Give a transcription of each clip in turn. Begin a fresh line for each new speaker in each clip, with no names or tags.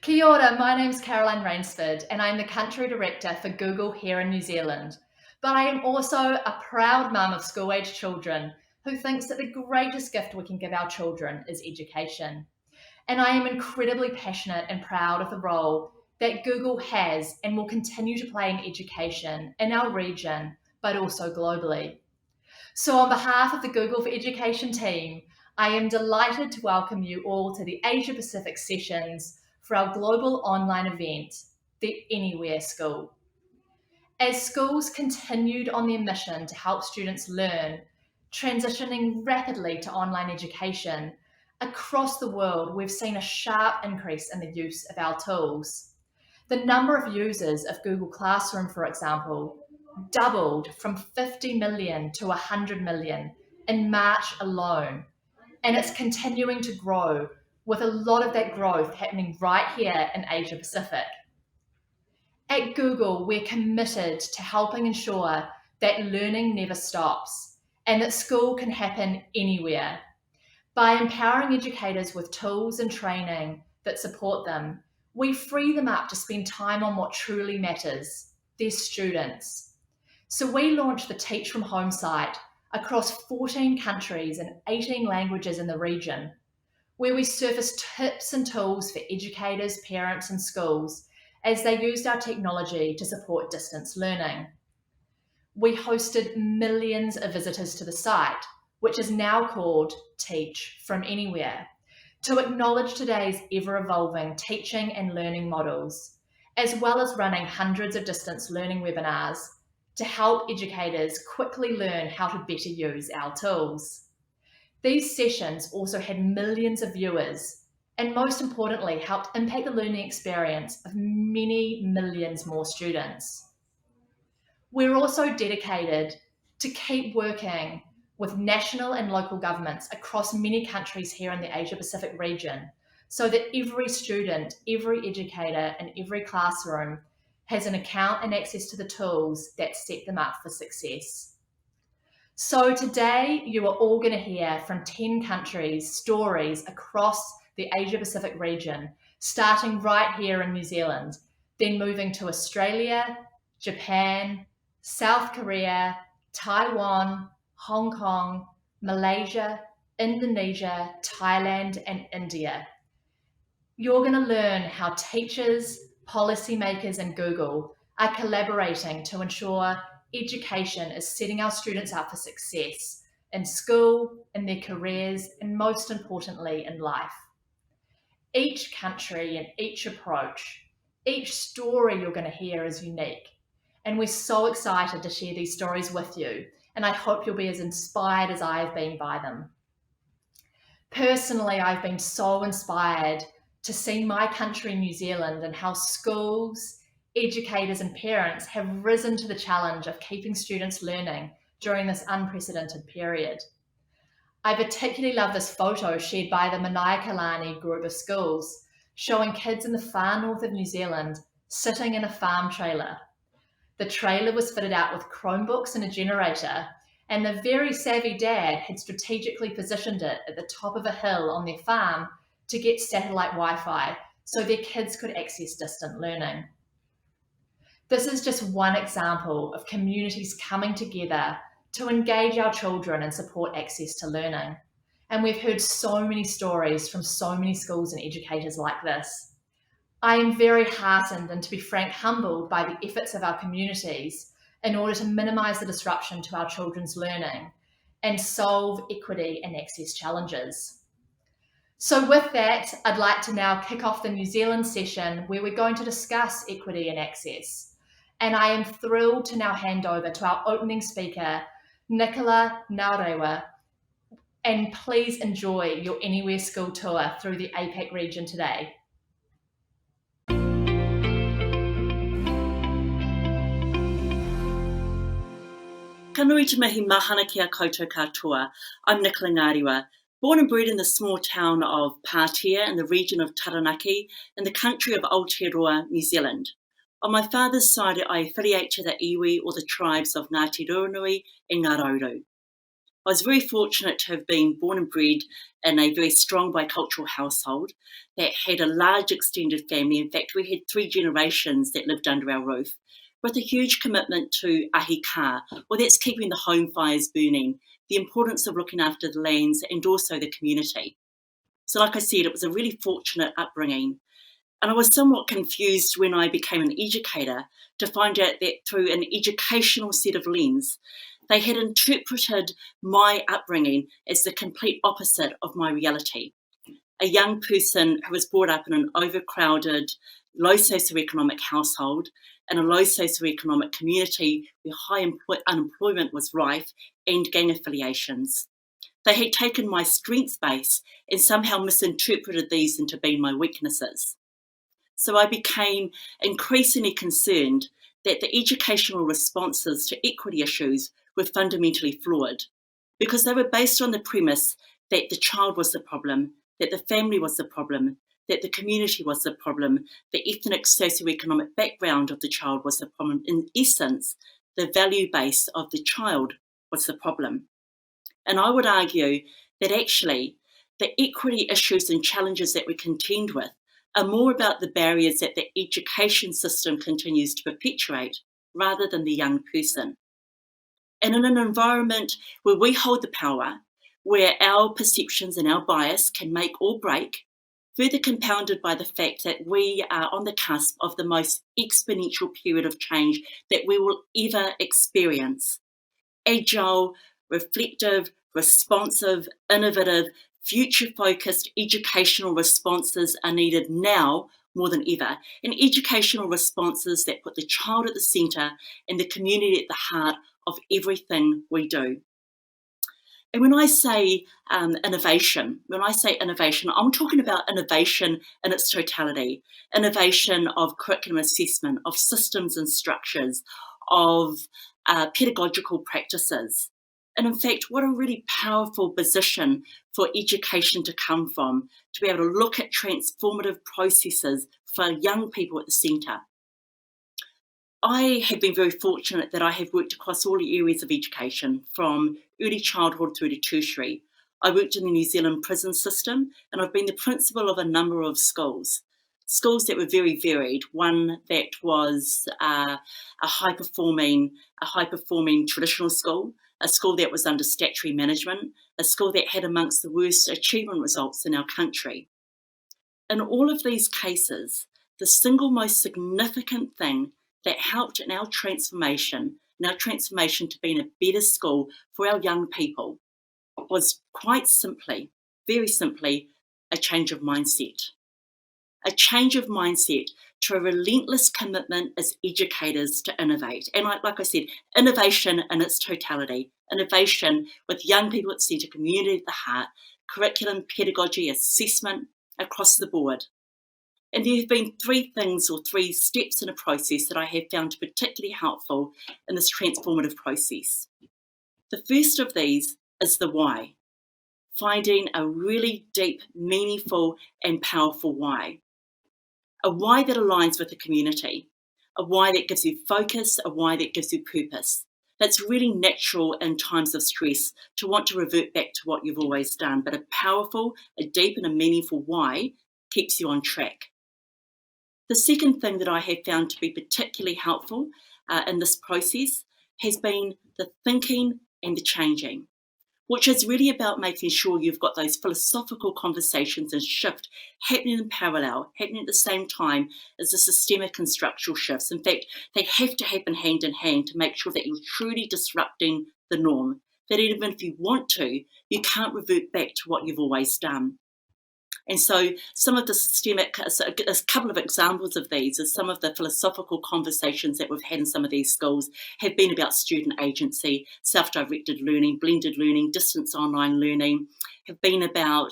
Kia ora, my name's Caroline Rainsford and I'm the Country Director for Google here in New Zealand. But I am also a proud mum of school-aged children who thinks that the greatest gift we can give our children is education. And I am incredibly passionate and proud of the role that Google has and will continue to play in education in our region, but also globally. So on behalf of the Google for Education team, I am delighted to welcome you all to the Asia Pacific sessions for our global online event, the Anywhere School. As schools continued on their mission to help students learn, transitioning rapidly to online education, across the world we've seen a sharp increase in the use of our tools. The number of users of Google Classroom, for example, doubled from 50 million to 100 million in March alone, and it's continuing to grow, with a lot of that growth happening right here in Asia Pacific. At Google, we're committed to helping ensure that learning never stops and that school can happen anywhere. By empowering educators with tools and training that support them, we free them up to spend time on what truly matters, their students. So we launched the Teach from Home site across 14 countries and 18 languages in the region, where we surface tips and tools for educators, parents, and schools as they used our technology to support distance learning. We hosted millions of visitors to the site, which is now called Teach from Anywhere, to acknowledge today's ever-evolving teaching and learning models, as well as running hundreds of distance learning webinars to help educators quickly learn how to better use our tools. These sessions also had millions of viewers and, most importantly, helped impact the learning experience of many millions more students. We're also dedicated to keep working with national and local governments across many countries here in the Asia Pacific region, so that every student, every educator, and every classroom has an account and access to the tools that set them up for success. So today you are all going to hear from 10 countries, stories across the Asia Pacific region, starting right here in New Zealand, then moving to Australia, Japan, South Korea, Taiwan, Hong Kong, Malaysia, Indonesia, Thailand, and India. You're going to learn how teachers, policymakers, and Google are collaborating to ensure education is setting our students up for success in school, in their careers, and most importantly, in life. Each country and each approach, each story you're going to hear is unique. And we're so excited to share these stories with you, and I hope you'll be as inspired as I have been by them. Personally, I've been so inspired to see my country, New Zealand, and how schools, educators, and parents have risen to the challenge of keeping students learning during this unprecedented period. I particularly love this photo shared by the Manaiakalani group of schools, showing kids in the far north of New Zealand sitting in a farm trailer. The trailer was fitted out with Chromebooks and a generator, and the very savvy dad had strategically positioned it at the top of a hill on their farm to get satellite Wi-Fi so their kids could access distant learning. This is just one example of communities coming together to engage our children and support access to learning. And we've heard so many stories from so many schools and educators like this. I am very heartened and, to be frank, humbled by the efforts of our communities in order to minimise the disruption to our children's learning and solve equity and access challenges. So with that, I'd like to now kick off the New Zealand session where we're going to discuss equity and access. And I am thrilled to now hand over to our opening speaker, Nicola Naurewa, and please enjoy your Anywhere School tour through the APAC region today.
Ka nui te mihi mahana ki a koutou katoa. I'm Nicola Ngārewa, born and bred in the small town of Pātea in the region of Taranaki in the country of Aotearoa, New Zealand. On my father's side, I affiliate to the iwi or the tribes of Ngāti Rauanui and Ngārauru. I was very fortunate to have been born and bred in a very strong bicultural household that had a large extended family. In fact, we had 3 generations that lived under our roof, with a huge commitment to ahi ka, well, that's keeping the home fires burning, the importance of looking after the lands and also the community. So like I said, it was a really fortunate upbringing. And I was somewhat confused when I became an educator to find out that through an educational set of lens, they had interpreted my upbringing as the complete opposite of my reality. A young person who was brought up in an overcrowded, low socioeconomic household, in a low socioeconomic community where high unemployment was rife, and gang affiliations. They had taken my strengths base and somehow misinterpreted these into being my weaknesses. So I became increasingly concerned that the educational responses to equity issues were fundamentally flawed because they were based on the premise that the child was the problem, that the family was the problem, that the community was the problem, the ethnic socioeconomic background of the child was the problem. In essence, the value base of the child was the problem. And I would argue that actually the equity issues and challenges that we contend with are more about the barriers that the education system continues to perpetuate rather than the young person. And in an environment where we hold the power, where our perceptions and our bias can make or break, further compounded by the fact that we are on the cusp of the most exponential period of change that we will ever experience. Agile, reflective, responsive, innovative, future-focused educational responses are needed now more than ever, and educational responses that put the child at the centre and the community at the heart of everything we do. And when I say innovation, I'm talking about innovation in its totality, innovation of curriculum assessment, of systems and structures, of pedagogical practices. And in fact, what a really powerful position for education to come from, to be able to look at transformative processes for young people at the centre. I have been very fortunate that I have worked across all the areas of education, from early childhood through to tertiary. I worked in the New Zealand prison system, and I've been the principal of a number of schools that were very varied. One that was a high-performing traditional school, a school that was under statutory management, a school that had amongst the worst achievement results in our country. In all of these cases, the single most significant thing that helped in our transformation to being a better school for our young people, was quite simply, very simply, a change of mindset. A change of mindset to a relentless commitment as educators to innovate. And like I said, innovation in its totality, innovation with young people at the centre, community at the heart, curriculum, pedagogy, assessment, across the board. And there have been 3 things or 3 steps in a process that I have found particularly helpful in this transformative process. The first of these is the why, finding a really deep, meaningful and powerful why. A why that aligns with the community, a why that gives you focus, a why that gives you purpose. That's really natural in times of stress to want to revert back to what you've always done, but a powerful, a deep and a meaningful why keeps you on track. The second thing that I have found to be particularly helpful in this process has been the thinking and the changing, which is really about making sure you've got those philosophical conversations and shift happening in parallel, happening at the same time as the systemic and structural shifts. In fact, they have to happen hand in hand to make sure that you're truly disrupting the norm, that even if you want to, you can't revert back to what you've always done. And so some of the systemic, a couple of examples of these are some of the philosophical conversations that we've had in some of these schools have been about student agency, self-directed learning, blended learning, distance online learning, have been about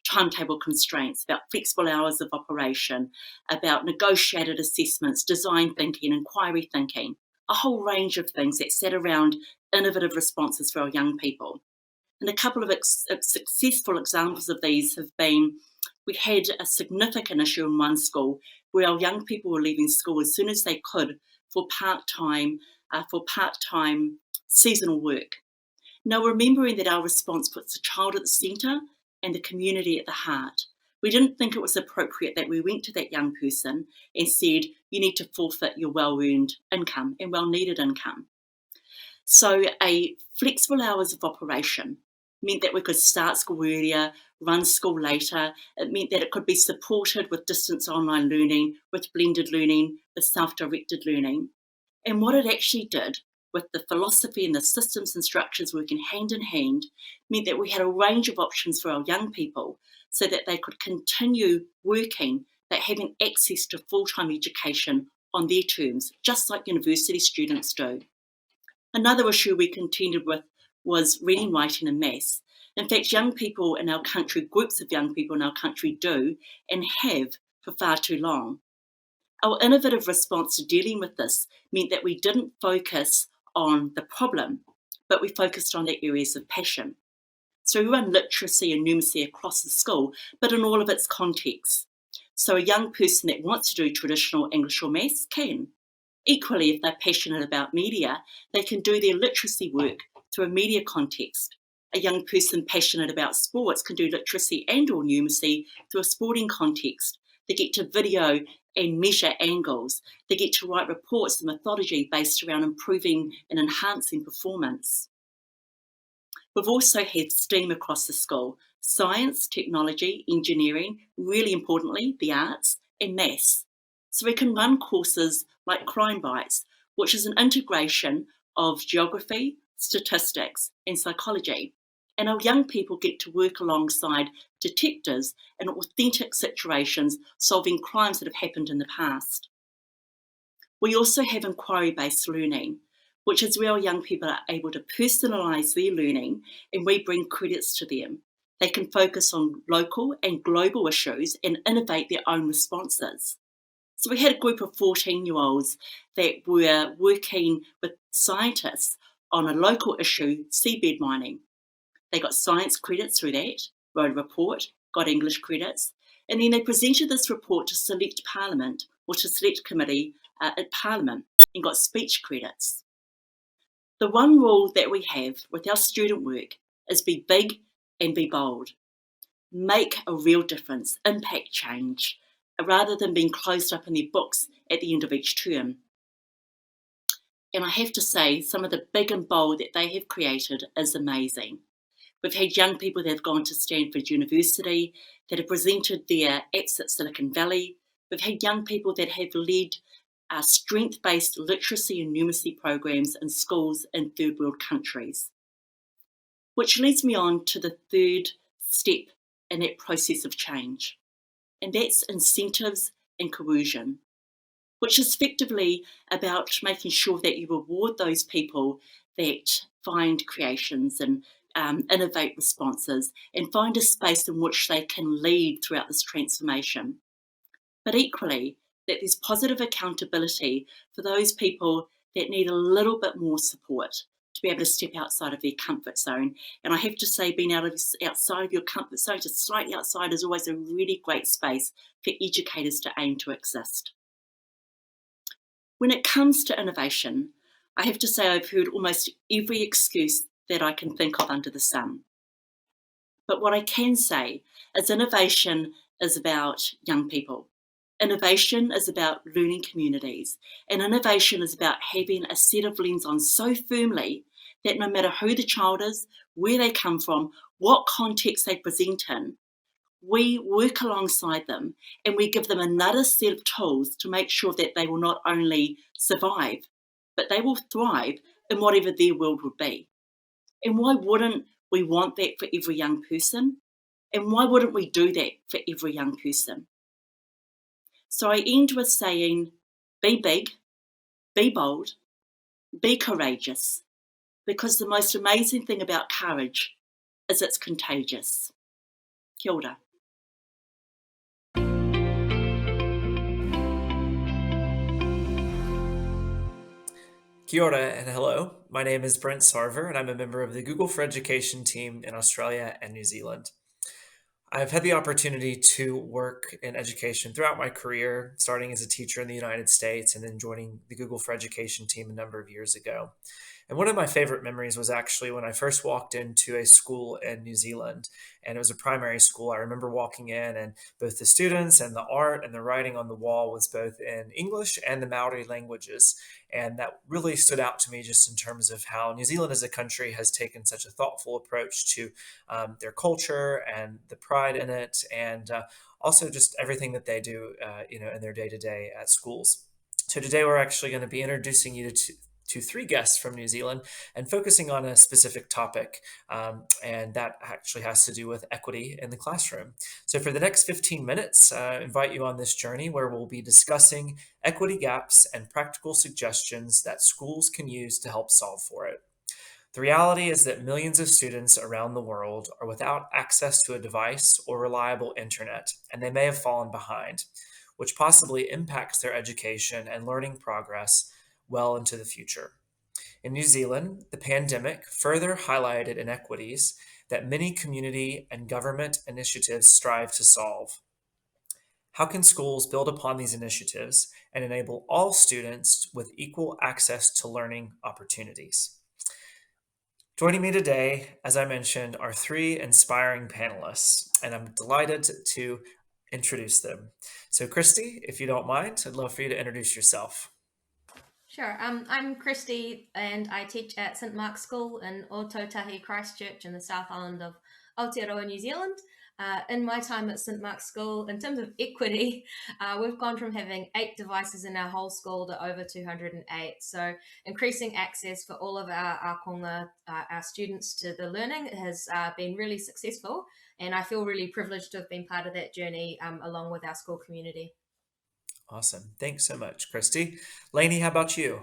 timetable constraints, about flexible hours of operation, about negotiated assessments, design thinking, inquiry thinking, a whole range of things that set around innovative responses for our young people. And a couple of successful examples of these have been, we had a significant issue in one school where our young people were leaving school as soon as they could for part-time seasonal work. Now, remembering that our response puts the child at the centre and the community at the heart, we didn't think it was appropriate that we went to that young person and said, you need to forfeit your well-earned income and well-needed income. So a flexible hours of operation meant that we could start school earlier, run school later. It meant that it could be supported with distance online learning, with blended learning, with self-directed learning. And what it actually did, with the philosophy and the systems and structures working hand in hand, meant that we had a range of options for our young people so that they could continue working but having access to full-time education on their terms, just like university students do. Another issue we contended with was reading, writing and maths. In fact, young people in our country, groups of young people in our country do and have for far too long. Our innovative response to dealing with this meant that we didn't focus on the problem, but we focused on the areas of passion. So we run literacy and numeracy across the school, but in all of its contexts. So a young person that wants to do traditional English or maths can. Equally, if they're passionate about media, they can do their literacy work through a media context. A young person passionate about sports can do literacy and or numeracy through a sporting context. They get to video and measure angles. They get to write reports and methodology based around improving and enhancing performance. We've also had STEAM across the school: science, technology, engineering, really importantly, the arts, and maths. So we can run courses like Crime Bites, which is an integration of geography, statistics, and psychology. And our young people get to work alongside detectives in authentic situations, solving crimes that have happened in the past. We also have inquiry-based learning, which is where our young people are able to personalise their learning and we bring credits to them. They can focus on local and global issues and innovate their own responses. So we had a group of 14-year-olds that were working with scientists on a local issue, seabed mining. They got science credits through that, wrote a report, got English credits, and then they presented this report to select Parliament or to select committee at Parliament and got speech credits. The one rule that we have with our student work is be big and be bold. Make a real difference, impact change, rather than being closed up in their books at the end of each term. And I have to say, some of the big and bold that they have created is amazing. We've had young people that have gone to Stanford University, that have presented their apps at Silicon Valley. We've had young people that have led strength-based literacy and numeracy programs in schools in third world countries. Which leads me on to the third step in that process of change, and that's incentives and coercion, which is effectively about making sure that you reward those people that find creations and innovate responses and find a space in which they can lead throughout this transformation. But equally, that there's positive accountability for those people that need a little bit more support to be able to step outside of their comfort zone. And I have to say, being outside of your comfort zone, just slightly outside, is always a really great space for educators to aim to exist. When it comes to innovation, I have to say I've heard almost every excuse that I can think of under the sun. But what I can say is innovation is about young people. Innovation is about learning communities, and innovation is about having a set of lens on so firmly that no matter who the child is, where they come from, what context they present in, we work alongside them and we give them another set of tools to make sure that they will not only survive, but they will thrive in whatever their world would be. And why wouldn't we want that for every young person? And why wouldn't we do that for every young person? So I end with saying, be big, be bold, be courageous, because the most amazing thing about courage is it's contagious. Kia ora.
Kia ora and hello. My name is Brent Sarver, and I'm a member of the Google for Education team in Australia and New Zealand. I've had the opportunity to work in education throughout my career, starting as a teacher in the United States and then joining the Google for Education team a number of years ago. And one of my favorite memories was actually when I first walked into a school in New Zealand, and it was a primary school. I remember walking in, and both the students and the art and the writing on the wall was both in English and the Maori languages. And that really stood out to me just in terms of how New Zealand as a country has taken such a thoughtful approach to their culture and the pride in it, and also just everything that they do, in their day to day at schools. So today we're actually going to be introducing you to three guests from New Zealand and focusing on a specific topic, and that actually has to do with equity in the classroom. So for the next 15 minutes, I invite you on this journey where we'll be discussing equity gaps and practical suggestions that schools can use to help solve for it. The reality is that millions of students around the world are without access to a device or reliable internet, and they may have fallen behind, which possibly impacts their education and learning progress well into the future. In New Zealand, the pandemic further highlighted inequities that many community and government initiatives strive to solve. How can schools build upon these initiatives and enable all students with equal access to learning opportunities? Joining me today, as I mentioned, are three inspiring panelists, and I'm delighted to introduce them. So, Christy, if you don't mind, I'd love for you to introduce yourself.
Sure. I'm Christy, and I teach at St Mark's School in Ōtautahi, Christchurch, in the South Island of Aotearoa, New Zealand. In my time at St Mark's School, in terms of equity, we've gone from having 8 devices in our whole school to over 208. So increasing access for all of our konga, our students to the learning has been really successful. And I feel really privileged to have been part of that journey along with our school community.
Awesome. Thanks so much, Christy. Lainey, how about you?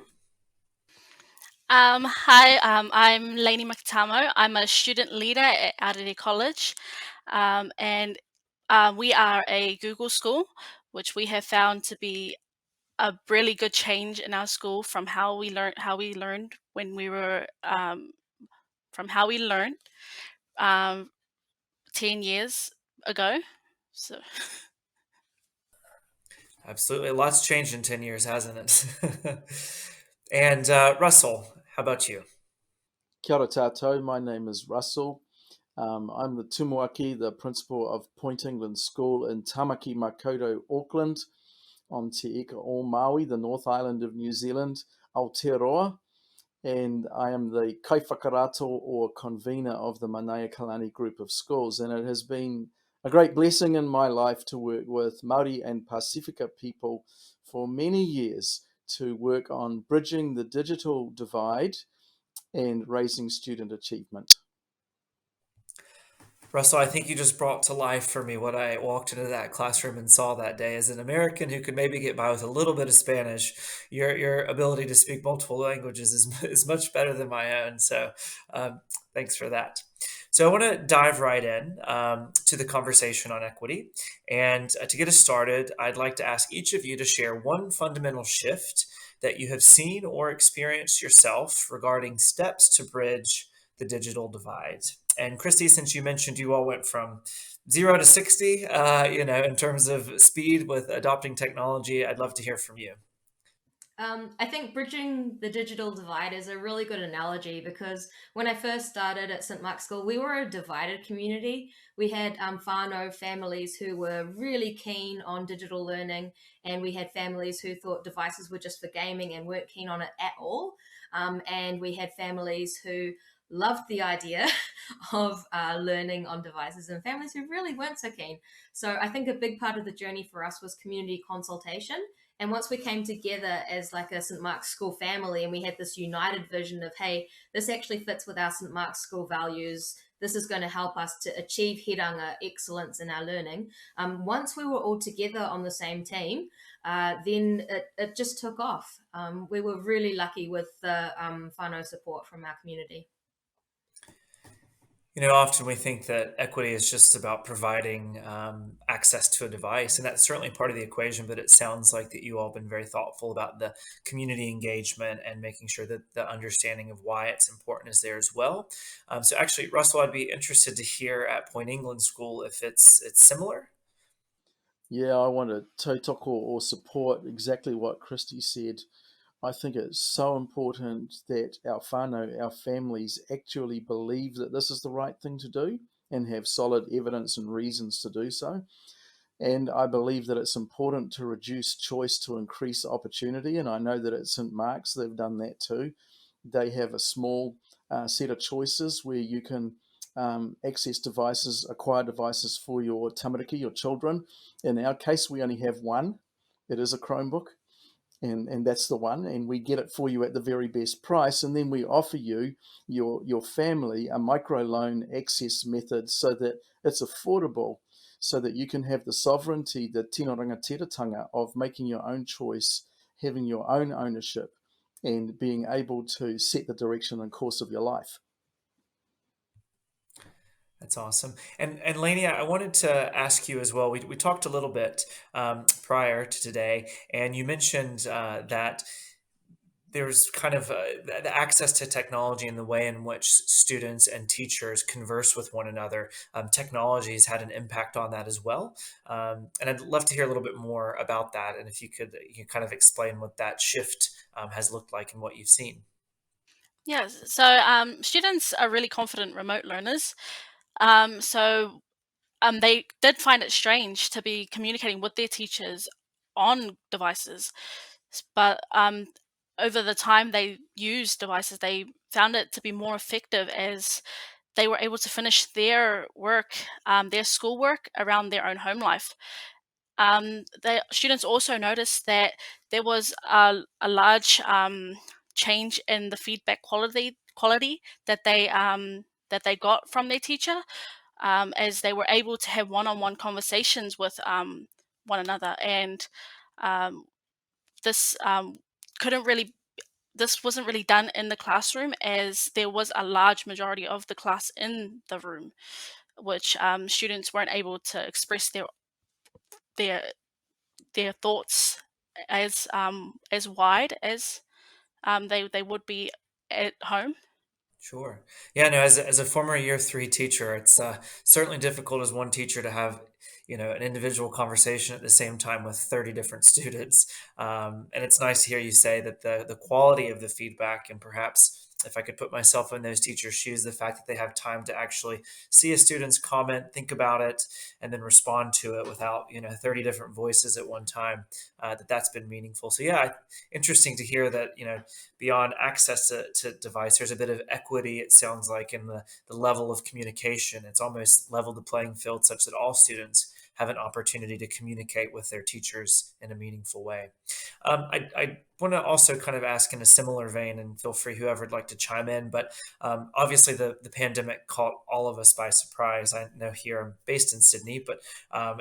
Hi, I'm Lainey Makatamo. I'm a student leader at Arere College, and we are a Google school, which we have found to be a really good change in our school from how we learned when we were from how we learned um, 10 years ago. So.
Absolutely. Lots changed in 10 years, hasn't it? And Russell, how about you?
Kia ora tātou, my name is Russell. I'm the tumuaki, the principal of Point England School in Tamaki Makaurau, Auckland, on Te Ika o Maui, the North Island of New Zealand, Aotearoa, and I am the kaiwhakarato or convener of the Manaia Kalani group of schools, and it has been a great blessing in my life to work with Māori and Pasifika people for many years to work on bridging the digital divide and raising student achievement.
Russell, I think you just brought to life for me what I walked into that classroom and saw that day. As an American who could maybe get by with a little bit of Spanish, your ability to speak multiple languages is much better than my own. So thanks for that. So I want to dive right in to the conversation on equity. And to get us started, I'd like to ask each of you to share one fundamental shift that you have seen or experienced yourself regarding steps to bridge the digital divide. And Christy, since you mentioned you all went from 0 to 60, in terms of speed with adopting technology, I'd love to hear from you.
I think bridging the digital divide is a really good analogy because when I first started at St Mark's School, we were a divided community. We had whānau families who were really keen on digital learning, and we had families who thought devices were just for gaming and weren't keen on it at all. And we had families who loved the idea of learning on devices and families who really weren't so keen. So I think a big part of the journey for us was community consultation. And once we came together as like a St Mark's School family and we had this united vision of, hey, this actually fits with our St Mark's School values, this is going to help us to achieve hiranga excellence in our learning. Once we were all together on the same team, then it just took off. We were really lucky with the whānau support from our community.
Often we think that equity is just about providing access to a device, and that's certainly part of the equation, but it sounds like that you all have been very thoughtful about the community engagement and making sure that the understanding of why it's important is there as well. So actually, Russell, I'd be interested to hear at Point England School if it's similar.
Yeah, I want to tautoko or support exactly what Christy said. I think it's so important that our whānau, our families, actually believe that this is the right thing to do and have solid evidence and reasons to do so. And I believe that it's important to reduce choice to increase opportunity. And I know that at St. Mark's, they've done that too. They have a small set of choices where you can access devices, acquire devices for your tamariki, your children. In our case, we only have one. It is a Chromebook, and that's the one, and we get it for you at the very best price, and then we offer you, your family, a microloan access method so that it's affordable, so that you can have the sovereignty, the tino rangatiratanga of making your own choice, having your own ownership, and being able to set the direction and course of your life.
That's awesome. And Lainey, I wanted to ask you as well. We talked a little bit prior to today, and you mentioned that there's kind of the access to technology and the way in which students and teachers converse with one another. Technology has had an impact on that as well. And I'd love to hear a little bit more about that. And if you could kind of explain what that shift has looked like and what you've seen.
Yes, so students are really confident remote learners. So they did find it strange to be communicating with their teachers on devices, but over the time they used devices, they found it to be more effective as they were able to finish their work, their schoolwork around their own home life. The students also noticed that there was a large change in the feedback quality that they got from their teacher, as they were able to have one-on-one conversations with one another, and um, this couldn't really this wasn't really done in the classroom, as there was a large majority of the class in the room, which students weren't able to express their their thoughts as wide as they would be at home.
Sure. Yeah, no, as a former year 3 teacher, it's certainly difficult as one teacher to have, an individual conversation at the same time with 30 different students. And it's nice to hear you say that the quality of the feedback, and perhaps if I could put myself in those teachers' shoes, the fact that they have time to actually see a student's comment, think about it, and then respond to it without, 30 different voices at one time, that's been meaningful. So yeah, interesting to hear that, beyond access to device, there's a bit of equity, it sounds like, in the level of communication. It's almost leveled the playing field such that all students have an opportunity to communicate with their teachers in a meaningful way. I want to also kind of ask in a similar vein, and feel free, whoever would like to chime in, but obviously the pandemic caught all of us by surprise. I know here I'm based in Sydney, but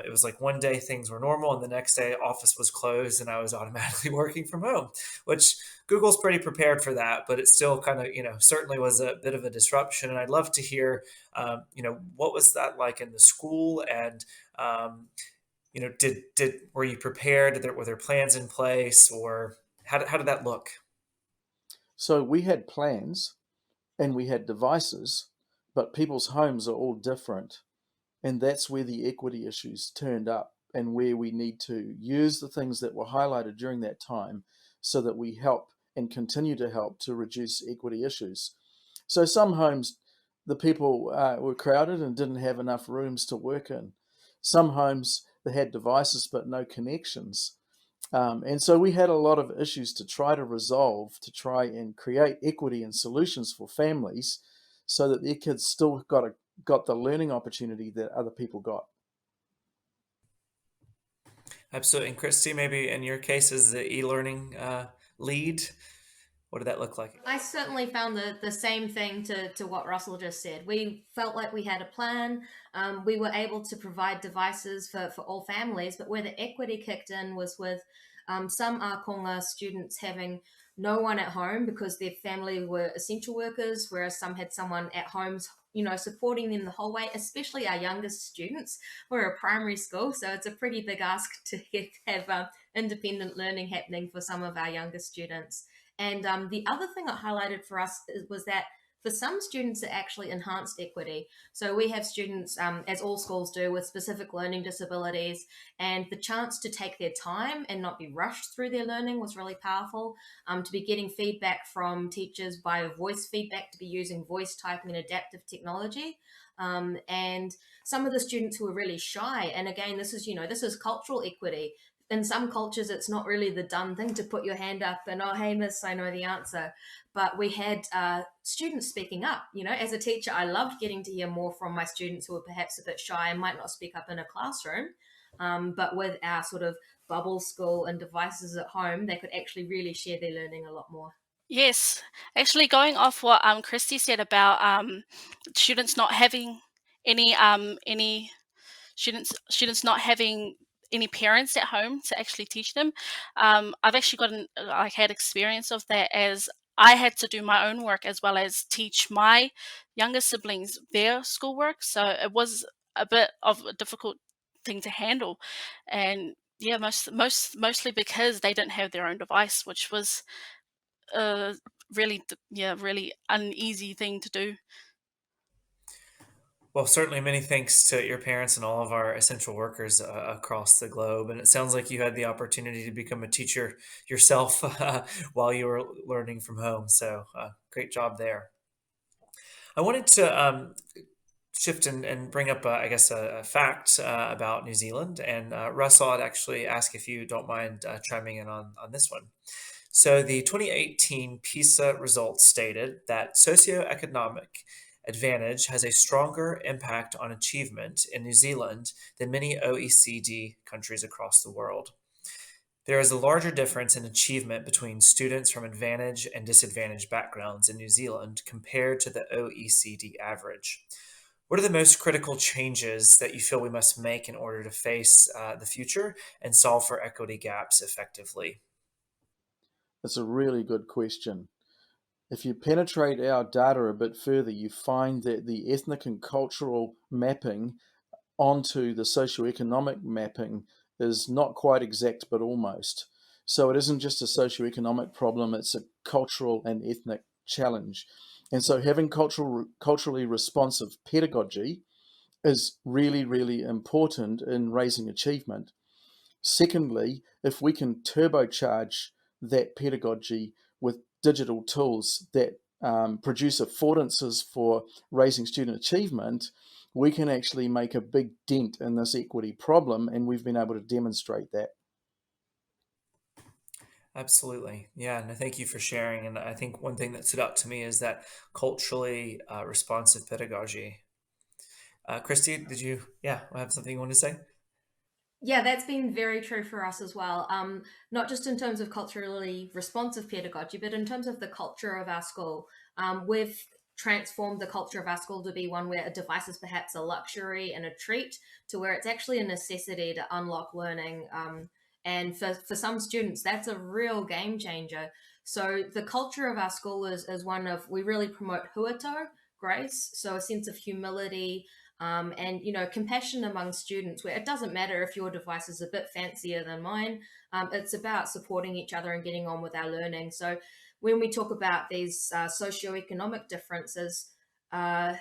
it was like one day things were normal and the next day office was closed and I was automatically working from home, which Google's pretty prepared for that, but it still kind of, certainly was a bit of a disruption. And I'd love to hear, what was that like in the school? And, were you prepared? Were there plans in place, or how did that look?
So we had plans and we had devices, but people's homes are all different. And that's where the equity issues turned up, and where we need to use the things that were highlighted during that time so that we help and continue to help to reduce equity issues. So some homes, the people were crowded and didn't have enough rooms to work in. Some homes, they had devices but no connections. And so we had a lot of issues to try to resolve, to try and create equity and solutions for families so that their kids still got the learning opportunity that other people got.
Absolutely. And Christy, maybe in your case as the e-learning lead, what did that look like?
I certainly found the same thing to what Russell just said. We felt like we had a plan. We were able to provide devices for all families, but where the equity kicked in was with some Akonga students having no one at home because their family were essential workers, whereas some had someone at home, supporting them the whole way, especially our youngest students. We're a primary school, so it's a pretty big ask to have independent learning happening for some of our younger students. And the other thing it highlighted for us was that For some students, it actually enhanced equity. So we have students, as all schools do, with specific learning disabilities, and the chance to take their time and not be rushed through their learning was really powerful. To be getting feedback from teachers via voice feedback, to be using voice typing and adaptive technology. And some of the students who are really shy, and again, this is cultural equity. In some cultures, it's not really the done thing to put your hand up and, oh, hey, miss, I know the answer. But we had students speaking up. As a teacher, I loved getting to hear more from my students who were perhaps a bit shy and might not speak up in a classroom. But with our sort of bubble school and devices at home, they could actually really share their learning a lot more.
Yes, actually, going off what Christy said about students not having any students not having any parents at home to actually teach them. I've actually had experience of that, as I had to do my own work as well as teach my younger siblings their schoolwork. So it was a bit of a difficult thing to handle, and yeah, mostly because they didn't have their own device, which was a really uneasy thing to do.
Well, certainly many thanks to your parents and all of our essential workers across the globe. And it sounds like you had the opportunity to become a teacher yourself while you were learning from home. So great job there. I wanted to shift and bring up, I guess, a fact about New Zealand. And Russell, I'd actually ask if you don't mind chiming in on this one. So the 2018 PISA results stated that socioeconomic advantage has a stronger impact on achievement in New Zealand than many OECD countries across the world. There is a larger difference in achievement between students from advantaged and disadvantaged backgrounds in New Zealand compared to the OECD average. What are the most critical changes that you feel we must make in order to face the future and solve for equity gaps effectively?
It's a really good question. If you penetrate our data a bit further, you find that the ethnic and cultural mapping onto the socioeconomic mapping is not quite exact, but almost. So it isn't just a socioeconomic problem, it's a cultural and ethnic challenge. And so having culturally responsive pedagogy is really, really important in raising achievement. Secondly, if we can turbocharge that pedagogy with digital tools that produce affordances for raising student achievement, we can actually make a big dent in this equity problem, and we've been able to demonstrate that.
Absolutely. Yeah. And thank you for sharing. And I think one thing that stood out to me is that culturally responsive pedagogy. Christy, did you, have something you want to say?
Yeah, that's been very true for us as well. Not just in terms of culturally responsive pedagogy, but in terms of the culture of our school. We've transformed the culture of our school to be one where a device is perhaps a luxury and a treat, to where it's actually a necessity to unlock learning. And for some students, that's a real game changer. So the culture of our school is one of, we really promote huato, grace, so a sense of humility, and compassion among students, where it doesn't matter if your device is a bit fancier than mine. It's about supporting each other and getting on with our learning. So when we talk about these socioeconomic differences, I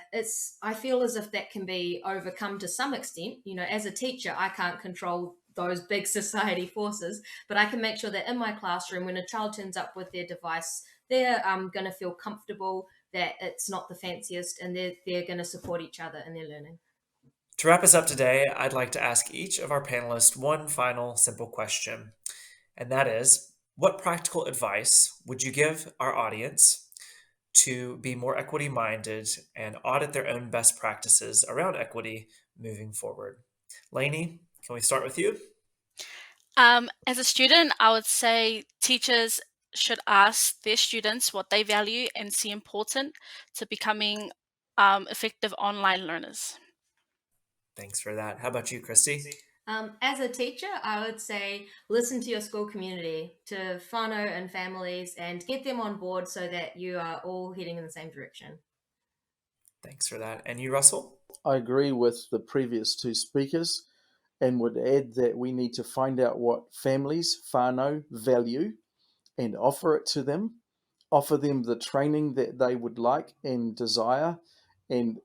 feel as if that can be overcome to some extent. As a teacher, I can't control those big society forces, but I can make sure that in my classroom, when a child turns up with their device, they're going to feel comfortable, that it's not the fanciest, and they're going to support each other in their learning.
To wrap us up today, I'd like to ask each of our panelists one final simple question. And that is, what practical advice would you give our audience to be more equity minded and audit their own best practices around equity moving forward? Lainey, can we start with you?
As a student, I would say teachers should ask their students what they value and see important to becoming effective online learners.
Thanks for that. How about you, Christy?
As a teacher, I would say listen to your school community, to whānau and families, and get them on board so that you are all heading in the same direction.
Thanks for that. And you, Russell?
I agree with the previous two speakers and would add that we need to find out what families, whānau, value and offer it to them, offer them the training that they would like and desire, and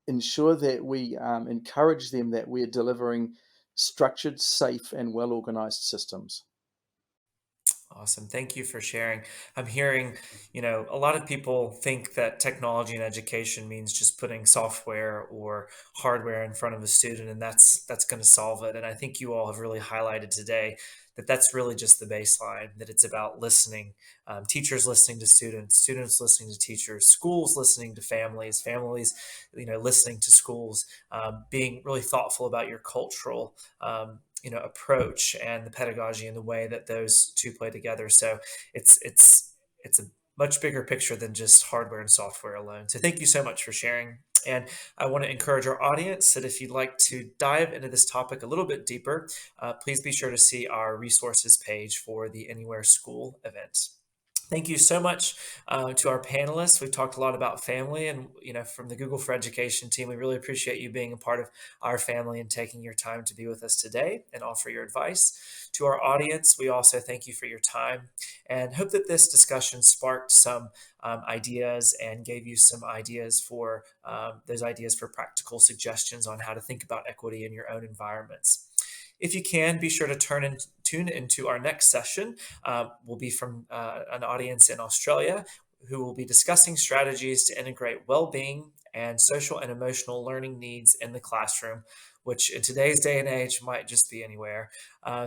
ensure that we encourage them that we're delivering structured, safe, and well-organized systems.
Awesome. Thank you for sharing. I'm hearing, a lot of people think that technology in education means just putting software or hardware in front of a student, and that's going to solve it. And I think you all have really highlighted today that that's really just the baseline, that it's about listening, teachers listening to students, students listening to teachers, schools listening to families, families, listening to schools, being really thoughtful about your cultural approach and the pedagogy and the way that those two play together. So it's a much bigger picture than just hardware and software alone. So thank you so much for sharing. And I want to encourage our audience that if you'd like to dive into this topic a little bit deeper, please be sure to see our resources page for the Anywhere School event. Thank you so much to our panelists. We've talked a lot about family, and from the Google for Education team, we really appreciate you being a part of our family and taking your time to be with us today and offer your advice. To our audience, we also thank you for your time and hope that this discussion sparked some ideas and gave you some ideas for those ideas for practical suggestions on how to think about equity in your own environments. If you can, be sure to tune into our next session. Will be from an audience in Australia who will be discussing strategies to integrate well-being and social and emotional learning needs in the classroom, which in today's day and age might just be anywhere.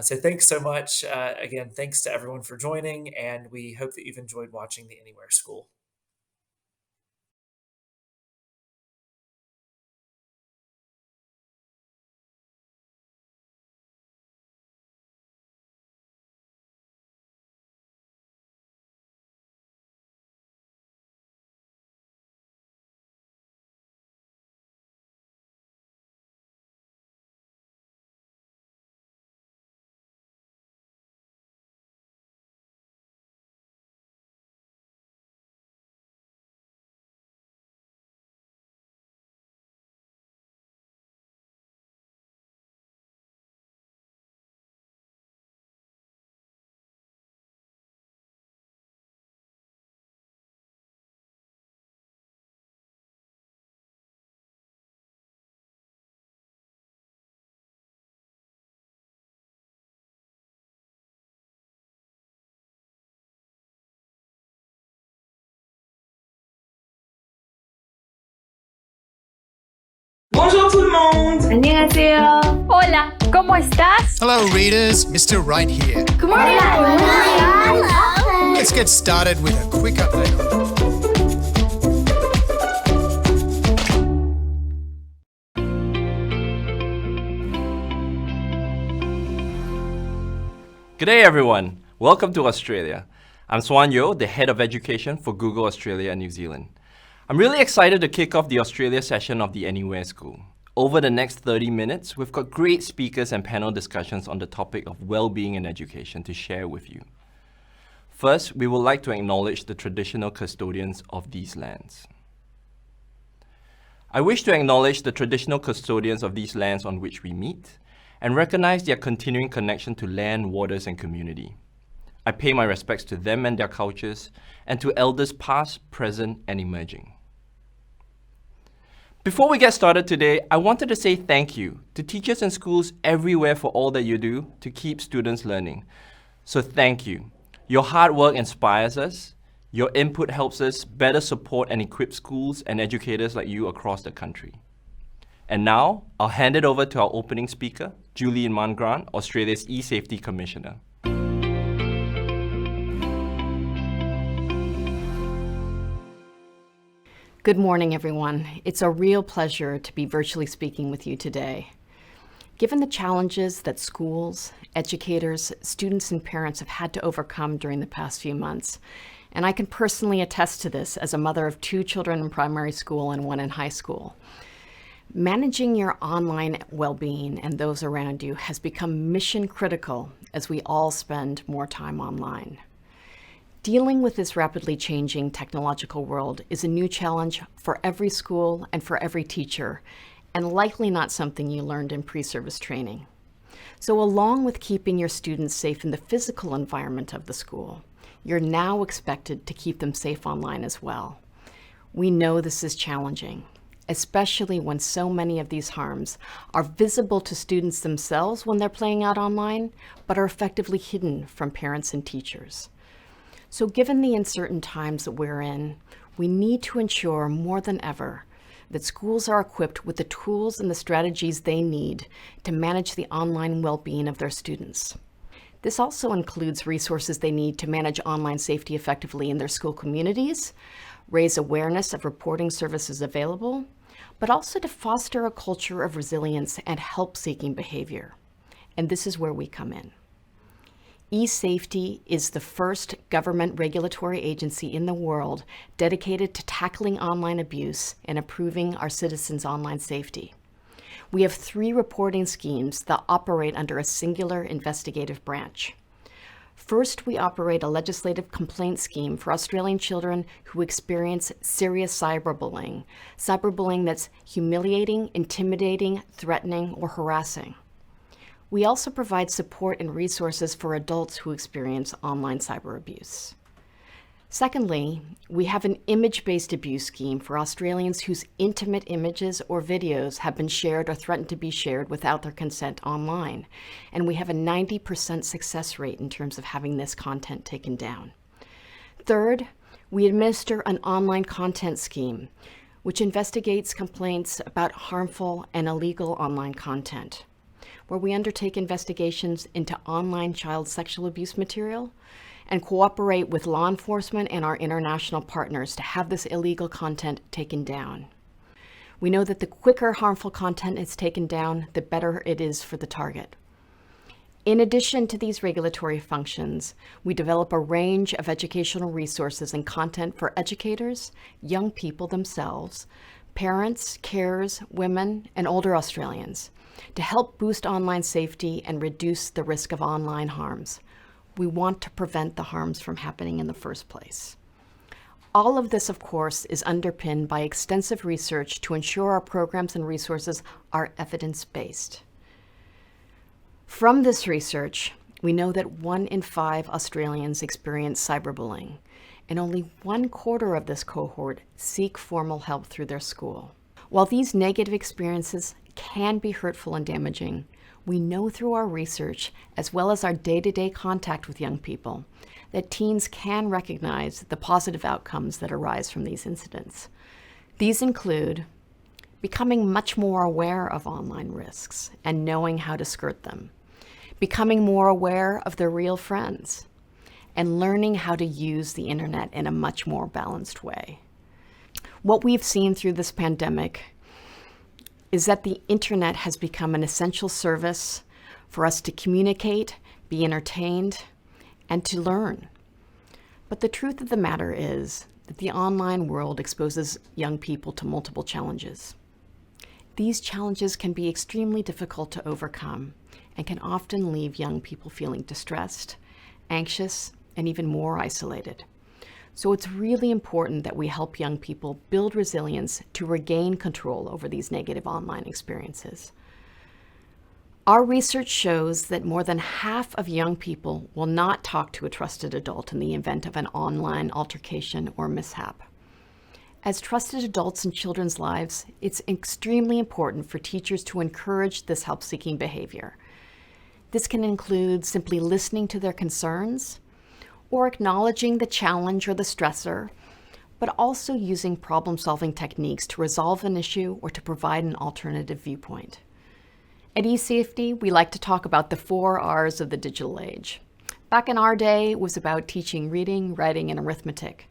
So thanks so much. Again, thanks to everyone for joining, and we hope that you've enjoyed watching the Anywhere School.
Bonjour tout le monde!
안녕하세요.
Hola, ¿cómo estás?
Hello readers, Mr. Right here.
Good morning.
Let's get started with a quick update.
G'day everyone, welcome to Australia. I'm Swan Yeo, the Head of Education for Google Australia and New Zealand. I'm really excited to kick off the Australia session of the Anywhere School. Over the next 30 minutes, we've got great speakers and panel discussions on the topic of well-being in education to share with you. First, we would like to acknowledge the traditional custodians of these lands. I wish to acknowledge the traditional custodians of these lands on which we meet and recognize their continuing connection to land, waters, and community. I pay my respects to them and their cultures, and to elders past, present, and emerging. Before we get started today, I wanted to say thank you to teachers and schools everywhere for all that you do to keep students learning. So thank you. Your hard work inspires us. Your input helps us better support and equip schools and educators like you across the country. And now, I'll hand it over to our opening speaker, Julian Mangrant, Australia's eSafety Commissioner.
Good morning, everyone. It's a real pleasure to be virtually speaking with you today. Given the challenges that schools, educators, students, and parents have had to overcome during the past few months, and I can personally attest to this as a mother of 2 children in primary school and 1 in high school, managing your online well-being and those around you has become mission critical as we all spend more time online. Dealing with this rapidly changing technological world is a new challenge for every school and for every teacher, and likely not something you learned in pre-service training. So along with keeping your students safe in the physical environment of the school, you're now expected to keep them safe online as well. We know this is challenging, especially when so many of these harms are visible to students themselves when they're playing out online, but are effectively hidden from parents and teachers. So given the uncertain times that we're in, we need to ensure more than ever that schools are equipped with the tools and the strategies they need to manage the online well-being of their students. This also includes resources they need to manage online safety effectively in their school communities, raise awareness of reporting services available, but also to foster a culture of resilience and help-seeking behavior. And this is where we come in. eSafety is the first government regulatory agency in the world dedicated to tackling online abuse and improving our citizens' online safety. We have 3 reporting schemes that operate under a singular investigative branch. First, we operate a legislative complaint scheme for Australian children who experience serious cyberbullying that's humiliating, intimidating, threatening, or harassing. We also provide support and resources for adults who experience online cyber abuse. Secondly, we have an image-based abuse scheme for Australians whose intimate images or videos have been shared or threatened to be shared without their consent online. And we have a 90% success rate in terms of having this content taken down. Third, we administer an online content scheme, which investigates complaints about harmful and illegal online content, where we undertake investigations into online child sexual abuse material and cooperate with law enforcement and our international partners to have this illegal content taken down. We know that the quicker harmful content is taken down, the better it is for the target. In addition to these regulatory functions, we develop a range of educational resources and content for educators, young people themselves, parents, carers, women, and older Australians to help boost online safety and reduce the risk of online harms. We want to prevent the harms from happening in the first place. All of this, of course, is underpinned by extensive research to ensure our programs and resources are evidence-based. From this research, we know that 1 in 5 Australians experience cyberbullying, and only 1/4 of this cohort seek formal help through their school. While these negative experiences can be hurtful and damaging, we know through our research, as well as our day-to-day contact with young people, that teens can recognize the positive outcomes that arise from these incidents. These include becoming much more aware of online risks and knowing how to skirt them, becoming more aware of their real friends, and learning how to use the internet in a much more balanced way. What we've seen through this pandemic is that the internet has become an essential service for us to communicate, be entertained, and to learn. But the truth of the matter is that the online world exposes young people to multiple challenges. These challenges can be extremely difficult to overcome and can often leave young people feeling distressed, anxious, and even more isolated. So it's really important that we help young people build resilience to regain control over these negative online experiences. Our research shows that more than half of young people will not talk to a trusted adult in the event of an online altercation or mishap. As trusted adults in children's lives, it's extremely important for teachers to encourage this help-seeking behavior. This can include simply listening to their concerns, or acknowledging the challenge or the stressor, but also using problem-solving techniques to resolve an issue or to provide an alternative viewpoint. At eSafety, we like to talk about the 4 R's of the digital age. Back in our day, it was about teaching reading, writing, and arithmetic.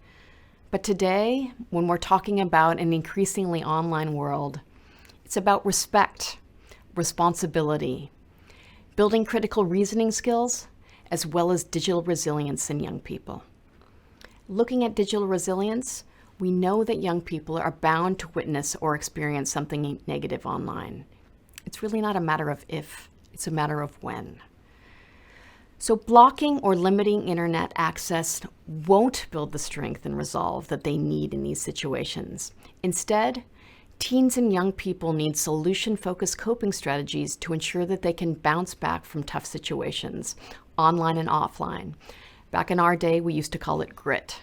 But today, when we're talking about an increasingly online world, it's about respect, responsibility, building critical reasoning skills, as well as digital resilience in young people. Looking at digital resilience, we know that young people are bound to witness or experience something negative online. It's really not a matter of if, it's a matter of when. So blocking or limiting internet access won't build the strength and resolve that they need in these situations. Instead, teens and young people need solution-focused coping strategies to ensure that they can bounce back from tough situations, online and offline, Back in our day, we used to call it grit.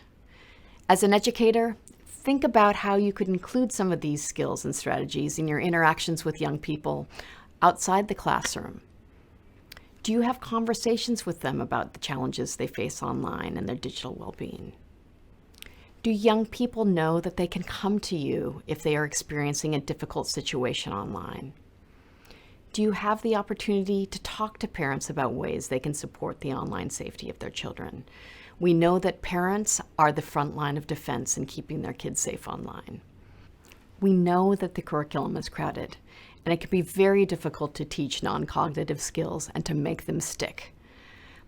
As an educator, think about how you could include some of these skills and strategies in your interactions with young people outside the classroom. Do you have conversations with them about the challenges they face online and their digital well-being? Do young people know that they can come to you if they are experiencing a difficult situation online? Do you have the opportunity to talk to parents about ways they can support the online safety of their children? We know that parents are the front line of defense in keeping their kids safe online. We know that the curriculum is crowded, and it can be very difficult to teach non-cognitive skills and to make them stick.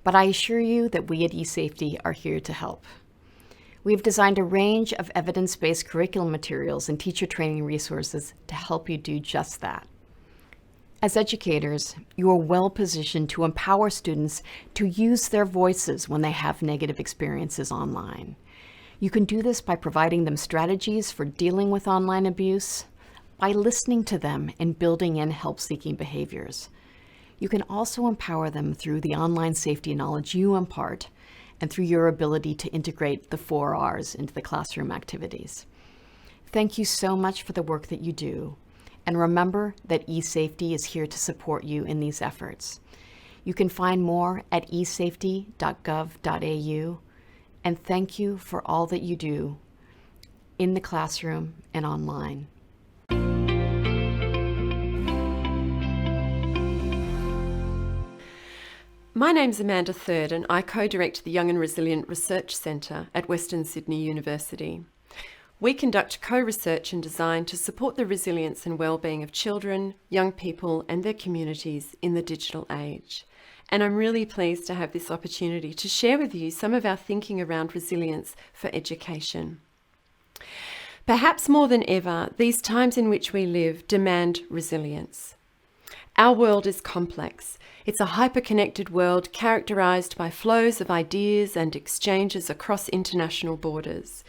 But I assure you that we at eSafety are here to help. We've designed a range of evidence-based curriculum materials and teacher training resources to help you do just that. As educators, you are well positioned to empower students to use their voices when they have negative experiences online. You can do this by providing them strategies for dealing with online abuse, by listening to them and building in help-seeking behaviors. You can also empower them through the online safety knowledge you impart and through your ability to integrate the 4 R's into the classroom activities. Thank you so much for the work that you do. And remember that eSafety is here to support you in these efforts. You can find more at esafety.gov.au. And thank you for all that you do in the classroom and online.
My name's Amanda Third and I co-direct the Young and Resilient Research Centre at Western Sydney University. We conduct co-research and design to support the resilience and well-being of children, young people and their communities in the digital age. And I'm really pleased to have this opportunity to share with you some of our thinking around resilience for education. Perhaps more than ever, these times in which we live demand resilience. Our world is complex. It's a hyper-connected world characterised by flows of ideas and exchanges across international borders.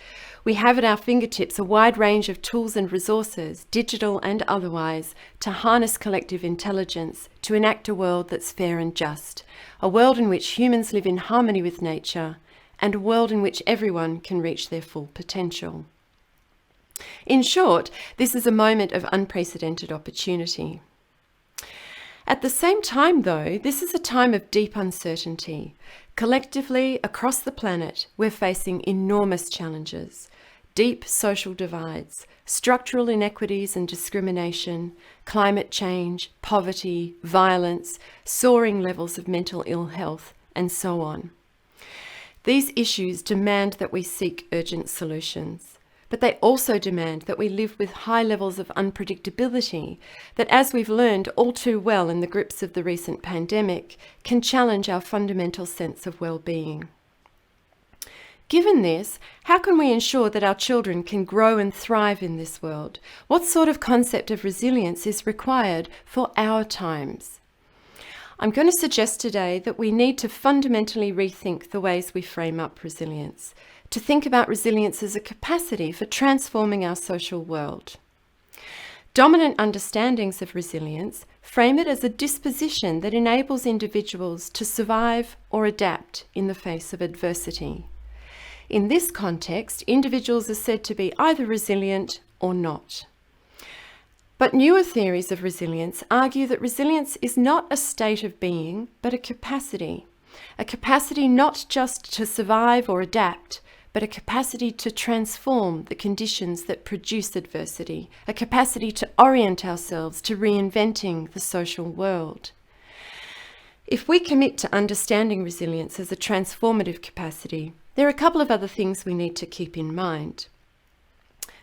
We have at our fingertips a wide range of tools and resources, digital and otherwise, to harness collective intelligence to enact a world that's fair and just, a world in which humans live in harmony with nature, and a world in which everyone can reach their full potential. In short, this is a moment of unprecedented opportunity. At the same time, though, this is a time of deep uncertainty. Collectively, across the planet, we're facing enormous challenges. Deep social divides, structural inequities and discrimination, climate change, poverty, violence, soaring levels of mental ill health, and so on. These issues demand that we seek urgent solutions. But they also demand that we live with high levels of unpredictability that, as we've learned all too well in the grips of the recent pandemic, can challenge our fundamental sense of well-being. Given this, how can we ensure that our children can grow and thrive in this world? What sort of concept of resilience is required for our times? I'm going to suggest today that we need to fundamentally rethink the ways we frame up resilience, to think about resilience as a capacity for transforming our social world. Dominant understandings of resilience frame it as a disposition that enables individuals to survive or adapt in the face of adversity. In this context, individuals are said to be either resilient or not. But newer theories of resilience argue that resilience is not a state of being, but a capacity not just to survive or adapt, but a capacity to transform the conditions that produce adversity, a capacity to orient ourselves to reinventing the social world. If we commit to understanding resilience as a transformative capacity, there are a couple of other things we need to keep in mind.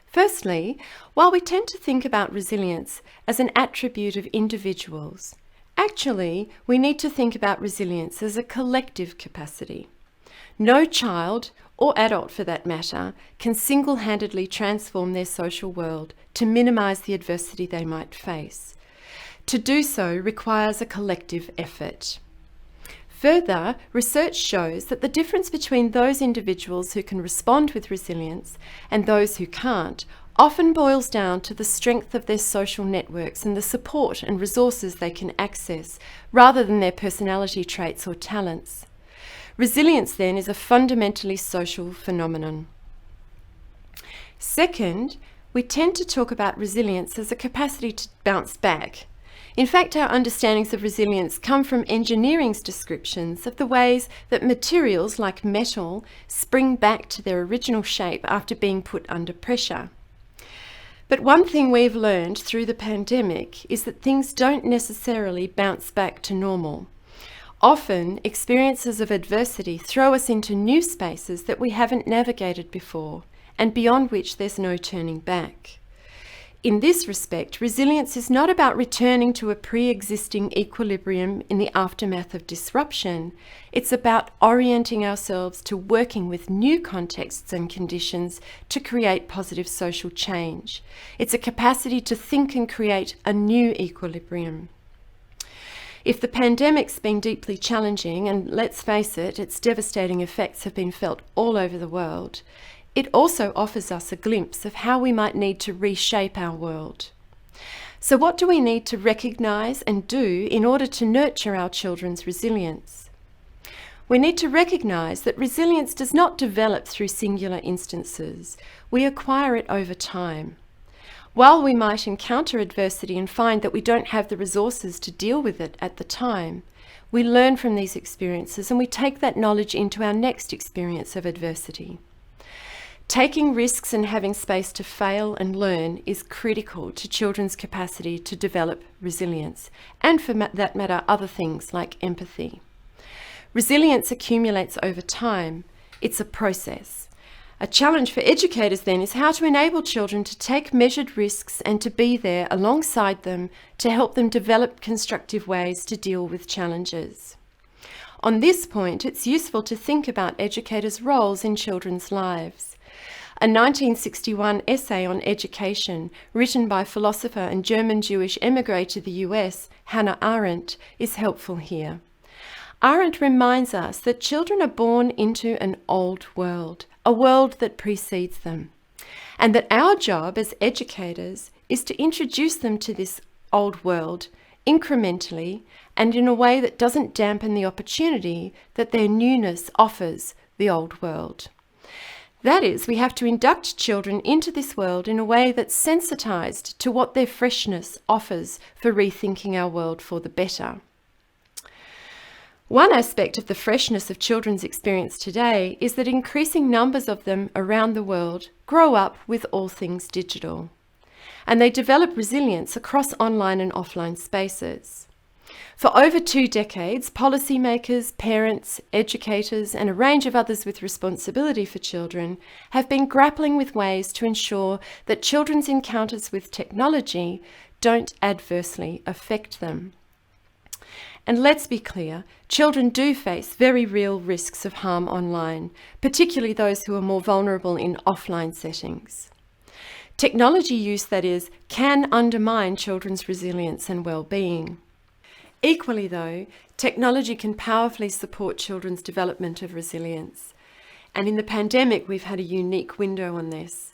Firstly, while we tend to think about resilience as an attribute of individuals, actually, we need to think about resilience as a collective capacity. No child, or adult for that matter, can single-handedly transform their social world to minimise the adversity they might face. To do so requires a collective effort. Further, research shows that the difference between those individuals who can respond with resilience and those who can't often boils down to the strength of their social networks and the support and resources they can access, rather than their personality traits or talents. Resilience, then, is a fundamentally social phenomenon. Second, we tend to talk about resilience as a capacity to bounce back. In fact, our understandings of resilience come from engineering's descriptions of the ways that materials like metal spring back to their original shape after being put under pressure. But one thing we've learned through the pandemic is that things don't necessarily bounce back to normal. Often, experiences of adversity throw us into new spaces that we haven't navigated before, and beyond which there's no turning back. In this respect, resilience is not about returning to a pre-existing equilibrium in the aftermath of disruption. It's about orienting ourselves to working with new contexts and conditions to create positive social change. It's a capacity to think and create a new equilibrium. If the pandemic's been deeply challenging, and let's face it, its devastating effects have been felt all over the world, it also offers us a glimpse of how we might need to reshape our world. So what do we need to recognise and do in order to nurture our children's resilience? We need to recognise that resilience does not develop through singular instances. We acquire it over time. While we might encounter adversity and find that we don't have the resources to deal with it at the time, we learn from these experiences and we take that knowledge into our next experience of adversity. Taking risks and having space to fail and learn is critical to children's capacity to develop resilience, and for that matter, other things like empathy. Resilience accumulates over time. It's a process. A challenge for educators then is how to enable children to take measured risks and to be there alongside them to help them develop constructive ways to deal with challenges. On this point, it's useful to think about educators' roles in children's lives. A 1961 essay on education, written by philosopher and German Jewish emigre to the US, Hannah Arendt, is helpful here. Arendt reminds us that children are born into an old world, a world that precedes them, and that our job as educators is to introduce them to this old world incrementally and in a way that doesn't dampen the opportunity that their newness offers the old world. That is, we have to induct children into this world in a way that's sensitized to what their freshness offers for rethinking our world for the better. One aspect of the freshness of children's experience today is that increasing numbers of them around the world grow up with all things digital, and they develop resilience across online and offline spaces. For over 2 decades, policymakers, parents, educators, and a range of others with responsibility for children have been grappling with ways to ensure that children's encounters with technology don't adversely affect them. And let's be clear, children do face very real risks of harm online, particularly those who are more vulnerable in offline settings. Technology use, that is, can undermine children's resilience and well-being. Equally though, technology can powerfully support children's development of resilience. And in the pandemic, we've had a unique window on this.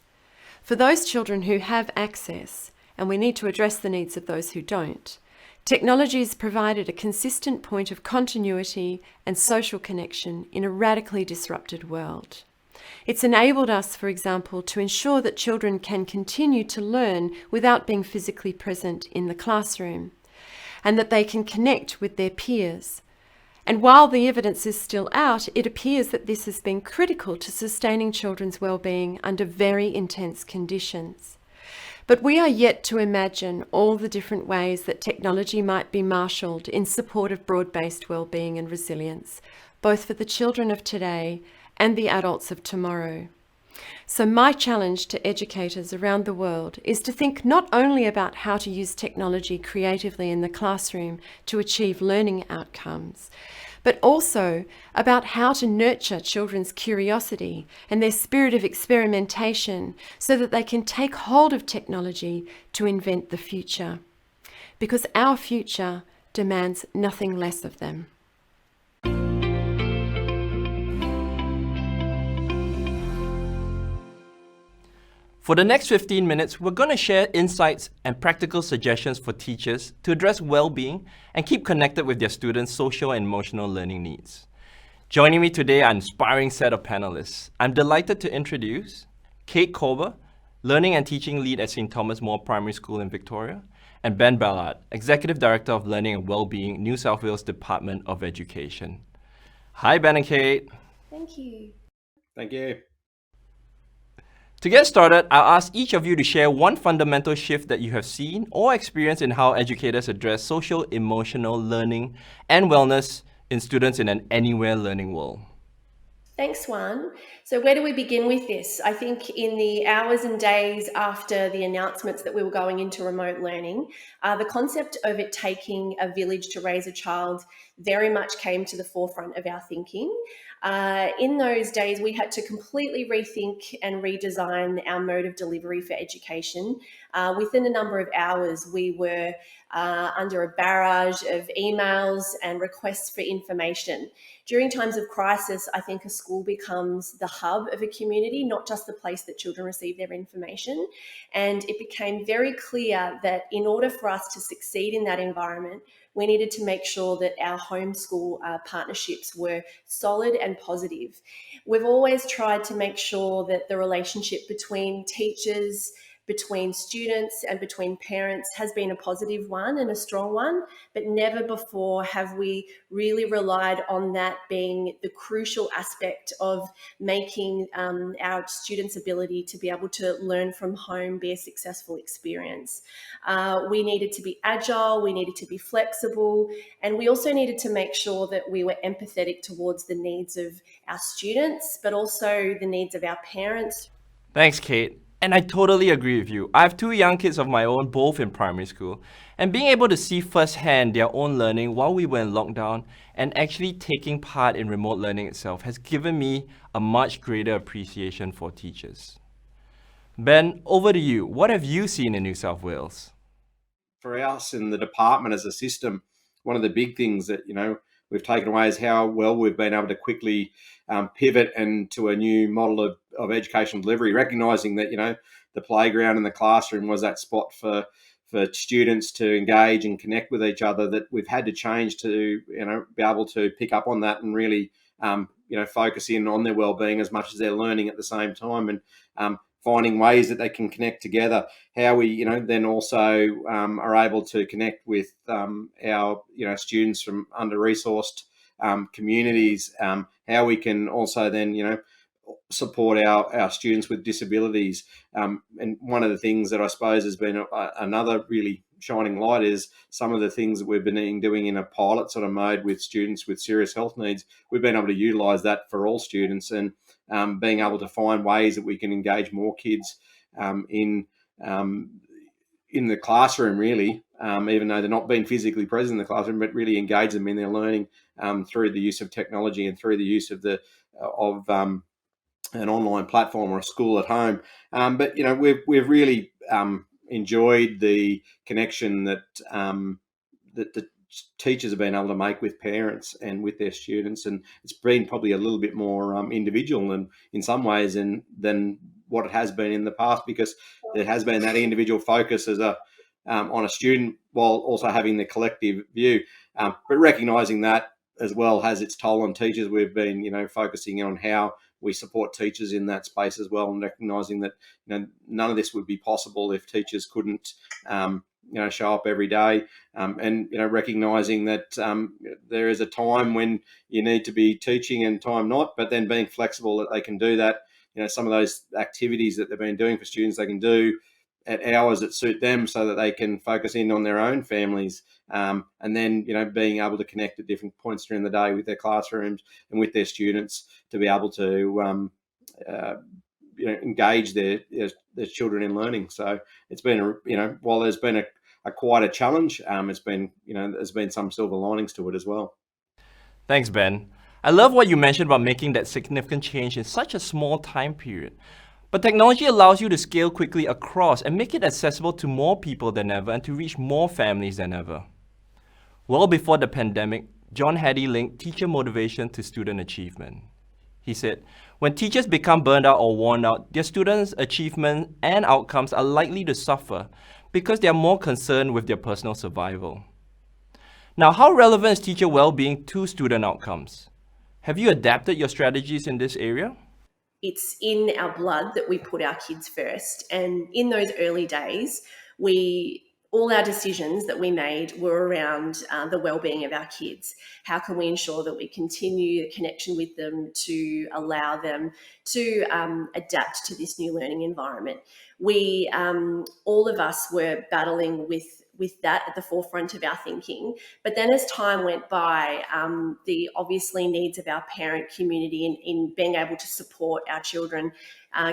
For those children who have access, and we need to address the needs of those who don't, technology has provided a consistent point of continuity and social connection in a radically disrupted world. It's enabled us, for example, to ensure that children can continue to learn without being physically present in the classroom, and that they can connect with their peers. And while the evidence is still out, it appears that this has been critical to sustaining children's well-being under very intense conditions. But we are yet to imagine all the different ways that technology might be marshalled in support of broad-based well-being and resilience, both for the children of today and the adults of tomorrow. So my challenge to educators around the world is to think not only about how to use technology creatively in the classroom to achieve learning outcomes, but also about how to nurture children's curiosity and their spirit of experimentation so that they can take hold of technology to invent the future. Because our future demands nothing less of them.
For the next 15 minutes, we're going to share insights and practical suggestions for teachers to address well-being and keep connected with their students' social and emotional learning needs. Joining me today are an inspiring set of panelists. I'm delighted to introduce Kate Colber, Learning and Teaching Lead at St. Thomas More Primary School in Victoria, and Ben Ballard, Executive Director of Learning and Wellbeing, New South Wales Department of Education. Hi, Ben and Kate.
Thank you.
Thank you.
To get started, I'll ask each of you to share one fundamental shift that you have seen or experienced in how educators address social, emotional learning and wellness in students in an anywhere learning world.
Thanks, Juan. So where do we begin with this? I think in the hours and days after the announcements that we were going into remote learning, the concept of it taking a village to raise a child very much came to the forefront of our thinking. In those days, we had to completely rethink and redesign our mode of delivery for education. Within a number of hours, we were under a barrage of emails and requests for information. During times of crisis, I think a school becomes the hub of a community, not just the place that children receive their information. And it became very clear that in order for us to succeed in that environment, we needed to make sure that our homeschool partnerships were solid and positive. We've always tried to make sure that the relationship between teachers, between students and between parents has been a positive one and a strong one, but never before have we really relied on that being the crucial aspect of making our students' ability to be able to learn from home be a successful experience. We needed to be agile, we needed to be flexible, and we also needed to make sure that we were empathetic towards the needs of our students, but also the needs of our parents.
Thanks, Kate. And I totally agree with you. I have 2 young kids of my own, both in primary school, and being able to see firsthand their own learning while we were in lockdown and actually taking part in remote learning itself has given me a much greater appreciation for teachers. Ben, over to you. What have you seen in New South Wales?
For us in the department as a system, one of the big things that, we've taken away is how well we've been able to quickly pivot into a new model of educational delivery, recognising that, the playground and the classroom was that spot for students to engage and connect with each other, that we've had to change to, be able to pick up on that and really, focus in on their wellbeing as much as they're learning at the same time, and finding ways that they can connect together. How we, then also are able to connect with our, students from under-resourced communities. How we can also then, support our students with disabilities. And one of the things that I suppose has been another really shining light is some of the things that we've been doing in a pilot sort of mode with students with serious health needs. We've been able to utilise that for all students, and being able to find ways that we can engage more kids in the classroom, really, even though they're not being physically present in the classroom, but really engage them in their learning through the use of technology and through the use of an online platform or a school at home. But we've really enjoyed the connection that the teachers have been able to make with parents and with their students, and it's been probably a little bit more individual and in some ways than what it has been in the past, because there has been that individual focus as on a student while also having the collective view, but recognising that as well has its toll on teachers. We've been focusing on how we support teachers in that space as well, and recognising that none of this would be possible if teachers couldn't show up every day, and recognising that there is a time when you need to be teaching and time not, but then being flexible that they can do that. Some of those activities that they've been doing for students, they can do at hours that suit them so that they can focus in on their own families, and then being able to connect at different points during the day with their classrooms and with their students to be able to engage their children in learning. So it's been while there's been quite a challenge, it's been there's been some silver linings to it as well.
Thanks, Ben. I love what you mentioned about making that significant change in such a small time period. But technology allows you to scale quickly across and make it accessible to more people than ever and to reach more families than ever. Well before the pandemic, John Hattie linked teacher motivation to student achievement. He said, when teachers become burned out or worn out, their students' achievement and outcomes are likely to suffer because they are more concerned with their personal survival. Now, how relevant is teacher well-being to student outcomes? Have you adapted your strategies in this area?
It's in our blood that we put our kids first. And in those early days, all our decisions that we made were around the well-being of our kids. How can we ensure that we continue the connection with them to allow them to adapt to this new learning environment? We, all of us were battling with that at the forefront of our thinking. But then as time went by, the obviously needs of our parent community in being able to support our children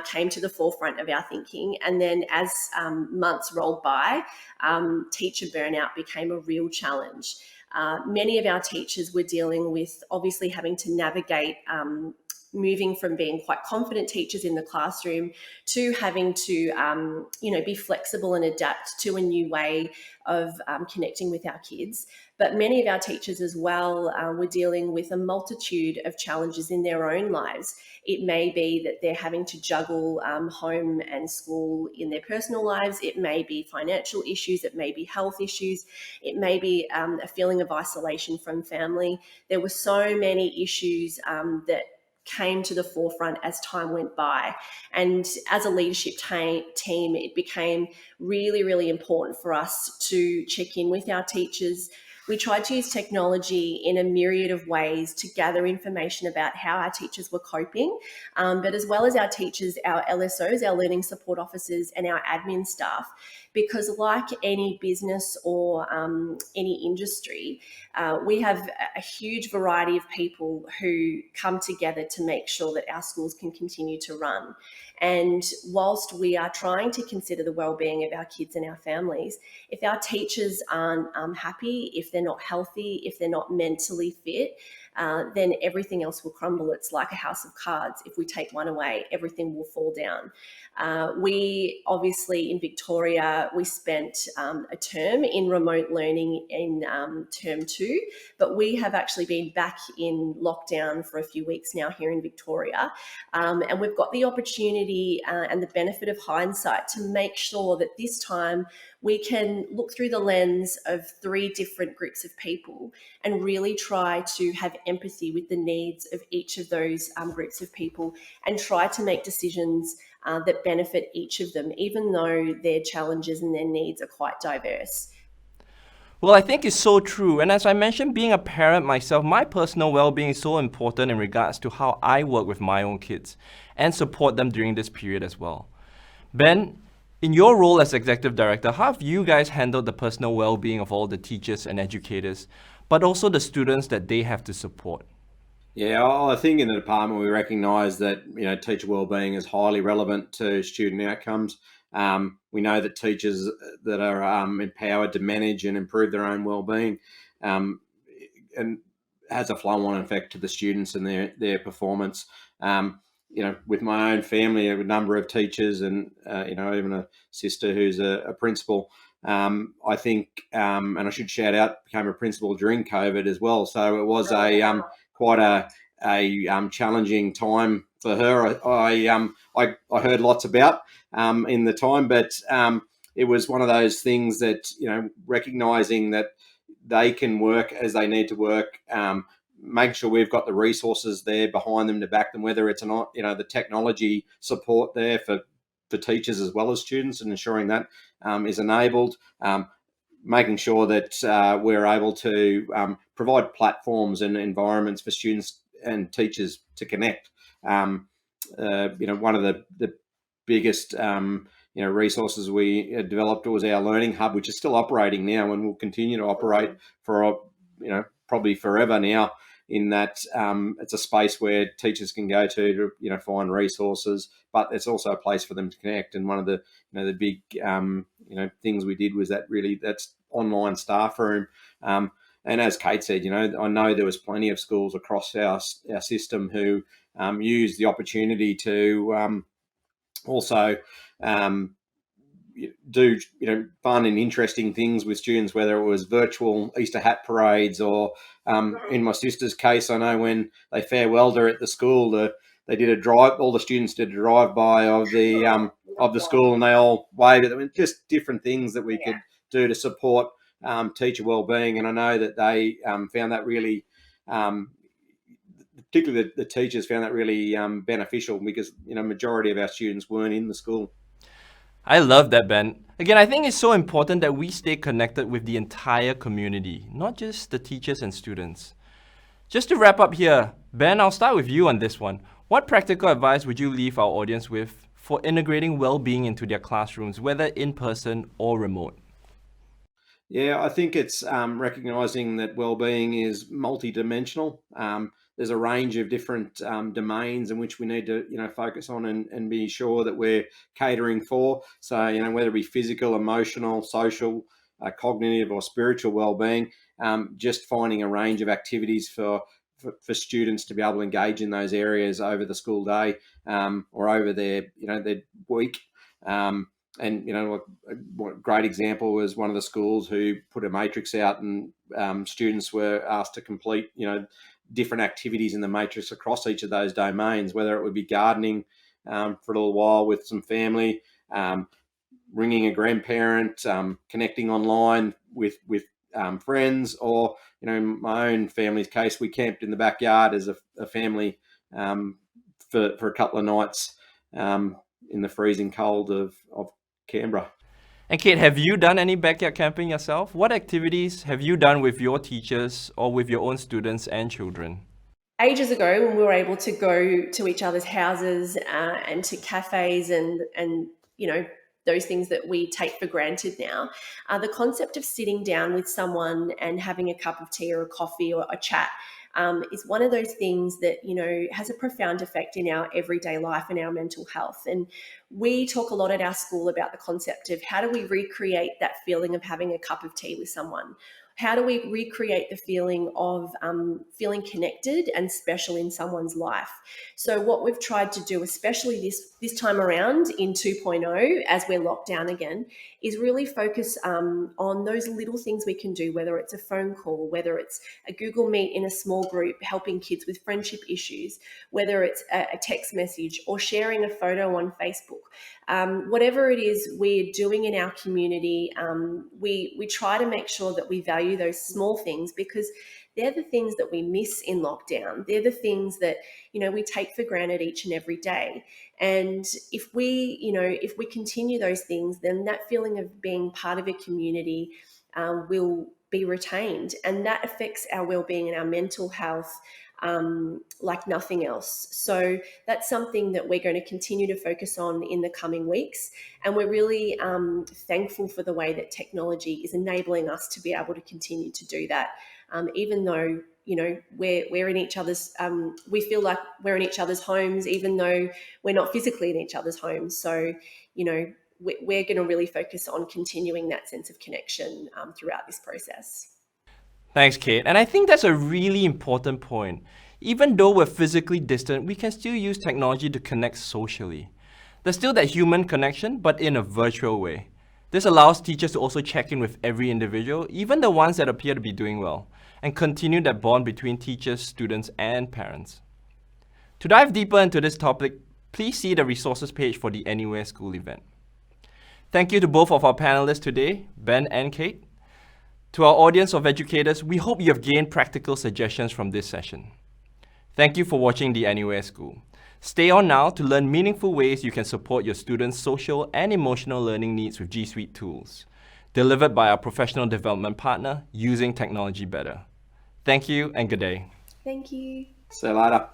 came to the forefront of our thinking. And then as months rolled by, teacher burnout became a real challenge. Many of our teachers were dealing with obviously having to navigate moving from being quite confident teachers in the classroom to having to, be flexible and adapt to a new way of connecting with our kids. But many of our teachers as well were dealing with a multitude of challenges in their own lives. It may be that they're having to juggle home and school in their personal lives. It may be financial issues. It may be health issues. It may be a feeling of isolation from family. There were so many issues that came to the forefront as time went by. And as a leadership team, it became really, really important for us to check in with our teachers. We tried to use technology in a myriad of ways to gather information about how our teachers were coping, but as well as our teachers, our LSOs, our learning support officers, and our admin staff. Because like any business or any industry, we have a huge variety of people who come together to make sure that our schools can continue to run. And whilst we are trying to consider the well-being of our kids and our families, if our teachers aren't happy, if they're not healthy, if they're not mentally fit, then everything else will crumble. It's like a house of cards. If we take one away, everything will fall down. We obviously in Victoria, we spent a term in remote learning in term 2, but we have actually been back in lockdown for a few weeks now here in Victoria. And we've got the opportunity and the benefit of hindsight to make sure that this time we can look through the lens of 3 different groups of people and really try to have empathy with the needs of each of those groups of people and try to make decisions that benefit each of them, even though their challenges and their needs are quite diverse.
Well, I think it's so true. And as I mentioned, being a parent myself, my personal well-being is so important in regards to how I work with my own kids and support them during this period as well. Ben, in your role as Executive Director, how have you guys handled the personal well-being of all the teachers and educators, but also the students that they have to support?
Yeah, I think in the department we recognise that teacher wellbeing is highly relevant to student outcomes. We know that teachers that are empowered to manage and improve their own wellbeing and has a flow-on effect to the students and their performance. With my own family, a number of teachers and even a sister who's a principal. I think, and I should shout out, became a principal during COVID as well. So it was quite a challenging time for her. I heard lots about in the time, but it was one of those things that recognizing that they can work as they need to work. Make sure we've got the resources there behind them to back them, whether it's not the technology support there for teachers as well as students, and ensuring that is enabled. Making sure that we're able to provide platforms and environments for students and teachers to connect. One of the biggest resources we developed was our learning hub, which is still operating now and will continue to operate for probably forever now. In that it's a space where teachers can go to find resources, but it's also a place for them to connect. And one of the the big things we did was that's online staff room. And as Kate said, I know there was plenty of schools across our system who used the opportunity to also do fun and interesting things with students, whether it was virtual Easter hat parades or in my sister's case, I know when they farewelled her at the school, they did a drive. All the students did a drive-by of the school, and they all waved at them. Just different things that we could do to support teacher wellbeing. And I know that they found that really particularly the teachers found that really beneficial because, majority of our students weren't in the school.
I love that, Ben. Again, I think it's so important that we stay connected with the entire community, not just the teachers and students. Just to wrap up here, Ben, I'll start with you on this one. What practical advice would you leave our audience with for integrating well-being into their classrooms, whether in person or remote?
Yeah, I think it's recognizing that well-being is multidimensional. There's a range of different domains in which we need to, focus on and be sure that we're catering for. So, whether it be physical, emotional, social, cognitive, or spiritual well-being, just finding a range of activities for students to be able to engage in those areas over the school day or over their week. And a great example was one of the schools who put a matrix out, and students were asked to complete different activities in the matrix across each of those domains, whether it would be gardening for a little while with some family, ringing a grandparent, connecting online with friends, or in my own family's case, we camped in the backyard as a family for a couple of nights in the freezing cold of Canberra.
And Kate, have you done any backyard camping yourself? What activities have you done with your teachers or with your own students and children?
Ages ago, when we were able to go to each other's houses and to cafes and those things that we take for granted now, the concept of sitting down with someone and having a cup of tea or a coffee or a chat is one of those things that has a profound effect in our everyday life and our mental health. And we talk a lot at our school about the concept of how do we recreate that feeling of having a cup of tea with someone. How do we recreate the feeling of feeling connected and special in someone's life? So what we've tried to do, especially this time around in 2.0, as we're locked down again, is really focus on those little things we can do, whether it's a phone call, whether it's a Google Meet in a small group helping kids with friendship issues, whether it's a text message or sharing a photo on Facebook. Whatever it is we're doing in our community, we try to make sure that we value those small things, because they're the things that we miss in lockdown. They're the things that we take for granted each and every day. And if we continue those things, then that feeling of being part of a community will be retained, and that affects our well-being and our mental health like nothing else. So that's something that we're going to continue to focus on in the coming weeks. And we're really thankful for the way that technology is enabling us to be able to continue to do that, even though we're in each other's, we feel like we're in each other's homes, even though we're not physically in each other's homes. So, we're going to really focus on continuing that sense of connection throughout this process.
Thanks, Kate. And I think that's a really important point. Even though we're physically distant, we can still use technology to connect socially. There's still that human connection, but in a virtual way. This allows teachers to also check in with every individual, even the ones that appear to be doing well, and continue that bond between teachers, students, and parents. To dive deeper into this topic, please see the resources page for the Anywhere School event. Thank you to both of our panelists today, Ben and Kate. To our audience of educators, we hope you have gained practical suggestions from this session. Thank you for watching the Anywhere School. Stay on now to learn meaningful ways you can support your students' social and emotional learning needs with G Suite tools, delivered by our professional development partner, Using Technology Better. Thank you and good day.
Thank you.
See you later.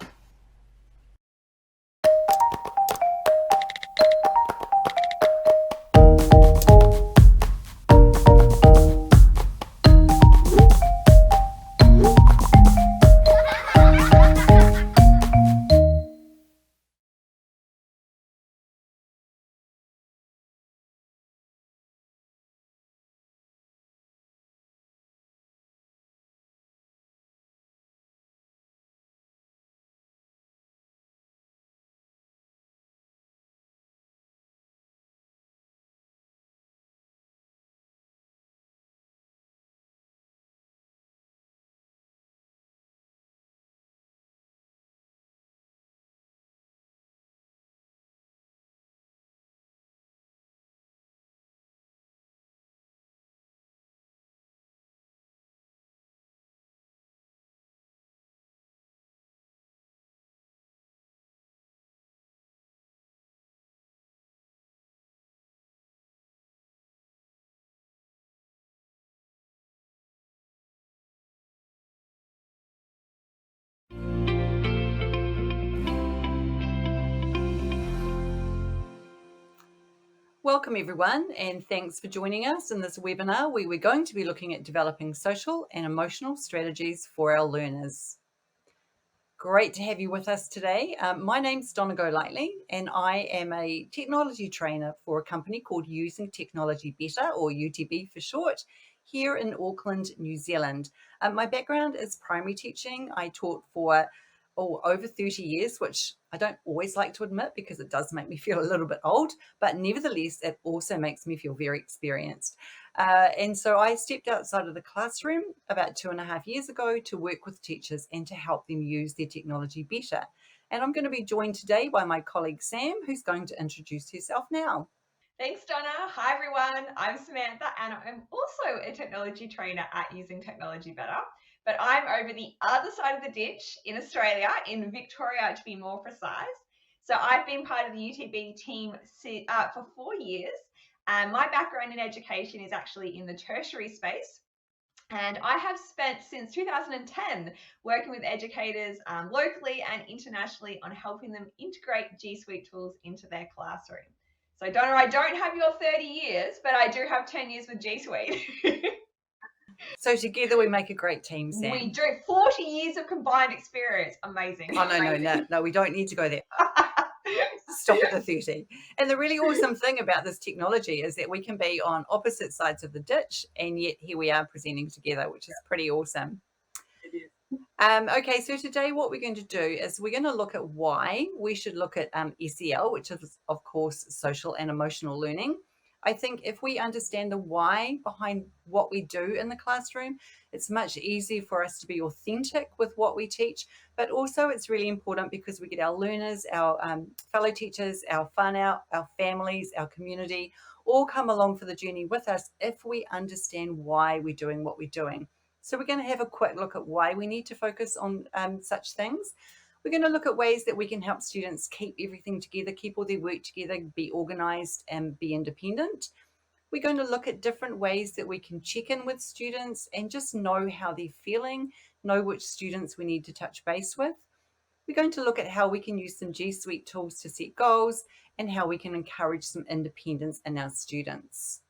Welcome everyone, and thanks for joining us in this webinar where we're going to be looking at developing social and emotional strategies for our learners. Great to have you with us today. My name's Donna Golightly, and I am a technology trainer for a company called Using Technology Better, or UTB for short, here in Auckland, New Zealand. My background is primary teaching. I taught for over 30 years, which I don't always like to admit because it does make me feel a little bit old, but nevertheless, it also makes me feel very experienced. And so I stepped outside of the classroom about 2.5 years ago to work with teachers and to help them use their technology better. And I'm going to be joined today by my colleague Sam, who's going to introduce herself now.
Thanks, Donna. Hi, everyone. I'm Samantha, and I'm also a technology trainer at Using Technology Better. But I'm over the other side of the ditch in Australia, in Victoria to be more precise. So I've been part of the UTB team for 4 years. And my background in education is actually in the tertiary space. And I have spent since 2010 working with educators locally and internationally on helping them integrate G Suite tools into their classroom. So Donna, I don't have your 30 years, but I do have 10 years with G Suite.
So together we make a great team, Sam.
We do. 40 years of combined experience. Amazing.
Oh, no, we don't need to go there. Stop at the 30. And the really awesome thing about this technology is that we can be on opposite sides of the ditch, and yet here we are presenting together, which is pretty awesome. Okay, so today what we're going to do is we're going to look at why we should look at SEL, which is, of course, social and emotional learning. I think if we understand the why behind what we do in the classroom, it's much easier for us to be authentic with what we teach, but also it's really important because we get our learners, our fellow teachers, our whānau, our families, our community, all come along for the journey with us if we understand why we're doing what we're doing. So we're going to have a quick look at why we need to focus on such things. We're going to look at ways that we can help students keep everything together, keep all their work together, be organised and be independent. We're going to look at different ways that we can check in with students and just know how they're feeling, know which students we need to touch base with. We're going to look at how we can use some G Suite tools to set goals and how we can encourage some independence in our students.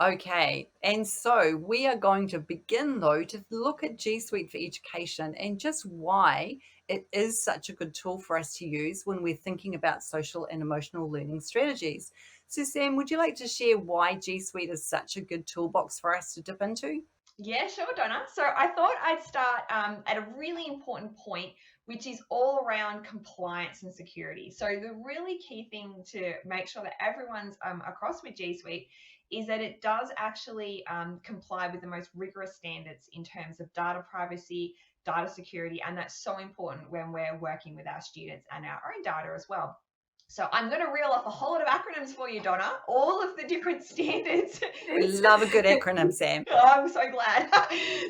Okay, and so we are going to begin though to look at G Suite for Education and just why it is such a good tool for us to use when we're thinking about social and emotional learning strategies. So Sam, would you like to share why G Suite is such a good toolbox for us to dip into?
Yeah, sure, Donna. So I thought I'd start at a really important point, which is all around compliance and security. So the really key thing to make sure that everyone's across with G Suite is that it does actually comply with the most rigorous standards in terms of data privacy, data security, and that's so important when we're working with our students and our own data as well. So I'm going to reel off a whole lot of acronyms for you, Donna, all of the different standards.
We love a good acronym, Sam.
Oh, I'm so glad.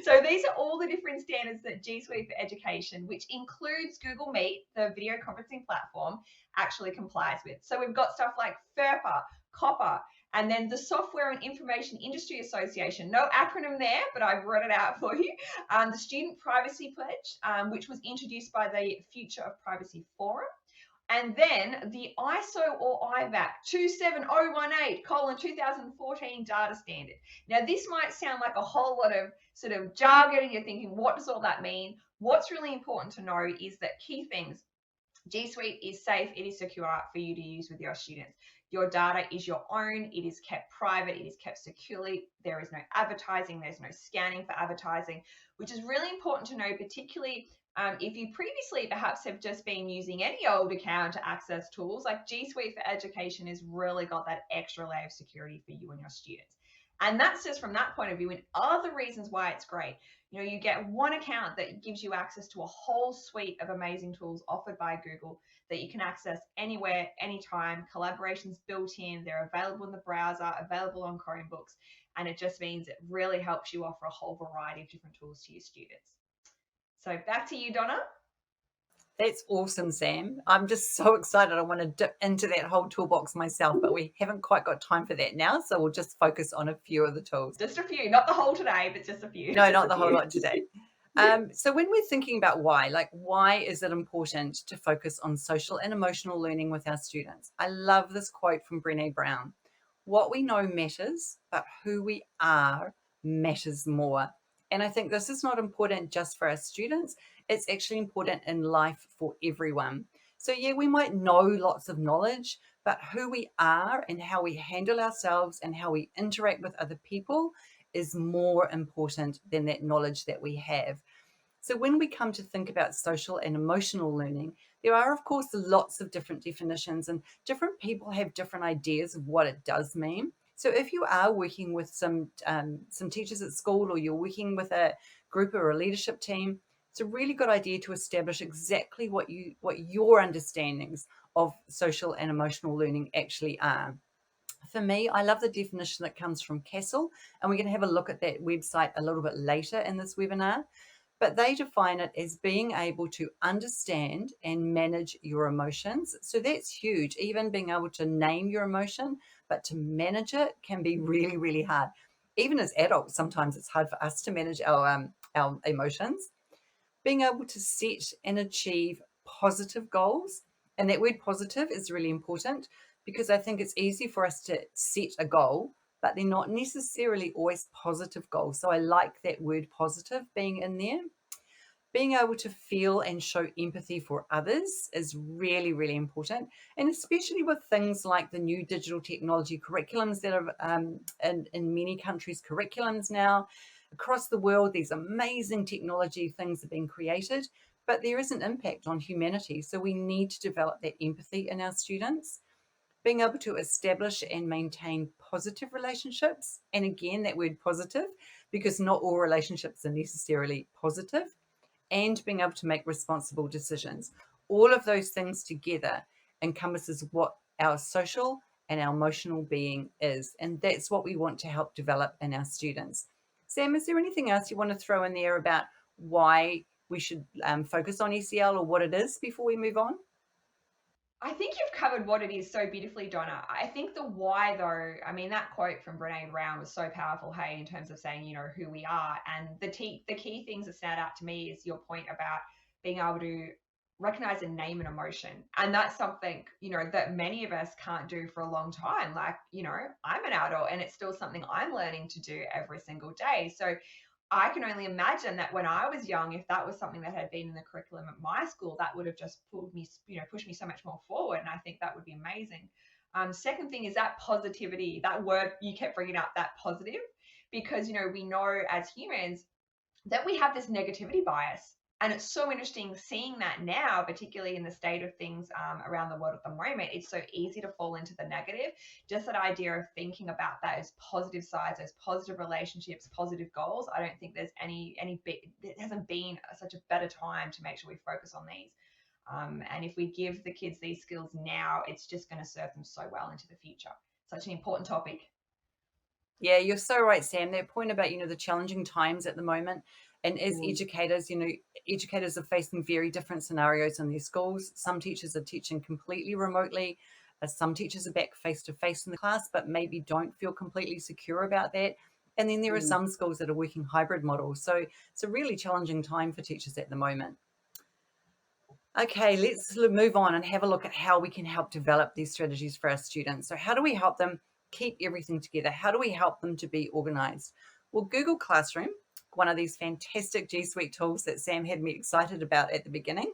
So these are all the different standards that G Suite for Education, which includes Google Meet, the video conferencing platform, actually complies with. So we've got stuff like FERPA, COPPA, and then the Software and Information Industry Association. No acronym there, but I've wrote it out for you. The Student Privacy Pledge, which was introduced by the Future of Privacy Forum. And then the ISO or IVAC 27018:2014 data standard. Now, this might sound like a whole lot of sort of jargon, and you're thinking, what does all that mean? What's really important to know is that key things. G Suite is safe, it is secure for you to use with your students. Your data is your own, it is kept private, it is kept securely. There is no advertising, there's no scanning for advertising, which is really important to know, particularly if you previously perhaps have just been using any old account to access tools. Like G Suite for Education has really got that extra layer of security for you and your students. And that's just from that point of view, and other reasons why it's great. You know, you get one account that gives you access to a whole suite of amazing tools offered by Google that you can access anywhere, anytime. Collaboration's built in, they're available in the browser, available on Chromebooks, and it just means it really helps you offer a whole variety of different tools to your students. So back to you, Donna.
That's awesome, Sam. I'm just so excited. I want to dip into that whole toolbox myself, but we haven't quite got time for that now. So we'll just focus on a few of the tools.
Just a few, not the whole today, but just a few.
No, not the whole lot today. So when we're thinking about why is it important to focus on social and emotional learning with our students? I love this quote from Brené Brown. What we know matters, but who we are matters more. And I think this is not important just for our students. It's actually important in life for everyone. So yeah, we might know lots of knowledge, but who we are and how we handle ourselves and how we interact with other people is more important than that knowledge that we have. So when we come to think about social and emotional learning, there are, of course, lots of different definitions, and different people have different ideas of what it does mean. So if you are working with some teachers at school, or you're working with a group or a leadership team, it's a really good idea to establish exactly what your understandings of social and emotional learning actually are. For me, I love the definition that comes from Castle, and we're going to have a look at that website a little bit later in this webinar. But they define it as being able to understand and manage your emotions. So that's huge. Even being able to name your emotion, but to manage it can be really, really hard. Even as adults, sometimes it's hard for us to manage our emotions. Being able to set and achieve positive goals. And that word positive is really important, because I think it's easy for us to set a goal, but they're not necessarily always positive goals. So I like that word positive being in there. Being able to feel and show empathy for others is really, really important. And especially with things like the new digital technology curriculums that are in many countries' curriculums now. Across the world, these amazing technology things are being created, but there is an impact on humanity. So we need to develop that empathy in our students. Being able to establish and maintain positive relationships. And again, that word positive, because not all relationships are necessarily positive. And being able to make responsible decisions. All of those things together encompasses what our social and our emotional being is. And that's what we want to help develop in our students. Sam, is there anything else you want to throw in there about why we should focus on SEL, or what it is, before we move on?
I think you've covered what it is so beautifully, Donna. I think the why, though, I mean, that quote from Brené Brown was so powerful, hey, in terms of saying, who we are. And the key things that stand out to me is your point about being able to recognize and name an emotion. And that's something, that many of us can't do for a long time. Like, I'm an adult and it's still something I'm learning to do every single day. So I can only imagine that when I was young, if that was something that had been in the curriculum at my school, that would have just pushed me so much more forward. And I think that would be amazing. Second thing is that positivity, that word you kept bringing up, that positive, because, we know as humans that we have this negativity bias. And it's so interesting seeing that now, particularly in the state of things around the world at the moment. It's so easy to fall into the negative. Just that idea of thinking about that as positive sides, those positive relationships, positive goals. I don't think there's it hasn't been such a better time to make sure we focus on these. And if we give the kids these skills now, it's just going to serve them so well into the future. Such an important topic.
Yeah, you're so right, Sam. That point about, the challenging times at the moment. And as educators, educators are facing very different scenarios in their schools. Some teachers are teaching completely remotely. Some teachers are back face-to-face in the class, but maybe don't feel completely secure about that. And then there are some schools that are working hybrid models. So it's a really challenging time for teachers at the moment. Okay, let's move on and have a look at how we can help develop these strategies for our students. So how do we help them keep everything together? How do we help them to be organized? Well, Google Classroom, one of these fantastic G Suite tools that Sam had me excited about at the beginning,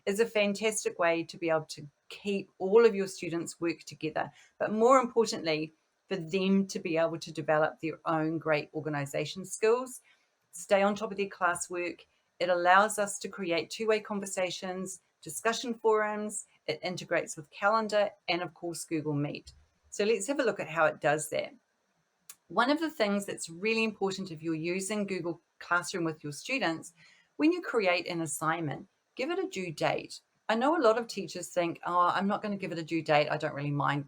is a fantastic way to be able to keep all of your students' work together, but more importantly, for them to be able to develop their own great organization skills, stay on top of their classwork. It allows us to create two-way conversations, discussion forums. It integrates with Calendar and, of course, Google Meet. So let's have a look at how it does that. One of the things that's really important if you're using Google Classroom with your students, when you create an assignment, give it a due date. I know a lot of teachers think, oh, I'm not going to give it a due date. I don't really mind,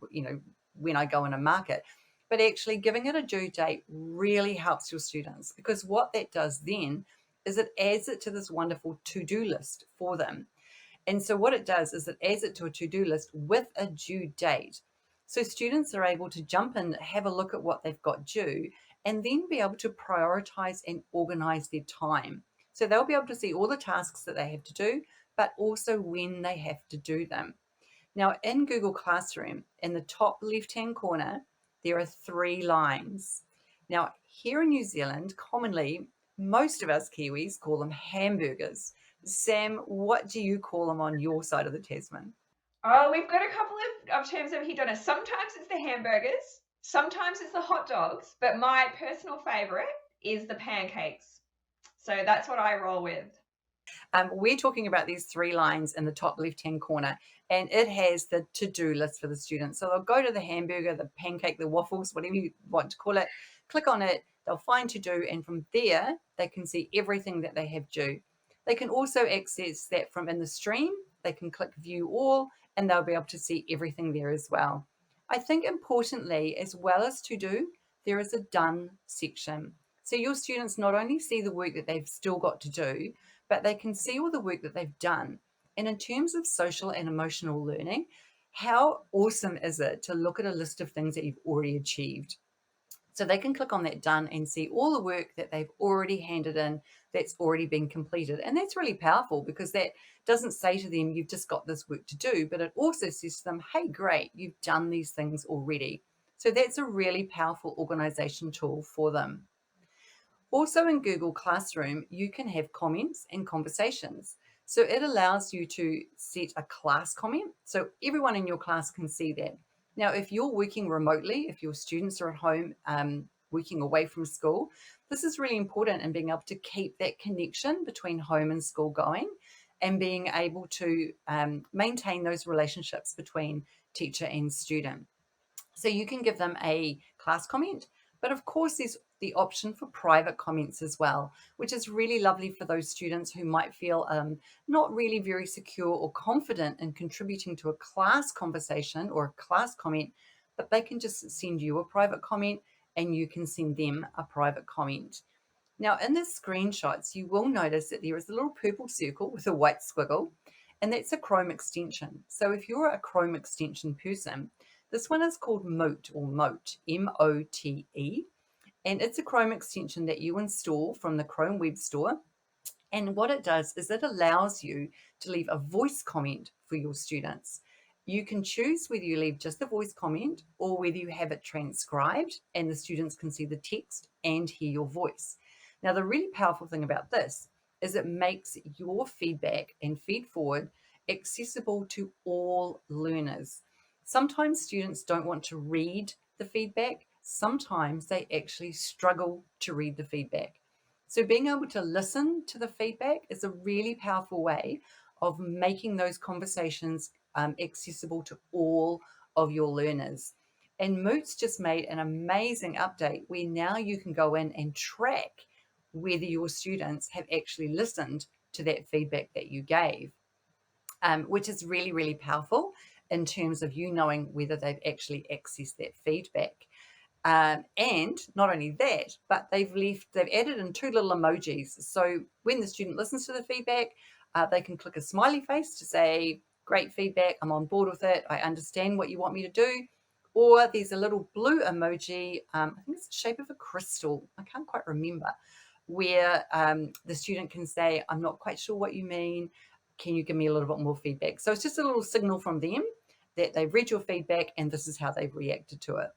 when I go in and mark it. But actually giving it a due date really helps your students, because what that does then is it adds it to this wonderful to-do list for them. And so what it does is it adds it to a to-do list with a due date. So students are able to jump in, have a look at what they've got due, and then be able to prioritize and organize their time. So they'll be able to see all the tasks that they have to do, but also when they have to do them. Now, in Google Classroom, in the top left-hand corner, there are 3 lines. Now, here in New Zealand, commonly, most of us Kiwis call them hamburgers. Sam, what do you call them on your side of the Tasman?
Oh, we've got a couple of terms over here, Donna. Sometimes it's the hamburgers, sometimes it's the hot dogs, but my personal favourite is the pancakes. So that's what I roll with.
We're talking about these 3 lines in the top left-hand corner, and it has the to-do list for the students. So they'll go to the hamburger, the pancake, the waffles, whatever you want to call it, click on it, they'll find to-do, and from there, they can see everything that they have due. They can also access that from in the stream. They can click view all, and they'll be able to see everything there as well. I think importantly, as well as to-do, there is a done section. So your students not only see the work that they've still got to do, but they can see all the work that they've done. And in terms of social and emotional learning, how awesome is it to look at a list of things that you've already achieved? So they can click on that done and see all the work that they've already handed in that's already been completed. And that's really powerful because that doesn't say to them, you've just got this work to do, but it also says to them, hey, great, you've done these things already. So that's a really powerful organization tool for them. Also in Google Classroom, you can have comments and conversations. So it allows you to set a class comment. So everyone in your class can see that. Now, if you're working remotely, if your students are at home working away from school, this is really important in being able to keep that connection between home and school going and being able to maintain those relationships between teacher and student. So you can give them a class comment, but of course there's the option for private comments as well, which is really lovely for those students who might feel not really very secure or confident in contributing to a class conversation or a class comment, but they can just send you a private comment and you can send them a private comment. Now in the screenshots, you will notice that there is a little purple circle with a white squiggle, and that's a Chrome extension. So if you're a Chrome extension person, this one is called Mote or Mote, M-O-T-E, and it's a Chrome extension that you install from the Chrome Web Store. And what it does is it allows you to leave a voice comment for your students. You can choose whether you leave just a voice comment or whether you have it transcribed and the students can see the text and hear your voice. Now, the really powerful thing about this is it makes your feedback and feed forward accessible to all learners. Sometimes students don't want to read the feedback. Sometimes they actually struggle to read the feedback. So being able to listen to the feedback is a really powerful way of making those conversations accessible to all of your learners. And Moot's just made an amazing update where now you can go in and track whether your students have actually listened to that feedback that you gave, which is really, really powerful in terms of you knowing whether they've actually accessed that feedback. And not only that, but they've added in 2 little emojis. So when the student listens to the feedback, they can click a smiley face to say, great feedback, I'm on board with it, I understand what you want me to do. Or there's a little blue emoji, I think it's the shape of a crystal, I can't quite remember, where the student can say, I'm not quite sure what you mean, can you give me a little bit more feedback? So it's just a little signal from them that they've read your feedback and this is how they've reacted to it.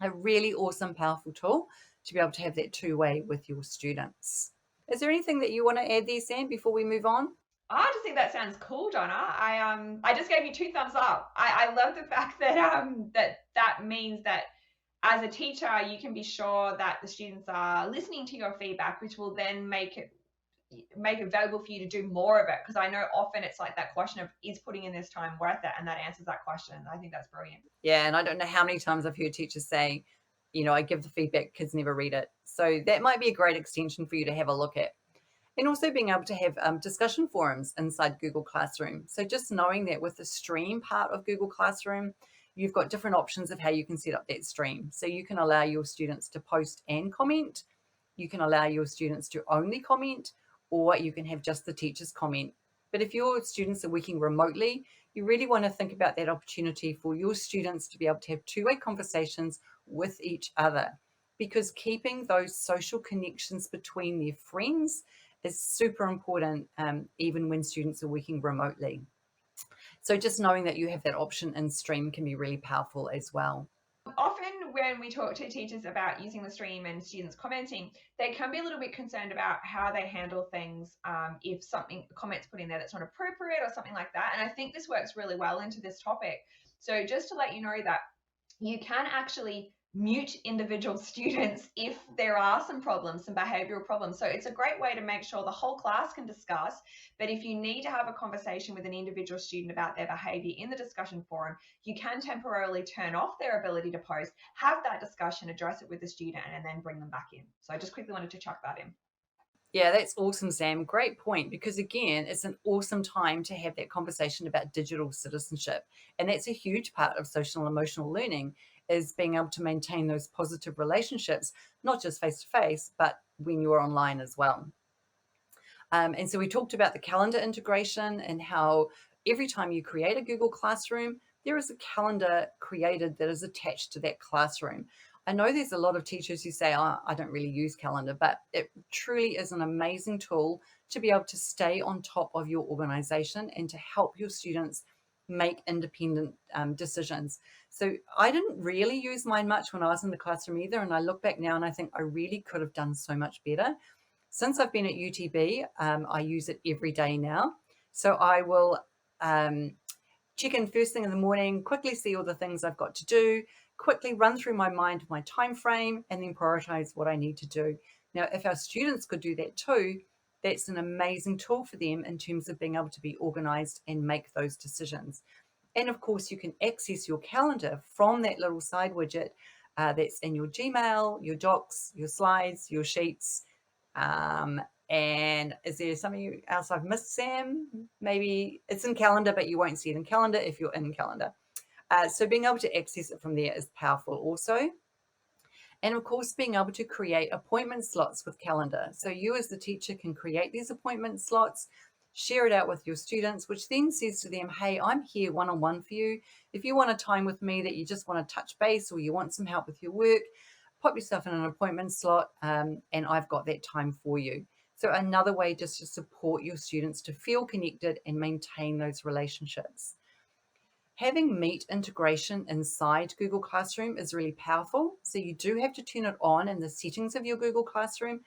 A really awesome, powerful tool to be able to have that 2-way with your students. Is there anything that you want to add there, Sam, before we move on?
I just think that sounds cool, Donna. I just gave you 2 thumbs up. I love the fact that that means that as a teacher, you can be sure that the students are listening to your feedback, which will then make it valuable for you to do more of it. Because I know often it's like that question of, is putting in this time worth it? And that answers that question. I think that's brilliant.
Yeah, and I don't know how many times I've heard teachers say, I give the feedback, kids never read it. So that might be a great extension for you to have a look at. And also being able to have discussion forums inside Google Classroom. So just knowing that with the stream part of Google Classroom, you've got different options of how you can set up that stream. So you can allow your students to post and comment. You can allow your students to only comment, or you can have just the teachers comment. But if your students are working remotely, you really want to think about that opportunity for your students to be able to have 2-way conversations with each other, because keeping those social connections between their friends is super important, even when students are working remotely. So just knowing that you have that option in stream can be really powerful as well.
Often when we talk to teachers about using the stream and students commenting, they can be a little bit concerned about how they handle things if something comments put in there that's not appropriate or something like that. And I think this works really well into this topic. So just to let you know that you can actually mute individual students if there are some problems, some behavioral problems. So it's a great way to make sure the whole class can discuss. But if you need to have a conversation with an individual student about their behavior in the discussion forum, you can temporarily turn off their ability to post, have that discussion, address it with the student, and then bring them back in. So I just quickly wanted to chuck that in.
Yeah, that's awesome, Sam. Great point, because again, it's an awesome time to have that conversation about digital citizenship. And that's a huge part of social and emotional learning, is being able to maintain those positive relationships, not just face to face, but when you're online as well. And so we talked about the calendar integration and how every time you create a Google Classroom, there is a calendar created that is attached to that classroom. I know there's a lot of teachers who say, oh, I don't really use calendar, but it truly is an amazing tool to be able to stay on top of your organization and to help your students make independent decisions. So I didn't really use mine much when I was in the classroom either. And I look back now and I think I really could have done so much better. Since I've been at UTB, I use it every day now. So I will check in first thing in the morning, quickly see all the things I've got to do, quickly run through my mind my time frame, and then prioritize what I need to do. Now, if our students could do that too, that's an amazing tool for them in terms of being able to be organized and make those decisions. And of course, you can access your calendar from that little side widget that's in your Gmail, your docs, your slides, your sheets. And is there something else I've missed, Sam? Maybe it's in calendar, but you won't see it in calendar if you're in calendar. So being able to access it from there is powerful also. And of course, being able to create appointment slots with calendar. So you as the teacher can create these appointment slots, share it out with your students, which then says to them, hey, I'm here one-on-one for you. If you want a time with me that you just want to touch base or you want some help with your work, pop yourself in an appointment slot and I've got that time for you. So another way just to support your students to feel connected and maintain those relationships. Having Meet integration inside Google Classroom is really powerful. So you do have to turn it on in the settings of your Google Classroom,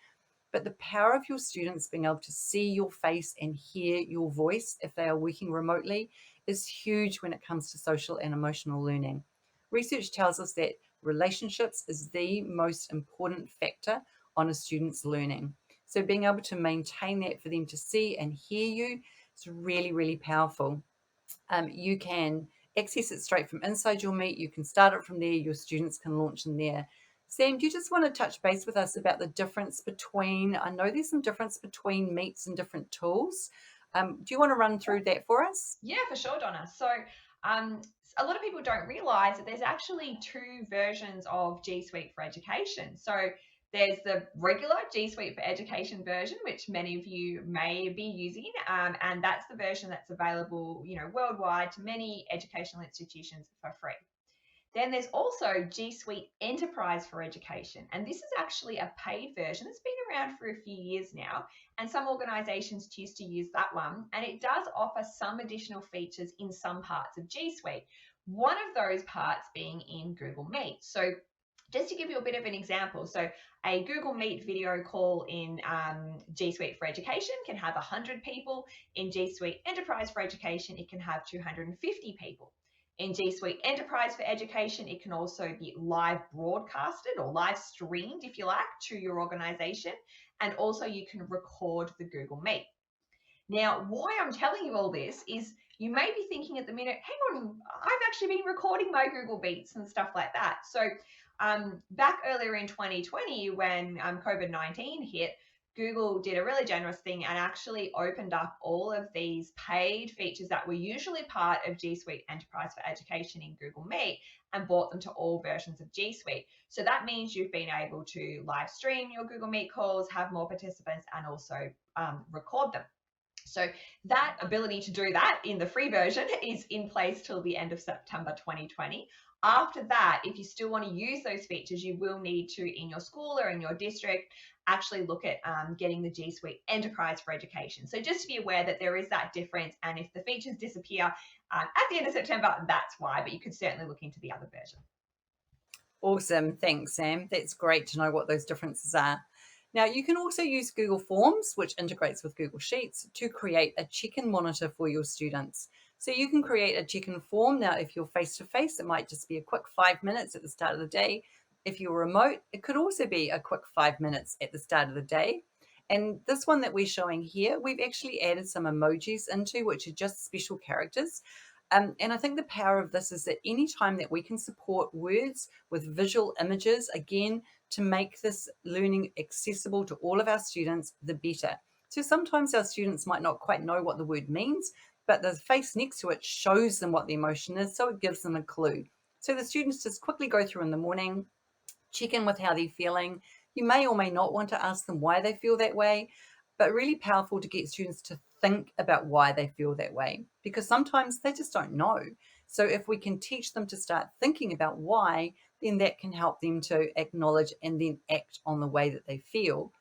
but the power of your students being able to see your face and hear your voice if they are working remotely is huge when it comes to social and emotional learning. Research tells us that relationships is the most important factor on a student's learning. So being able to maintain that for them to see and hear you is really, really powerful. You can access it straight from inside your Meet. You can start it from there. Your students can launch in there. Sam, do you just want to touch base with us about the difference between, I know there's some difference between Meets and different tools. Do you want to run through that for us?
Yeah, for sure, Donna. So a lot of people don't realize that there's actually two versions of G Suite for Education. So there's the regular G Suite for Education version, which many of you may be using, and that's the version that's available, worldwide to many educational institutions for free. Then there's also G Suite Enterprise for Education, and this is actually a paid version. It's been around for a few years now, and some organizations choose to use that one, and it does offer some additional features in some parts of G Suite. One of those parts being in Google Meet. So just to give you a bit of an example, so a Google Meet video call in G Suite for Education can have 100 people. In G Suite Enterprise for Education, it can have 250 people. In G Suite Enterprise for Education, it can also be live broadcasted or live streamed, if you like, to your organization. And also you can record the Google Meet. Now, why I'm telling you all this is you may be thinking at the minute, hang on, I've actually been recording my Google Meets and stuff like that. So back earlier in 2020, when COVID-19 hit, Google did a really generous thing and actually opened up all of these paid features that were usually part of G Suite Enterprise for Education in Google Meet and brought them to all versions of G Suite. So that means you've been able to live stream your Google Meet calls, have more participants, and also record them. So that ability to do that in the free version is in place till the end of September 2020. After that, if you still want to use those features, you will need to, in your school or in your district, actually look at getting the G Suite Enterprise for Education. So just to be aware that there is that difference, and if the features disappear at the end of September, that's why, but you could certainly look into the other version.
Awesome. Thanks, Sam. That's great to know what those differences are. Now, you can also use Google Forms, which integrates with Google Sheets, to create a check-in monitor for your students. So you can create a check-in form. Now, if you're face-to-face, it might just be a quick 5 minutes at the start of the day. If you're remote, it could also be a quick 5 minutes at the start of the day. And this one that we're showing here, we've actually added some emojis into, which are just special characters. And I think the power of this is that any time that we can support words with visual images, again, to make this learning accessible to all of our students, the better. So sometimes our students might not quite know what the word means, but the face next to it shows them what the emotion is, so it gives them a clue. So the students just quickly go through in the morning, check in with how they're feeling. You may or may not want to ask them why they feel that way, but really powerful to get students to think about why they feel that way, because sometimes they just don't know. So if we can teach them to start thinking about why, then that can help them to acknowledge and then act on the way that they feel.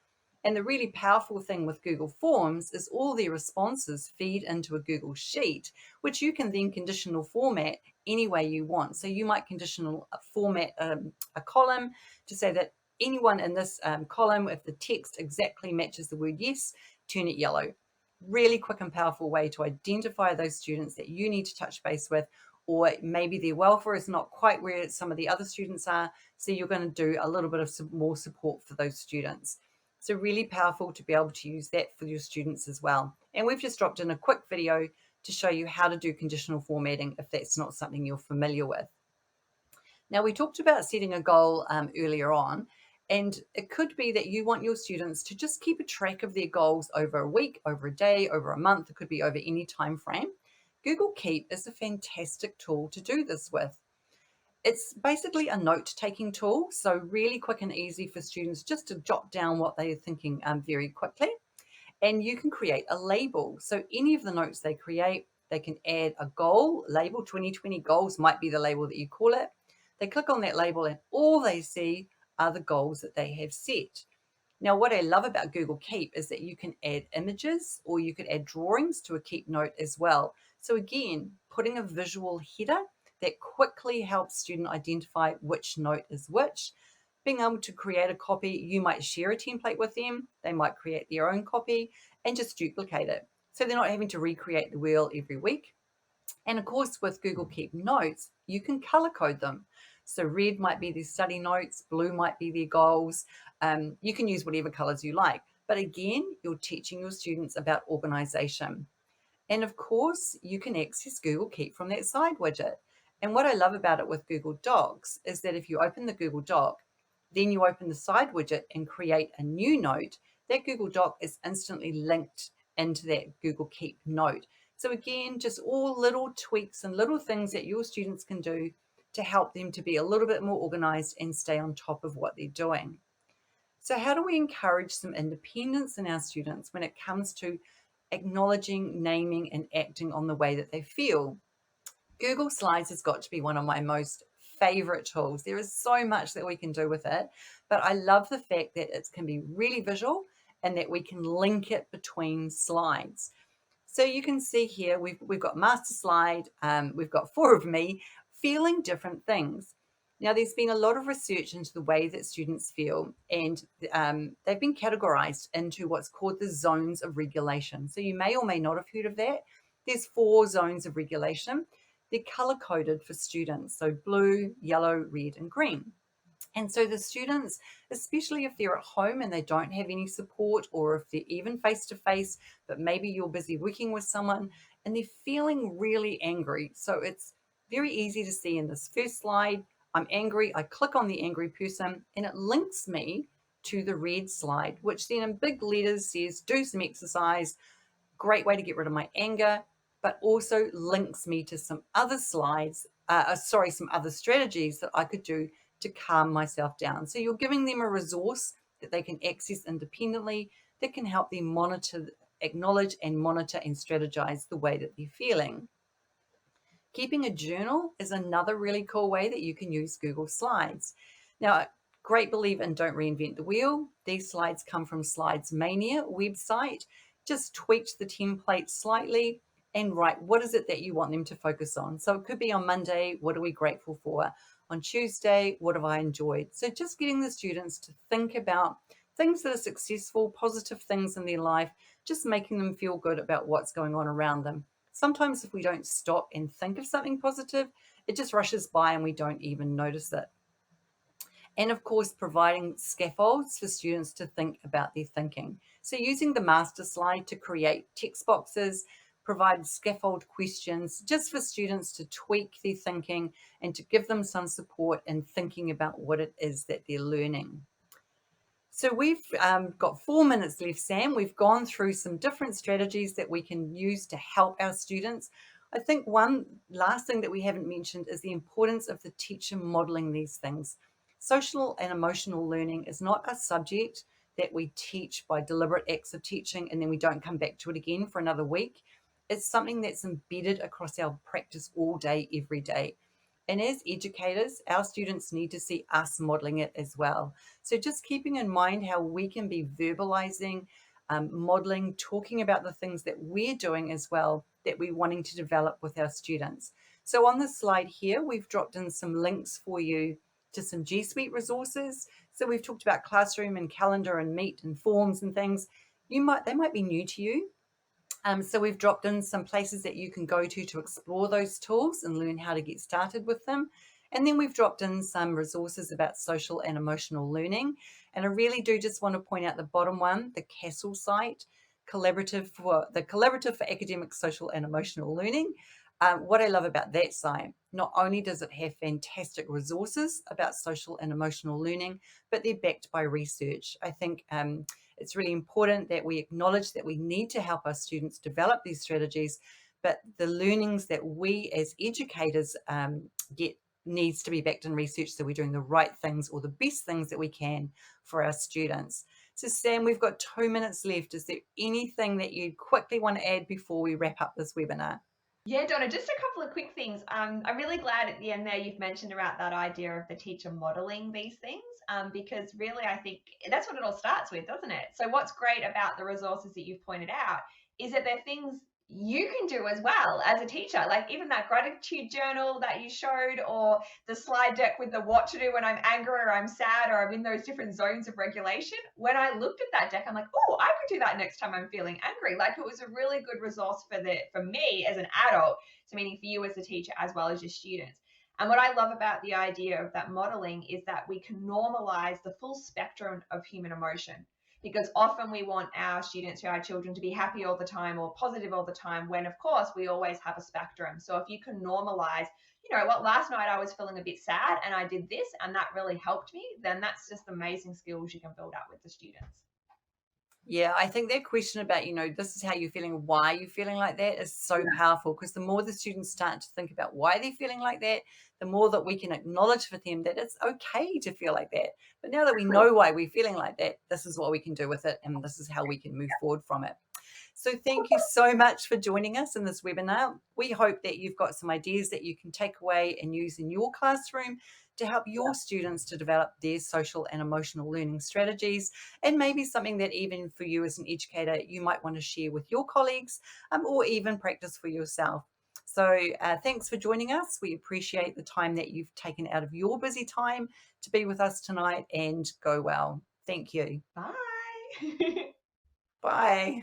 And the really powerful thing with Google Forms is all their responses feed into a Google Sheet, which you can then conditional format any way you want. So you might conditional format a column to say that anyone in this column, if the text exactly matches the word yes, turn it yellow. Really quick and powerful way to identify those students that you need to touch base with, or maybe their welfare is not quite where some of the other students are, so you're going to do a little bit of more support for those students. So really powerful to be able to use that for your students as well. And we've just dropped in a quick video to show you how to do conditional formatting if that's not something you're familiar with. Now, we talked about setting a goal earlier on, and it could be that you want your students to just keep a track of their goals over a week, over a day, over a month. It could be over any time frame. Google Keep is a fantastic tool to do this with. It's basically a note-taking tool, so really quick and easy for students just to jot down what they are thinking very quickly. And you can create a label. So any of the notes they create, they can add a goal, label 2020 goals might be the label that you call it. They click on that label and all they see are the goals that they have set. Now, what I love about Google Keep is that you can add images or you could add drawings to a Keep note as well. So again, putting a visual header that quickly helps student identify which note is which. Being able to create a copy, you might share a template with them, they might create their own copy and just duplicate it. So they're not having to recreate the wheel every week. And of course, with Google Keep Notes, you can color code them. So red might be their study notes, blue might be their goals. You can use whatever colors you like. But again, you're teaching your students about organization. And of course, you can access Google Keep from that side widget. And what I love about it with Google Docs is that if you open the Google Doc, then you open the side widget and create a new note, that Google Doc is instantly linked into that Google Keep note. So again, just all little tweaks and little things that your students can do to help them to be a little bit more organized and stay on top of what they're doing. So how do we encourage some independence in our students when it comes to acknowledging, naming, and acting on the way that they feel? Google Slides has got to be one of my most favorite tools. There is so much that we can do with it, but I love the fact that it can be really visual and that we can link it between slides. So you can see here, we've got master slide, we've got 4 of me feeling different things. Now, there's been a lot of research into the way that students feel, and they've been categorized into what's called the zones of regulation. So you may or may not have heard of that. There's 4 zones of regulation. They're color-coded for students, so blue, yellow, red, and green. And so the students, especially if they're at home and they don't have any support, or if they're even face-to-face, but maybe you're busy working with someone and they're feeling really angry. So it's very easy to see in this first slide, I'm angry, I click on the angry person and it links me to the red slide, which then in big letters says, do some exercise, great way to get rid of my anger, but also links me to some other slides, some other strategies that I could do to calm myself down. So you're giving them a resource that they can access independently that can help them monitor acknowledge and monitor and strategize the way that they're feeling. Keeping a journal is another really cool way that you can use Google Slides. Now, great believer in don't reinvent the wheel. These slides come from Slides Mania website. Just tweaked the template slightly and write what is it that you want them to focus on. So it could be on Monday, what are we grateful for? On Tuesday, what have I enjoyed? So just getting the students to think about things that are successful, positive things in their life, just making them feel good about what's going on around them. Sometimes if we don't stop and think of something positive, it just rushes by and we don't even notice it. And of course, providing scaffolds for students to think about their thinking. So using the master slide to create text boxes, provide scaffold questions just for students to tweak their thinking and to give them some support in thinking about what it is that they're learning. So we've got 4 minutes left, Sam. We've gone through some different strategies that we can use to help our students. I think one last thing that we haven't mentioned is the importance of the teacher modeling these things. Social and emotional learning is not a subject that we teach by deliberate acts of teaching and then we don't come back to it again for another week. It's something that's embedded across our practice all day, every day. And as educators, our students need to see us modeling it as well. So just keeping in mind how we can be verbalizing, modeling, talking about the things that we're doing as well that we're wanting to develop with our students. So on this slide here, we've dropped in some links for you to some G Suite resources. So we've talked about Classroom and Calendar and Meet and Forms and things. They might be new to you. So we've dropped in some places that you can go to explore those tools and learn how to get started with them. And then we've dropped in some resources about social and emotional learning. And I really do just want to point out the bottom one, the CASEL site, Collaborative for Academic, Social and Emotional Learning. What I love about that site, not only does it have fantastic resources about social and emotional learning, but they're backed by research. I think it's really important that we acknowledge that we need to help our students develop these strategies, but the learnings that we as educators get needs to be backed in research so we're doing the right things or the best things that we can for our students. So Sam, we've got 2 minutes left. Is there anything that you quickly want to add before we wrap up this webinar?
Yeah, Donna, just a couple of quick things. I'm really glad at the end there you've mentioned about that idea of the teacher modeling these things, because really I think that's what it all starts with, doesn't it? So what's great about the resources that you've pointed out is that they're things you can do as well as a teacher, like even that gratitude journal that you showed, or the slide deck with the what to do when I'm angry or I'm sad or I'm in those different zones of regulation. When I looked at that deck, I'm like, oh, I could do that next time I'm feeling angry. Like it was a really good resource for me as an adult, so meaning for you as a teacher as well as your students. And what I love about the idea of that modeling is that we can normalize the full spectrum of human emotion, because often we want our students or our children to be happy all the time or positive all the time, when of course we always have a spectrum. So if you can normalize, you know what, last night I was feeling a bit sad and I did this and that really helped me, then that's just amazing skills you can build up with the students.
Yeah, I think that question about, this is how you're feeling, why are you feeling like that is so powerful, because the more the students start to think about why they're feeling like that, the more that we can acknowledge for them that it's okay to feel like that. But now that we know why we're feeling like that, this is what we can do with it, and this is how we can move forward from it. So thank you so much for joining us in this webinar. We hope that you've got some ideas that you can take away and use in your classroom to help your students to develop their social and emotional learning strategies, and maybe something that even for you as an educator, you might want to share with your colleagues, or even practice for yourself. So thanks for joining us. We appreciate the time that you've taken out of your busy time to be with us tonight, and go well. Thank you.
Bye.
Bye.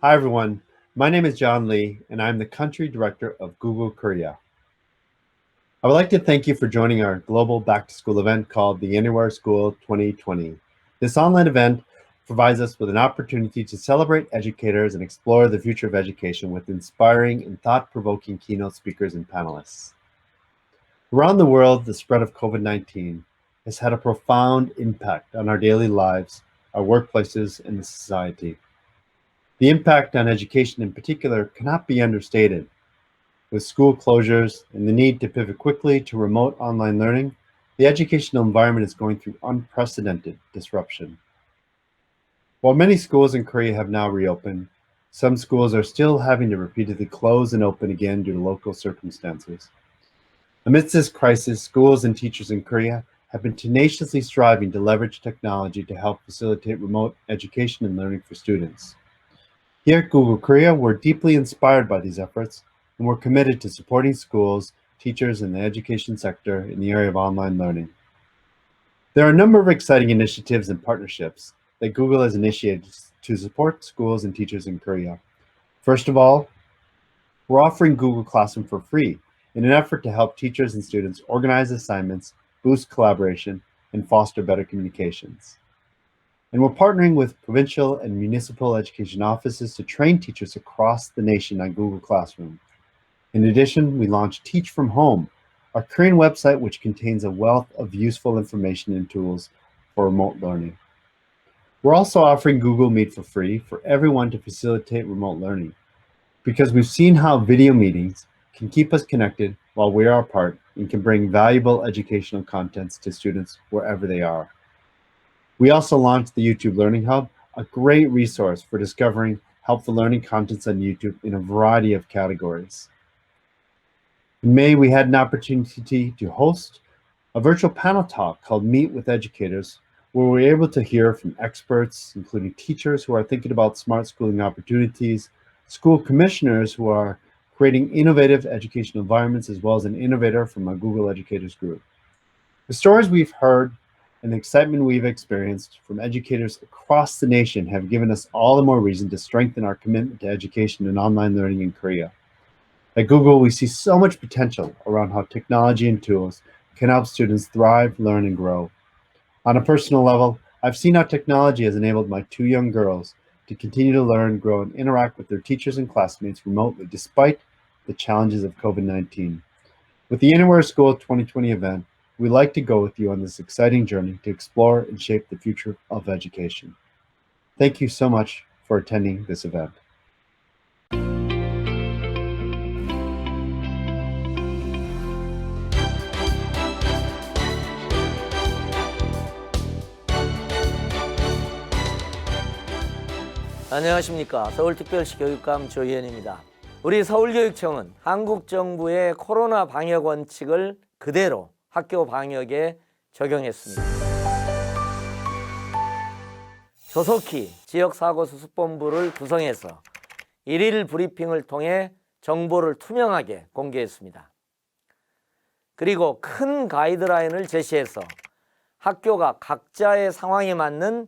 Hi everyone, my name is John Lee and I'm the Country Director of Google Korea. I would like to thank you for joining our global back-to-school event called the Anywhere School 2020. This online event provides us with an opportunity to celebrate educators and explore the future of education with inspiring and thought-provoking keynote speakers and panelists. Around the world, the spread of COVID-19 has had a profound impact on our daily lives, our workplaces, and the society. The impact on education in particular cannot be understated. With school closures and the need to pivot quickly to remote online learning, the educational environment is going through unprecedented disruption. While many schools in Korea have now reopened, some schools are still having to repeatedly close and open again due to local circumstances. Amidst this crisis, schools and teachers in Korea have been tenaciously striving to leverage technology to help facilitate remote education and learning for students. Here at Google Korea, we're deeply inspired by these efforts, and we're committed to supporting schools, teachers, and the education sector in the area of online learning. There are a number of exciting initiatives and partnerships that Google has initiated to support schools and teachers in Korea. First of all, we're offering Google Classroom for free in an effort to help teachers and students organize assignments, boost collaboration, and foster better communications. And we're partnering with provincial and municipal education offices to train teachers across the nation on Google Classroom. In addition, we launched Teach from Home, our Korean website which contains a wealth of useful information and tools for remote learning. We're also offering Google Meet for free for everyone to facilitate remote learning, because we've seen how video meetings can keep us connected while we are apart and can bring valuable educational contents to students wherever they are. We also launched the YouTube Learning Hub, a great resource for discovering helpful learning contents on YouTube in a variety of categories. In May, we had an opportunity to host a virtual panel talk called Meet with Educators, where we were able to hear from experts, including teachers who are thinking about smart schooling opportunities, school commissioners who are creating innovative educational environments, as well as an innovator from our Google Educators group. The stories we've heard and the excitement we've experienced from educators across the nation have given us all the more reason to strengthen our commitment to education and online learning in Korea. At Google, we see so much potential around how technology and tools can help students thrive, learn, and grow. On a personal level, I've seen how technology has enabled my two young girls to continue to learn, grow, and interact with their teachers and classmates remotely despite the challenges of COVID-19. With the Anywhere School 2020 event, we'd like to go with you on this exciting journey to explore and shape the future of education. Thank you so much for attending this event.
안녕하십니까. 서울특별시 교육감 조희연입니다. 우리 서울교육청은 한국 정부의 코로나 방역 원칙을 그대로 학교 방역에 적용했습니다. 조속히 지역사고수습본부를 구성해서 일일 브리핑을 통해 정보를 투명하게 공개했습니다. 그리고 큰 가이드라인을 제시해서 학교가 각자의 상황에 맞는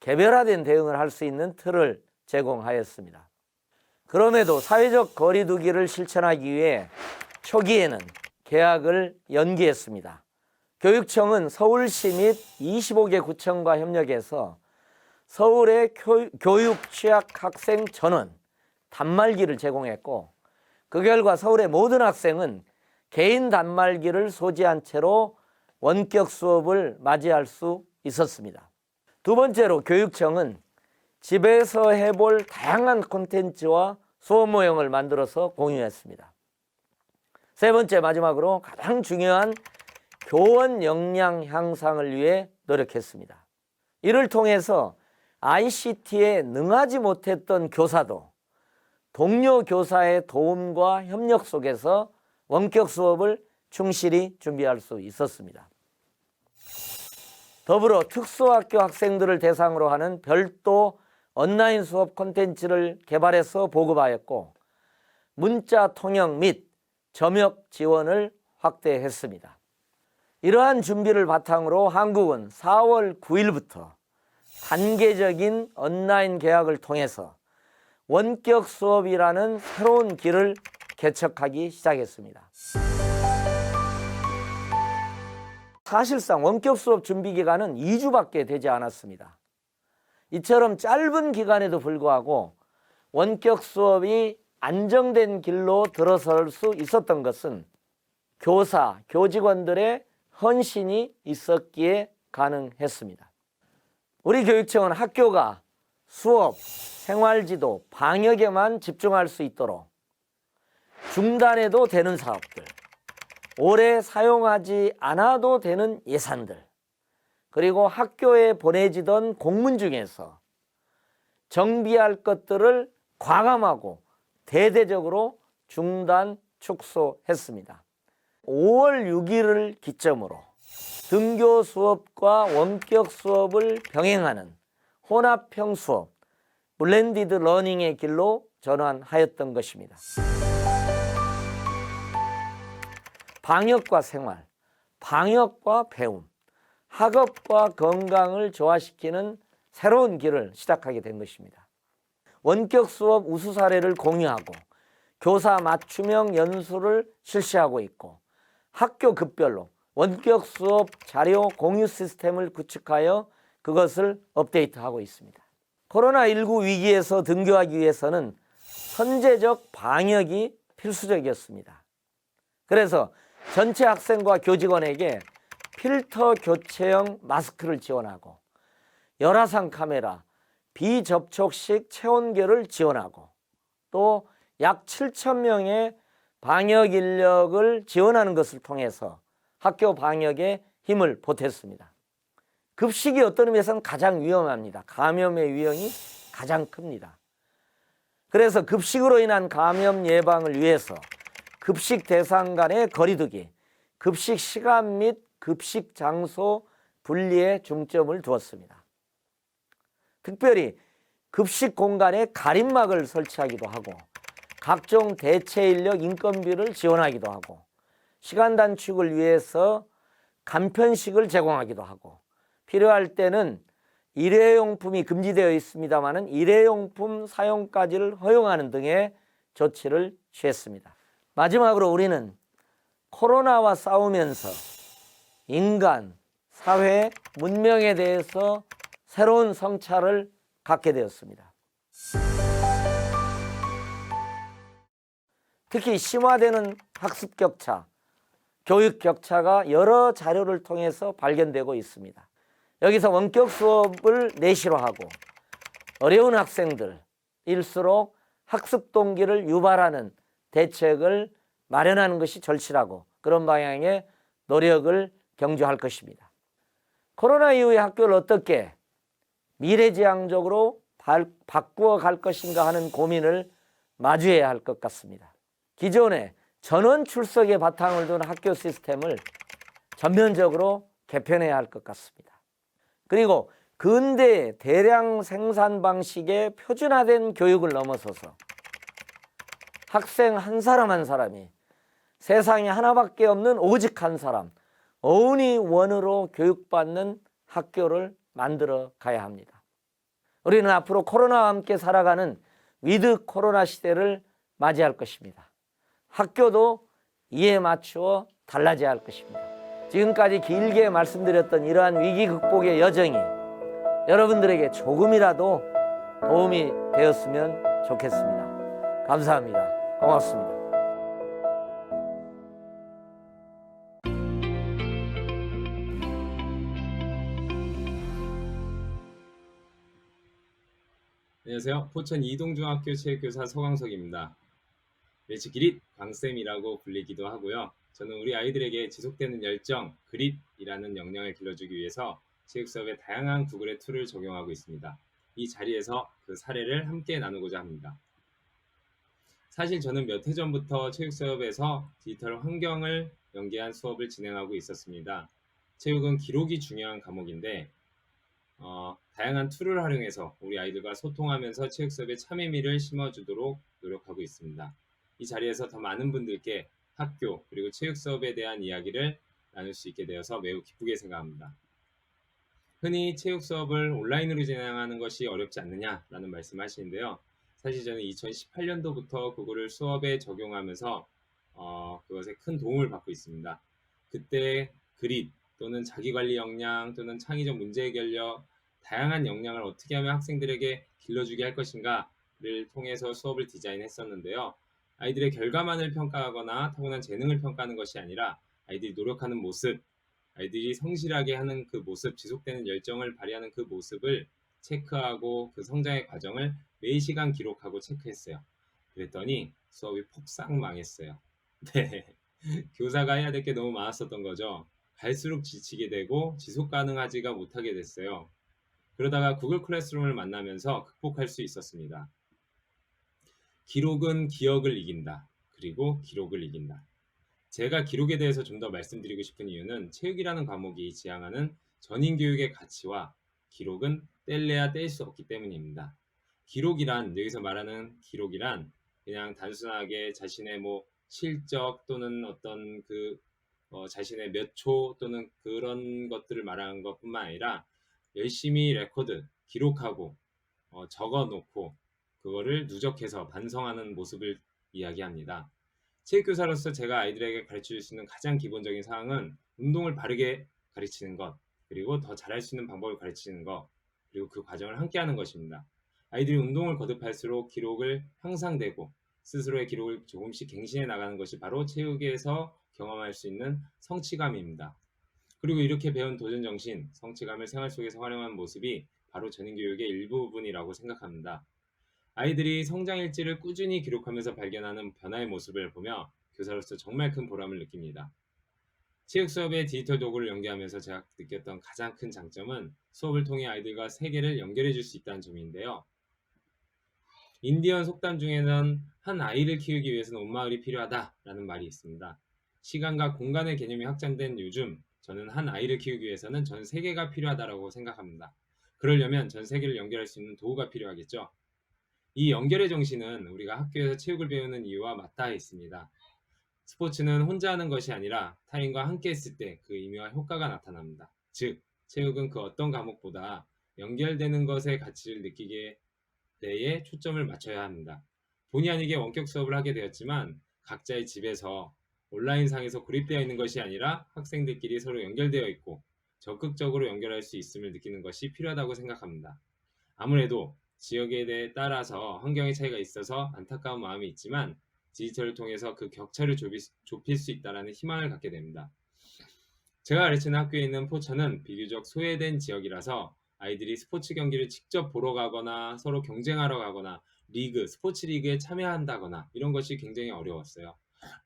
개별화된 대응을 할 수 있는 틀을 제공하였습니다. 그럼에도 사회적 거리 두기를 실천하기 위해 초기에는 개학을 연기했습니다. 교육청은 서울시 및 25개 구청과 협력해서 서울의 교육 취약 학생 전원 단말기를 제공했고, 그 결과 서울의 모든 학생은 개인 단말기를 소지한 채로 원격 수업을 맞이할 수 있었습니다. 두 번째로 교육청은 집에서 해볼 다양한 콘텐츠와 수업 모형을 만들어서 공유했습니다. 세 번째, 마지막으로 가장 중요한 교원 역량 향상을 위해 노력했습니다. 이를 통해서 ICT에 능하지 못했던 교사도 동료 교사의 도움과 협력 속에서 원격 수업을 충실히 준비할 수 있었습니다. 더불어 특수학교 학생들을 대상으로 하는 별도 온라인 수업 콘텐츠를 개발해서 보급하였고, 문자 통역 및 점역 지원을 확대했습니다. 이러한 준비를 바탕으로 한국은 4월 9일부터 단계적인 온라인 개학을 통해서 원격 수업이라는 새로운 길을 개척하기 시작했습니다. 사실상 원격 수업 준비 기간은 2주밖에 되지 않았습니다. 이처럼 짧은 기간에도 불구하고 원격 수업이 안정된 길로 들어설 수 있었던 것은 교사, 교직원들의 헌신이 있었기에 가능했습니다. 우리 교육청은 학교가 수업, 생활지도, 방역에만 집중할 수 있도록 중단해도 되는 사업들, 오래 사용하지 않아도 되는 예산들, 그리고 학교에 보내지던 공문 중에서 정비할 것들을 과감하고 대대적으로 중단 축소했습니다. 5월 6일을 기점으로 등교 수업과 원격 수업을 병행하는 혼합형 수업, 블렌디드 러닝의 길로 전환하였던 것입니다. 방역과 생활, 방역과 배움, 학업과 건강을 조화시키는 새로운 길을 시작하게 된 것입니다. 원격 수업 우수 사례를 공유하고 교사 맞춤형 연수를 실시하고 있고 학교 급별로 원격 수업 자료 공유 시스템을 구축하여 그것을 업데이트하고 있습니다. 코로나19 위기에서 등교하기 위해서는 선제적 방역이 필수적이었습니다. 그래서 전체 학생과 교직원에게 필터 교체형 마스크를 지원하고 열화상 카메라, 비접촉식 체온계를 지원하고 또 약 7,000명의 방역 인력을 지원하는 것을 통해서 학교 방역에 힘을 보탰습니다. 급식이 어떤 의미에서는 가장 위험합니다. 감염의 위험이 가장 큽니다. 그래서 급식으로 인한 감염 예방을 위해서 급식 대상 간의 거리두기, 급식 시간 및 급식 장소 분리에 중점을 두었습니다. 특별히 급식 공간에 가림막을 설치하기도 하고 각종 대체 인력 인건비를 지원하기도 하고 시간 단축을 위해서 간편식을 제공하기도 하고 필요할 때는 일회용품이 금지되어 있습니다마는 일회용품 사용까지를 허용하는 등의 조치를 취했습니다. 마지막으로 우리는 코로나와 싸우면서 인간, 사회, 문명에 대해서 새로운 성찰을 갖게 되었습니다. 특히 심화되는 학습 격차, 교육 격차가 여러 자료를 통해서 발견되고 있습니다. 여기서 원격 수업을 내시로 하고 어려운 학생들일수록 학습 동기를 유발하는 대책을 마련하는 것이 절실하고 그런 방향의 노력을 경주할 것입니다. 코로나 이후의 학교를 어떻게 미래지향적으로 바꾸어 갈 것인가 하는 고민을 마주해야 할 것 같습니다. 기존의 전원 출석에 바탕을 둔 학교 시스템을 전면적으로 개편해야 할 것 같습니다. 그리고 근대의 대량 생산 방식의 표준화된 교육을 넘어서서 학생 한 사람 한 사람이 세상에 하나밖에 없는 오직 한 사람, only one으로 교육받는 학교를 만들어 가야 합니다. 우리는 앞으로 코로나와 함께 살아가는 위드 코로나 시대를 맞이할 것입니다. 학교도 이에 맞추어 달라져야 할 것입니다. 지금까지 길게 말씀드렸던 이러한 위기 극복의 여정이 여러분들에게 조금이라도 도움이 되었으면 좋겠습니다. 감사합니다. 고맙습니다.
안녕하세요. 포천 이동중학교 체육교사 서광석입니다. 매치기릿 광쌤이라고 불리기도 하고요. 저는 우리 아이들에게 지속되는 열정, 그릿이라는 역량을 길러주기 위해서 체육수업에 다양한 구글의 툴을 적용하고 있습니다. 이 자리에서 그 사례를 함께 나누고자 합니다. 사실 저는 몇 해 전부터 체육수업에서 디지털 환경을 연계한 수업을 진행하고 있었습니다. 체육은 기록이 중요한 과목인데 다양한 툴을 활용해서 우리 아이들과 소통하면서 체육수업에 참여미를 심어주도록 노력하고 있습니다. 이 자리에서 더 많은 분들께 학교 그리고 체육수업에 대한 이야기를 나눌 수 있게 되어서 매우 기쁘게 생각합니다. 흔히 체육수업을 온라인으로 진행하는 것이 어렵지 않느냐라는 말씀하시는데요. 사실 저는 2018년도부터 그거를 수업에 적용하면서 그것에 큰 도움을 받고 있습니다. 그때 그릿 또는 자기관리 역량 또는 창의적 문제 해결력, 다양한 역량을 어떻게 하면 학생들에게 길러주게 할 것인가를 통해서 수업을 디자인했었는데요. 아이들의 결과만을 평가하거나 타고난 재능을 평가하는 것이 아니라 아이들이 노력하는 모습, 아이들이 성실하게 하는 그 모습, 지속되는 열정을 발휘하는 그 모습을 체크하고 그 성장의 과정을 매시간 기록하고 체크했어요. 그랬더니 수업이 폭삭 망했어요. 네. 교사가 해야 될 게 너무 많았었던 거죠. 갈수록 지치게 되고 지속 가능하지가 못하게 됐어요. 그러다가 구글 클래스룸을 만나면서 극복할 수 있었습니다. 기록은 기억을 이긴다. 그리고 기록을 이긴다. 제가 기록에 대해서 좀 더 말씀드리고 싶은 이유는 체육이라는 과목이 지향하는 전인교육의 가치와 기록은 뗄래야 뗄 수 없기 때문입니다. 기록이란, 여기서 말하는 기록이란 그냥 단순하게 자신의 실적 또는 어떤 자신의 몇 초 또는 그런 것들을 말하는 것뿐만 아니라 열심히 레코드, 기록하고 적어놓고 그거를 누적해서 반성하는 모습을 이야기합니다. 체육교사로서 제가 아이들에게 가르칠 수 있는 가장 기본적인 사항은 운동을 바르게 가르치는 것, 그리고 더 잘할 수 있는 방법을 가르치는 것, 그리고 그 과정을 함께 하는 것입니다. 아이들이 운동을 거듭할수록 기록을 향상되고 스스로의 기록을 조금씩 갱신해 나가는 것이 바로 체육에서 경험할 수 있는 성취감입니다. 그리고 이렇게 배운 도전정신, 성취감을 생활 속에서 활용하는 모습이 바로 전인교육의 일부분이라고 생각합니다. 아이들이 성장일지를 꾸준히 기록하면서 발견하는 변화의 모습을 보며 교사로서 정말 큰 보람을 느낍니다. 체육 수업에 디지털 도구를 연계하면서 제가 느꼈던 가장 큰 장점은 수업을 통해 아이들과 세계를 연결해 줄 수 있다는 점인데요. 인디언 속담 중에는 한 아이를 키우기 위해서는 온 마을이 필요하다라는 말이 있습니다. 시간과 공간의 개념이 확장된 요즘 저는 한 아이를 키우기 위해서는 전 세계가 필요하다고 생각합니다. 그러려면 전 세계를 연결할 수 있는 도구가 필요하겠죠. 이 연결의 정신은 우리가 학교에서 체육을 배우는 이유와 맞닿아 있습니다. 스포츠는 혼자 하는 것이 아니라 타인과 함께 했을 때 그 의미와 효과가 나타납니다. 즉, 체육은 그 어떤 과목보다 연결되는 것의 가치를 느끼게 대해 초점을 맞춰야 합니다. 본의 아니게 원격 수업을 하게 되었지만 각자의 집에서 온라인상에서 고립되어 있는 것이 아니라 학생들끼리 서로 연결되어 있고 적극적으로 연결할 수 있음을 느끼는 것이 필요하다고 생각합니다. 아무래도 지역에 따라서 환경의 차이가 있어서 안타까운 마음이 있지만 디지털을 통해서 그 격차를 좁힐 수 있다는 희망을 갖게 됩니다. 제가 가르치는 학교에 있는 포천은 비교적 소외된 지역이라서 아이들이 스포츠 경기를 직접 보러 가거나 서로 경쟁하러 가거나 스포츠 리그에 참여한다거나 이런 것이 굉장히 어려웠어요.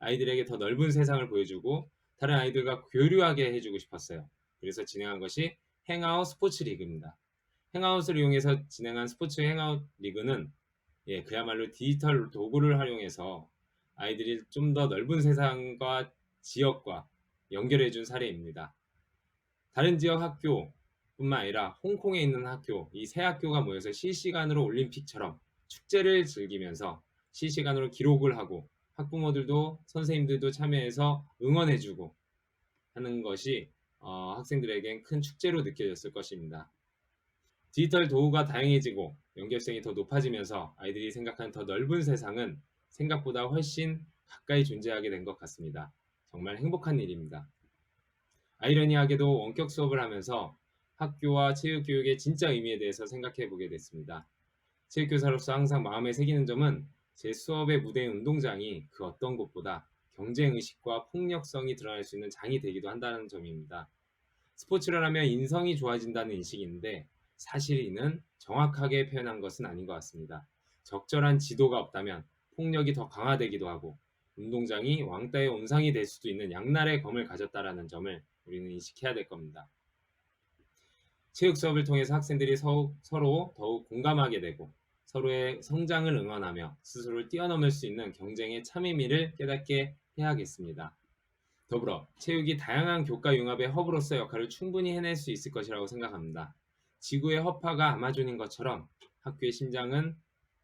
아이들에게 더 넓은 세상을 보여주고 다른 아이들과 교류하게 해주고 싶었어요. 그래서 진행한 것이 행아웃 스포츠 리그입니다. 행아웃을 이용해서 진행한 스포츠 행아웃 리그는 그야말로 디지털 도구를 활용해서 아이들이 좀 더 넓은 세상과 지역과 연결해준 사례입니다. 다른 지역 학교뿐만 아니라 홍콩에 있는 학교, 이 세 학교가 모여서 실시간으로 올림픽처럼 축제를 즐기면서 실시간으로 기록을 하고 학부모들도 선생님들도 참여해서 응원해주고 하는 것이 학생들에겐 큰 축제로 느껴졌을 것입니다. 디지털 도구가 다양해지고 연결성이 더 높아지면서 아이들이 생각하는 더 넓은 세상은 생각보다 훨씬 가까이 존재하게 된 것 같습니다. 정말 행복한 일입니다. 아이러니하게도 원격 수업을 하면서 학교와 체육교육의 진짜 의미에 대해서 생각해 보게 됐습니다. 체육교사로서 항상 마음에 새기는 점은 제 수업의 무대인 운동장이 그 어떤 곳보다 경쟁의식과 폭력성이 드러날 수 있는 장이 되기도 한다는 점입니다. 스포츠를 하면 인성이 좋아진다는 인식인데 사실 이는 정확하게 표현한 것은 아닌 것 같습니다. 적절한 지도가 없다면 폭력이 더 강화되기도 하고 운동장이 왕따의 온상이 될 수도 있는 양날의 검을 가졌다는 점을 우리는 인식해야 될 겁니다. 체육 수업을 통해서 학생들이 서로 더욱 공감하게 되고 서로의 성장을 응원하며 스스로를 뛰어넘을 수 있는 경쟁의 참 의미를 깨닫게 해야겠습니다. 더불어 체육이 다양한 교과 융합의 허브로서 역할을 충분히 해낼 수 있을 것이라고 생각합니다. 지구의 허파가 아마존인 것처럼 학교의 심장은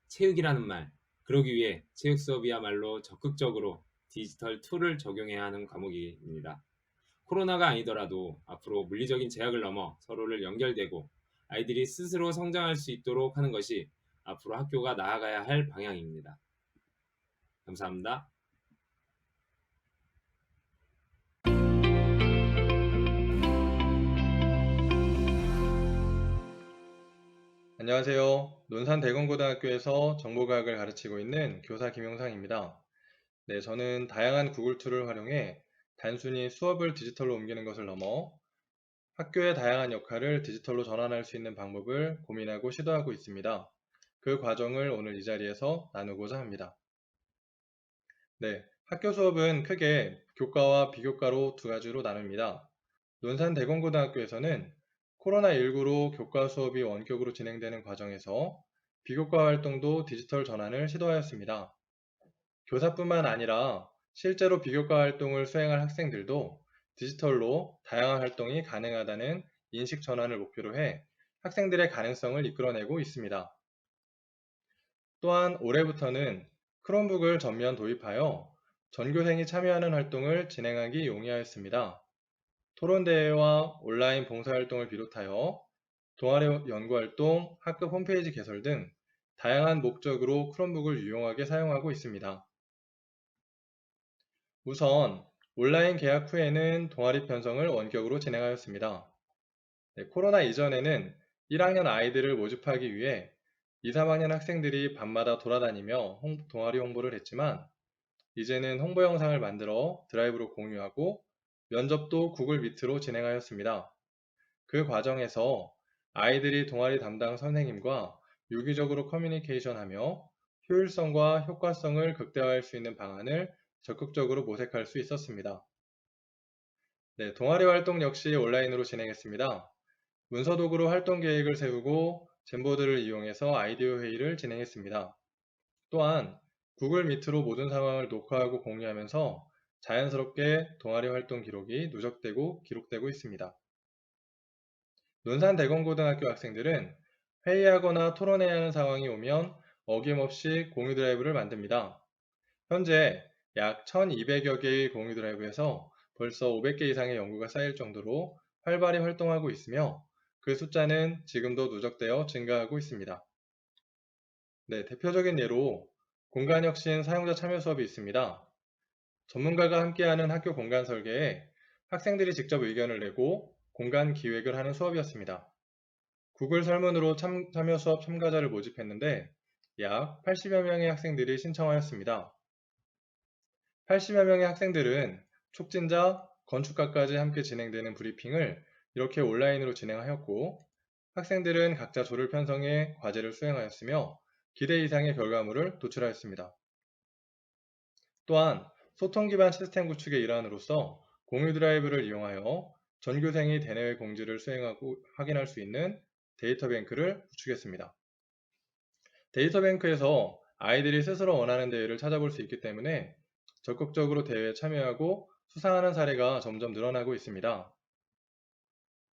체육이라는 말, 그러기 위해 체육 수업이야말로 적극적으로 디지털 툴을 적용해야 하는 과목입니다. 코로나가 아니더라도 앞으로 물리적인 제약을 넘어 서로를 연결되고 아이들이 스스로 성장할 수 있도록 하는 것이 앞으로 학교가 나아가야 할 방향입니다. 감사합니다.
안녕하세요. 논산대건고등학교에서 정보과학을 가르치고 있는 교사 김용상입니다. 네, 저는 다양한 구글 툴을 활용해 단순히 수업을 디지털로 옮기는 것을 넘어 학교의 다양한 역할을 디지털로 전환할 수 있는 방법을 고민하고 시도하고 있습니다. 그 과정을 오늘 이 자리에서 나누고자 합니다. 네, 학교 수업은 크게 교과와 비교과로 두 가지로 나눕니다. 논산대건고등학교에서는 코로나19로 교과 수업이 원격으로 진행되는 과정에서 비교과 활동도 디지털 전환을 시도하였습니다. 교사뿐만 아니라 실제로 비교과 활동을 수행할 학생들도 디지털로 다양한 활동이 가능하다는 인식 전환을 목표로 해 학생들의 가능성을 이끌어내고 있습니다. 또한 올해부터는 크롬북을 전면 도입하여 전교생이 참여하는 활동을 진행하기 용이하였습니다. 토론대회와 온라인 봉사활동을 비롯하여 동아리 연구활동, 학급 홈페이지 개설 등 다양한 목적으로 크롬북을 유용하게 사용하고 있습니다. 우선 온라인 개학 후에는 동아리 편성을 원격으로 진행하였습니다. 코로나 이전에는 1학년 아이들을 모집하기 위해 2, 3학년 학생들이 밤마다 돌아다니며 동아리 홍보를 했지만 이제는 홍보 영상을 만들어 드라이브로 공유하고 면접도 구글 미트로 진행하였습니다. 그 과정에서 아이들이 동아리 담당 선생님과 유기적으로 커뮤니케이션하며 효율성과 효과성을 극대화할 수 있는 방안을 적극적으로 모색할 수 있었습니다. 네, 동아리 활동 역시 온라인으로 진행했습니다. 문서 도구로 활동 계획을 세우고 젠보드를 이용해서 아이디어 회의를 진행했습니다. 또한 구글 미트로 모든 상황을 녹화하고 공유하면서 자연스럽게 동아리 활동 기록이 누적되고 기록되고 있습니다. 논산대건고등학교 학생들은 회의하거나 토론해야 하는 상황이 오면 어김없이 공유 드라이브를 만듭니다. 현재 약 1200여 개의 공유 드라이브에서 벌써 500개 이상의 연구가 쌓일 정도로 활발히 활동하고 있으며 그 숫자는 지금도 누적되어 증가하고 있습니다. 네, 대표적인 예로 공간혁신 사용자 참여 수업이 있습니다. 전문가가 함께하는 학교 공간 설계에 학생들이 직접 의견을 내고 공간 기획을 하는 수업이었습니다. 구글 설문으로 참여 수업 참가자를 모집했는데 약 80여 명의 학생들이 신청하였습니다. 80여 명의 학생들은 촉진자, 건축가까지 함께 진행되는 브리핑을 이렇게 온라인으로 진행하였고 학생들은 각자 조를 편성해 과제를 수행하였으며 기대 이상의 결과물을 도출하였습니다. 또한 소통 기반 시스템 구축의 일환으로서 공유 드라이브를 이용하여 전교생이 대내외 공지를 수행하고 확인할 수 있는 데이터 뱅크를 구축했습니다. 데이터 뱅크에서 아이들이 스스로 원하는 대회를 찾아볼 수 있기 때문에 적극적으로 대회에 참여하고 수상하는 사례가 점점 늘어나고 있습니다.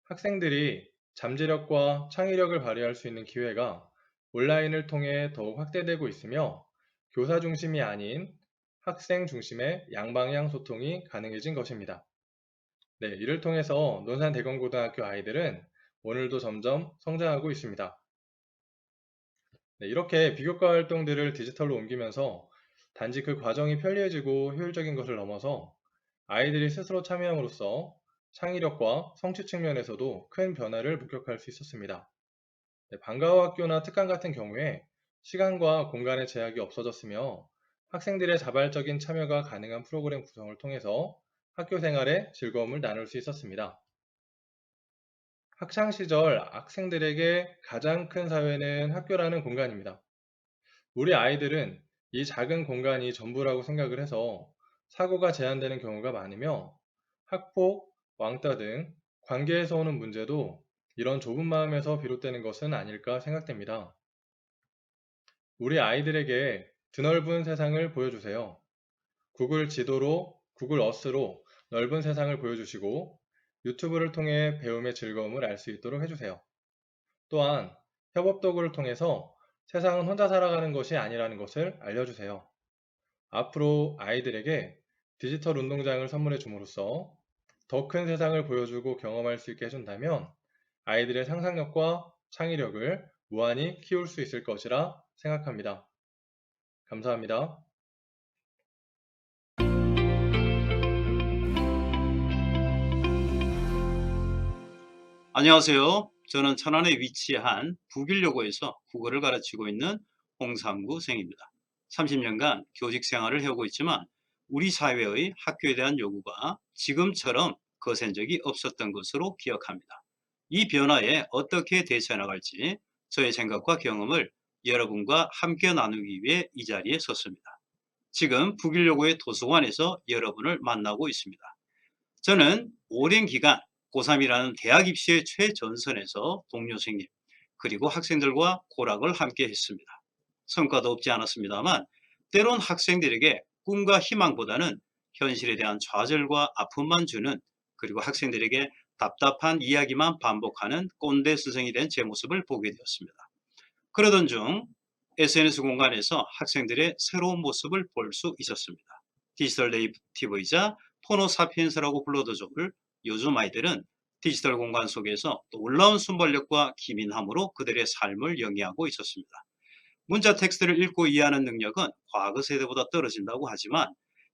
학생들이 잠재력과 창의력을 발휘할 수 있는 기회가 온라인을 통해 더욱 확대되고 있으며 교사 중심이 아닌 학생 중심의 양방향 소통이 가능해진 것입니다. 네, 이를 통해서 논산대건고등학교 아이들은 오늘도 점점 성장하고 있습니다. 네, 이렇게 비교과 활동들을 디지털로 옮기면서 단지 그 과정이 편리해지고 효율적인 것을 넘어서 아이들이 스스로 참여함으로써 창의력과 성취 측면에서도 큰 변화를 목격할 수 있었습니다. 네, 방과후 학교나 특강 같은 경우에 시간과 공간의 제약이 없어졌으며 학생들의 자발적인 참여가 가능한 프로그램 구성을 통해서 학교 생활의 즐거움을 나눌 수 있었습니다. 학창시절 학생들에게 가장 큰 사회는 학교라는 공간입니다. 우리 아이들은 이 작은 공간이 전부라고 생각을 해서 사고가 제한되는 경우가 많으며 학폭, 왕따 등 관계에서 오는 문제도 이런 좁은 마음에서 비롯되는 것은 아닐까 생각됩니다. 우리 아이들에게 드넓은 세상을 보여주세요. 구글 지도로, 구글 어스로 넓은 세상을 보여주시고 유튜브를 통해 배움의 즐거움을 알 수 있도록 해주세요. 또한 협업 도구를 통해서 세상은 혼자 살아가는 것이 아니라는 것을 알려주세요. 앞으로 아이들에게 디지털 운동장을 선물해 줌으로써 더 큰 세상을 보여주고 경험할 수 있게 해준다면 아이들의 상상력과 창의력을 무한히 키울 수 있을 것이라 생각합니다. 감사합니다.
안녕하세요. 저는 천안에 위치한 북일여고에서 국어를 가르치고 있는 홍삼구 생입니다. 30년간 교직 생활을 해오고 있지만 우리 사회의 학교에 대한 요구가 지금처럼 거센 적이 없었던 것으로 기억합니다. 이 변화에 어떻게 대처해 나갈지 저의 생각과 경험을 여러분과 함께 나누기 위해 이 자리에 섰습니다. 지금 북일여고의 도서관에서 여러분을 만나고 있습니다. 저는 오랜 기간 고3이라는 대학 입시의 최전선에서 동료생님 그리고 학생들과 고락을 함께 했습니다. 성과도 없지 않았습니다만 때론 학생들에게 꿈과 희망보다는 현실에 대한 좌절과 아픔만 주는, 그리고 학생들에게 답답한 이야기만 반복하는 꼰대 스승이 된 제 모습을 보게 되었습니다. 그러던 중 SNS 공간에서 학생들의 새로운 모습을 볼 수 있었습니다. 디지털 네이티브이자 포노사피엔스라고 불러도 좋을 요즘 아이들은 디지털 공간 속에서 놀라운 순발력과 기민함으로 그들의 삶을 영위하고 있었습니다. 문자 텍스트를 읽고 이해하는 능력은 과거 세대보다 떨어진다고 하지만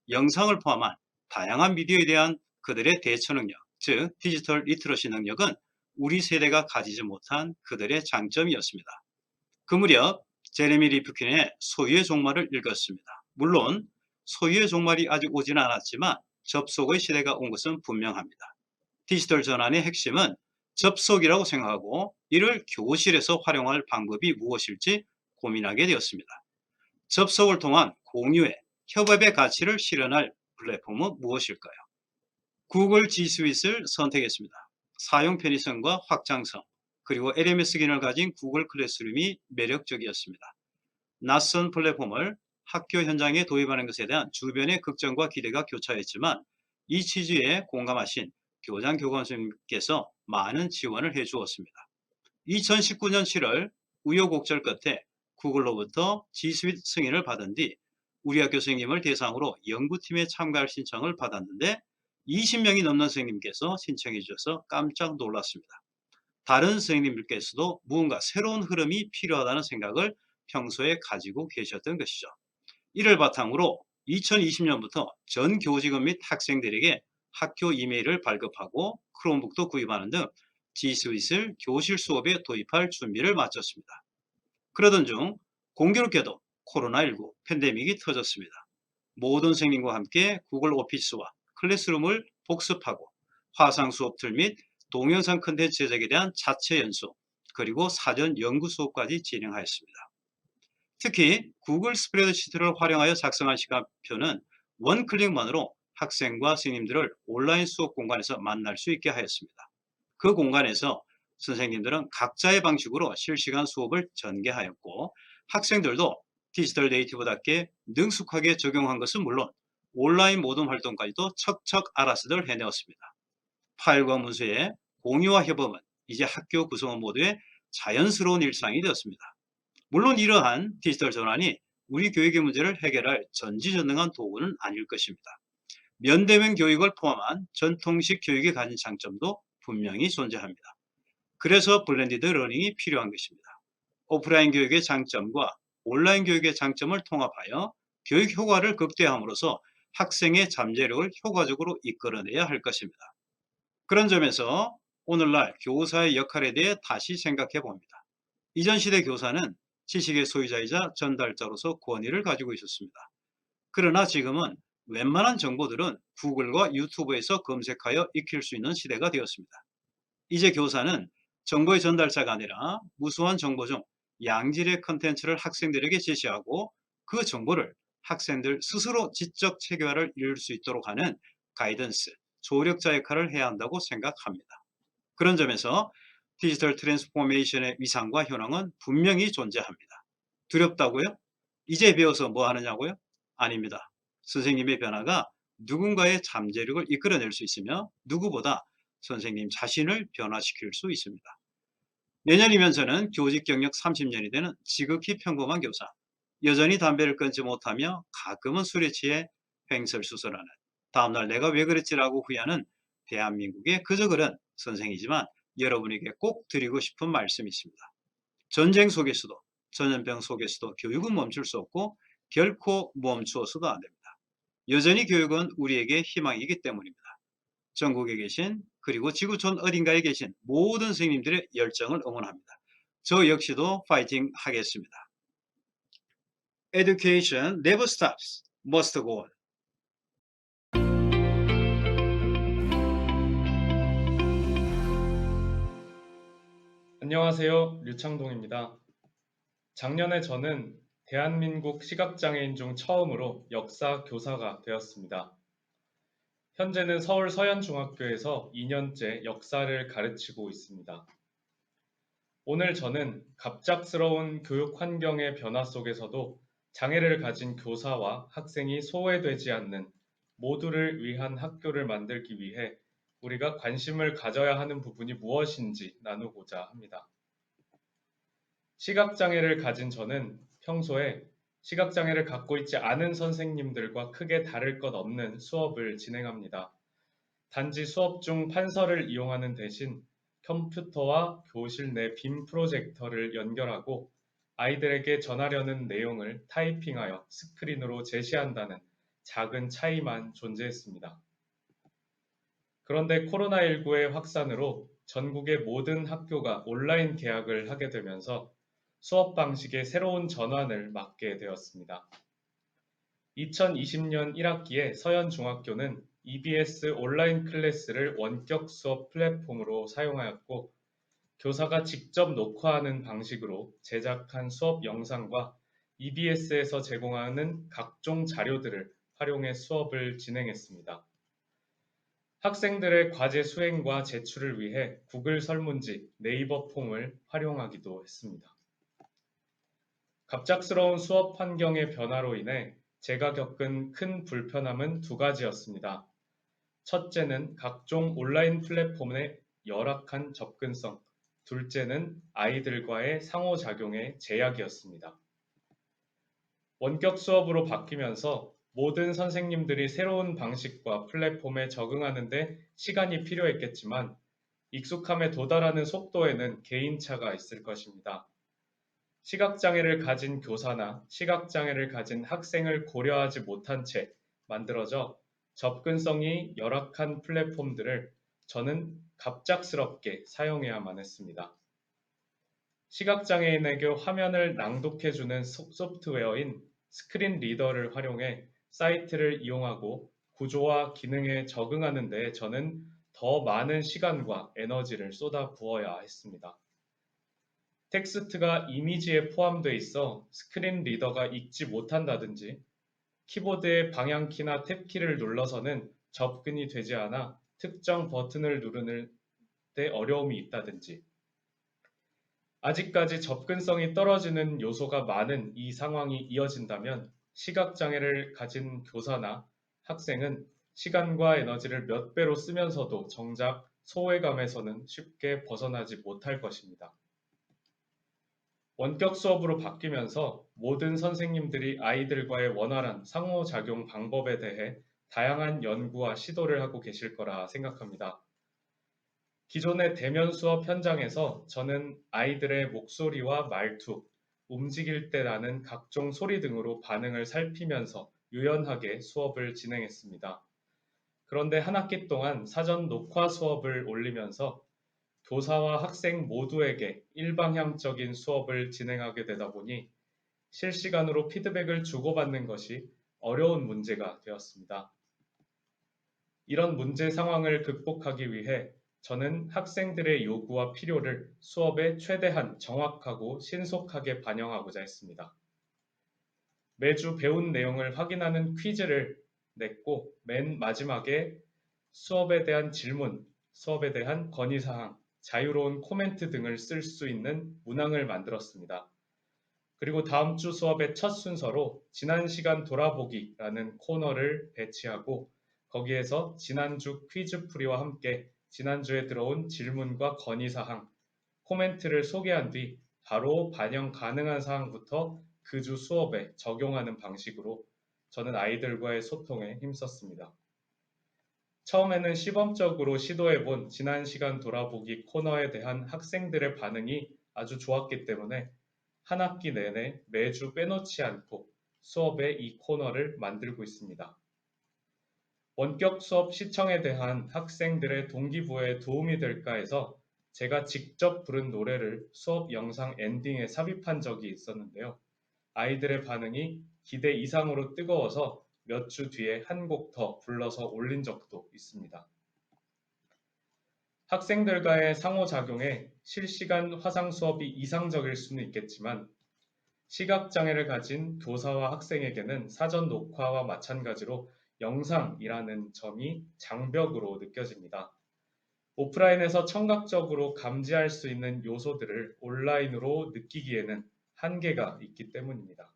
영상을 포함한 다양한 미디어에 대한 그들의 대처 능력, 즉 디지털 리트러시 능력은 우리 세대가 가지지 못한 그들의 장점이었습니다. 그 무렵 제레미 리프킨의 소유의 종말을 읽었습니다. 물론 소유의 종말이 아직 오지는 않았지만 접속의 시대가 온 것은 분명합니다. 디지털 전환의 핵심은 접속이라고 생각하고 이를 교실에서 활용할 방법이 무엇일지 고민하게 되었습니다. 접속을 통한 공유의 협업의 가치를 실현할 플랫폼은 무엇일까요? 구글 G 스윗을 선택했습니다. 사용 편의성과 확장성, 그리고 LMS 기능을 가진 구글 클래스룸이 매력적이었습니다. 낯선 플랫폼을 학교 현장에 도입하는 것에 대한 주변의 걱정과 기대가 교차했지만 이 취지에 공감하신 교장 교감선생님께서 많은 지원을 해주었습니다. 2019년 7월 우여곡절 끝에 구글로부터 G 스윗 승인을 받은 뒤 우리 학교 선생님을 대상으로 연구팀에 참가할 신청을 받았는데 20명이 넘는 선생님께서 신청해 주셔서 깜짝 놀랐습니다. 다른 선생님들께서도 무언가 새로운 흐름이 필요하다는 생각을 평소에 가지고 계셨던 것이죠. 이를 바탕으로 2020년부터 전 교직원 및 학생들에게 학교 이메일을 발급하고 크롬북도 구입하는 등 G 스윗을 교실 수업에 도입할 준비를 마쳤습니다. 그러던 중 공교롭게도 코로나19 팬데믹이 터졌습니다. 모든 선생님과 함께 구글 오피스와 클래스룸을 복습하고 화상 수업 틀 및 동영상 컨텐츠 제작에 대한 자체 연수, 그리고 사전 연구 수업까지 진행하였습니다. 특히 구글 스프레드시트를 활용하여 작성한 시간표는 원클릭만으로 학생과 선생님들을 온라인 수업 공간에서 만날 수 있게 하였습니다. 그 공간에서 선생님들은 각자의 방식으로 실시간 수업을 전개하였고 학생들도 디지털 네이티브답게 능숙하게 적용한 것은 물론 온라인 모든 활동까지도 척척 알아서들 해내었습니다. 파일과 문서의 공유와 협업은 이제 학교 구성원 모두의 자연스러운 일상이 되었습니다. 물론 이러한 디지털 전환이 우리 교육의 문제를 해결할 전지전능한 도구는 아닐 것입니다. 면대면 교육을 포함한 전통식 교육이 가진 장점도 분명히 존재합니다. 그래서 블렌디드 러닝이 필요한 것입니다. 오프라인 교육의 장점과 온라인 교육의 장점을 통합하여 교육 효과를 극대화함으로써 학생의 잠재력을 효과적으로 이끌어내야 할 것입니다. 그런 점에서 오늘날 교사의 역할에 대해 다시 생각해 봅니다. 이전 시대 교사는 지식의 소유자이자 전달자로서 권위를 가지고 있었습니다. 그러나 지금은 웬만한 정보들은 구글과 유튜브에서 검색하여 익힐 수 있는 시대가 되었습니다. 이제 교사는 정보의 전달자가 아니라 무수한 정보 중 양질의 컨텐츠를 학생들에게 제시하고 그 정보를 학생들 스스로 지적 체계화를 이룰 수 있도록 하는 가이던스, 조력자 역할을 해야 한다고 생각합니다. 그런 점에서 디지털 트랜스포메이션의 위상과 현황은 분명히 존재합니다. 두렵다고요? 이제 배워서 뭐 하느냐고요? 아닙니다. 선생님의 변화가 누군가의 잠재력을 이끌어낼 수 있으며 누구보다 선생님 자신을 변화시킬 수 있습니다. 내년이면 저는 교직 경력 30년이 되는 지극히 평범한 교사, 여전히 담배를 끊지 못하며 가끔은 술에 취해 횡설수설하는, 다음날 내가 왜 그랬지라고 후회하는 대한민국의 그저 그런 선생이지만 여러분에게 꼭 드리고 싶은 말씀이 있습니다. 전쟁 속에서도, 전염병 속에서도 교육은 멈출 수 없고 결코 멈추어서도 안 됩니다. 여전히 교육은 우리에게 희망이기 때문입니다. 전국에 계신, 그리고 지구촌 어딘가에 계신 모든 선생님들의 열정을 응원합니다. 저 역시도 파이팅 하겠습니다. Education never stops, must go on.
안녕하세요. 류창동입니다. 작년에 저는 대한민국 시각장애인 중 처음으로 역사 교사가 되었습니다. 현재는 서울 서현중학교에서 2년째 역사를 가르치고 있습니다. 오늘 저는 갑작스러운 교육 환경의 변화 속에서도 장애를 가진 교사와 학생이 소외되지 않는 모두를 위한 학교를 만들기 위해 우리가 관심을 가져야 하는 부분이 무엇인지 나누고자 합니다. 시각장애를 가진 저는 평소에 시각장애를 갖고 있지 않은 선생님들과 크게 다를 것 없는 수업을 진행합니다. 단지 수업 중 판서를 이용하는 대신 컴퓨터와 교실 내 빔 프로젝터를 연결하고 아이들에게 전하려는 내용을 타이핑하여 스크린으로 제시한다는 작은 차이만 존재했습니다. 그런데 코로나19의 확산으로 전국의 모든 학교가 온라인 개학을 하게 되면서 수업 방식의 새로운 전환을 맞게 되었습니다. 2020년 1학기에 서현중학교는 EBS 온라인 클래스를 원격 수업 플랫폼으로 사용하였고, 교사가 직접 녹화하는 방식으로 제작한 수업 영상과 EBS에서 제공하는 각종 자료들을 활용해 수업을 진행했습니다. 학생들의 과제 수행과 제출을 위해 구글 설문지, 네이버 폼을 활용하기도 했습니다. 갑작스러운 수업 환경의 변화로 인해 제가 겪은 큰 불편함은 두 가지였습니다. 첫째는 각종 온라인 플랫폼의 열악한 접근성, 둘째는 아이들과의 상호작용의 제약이었습니다. 원격 수업으로 바뀌면서 모든 선생님들이 새로운 방식과 플랫폼에 적응하는 데 시간이 필요했겠지만 익숙함에 도달하는 속도에는 개인차가 있을 것입니다. 시각장애를 가진 교사나 시각장애를 가진 학생을 고려하지 못한 채 만들어져 접근성이 열악한 플랫폼들을 저는 갑작스럽게 사용해야만 했습니다. 시각장애인에게 화면을 낭독해주는 소프트웨어인 스크린 리더를 활용해 사이트를 이용하고 구조와 기능에 적응하는 데 저는 더 많은 시간과 에너지를 쏟아 부어야 했습니다. 텍스트가 이미지에 포함되어 있어 스크린 리더가 읽지 못한다든지, 키보드의 방향키나 탭키를 눌러서는 접근이 되지 않아 특정 버튼을 누르는 데 어려움이 있다든지, 아직까지 접근성이 떨어지는 요소가 많은 이 상황이 이어진다면 시각장애를 가진 교사나 학생은 시간과 에너지를 몇 배로 쓰면서도 정작 소외감에서는 쉽게 벗어나지 못할 것입니다. 원격 수업으로 바뀌면서 모든 선생님들이 아이들과의 원활한 상호작용 방법에 대해 다양한 연구와 시도를 하고 계실 거라 생각합니다. 기존의 대면 수업 현장에서 저는 아이들의 목소리와 말투, 움직일 때 나는 각종 소리 등으로 반응을 살피면서 유연하게 수업을 진행했습니다. 그런데 한 학기 동안 사전 녹화 수업을 올리면서 교사와 학생 모두에게 일방향적인 수업을 진행하게 되다 보니 실시간으로 피드백을 주고받는 것이 어려운 문제가 되었습니다. 이런 문제 상황을 극복하기 위해 저는 학생들의 요구와 필요를 수업에 최대한 정확하고 신속하게 반영하고자 했습니다. 매주 배운 내용을 확인하는 퀴즈를 냈고, 맨 마지막에 수업에 대한 질문, 수업에 대한 건의사항, 자유로운 코멘트 등을 쓸 수 있는 문항을 만들었습니다. 그리고 다음 주 수업의 첫 순서로 지난 시간 돌아보기라는 코너를 배치하고, 거기에서 지난주 퀴즈풀이와 함께 지난주에 들어온 질문과 건의사항, 코멘트를 소개한 뒤 바로 반영 가능한 사항부터 그 주 수업에 적용하는 방식으로 저는 아이들과의 소통에 힘썼습니다. 처음에는 시범적으로 시도해본 지난 시간 돌아보기 코너에 대한 학생들의 반응이 아주 좋았기 때문에 한 학기 내내 매주 빼놓지 않고 수업의 이 코너를 만들고 있습니다. 원격 수업 시청에 대한 학생들의 동기부여에 도움이 될까 해서 제가 직접 부른 노래를 수업 영상 엔딩에 삽입한 적이 있었는데요. 아이들의 반응이 기대 이상으로 뜨거워서 몇 주 뒤에 한 곡 더 불러서 올린 적도 있습니다. 학생들과의 상호작용에 실시간 화상 수업이 이상적일 수는 있겠지만 시각장애를 가진 교사와 학생에게는 사전 녹화와 마찬가지로 영상이라는 점이 장벽으로 느껴집니다. 오프라인에서 청각적으로 감지할 수 있는 요소들을 온라인으로 느끼기에는 한계가 있기 때문입니다.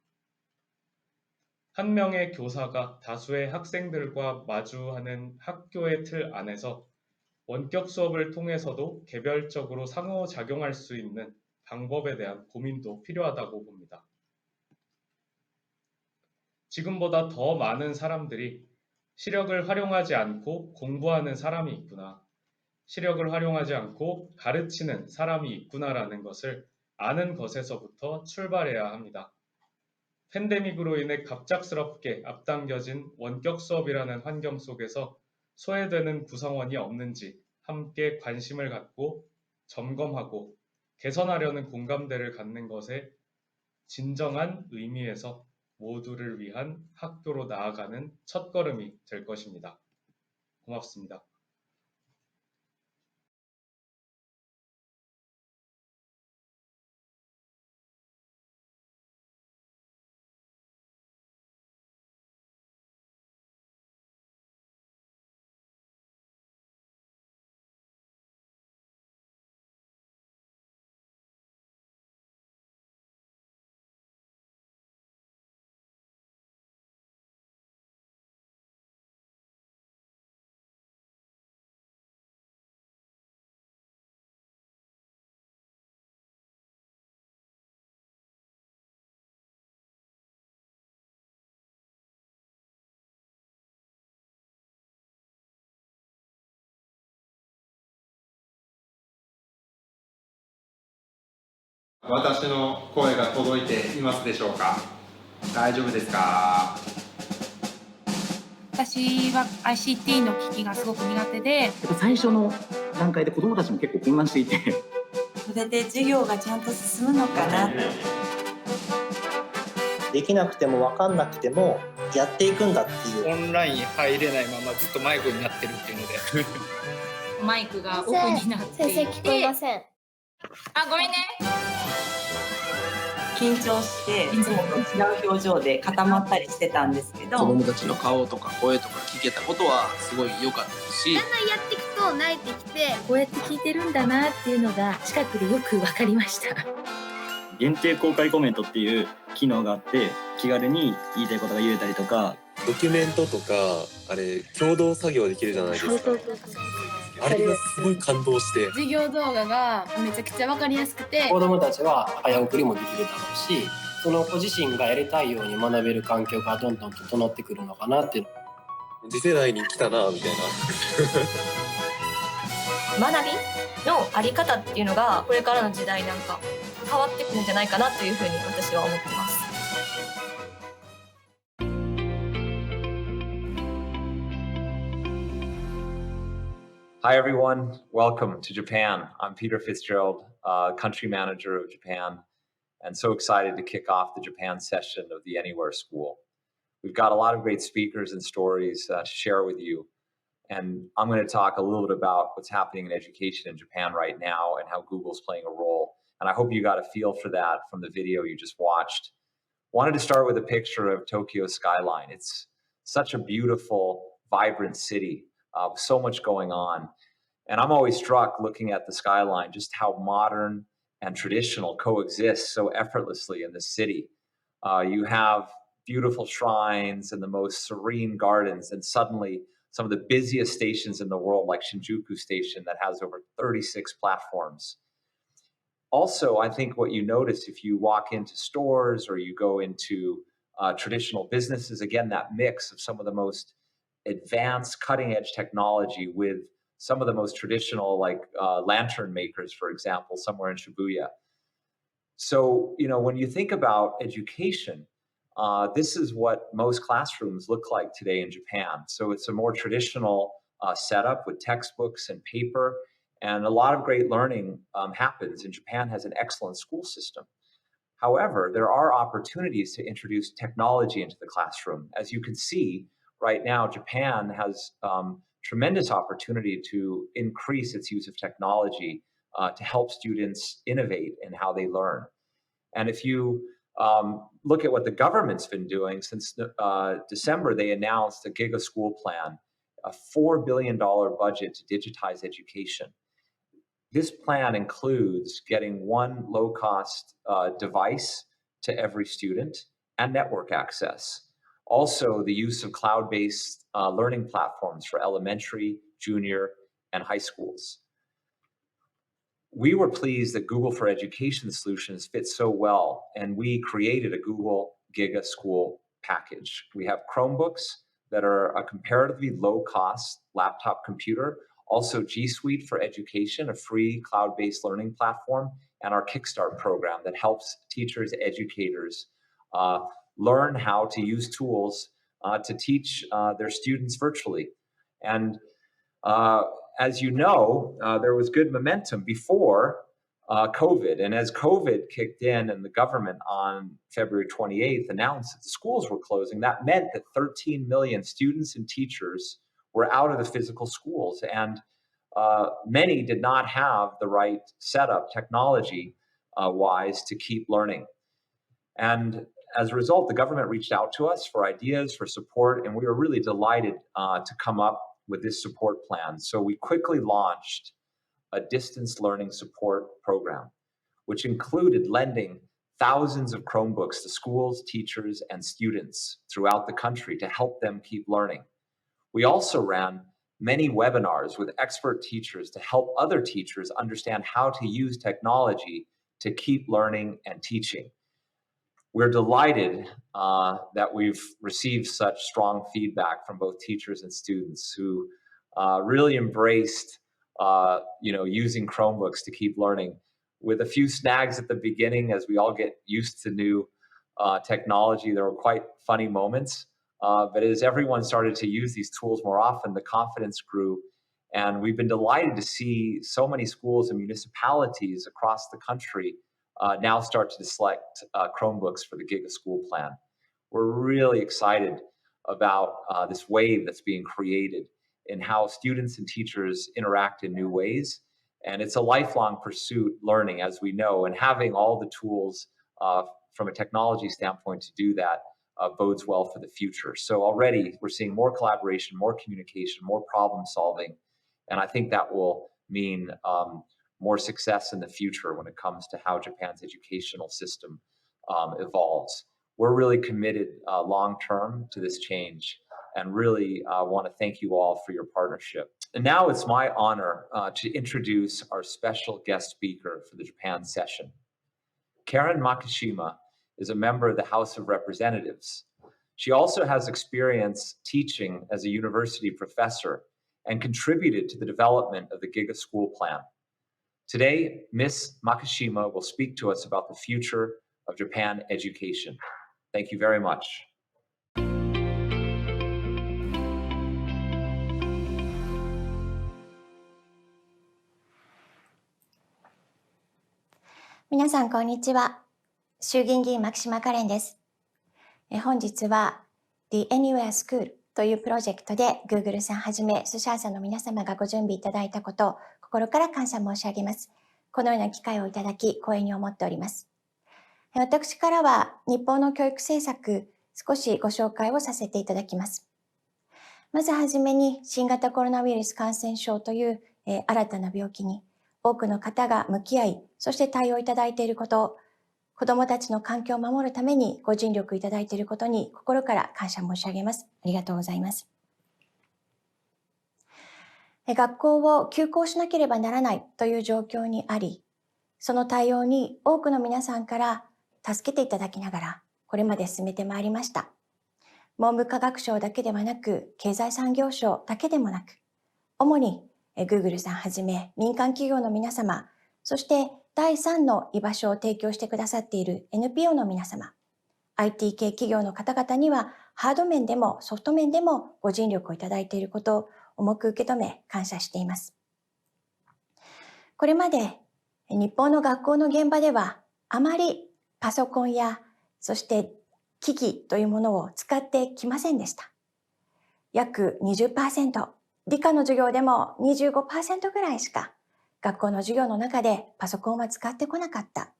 한 명의 교사가 다수의 학생들과 마주하는 학교의 틀 안에서 원격 수업을 통해서도 개별적으로 상호작용할 수 있는 방법에 대한 고민도 필요하다고 봅니다. 지금보다 더 많은 사람들이 시력을 활용하지 않고 공부하는 사람이 있구나, 시력을 활용하지 않고 가르치는 사람이 있구나라는 것을 아는 것에서부터 출발해야 합니다. 팬데믹으로 인해 갑작스럽게 앞당겨진 원격 수업이라는 환경 속에서 소외되는 구성원이 없는지 함께 관심을 갖고 점검하고 개선하려는 공감대를 갖는 것에 진정한 의미에서 모두를 위한 학교로 나아가는 첫걸음이 될 것입니다. 고맙습니다.
私の声が届いていますでしょうか。大丈夫ですか。
私は ICT の機器がすごく苦手で、
最初の段階で子どもたちも結構混乱していて、
それで授業がちゃんと進むのかな。
できなくても分かんなくてもやっていくんだっていう。
オンライン入れないままずっと迷子になってるっていうので
マイクがオフになっていて、
先生聞こえません。
あ、ごめんね。
緊張していつもと違う表情で固まったりしてたんですけど、
子供たちの顔とか声とか聞けたことはすごい良かったし、
だんだんやっていくと慣れてきて、こうやって聞いてるんだなっていうのが近くでよく分かりました。
限定公開コメントっていう機能があって、気軽に言いたいことが言えたりとか、
ドキュメントとかあれ共同作業できるじゃないですか。あれがすごい感動して、
授業動画がめちゃくちゃ分かりやすくて、
子どもたちは早送りもできるだろうし、その子自身がやりたいように学べる環境がどんどん整ってくるのかなっていう。
次世代に来たなみたい
な学びのあり方っていうのがこれからの時代なんか変わってくるんじゃないかなというふうに私は思ってます。
Hi everyone, welcome to Japan. I'm Peter Fitzgerald, country manager of Japan, and so excited to kick off the Japan session of the Anywhere School. We've got a lot of great speakers and stories to share with you, and I'm going to talk a little bit about what's happening in education in Japan right now and how Google's playing a role. And I hope you got a feel for that from the video you just watched. Wanted to start with a picture of Tokyo skyline. It's such a beautiful, vibrant city. So much going on. And I'm always struck looking at the skyline, just how modern and traditional coexist so effortlessly in this city. You have beautiful shrines and the most serene gardens, and suddenly some of the busiest stations in the world, like Shinjuku Station, that has over 36 platforms. Also, I think what you notice if you walk into stores or you go into traditional businesses, again, that mix of some of the most advanced cutting edge technology with some of the most traditional, like lantern makers, for example, somewhere in Shibuya. So, when you think about education, this is what most classrooms look like today in Japan. So it's a more traditional setup with textbooks and paper, and a lot of great learning happens. And Japan has an excellent school system. However, there are opportunities to introduce technology into the classroom. As you can see, right now, Japan has tremendous opportunity to increase its use of technology to help students innovate in how they learn. And if you look at what the government's been doing since December, they announced a Giga School Plan, a $4 billion budget to digitize education. This plan includes getting one low-cost device to every student and network access. Also, the use of cloud-based learning platforms for elementary, junior, and high schools. We were pleased that Google for Education solutions fit so well, and we created a Google Giga School package. We have Chromebooks that are a comparatively low-cost laptop computer, also G Suite for Education, a free cloud-based learning platform, and our Kickstart program that helps teachers, educators learn how to use tools to teach their students virtually. And as you know, there was good momentum before COVID. And as COVID kicked in and the government on February 28th announced that the schools were closing, that meant that 13 million students and teachers were out of the physical schools. And many did not have the right setup technology wise to keep learning. And as a result, the government reached out to us for ideas, for support, and we were really delighted to come up with this support plan. So we quickly launched a distance learning support program, which included lending thousands of Chromebooks to schools, teachers, and students throughout the country to help them keep learning. We also ran many webinars with expert teachers to help other teachers understand how to use technology to keep learning and teaching. We're delighted that we've received such strong feedback from both teachers and students who really embraced using Chromebooks to keep learning, with a few snags at the beginning as we all get used to new technology. There were quite funny moments, but as everyone started to use these tools more often, the confidence grew. And we've been delighted to see so many schools and municipalities across the country now start to select Chromebooks for the Giga School Plan. We're really excited about this wave that's being created in how students and teachers interact in new ways. And it's a lifelong pursuit, learning, as we know, and having all the tools from a technology standpoint to do that bodes well for the future. So already we're seeing more collaboration, more communication, more problem solving. And I think that will mean more success in the future when it comes to how Japan's educational system evolves. We're really committed long-term to this change and really want to thank you all for your partnership. And now it's my honor to introduce our special guest speaker for the Japan session. Karen Makishima is a member of the House of Representatives. She also has experience teaching as a university professor and contributed to the development of the Giga School Plan. Today, Ms. Makishima will speak to us about the future of Japan education. Thank you very much.
皆さんこんにちは。衆議院議員牧島かれんです。本日は The Anywhere School というプロジェクトで Google さんはじめスシャーさんの皆様がご準備いただいたことを心から感謝申し上げます。このような機会をいただき光栄に思っております。私からは日本の教育政策少しご紹介をさせていただきます。まずはじめに新型コロナウイルス感染症という新たな病気に多くの方が向き合い、そして対応いただいていること、子どもたちの環境を守るためにご尽力いただいていることに心から感謝申し上げます。ありがとうございます。学校を休校しなければならないという状況にあり、その対応に多くの皆さんから助けていただきながら、これまで進めてまいりました。文部科学省だけではなく、経済産業省だけでもなく、主にGoogle さんはじめ民間企業の皆様、そして第3の居場所を提供してくださっている NPO の皆様、IT 系企業の方々にはハード面でもソフト面でもご尽力をいただいていることを重く受け止め感謝しています。これまで日本の学校の現場ではあまりパソコンやそして機器というものを使ってきませんでした。約 20%、理科の授業でも 25% ぐらいしか学校の授業の中でパソコンは使ってこなかった。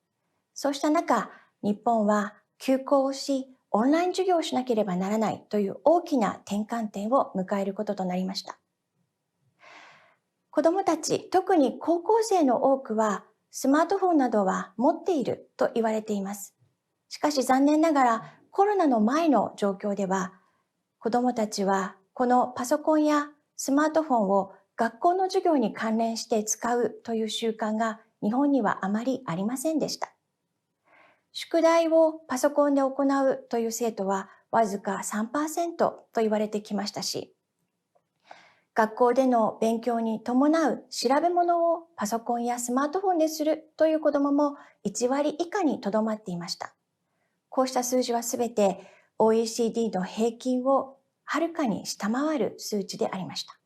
そうした中、日本は休校をし、オンライン授業をしなければならないという大きな転換点を迎えることとなりました。子どもたち、特に高校生の多くはスマートフォンなどは持っていると言われています。しかし残念ながらコロナの前の状況では、子どもたちはこのパソコンやスマートフォンを学校の授業に関連して使うという習慣が日本にはあまりありませんでした。宿題をパソコンで行うという生徒はわずか 3% と言われてきましたし、学校での勉強に伴う調べ物をパソコンやスマートフォンでするという子どもも1割以下にとどまっていました。こうした数字はすべて OECD の平均をはるかに下回る数値でありました。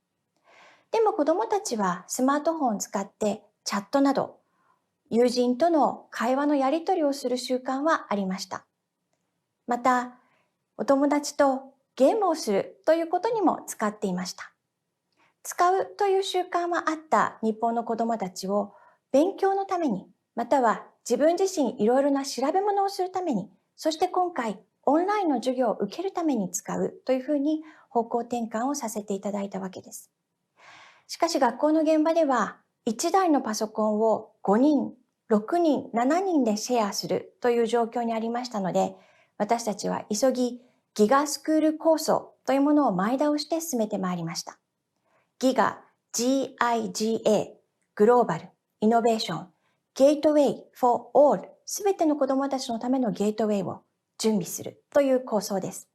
でも子どもたちはスマートフォンを使ってチャットなど友人との会話のやり取りをする習慣はありました。また、お友達とゲームをするということにも使っていました。使うという習慣はあった日本の子どもたちを勉強のために、または自分自身いろいろな調べ物をするために、そして今回オンラインの授業を受けるために使うというふうに方向転換をさせていただいたわけです。しかし学校の現場では1台のパソコンを5人、6人、7人でシェアするという状況にありましたので、私たちは急ぎギガスクール構想というものを前倒して進めてまいりました。ギガ、GIGA、グローバル、イノベーション、ゲートウェイ for all、すべての子どもたちのためのゲートウェイを準備するという構想です。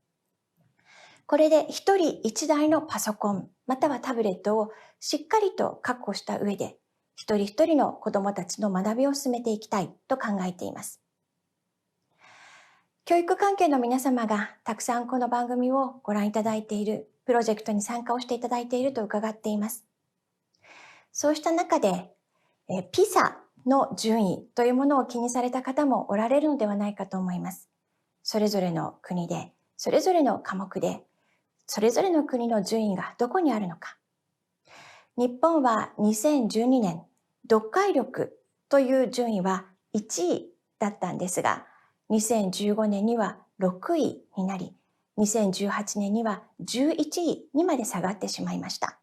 これで一人一台のパソコン、またはタブレットをしっかりと確保した上で、一人一人の子どもたちの学びを進めていきたいと考えています。教育関係の皆様がたくさんこの番組をご覧いただいている、プロジェクトに参加をしていただいていると伺っています。そうした中で、PISA の順位というものを気にされた方もおられるのではないかと思います。それぞれの国で、それぞれの科目で、それぞれの国の順位がどこにあるのか。日本は2012年、読解力という順位は1位だったんですが、2015年には6位になり、2018年には11位にまで下がってしまいました。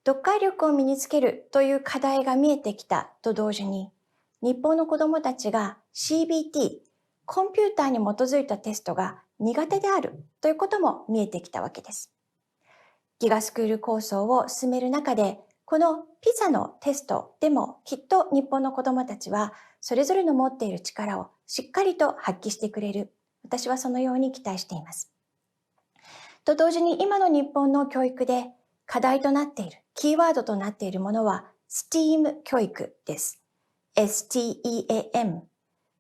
読解力を身につけるという課題が見えてきたと同時に、日本の子どもたちが CBT、コンピューターに基づいたテストが苦手であるということも見えてきたわけです。ギガスクール構想を進める中で、この PISA のテストでもきっと日本の子どもたちはそれぞれの持っている力をしっかりと発揮してくれる。私はそのように期待しています。と同時に今の日本の教育で課題となっている、キーワードとなっているものは STEAM 教育です。STEAM。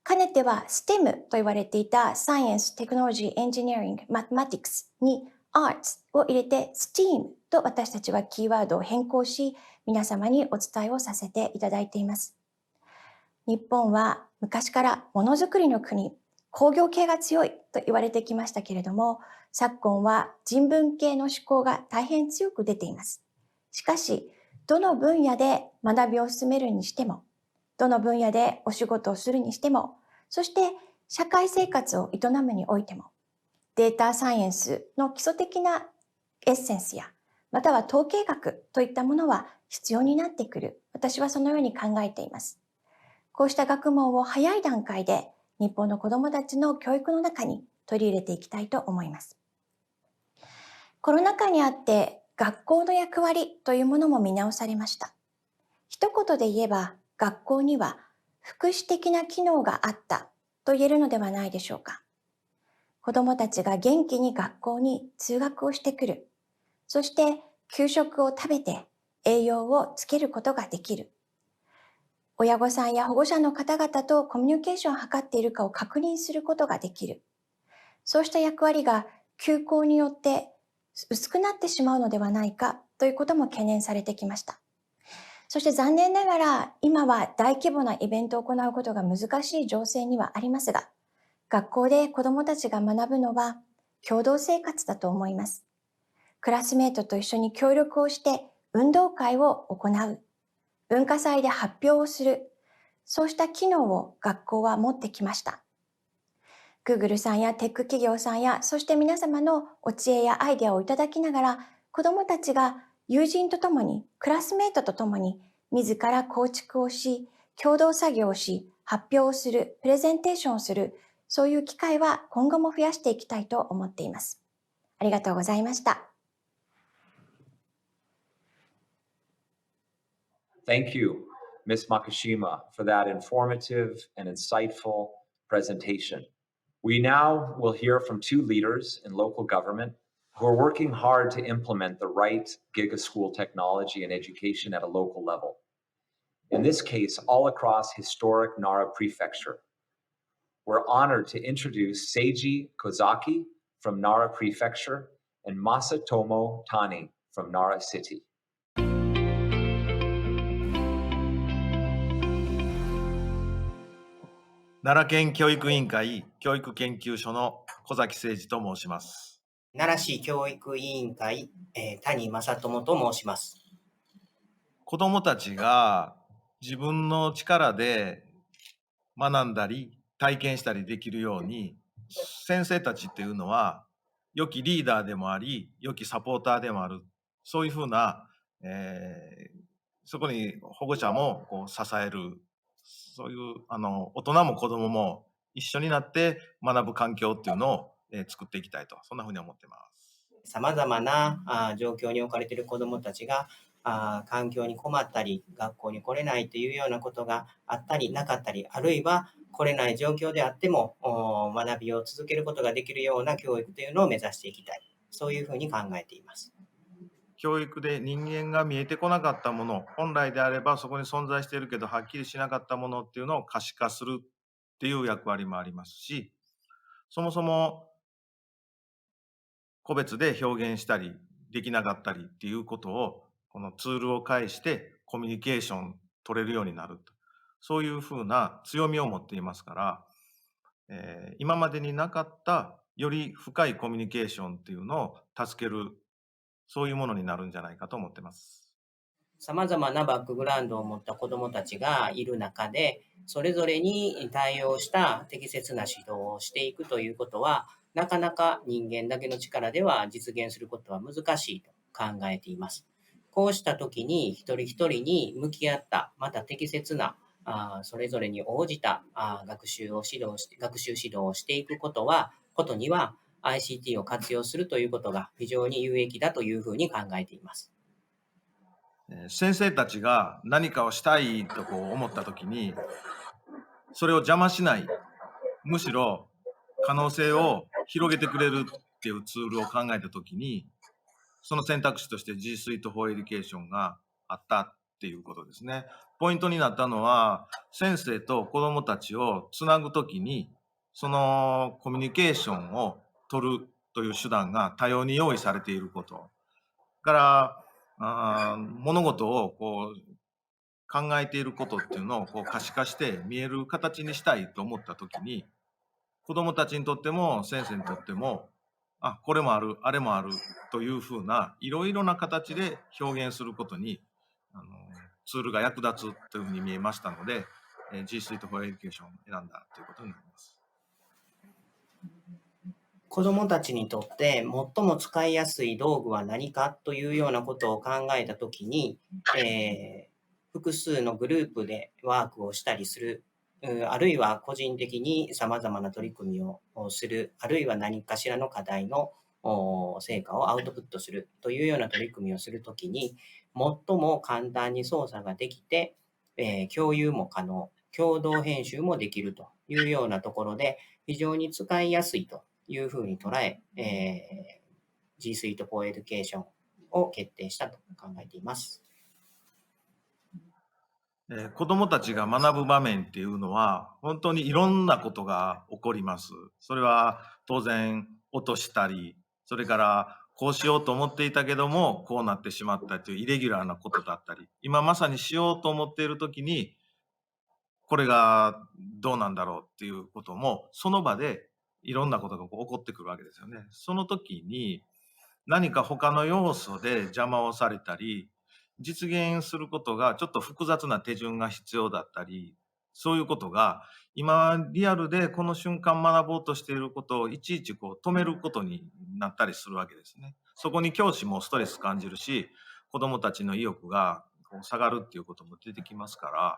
かねては STEM と言われていた Science, Technology, Engineering, Mathematics に Arts を入れて STEAM と私たちはキーワードを変更し、皆様にお伝えをさせていただいています。日本は昔からものづくりの国、工業系が強いと言われてきましたけれども、昨今は人文系の思考が大変強く出ています。しかし、どの分野で学びを進めるにしても、どの分野でお仕事をするにしても、そして社会生活を営むにおいても、データサイエンスの基礎的なエッセンスや、または統計学といったものは必要になってくる。私はそのように考えています。こうした学問を早い段階で日本の子どもたちの教育の中に取り入れていきたいと思います。コロナ禍にあって学校の役割というものも見直されました。一言で言えば学校には福祉的な機能があったと言えるのではないでしょうか。子どもたちが元気に学校に通学をしてくる。そして給食を食べて栄養をつけることができる。親御さんや保護者の方々とコミュニケーションを図っているかを確認することができる。そうした役割が休校によって薄くなってしまうのではないかということも懸念されてきました。そして残念ながら今は大規模なイベントを行うことが難しい情勢にはありますが、学校で子どもたちが学ぶのは共同生活だと思います。クラスメートと一緒に協力をして運動会を行う、文化祭で発表をする、そうした機能を学校は持ってきました。Google さんやテック企業さんや、そして皆様のお知恵やアイデアをいただきながら、子どもたちが友人とともに、クラスメートとともに、自ら構築をし、共同作業をし、発表をする、プレゼンテーションをする、そういう機会は今後も増やしていきたいと思っています。ありがとうございました。
Thank you, Ms. Makishima, for that informative and insightful presentation. We now will hear from two leaders in local government who are working hard to implement the right GigaSchool technology and education at a local level. In this case, all across historic Nara Prefecture. We're honored to introduce Seiji Kozaki from Nara Prefecture and Masatomo Tani from Nara City.
奈良県教育委員会教育研究所の小崎誠二と申します。
奈良市教育委員会、谷正智と申します。
子どもたちが自分の力で学んだり体験したりできるように、先生たちっていうのは良きリーダーでもあり、良きサポーターでもある、そういうふうな、そこに保護者もこう支える、そういう大人も子どもも一緒になって学ぶ環境っていうのを、作っていきたいと、そんなふうに思っています。
さまざまな状況に置かれている子どもたちが環境に困ったり、学校に来れないというようなことがあったりなかったり、あるいは来れない状況であっても学びを続けることができるような教育というのを目指していきたい、そういうふうに考えています。
教育で人間が見えてこなかったもの、本来であればそこに存在しているけどはっきりしなかったものっていうのを可視化するっていう役割もありますし、そもそも個別で表現したりできなかったりっていうことをこのツールを介してコミュニケーション取れるようになると、そういうふうな強みを持っていますから、今までになかったより深いコミュニケーションっていうのを助ける、そういうものになるんじゃないかと思ってます。
さまざまなバックグラウンドを持った子どもたちがいる中で、それぞれに対応した適切な指導をしていくということは、なかなか人間だけの力では実現することは難しいと考えています。こうした時に一人一人に向き合った、また適切なそれぞれに応じた学習指導をしていくことには ICT を活用するということが非常に有益だというふうに考えています。
先生たちが何かをしたいとこう思った時に、それを邪魔しない、むしろ可能性を広げてくれるっていうツールを考えた時に、その選択肢として G Suite for Education があったっていうことですね。ポイントになったのは、先生と子どもたちをつなぐときに、そのコミュニケーションを取るという手段が多様に用意されていること。から物事をこう考えていることっていうのをこう可視化して見える形にしたいと思ったときに、子どもたちにとっても先生にとっても、これもある、あれもあるというふうないろいろな形で表現することにツールが役立つというふうに見えましたので、G Suite for Education を選んだということになります。
子どもたちにとって最も使いやすい道具は何かというようなことを考えたときに、複数のグループでワークをしたりする、あるいは個人的にさまざまな取り組みをする、あるいは何かしらの課題の成果をアウトプットするというような取り組みをするときに、最も簡単に操作ができて、共有も可能、共同編集もできるというようなところで、非常に使いやすいというふうに捉え、G Suite for Education を決定したと考えています。
子どもたちが学ぶ場面っていうのは本当にいろんなことが起こります。それは当然落としたり、それからこうしようと思っていたけどもこうなってしまったというイレギュラーなことだったり、今まさにしようと思っている時にこれがどうなんだろうっていうこともその場でいろんなことが起こってくるわけですよね。その時に何か他の要素で邪魔をされたり、実現することがちょっと複雑な手順が必要だったり、そういうことが今リアルでこの瞬間学ぼうとしていることをいちいちこう止めることになったりするわけですね。そこに教師もストレス感じるし、子どもたちの意欲がこう下がるっていうことも出てきますから、やっ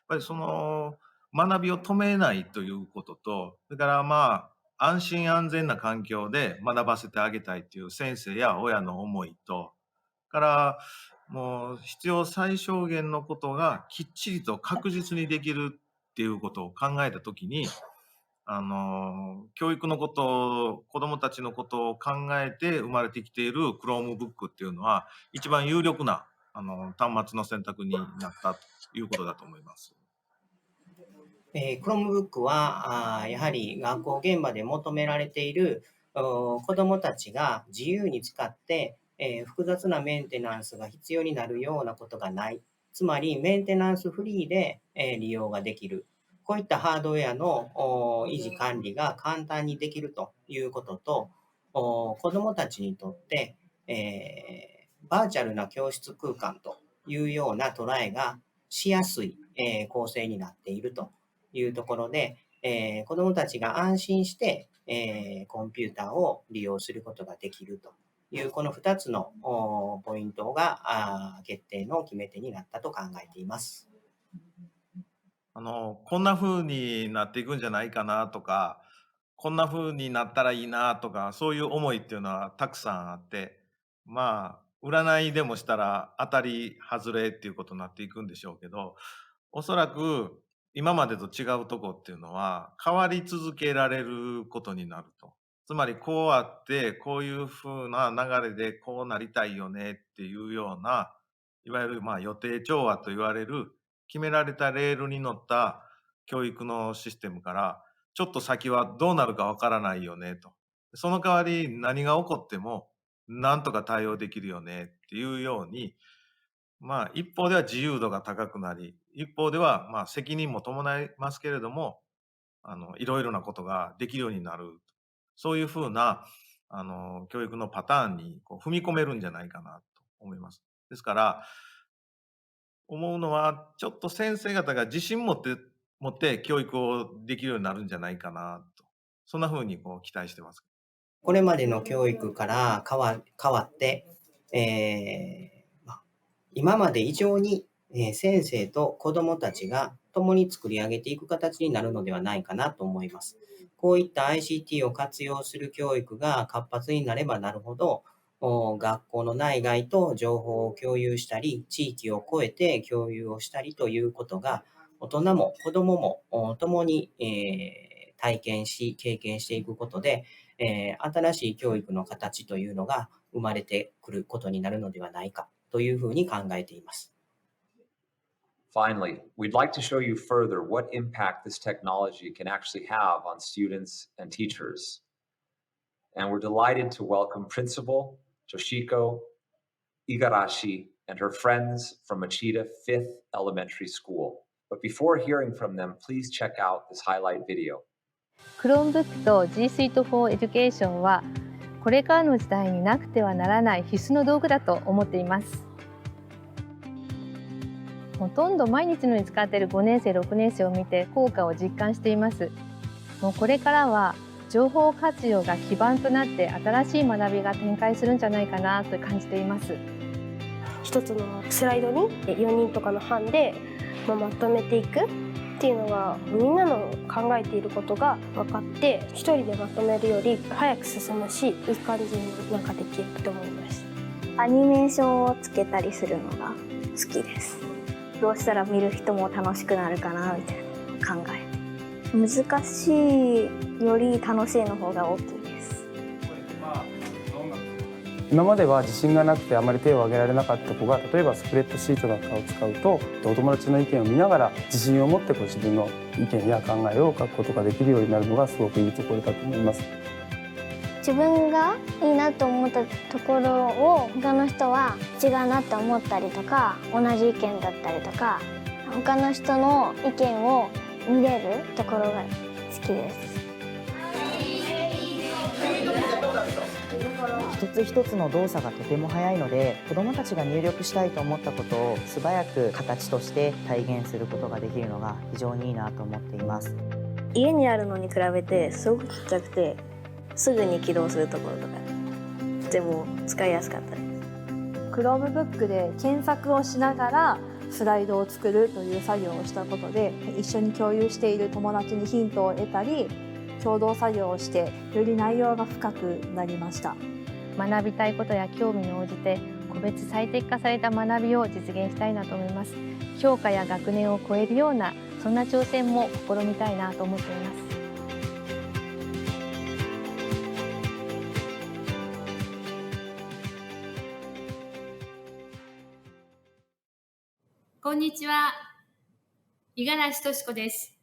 ぱりその学びを止めないということと、それから安心安全な環境で学ばせてあげたいという先生や親の思いと、からもう必要最小限のことがきっちりと確実にできるっていうことを考えたときに、教育のことを、子どもたちのことを考えて生まれてきている Chromebook っていうのは一番有力な端末の選択になったということだと思います。
Chromebook はやはり学校現場で求められている子どもたちが自由に使って、複雑なメンテナンスが必要になるようなことがない。つまりメンテナンスフリーで、利用ができる。こういったハードウェアの維持管理が簡単にできるということと、子どもたちにとって、バーチャルな教室空間というような捉えがしやすい、構成になっているというところで、子どもたちが安心して、コンピューターを利用することができるというこの2つのポイントが決定の決め手になったと考えています。
こんな風になっていくんじゃないかなとか、こんな風になったらいいなとか、そういう思いっていうのはたくさんあって、占いでもしたら当たり外れっていうことになっていくんでしょうけど、おそらく今までと違うとこっていうのは変わり続けられることになると。つまりこうあってこういう風な流れでこうなりたいよねっていうような、いわゆる予定調和と言われる決められたレールに乗った教育のシステムからちょっと先はどうなるかわからないよねと。その代わり何が起こってもなんとか対応できるよねっていうように、一方では自由度が高くなり、一方では責任も伴いますけれども、いろいろなことができるようになる。そういうふうな教育のパターンにこう踏み込めるんじゃないかなと思います。ですから思うのは、ちょっと先生方が自信持って教育をできるようになるんじゃないかなと、そんなふうにこう期待してます。
これまでの教育から変わって、今まで以上に、先生と子どもたちが共に作り上げていく形になるのではないかなと思います。こういった ICT を活用する教育が活発になればなるほど、学校の内外と情報を共有したり、地域を超えて共有をしたりということが、大人も子どもも共に、体験し、経験していくことで、新しい教育の形というのが生まれてくることになるのではないかというふうに考えています。
Finally, we'd like to show you further what impact this technology can actually have on students and teachers. And we're delighted to welcome Principal Toshiko Igarashi and her friends from Machida 5th Elementary School. But before hearing from them, please check out this highlight video.
Chromebook と G Suite for Education はこれからの時代になくてはならない必須の道具だと思っています。ほとんど毎日のように使っている5年生、6年生を見て効果を実感しています。もうこれからは情報活用が基盤となって新しい学びが展開するんじゃないかなと感じています。
一つのスライドに4人とかの班でまとめていくっていうのがみんなの考えていることが分かって一人でまとめるより早く進むしいい感じにできると思います。
アニメーションをつけたりするのが好きです。どうしたら見る人も楽しくなるかなみたいな考え。難しいより楽しいの方が大きいです。
今までは自信がなくてあまり手を挙げられなかった子が、例えばスプレッドシートなんかを使うと、お友達の意見を見ながら自信を持って自分の意見や考えを書くことができるようになるのがすごくいいところだと思います。
自分がいいなと思ったところを他の人は違うなと思ったりとか、同じ意見だったりとか、他の人の意見を見れるところが好きです。
一つ一つの動作がとても速いので、子どもたちが入力したいと思ったことを素早く形として体現することができるのが非常にいいなと思っています。
家にあるのに比べてすごくちっちゃくて、すぐに起動するところとかとても使いやすかったです。
Chromebook で検索をしながらスライドを作るという作業をしたことで、一緒に共有している友達にヒントを得たり、共同作業をしてより内容が深くなりました。
学びたいことや興味に応じて個別最適化された学びを実現したいなと思います。教科や学年を超えるようなそんな挑戦も試みたいなと思っています。
こんにちは。五十嵐敏子です。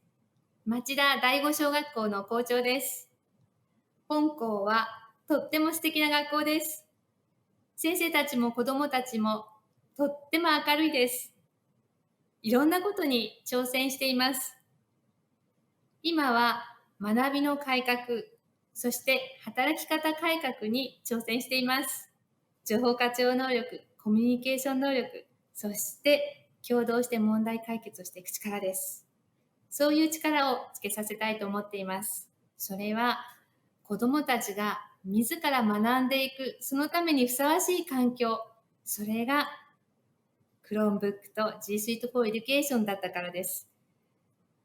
町田第五小学校の校長です。本校はとっても素敵な学校です。先生たちも子どもたちもとっても明るいです。いろんなことに挑戦しています。今は学びの改革、そして働き方改革に挑戦しています。情報活用能力、コミュニケーション能力、そして共同して問題解決をしていく力です。そういう力をつけさせたいと思っています。それは子どもたちが自ら学んでいく、そのためにふさわしい環境、それがChromebook と G Suite for Education だったからです。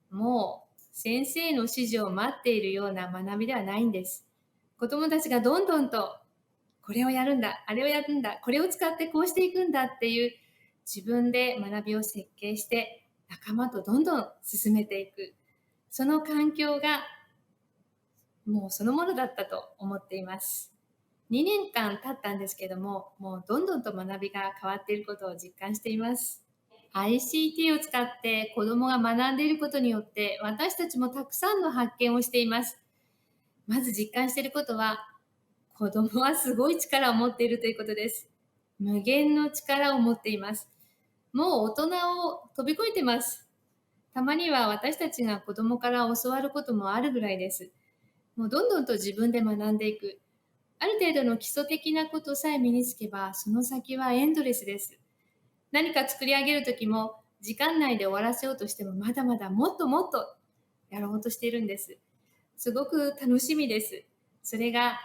もう先生の指示を待っているような学びではないんです。子どもたちがどんどんとこれをやるんだ、あれをやるんだ、これを使ってこうしていくんだっていう自分で学びを設計して仲間とどんどん進めていく。その環境がもうそのものだったと思っています。2年間経ったんですけども、もうどんどんと学びが変わっていることを実感しています。ICT を使って子どもが学んでいることによって私たちもたくさんの発見をしています。まず実感していることは、子どもはすごい力を持っているということです。無限の力を持っています。もう大人を飛び越えてます。たまには私たちが子どもから教わることもあるぐらいです。もうどんどんと自分で学んでいく。ある程度の基礎的なことさえ身につけば、その先はエンドレスです。何か作り上げるときも、時間内で終わらせようとしても、まだまだもっともっとやろうとしているんです。すごく楽しみです。それが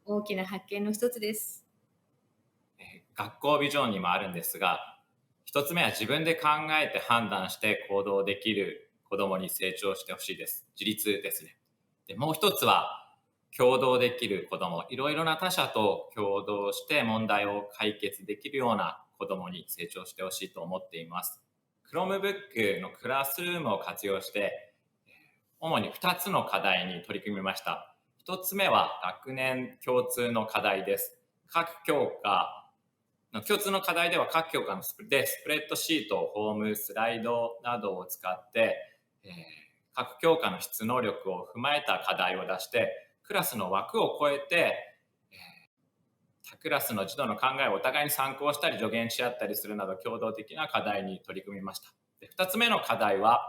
大きな発見の一つです。
学校ビジョンにもあるんですが、一つ目は自分で考えて判断して行動できる子どもに成長してほしいです。自立ですね。で、もう一つは共同できる子ども、いろいろな他者と共同して問題を解決できるような子どもに成長してほしいと思っています。Chromebook のクラスルームを活用して、主に2つの課題に取り組みました。1つ目は学年共通の課題です。各教科の共通の課題では各教科のスプレッドシート、フォーム、スライドなどを使って、各教科の質能力を踏まえた課題を出して、クラスの枠を超えて、他クラスの児童の考えをお互いに参考したり助言し合ったりするなど共同的な課題に取り組みました。で、2つ目の課題は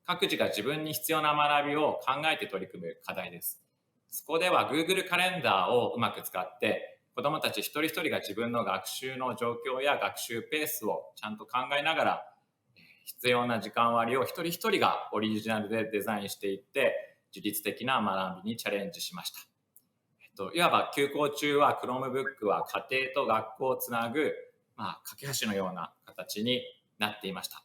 各自が自分に必要な学びを考えて取り組む課題です。そこでは Google カレンダーをうまく使って子どもたち一人一人が自分の学習の状況や学習ペースをちゃんと考えながら必要な時間割を一人一人がオリジナルでデザインしていって自律的な学びにチャレンジしました。いわば休校中は Chromebook は家庭と学校をつなぐ、架け橋のような形になっていました。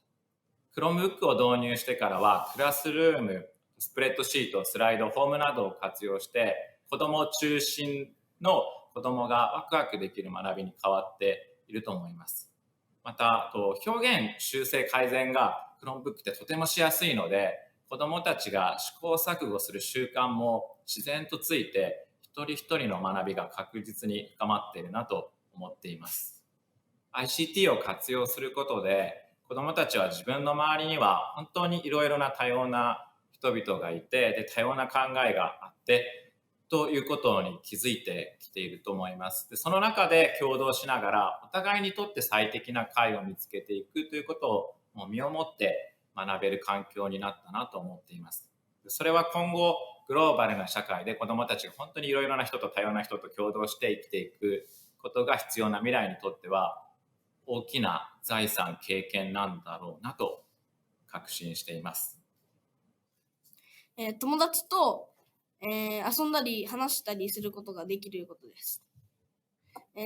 Chromebook を導入してからはクラスルーム、スプレッドシート、スライド、フォームなどを活用して子ども中心の子どもがワクワクできる学びに変わっていると思います。また、表現修正改善が Chromebook ってとてもしやすいので子どもたちが試行錯誤する習慣も自然とついて一一人一人の学びが確実に深まっているなと思っています。ICT を活用することで、子どもたちは自分の周りには本当にいろいろな多様な人々がいて、で多様な考えがあってということに気づいてきていると思います。でその中で共同しながらお互いにとって最適な解を見つけていくということをもう身をもって学べる環境になったなと思っています。それは今後グローバルな社会で子どもたちが本当にいろいろな人と多様な人と共同して生きていくことが必要な未来にとっては大きな財産経験なんだろうなと確信しています。
友達と、遊んだり話したりすることができることです。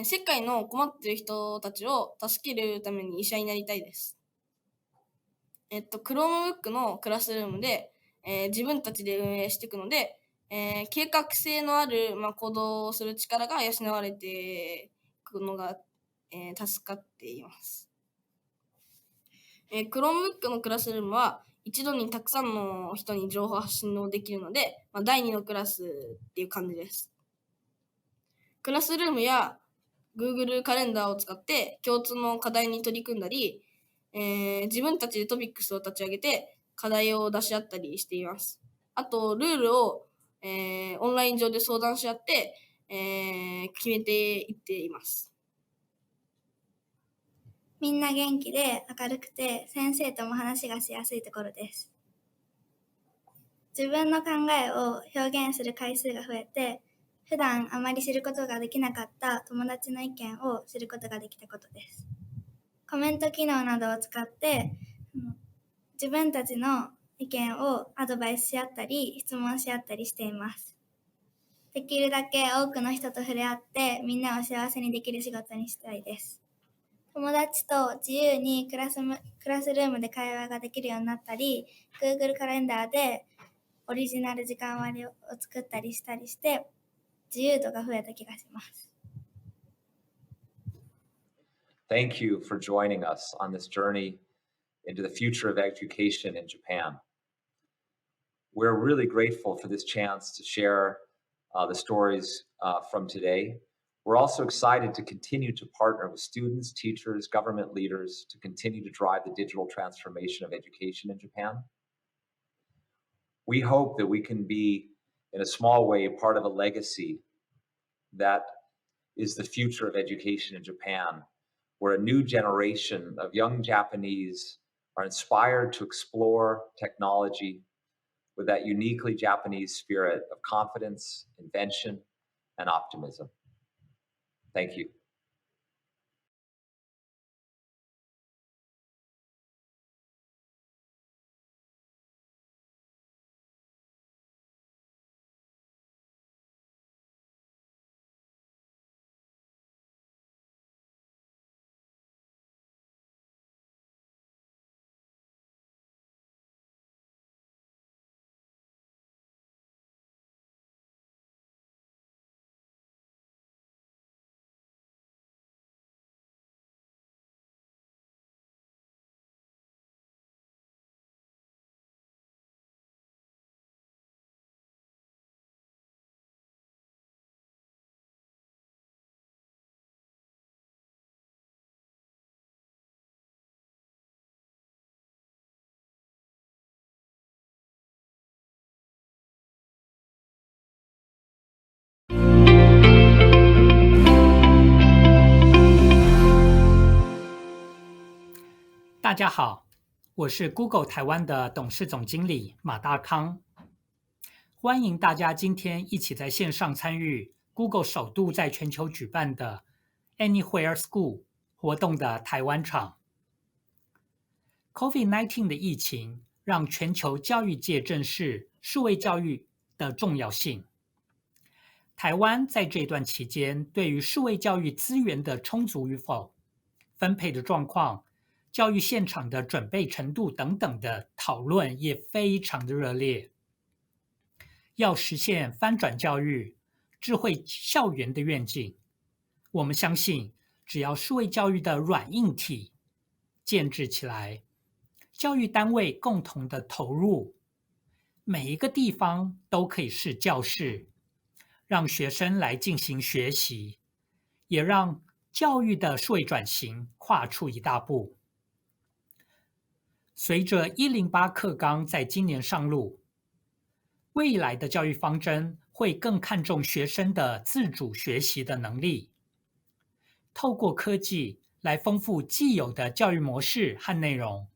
世界の困っている人たちを助けるために医者になりたいです。Chromebook のクラスルームで、自分たちで運営していくので、計画性のある、行動をする力が養われていくのが、助かっています。Chromebook のクラスルームは一度にたくさんの人に情報発信できるので、第2のクラスっていう感じです。クラスルームや Google カレンダーを使って共通の課題に取り組んだり、自分たちでトピックスを立ち上げて課題を出し合ったりしています。あと、ルールを、オンライン上で相談し合って、決めていっています。
みんな元気で明るくて先生とも話がしやすいところです。自分の考えを表現する回数が増えて、普段あまり知ることができなかった友達の意見を知ることができたことです。コメント機能などを使って自分たちの意見をアドバイスし合ったり質問し合ったりしています。できるだけ多くの人と触れ合ってみんなを幸せにできる仕事にしたいです。友達と自由にクラスルームで会話ができるようになったり、Google カレンダーでオリジナル時間割を作ったりしたりして、自由度が増えた気がします。
Thank you for joining us on this journey into the future of education in Japan. We're really grateful for this chance to share the stories from today. We're also excited to continue to partner with students, teachers, government leaders to continue to drive the digital transformation of education in Japan. We hope that we can be, in a small way, part of a legacy that is the future of education in Japan, where a new generation of young Japanese are inspired to explore technology with that uniquely Japanese spirit of confidence, invention, and optimism. Thank you.
大家好，我是 Google 台湾的董事总经理马大康，欢迎大家今天一起在线上参与 Google 首度在全球举办的 Anywhere School 活动的台湾场。COVID-19 的疫情让全球教育界正视数位教育的重要性。台湾在这段期间对于数位教育资源的充足与否、分配的状况、教育现场的准备程度等等的讨论也非常的热烈。要实现翻转教育、智慧校园的愿景，我们相信只要数位教育的软硬体建制起来，教育单位共同的投入，每一个地方都可以是教室，让学生来进行学习，也让教育的数位转型跨出一大步。随着108课纲在今年上路，未来的教育方针会更看重学生的自主学习的能力，透过科技来丰富既有的教育模式和内容，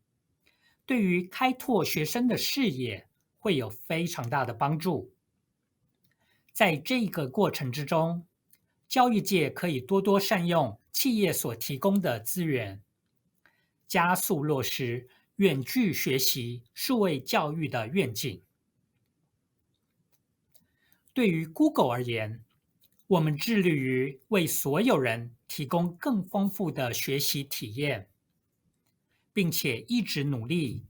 对于开拓学生的视野会有非常大的帮助。在这个过程之中，教育界可以多多善用企业所提供的资源，加速落实远距学习数位教育的愿景。对于 Google 而言，我们致力于为所有人提供更丰富的学习体验，并且一直努力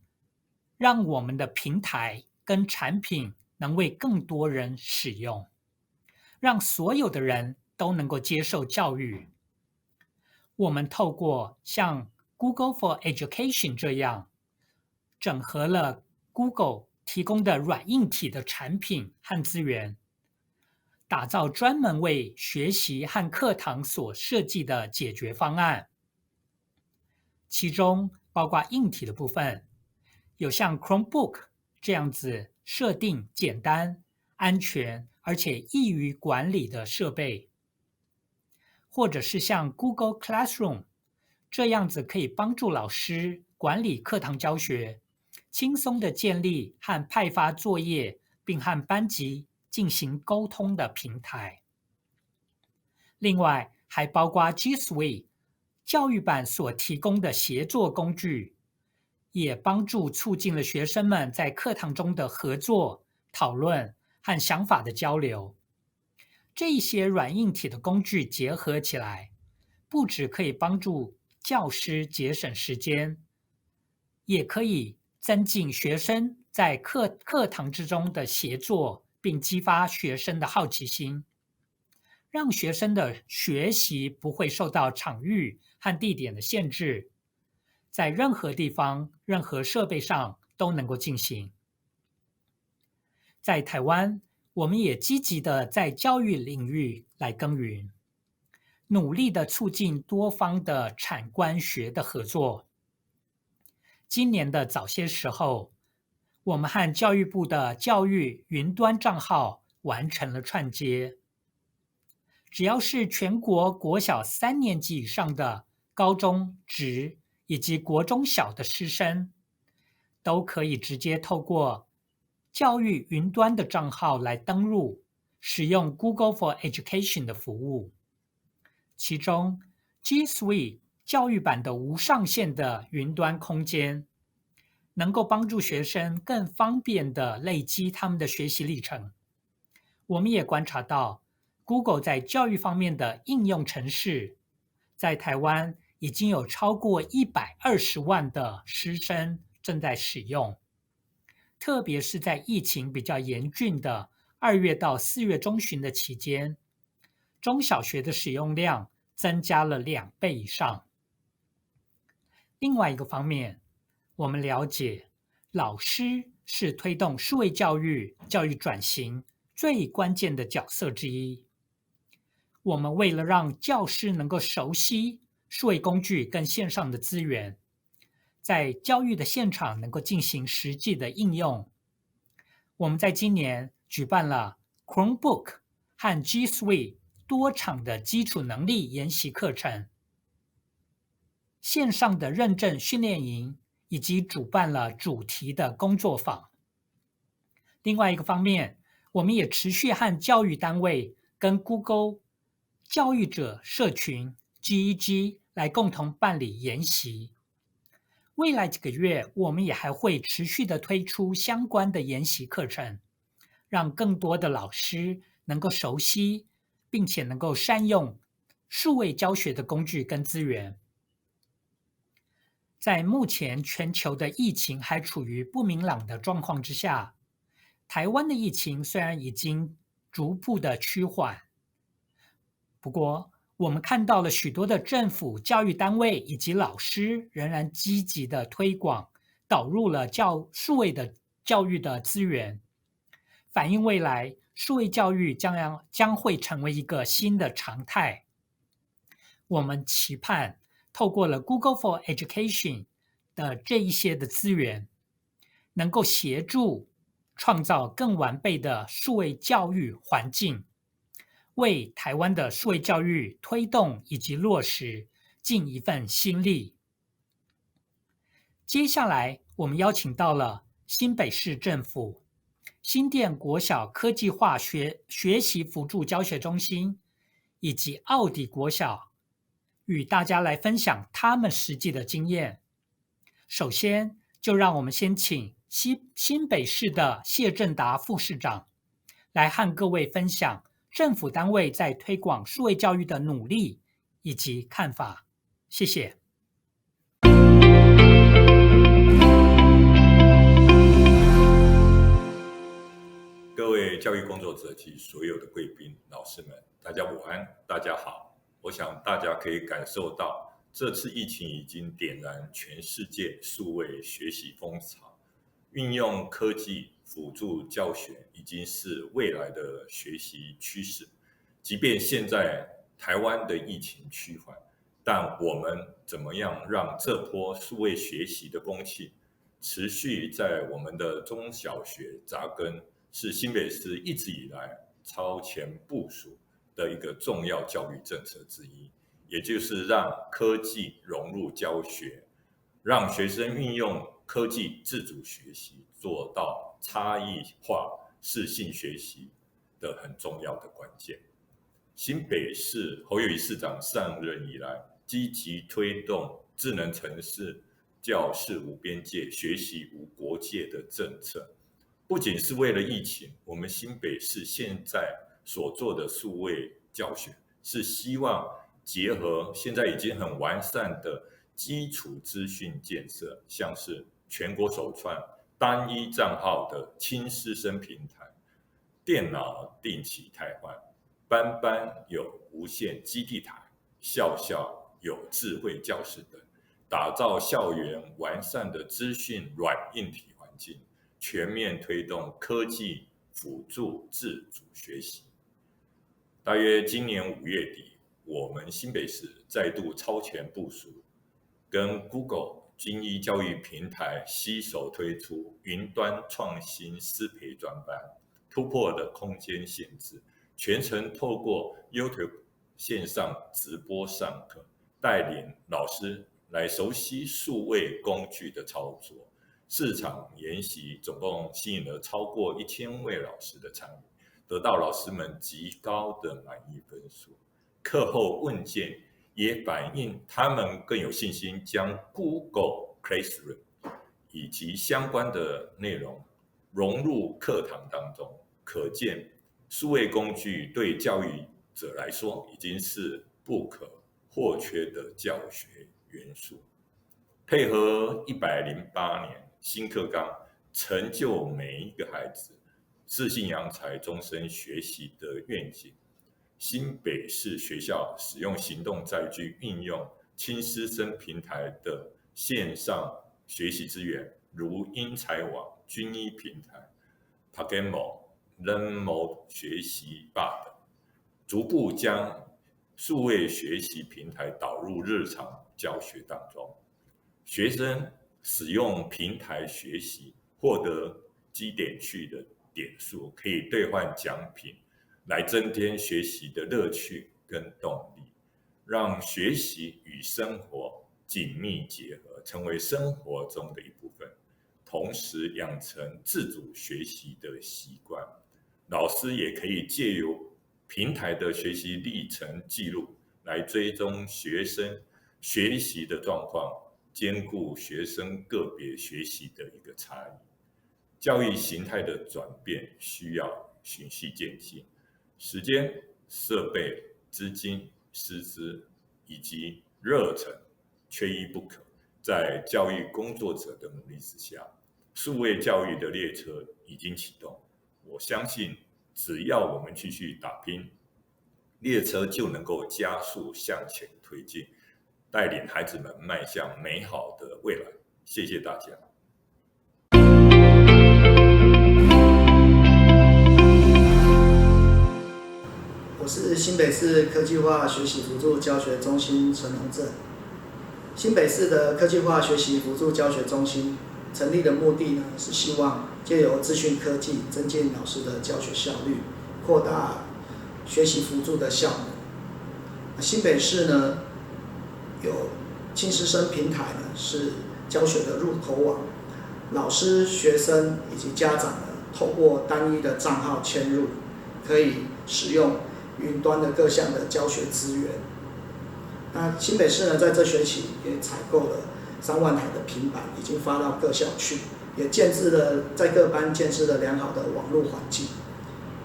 让我们的平台跟产品能为更多人使用，让所有的人都能够接受教育。我们透过像 Google for Education 这样，整合了 Google 提供的软硬体的产品和资源，打造专门为学习和课堂所设计的解决方案，其中包括硬体的部分，有像 Chromebook 这样子设定简单、安全而且易于管理的设备，或者是像 Google Classroom 这样子可以帮助老师管理课堂教学，轻松的建立和派发作业，并和班级进行沟通的平台。另外还包括 G Suite 教育版所提供的协作工具，也帮助促进了学生们在课堂中的合作、讨论和想法的交流。这些软硬体的工具结合起来，不只可以帮助教师节省时间，也可以增进学生在课堂之中的协作，并激发学生的好奇心，让学生的学习不会受到场域和地点的限制，在任何地方、任何设备上都能够进行。在台湾，我们也积极的在教育领域来耕耘，努力的促进多方的产官学的合作。今年的早些时候，我们和教育部的教育云端账号完成了串接。只要是全国国小3年级以上的高中职以及国中小的师生，都可以直接透过教育云端的账号来登入，使用 Google for Education 的服务。其中 G Suite 教育版的无上限的云端空间，能够帮助学生更方便的累积他们的学习历程。我们也观察到 Google 在教育方面的应用程式，在台湾已经有超过120万的师生正在使用，特别是在疫情比较严峻的2月到4月中旬的期间，中小学的使用量增加了2倍以上。另外一个方面，我们了解老师是推动数位教育转型最关键的角色之一。我们为了让教师能够熟悉数位工具跟线上的资源，在教育的现场能够进行实际的应用，我们在今年举办了 Chromebook 和 G Suite 多场的基础能力研习课程，线上的认证训练营，以及主办了主题的工作坊。另外一个方面，我们也持续和教育单位跟 Google 教育者社群 GEG 来共同办理研习。未来几个月，我们也还会持续的推出相关的研习课程，让更多的老师能够熟悉，并且能够善用数位教学的工具跟资源。在目前全球的疫情还处于不明朗的状况之下，台湾的疫情虽然已经逐步的趋缓，不过我们看到了许多的政府、教育单位以及老师仍然积极的推广，导入了数位的教育的资源，反映未来数位教育将会成为一个新的常态。我们期盼透过了 Google for Education 的这一些的资源，能够协助创造更完备的数位教育环境，为台湾的数位教育推动以及落实尽一份心力。接下来，我们邀请到了新北市政府新店国小科技化学习辅助教学中心以及奥迪国小，与大家来分享他们实际的经验。首先，就让我们先请新北市的谢正达副市长来和各位分享政府单位在推广数位教育的努力以及看法。谢谢。
各位教育工作者及所有的贵宾、老师们，大家午安，大家好。我想大家可以感受到，这次疫情已经点燃全世界数位学习风潮，运用科技辅助教学已经是未来的学习趋势。即便现在台湾的疫情趋缓，但我们怎么样让这波数位学习的风气持续在我们的中小学扎根，是新北市一直以来超前部署的一个重要教育政策之一，也就是让科技融入教学，让学生运用科技自主学习，做到差异化适性学习的很重要的关键。新北市侯友宜市长上任以来，积极推动智能城市、教室无边界、学习无国界的政策。不仅是为了疫情，我们新北市现在所做的数位教学，是希望结合现在已经很完善的基础资讯建设，像是全国首创单一账号的亲师生平台，电脑定期汰换，班班有无线基地台，校校有智慧教室等，打造校园完善的资讯软硬体环境，全面推动科技辅助自主学习。大约今年5月底，我们新北市再度超前部署，跟 Google 精英教育平台携手推出云端创新师培专班，突破了空间限制，全程透过 YouTube 线上直播上课，带领老师来熟悉数位工具的操作。市场研习总共吸引了超过1000位老师的参与，得到老师们极高的满意分数。课后问卷也反映他们更有信心将 Google Classroom 以及相关的内容融入课堂当中，可见数位工具对教育者来说已经是不可或缺的教学元素。配合108年新课纲，成就每一个孩子自信扬才终身学习的愿景，新北市学校使用行动载具运用亲师生平台的线上学习资源，如英才网、均一平台、Pakemo、Learnmode 学习吧等，逐步将数位学习平台导入日常教学当中。学生使用平台学习，获得积点区的点数，可以兑换奖品，来增添学习的乐趣跟动力，让学习与生活紧密结合，成为生活中的一部分，同时养成自主学习的习惯。老师也可以借由平台的学习历程记录，来追踪学生学习的状况，兼顾学生个别学习的一个差异。教育形态的转变需要循序渐进，时间、设备、资金、师资以及热忱缺一不可。在教育工作者的努力之下，数位教育的列车已经启动。我相信，只要我们继续打拼，列车就能够加速向前推进，带领孩子们迈向美好的未来。谢谢大家。
新北市科技化学习辅助教学中心陈龙正。新北市的科技化学习辅助教学中心成立的目的呢，是希望借由资讯科技增进老师的教学效率，扩大学习辅助的效能。新北市呢，有亲师生平台呢，是教学的入口网，老师、学生以及家长呢，透过单一的账号嵌入，可以使用云端的各项的教学资源。那新北市呢，在这学期也采购了3万台的平板，已经发到各校去，也在各班建置了良好的网络环境。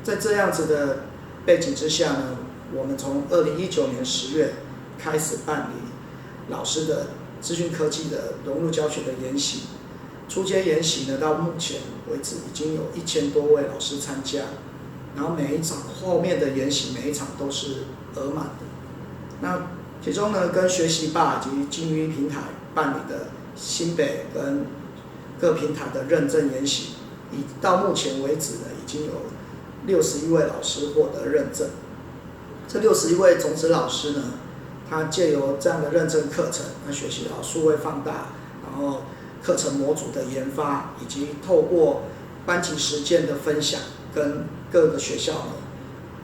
在这样子的背景之下呢，我们从2019年10月开始办理老师的资讯科技的融入教学的研习。初阶研习呢，到目前为止已经有1000多位老师参加，然后每一场后面的研习每一场都是额满的。那其中呢，跟学习吧以及精英平台办理的新北跟各平台的认证研习，到目前为止呢，已经有61位老师获得认证。这61位种子老师呢，他借由这样的认证课程，那学习到数位放大，然后课程模组的研发，以及透过班级实践的分享，跟各个学校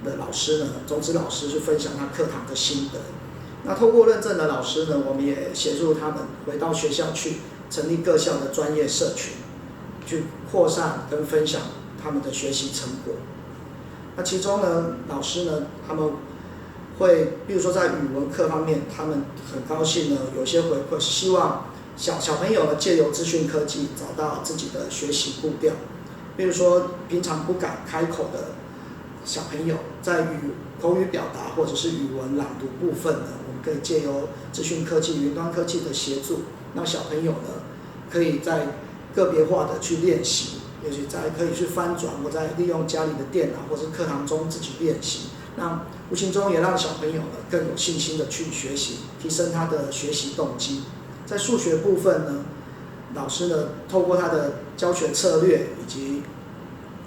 的老师呢，种子老师去分享他课堂的心得。那透过认证的老师呢，我们也协助他们回到学校去成立各校的专业社群，去扩散跟分享他们的学习成果。那其中呢，老师呢，他们会，比如说在语文课方面，他们很高兴呢，有些回馈，希望小朋友呢，借由资讯科技找到自己的学习步调。比如说平常不敢开口的小朋友，在口语表达或者是语文朗读部分呢，我们可以借由资讯科技、云端科技的协助，让小朋友呢，可以在个别化的去练习，也许可以去翻转，或在利用家里的电脑或是课堂中自己练习，让无形中也让小朋友呢更有信心的去学习，提升他的学习动机。在数学部分呢，老师呢透过他的教学策略以及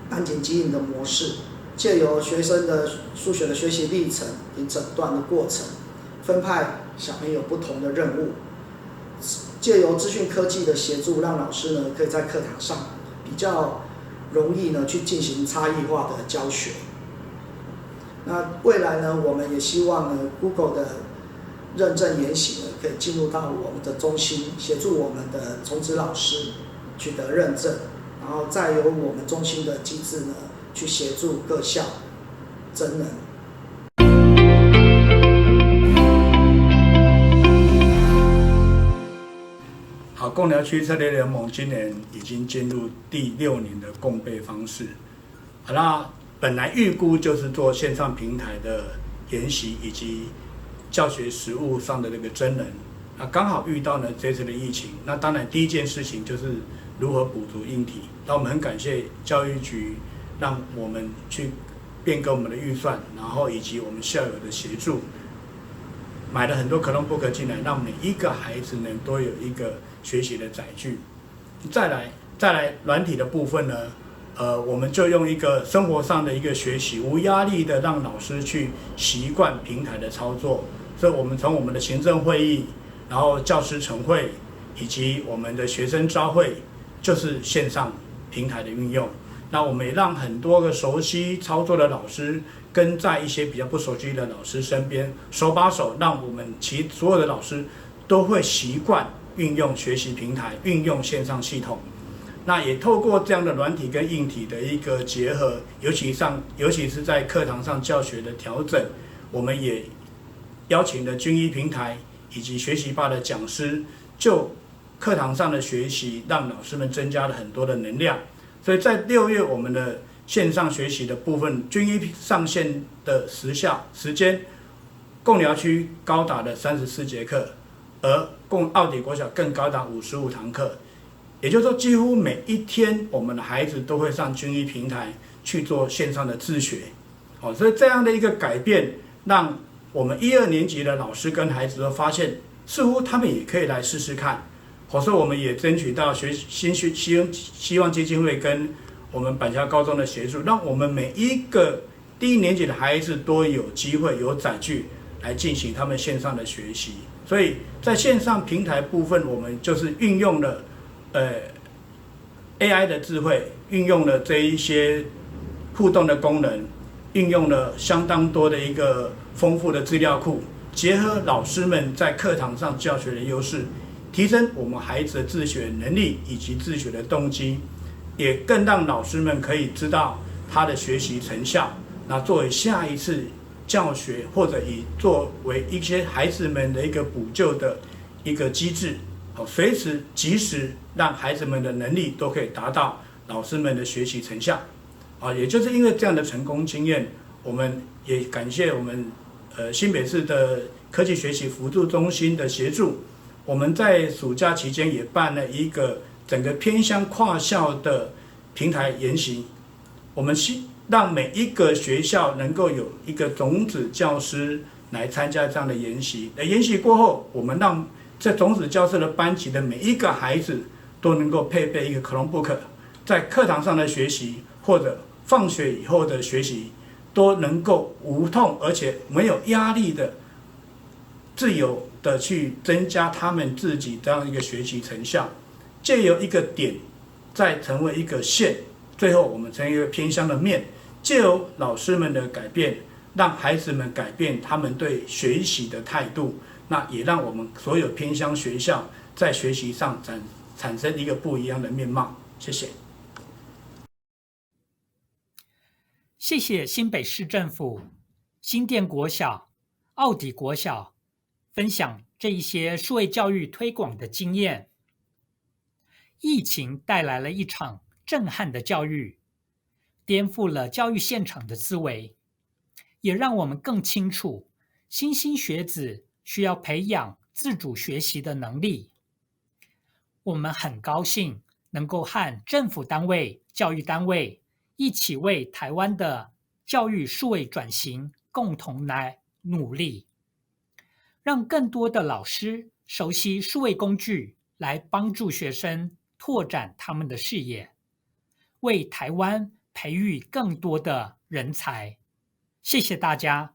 班级经营的模式，借由学生的数学的学习历程以诊断的过程，分派小朋友不同的任务，借由资讯科技的协助，让老师呢可以在课堂上比较容易呢去进行差异化的教学。那未来呢，我们也希望呢 Google 的认证研习呢可以进入到我们的中心，协助我们的种子老师取得认证，然后再由我们中心的机制呢去协助各校增能。
好，贡寮区策略联盟今年已经进入第6年的共备方式。好，那本来预估就是做线上平台的研习以及教学实务上的那个真人，那刚好遇到呢这次的疫情，那当然第一件事情就是如何补足硬体。那我们很感谢教育局让我们去变更我们的预算，然后以及我们校友的协助，买了很多Chromebook进来，让每一个孩子呢都有一个学习的载具。再来软体的部分呢，我们就用一个生活上的一个学习，无压力的让老师去习惯平台的操作。所以我们从我们的行政会议，然后教师晨会，以及我们的学生朝会，就是线上平台的运用。那我们也让很多个熟悉操作的老师跟在一些比较不熟悉的老师身边，手把手，让我们所有的老师都会习惯运用学习平台，运用线上系统。那也透过这样的软体跟硬体的一个结合，尤其是在课堂上教学的调整，我们也邀请了均一平台以及学习吧的讲师，就课堂上的学习，让老师们增加了很多的能量。所以在6月我们的线上学习的部分，均一上线的时间，贡寮区高达了34节课，而奥底国小更高达55堂课。也就是说，几乎每一天我们的孩子都会上均一平台去做线上的自学。所以这样的一个改变，让我们1、2年级的老师跟孩子都发现，似乎他们也可以来试试看。所以我们也争取到希望基金会跟我们板桥高中的协助，让我们每一个低年级的孩子都有机会有载具来进行他们线上的学习。所以在线上平台部分，我们就是运用了AI 的智慧，运用了这一些互动的功能，运用了相当多的一个丰富的资料库，结合老师们在课堂上教学的优势，提升我们孩子的自学能力以及自学的动机，也更让老师们可以知道他的学习成效，那作为下一次教学或者以作为一些孩子们的一个补救的一个机制，随时及时让孩子们的能力都可以达到老师们的学习成效。也就是因为这样的成功经验，我们也感谢我们新北市的科技学习辅助中心的协助，我们在暑假期间也办了一个整个偏乡跨校的平台研习，我们让每一个学校能够有一个种子教师来参加这样的研习。研习过后，我们让这种子教师的班级的每一个孩子都能够配备一个 Chromebook， 在课堂上的学习或者放学以后的学习都能够无痛而且没有压力的自由的去增加他们自己这样一个学习成效，借由一个点再成为一个线，最后我们成为一个偏乡的面，借由老师们的改变，让孩子们改变他们对学习的态度，那也让我们所有偏乡学校在学习上产生一个不一样的面貌。谢谢。
谢谢新北市政府、新店国小、奥底国小分享这一些数位教育推广的经验。疫情带来了一场震撼的教育，颠覆了教育现场的思维，也让我们更清楚新兴学子需要培养自主学习的能力。我们很高兴能够和政府单位、教育单位一起为台湾的教育数位转型共同来努力，让更多的老师熟悉数位工具，来帮助学生拓展他们的视野，为台湾培育更多的人才。谢谢大家。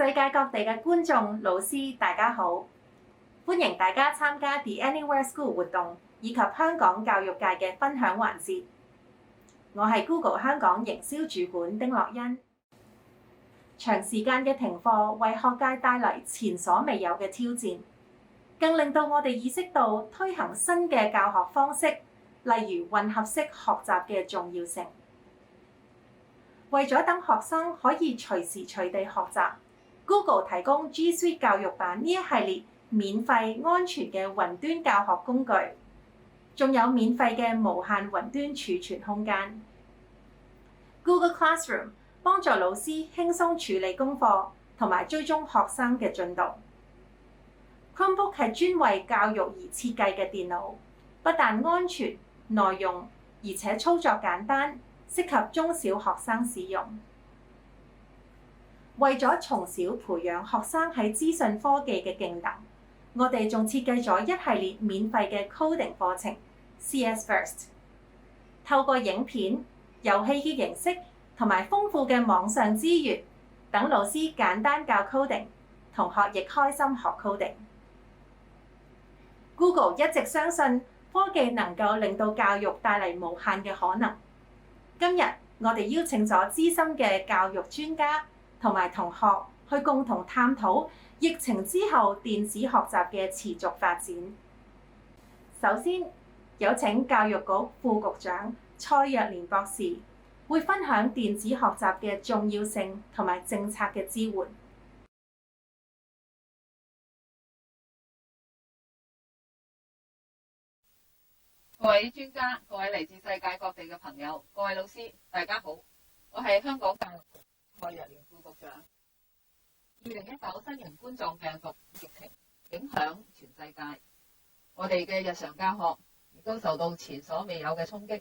世界各地嘅觀眾、老師，大家好！歡迎大家參加 The Anywhere School 活動以及香港教育界嘅分享環節。我係 Google 香港營銷主管丁樂欣。長時間嘅停課為學界帶嚟前所未有嘅挑戰，更令到我哋意識到推行新嘅教學方式，例如混合式學習嘅重要性。為咗等學生可以隨時隨地學習， Google 提供 G Suite 教育版呢一系列免費安全嘅雲端教學工具，仲有免費嘅無限雲端儲存空間。Google Classroom 幫助老師輕鬆處理功課同埋追蹤學生嘅進度。Chromebook 係專為教育而設計嘅電腦，不但安全、耐用，而且操作簡單，適合中小學生使用。為咗從小培養學生喺資訊科技嘅技能，我哋仲設計咗一系列免費嘅 coding 課程 CS First。透過影片、遊戲嘅形式同埋豐富嘅網上資源，等老師簡單教 coding， 同學亦開心學 coding。Google 一直相信科技能夠令到教育帶嚟無限嘅可能。今日我哋邀請咗資深嘅教育專家同埋同學去共同探討疫情之後電子學習嘅持續發展。首先，有請教育局副局長蔡若蓮博士會分享電子學習嘅重要性同埋政策嘅支援。
各位專家、各位嚟自世界各地嘅朋友、各位老師，大家好，我係香港教育局蔡若蓮副局長。2019新型冠狀病毒疫情影響全世界，我哋嘅日常教學亦都受到前所未有嘅衝擊。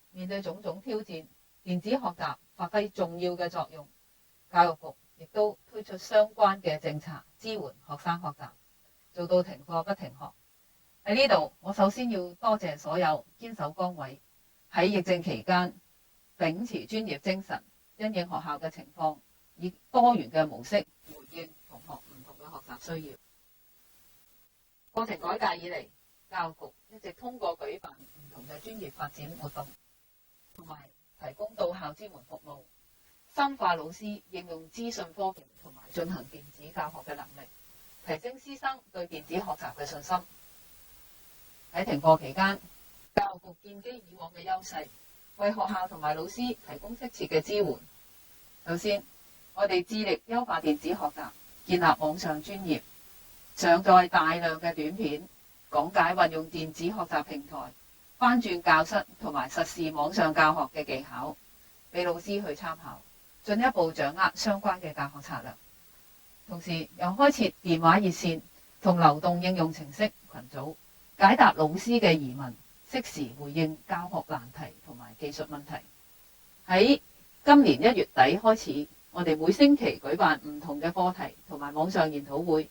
面對種種挑戰，電子學習發揮重要嘅作用，教育局亦都推出相關嘅政策支援學生學習，做到停課不停學。喺呢度，我首先要多謝所有堅守崗位，喺疫症期間秉持專業精神，因應學校嘅情況，以多元嘅模式回應同學唔同嘅學習需要。課程改革以嚟，教育局一直通過舉辦唔同嘅專業發展活動，同埋提供到校支援服務，深化老師應用資訊科技同埋進行電子教學嘅能力，提升師生對電子學習嘅信心。喺停課期間，教育局建基以往嘅優勢，為學校同埋老師提供適切嘅支援。首先，我哋致力優化電子學習，建立網上專頁，上載大量嘅短片，講解運用電子學習平台、翻轉教室同埋實時網上教學嘅技巧，俾老師去參考，進一步掌握相關嘅教學策略。同時，又開設電話熱線同流動應用程式群組，解答老師嘅疑問，適時回應教學難題同埋技術問題。喺今年1月底開始，我哋每星期舉辦唔同嘅課題同埋網上研討會，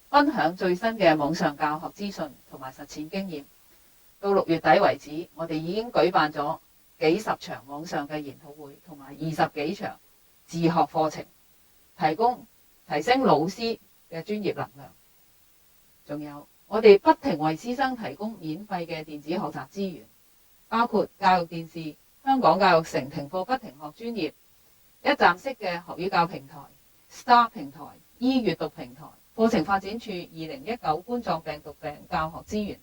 分享最新嘅網上教學資訊同埋實踐經驗。到6月底為止，我哋已經舉辦咗幾十場網上嘅研討會同埋20幾場自學課程，提升老師嘅專業能量。仲有，我哋不停為師生提供免費嘅電子學習資源，包括教育電視、香港教育城停課不停學專頁、一站式嘅學與教平台、Star 平台、閱讀平台、課程發展處2019冠狀病毒病教學資源。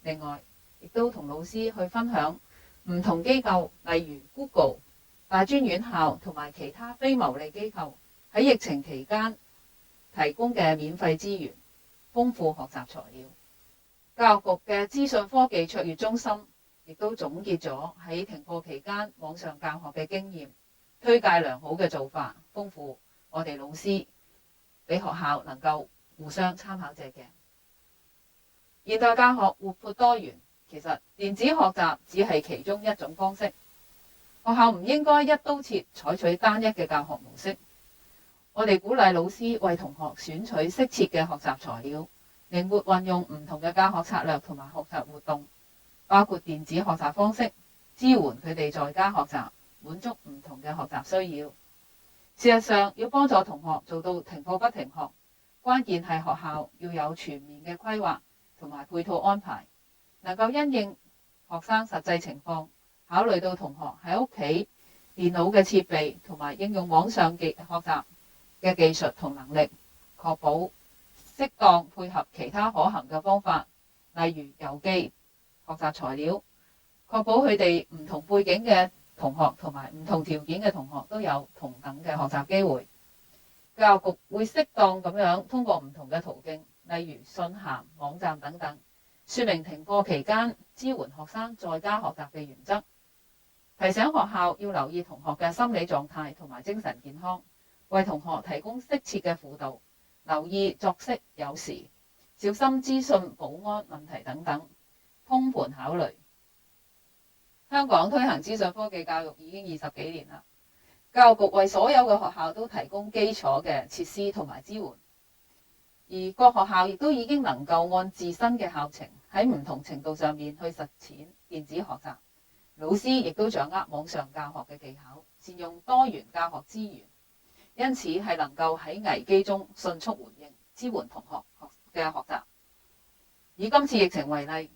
另外，亦都同老師去分享唔同機構，例如 Google、大專院校同埋其他非牟利機構喺疫情期間提供嘅免費資源，豐富學習材料。教育局嘅資訊科技卓越中心亦都總結咗喺停課期間網上教學嘅經驗，推介良好嘅做法，豐富我哋老師，俾學校能夠互相參考借鏡。現代教學活潑多元，其實電子學習只係其中一種方式。學校唔應該一刀切採取單一嘅教學模式。我哋鼓勵老師為同學選取適切嘅學習材料，靈活運用唔同嘅教學策略同埋學習活動，包括電子學習方式，支援佢哋在家學習，滿足唔同嘅學習需要。事實上，要幫助同學做到停課不停學，關鍵係學校要有全面嘅規劃同埋配套安排，能夠因應學生實際情況，考慮到同學喺屋企電腦嘅設備同埋應用網上學習嘅技術同能力，確保適當配合其他可行嘅方法，例如郵寄、學習材料，確保佢哋唔同背景嘅同學同埋唔同條件嘅同學都有同等嘅學習機會。教育局會適當咁樣通過唔同嘅途徑，例如信函、網站等等，說明停課期間支援學生在家學習嘅原則，提醒學校要留意同學嘅心理狀態同埋精神健康，為同學提供適切嘅輔導，留意作息有時，小心資訊保安問題等等，通盤考慮。香港推行資訊科技教育已經20幾年啦，教育局為所有嘅學校都提供基礎嘅設施同埋支援，而各學校亦都已經能夠按自身嘅校情喺唔同程度上面去實踐電子學習，老師亦都掌握網上教學嘅技巧，善用多元教學資源，因此係能夠喺危機中迅速回應，支援同學嘅學習。以今次疫情為例，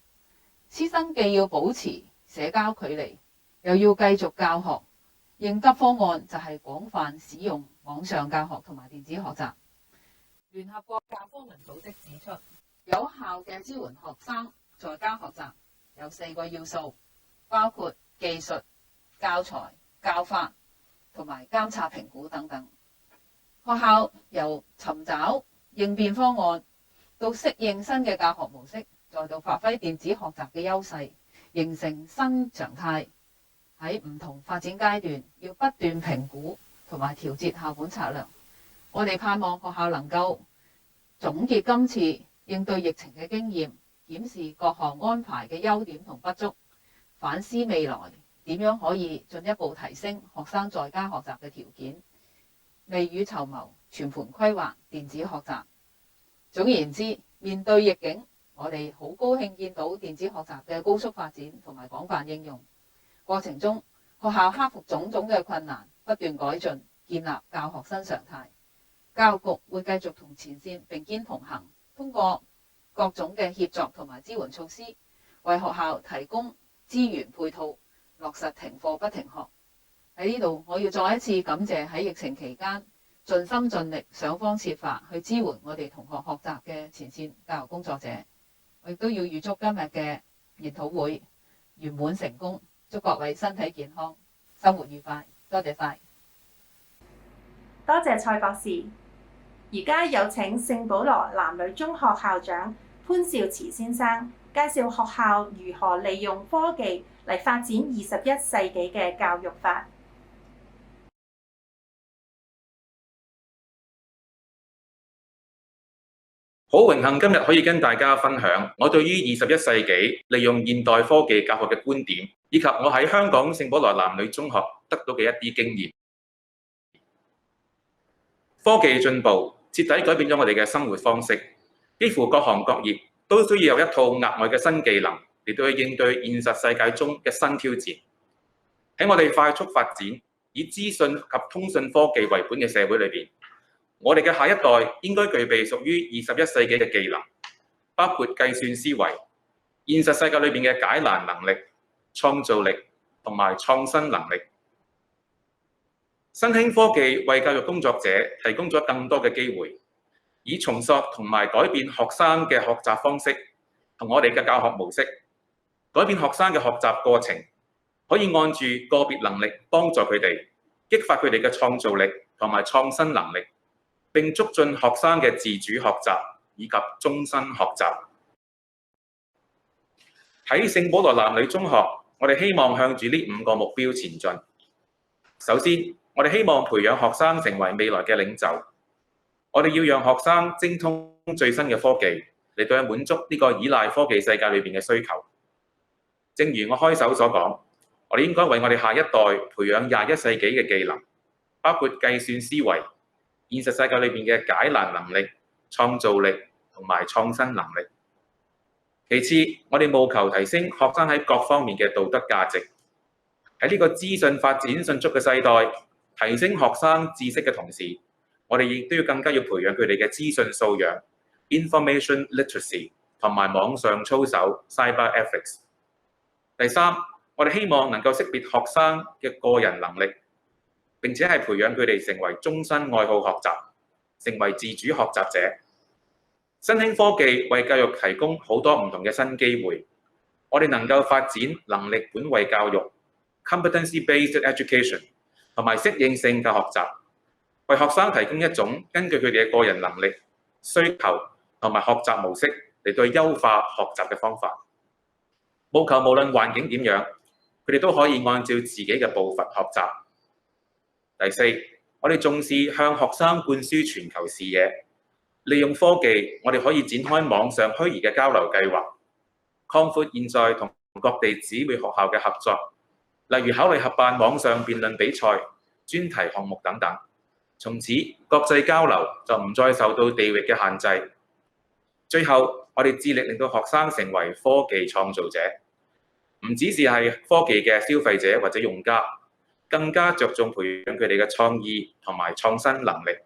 師生既要保持社交距離，又要繼續教學，應急方案就係廣泛使用網上教學同埋電子學習。聯合國教科文組織指出，有效嘅支援學生在家學習有4個要素，包括技術、教材、教法同埋監察評估等等。學校由尋找應變方案到適應新嘅教學模式，再到發揮電子學習嘅優勢，形成新常態。喺唔同發展階段，要不斷評估同埋調節校本策略。我哋盼望學校能夠總結今次應對疫情嘅經驗，檢視各項安排嘅優點同不足，反思未來點樣可以進一步提升學生在家學習嘅條件，未雨綢繆，全盤規劃電子學習。總言之，面對逆境，我哋好高興見到電子學習嘅高速發展同埋廣泛應用。過程中，學校克服種種嘅困難，不斷改進，建立教學新常態。教育局會繼續同前線並肩同行，通過各種嘅協作同埋支援措施，為學校提供資源配套，落實停課不停學。喺呢度，我要再一次感謝喺疫情期間盡心盡力想方設法去支援我哋同學學習嘅前線教育工作者。我亦都要預祝今日嘅研討會圓滿成功，祝各位身體健康，生活愉快。多謝晒。
多謝蔡博士。而家有請聖保羅男女中學校長潘兆慈先生介紹學校如何利用科技嚟發展21世紀嘅教育法。
好榮幸今日可以跟大家分享我對於21世紀利用現代科技教學嘅觀點，以及我喺香港聖保羅男女中學得到嘅一啲經驗。科技進步徹底改變咗我哋嘅生活方式，幾乎各行各業都需要有一套額外嘅新技能嚟到去應對現實世界中嘅新挑戰。喺我哋快速發展以資訊及通訊科技為本嘅社會裏邊，我哋嘅下一代應該具備屬於21世紀嘅技能，包括計算思維、現實世界裏邊嘅解難能力、創造力同埋創新能力。新興科技為教育工作者提供咗更多嘅機會，以重塑同埋改變學生嘅學習方式同我哋嘅教學模式，改變學生嘅學習過程，可以按住個別能力幫助佢哋，激發佢哋嘅創造力同埋創新能力，並促進學生嘅自主學習以及終身學習。喺聖保羅男女中學，我哋希望向住呢5個目標前進。首先，我哋希望培養學生成為未來嘅領袖。我哋要讓學生精通最新嘅科技，嚟到去滿足呢個依賴科技世界裏邊嘅需求。正如我開首所講，我哋應該為我哋下一代培養21世紀嘅技能，包括計算思維、現實世界裏邊嘅解難能力、創造力同埋創新能力。其次，我哋務求提升學生喺各方面嘅道德價值。喺呢個資訊發展迅速嘅世代，提升學生知識嘅同時，我哋亦都要更加要培養佢哋嘅資訊素養 （information literacy） 同埋網上操守 （cyber ethics）。第三，我哋希望能夠識別學生嘅個人能力，並且係培養佢哋成為終身愛好學習，成為自主學習者。新興科技為教育提供好多唔同嘅新機會，我哋能夠發展能力本位教育 （competency-based education） 同埋適應性嘅學習，為學生提供一種根據佢哋嘅個人能力、需求同埋學習模式嚟對優化學習嘅方法。務求無論環境點樣，佢哋都可以按照自己嘅步伐學習。第四，我哋重視向學生灌輸全球視野，利用科技，我哋可以展開網上虛擬嘅交流計劃，擴闊現在同各地姊妹學校嘅合作，例如考慮合辦網上辯論比賽、專題項目等等。從此，國際交流就唔再受到地域嘅限制。最後，我哋致力令到學生成為科技創造者，唔只是係科技嘅消費者或者用家，更加着重培養佢哋嘅創意同埋創新能力。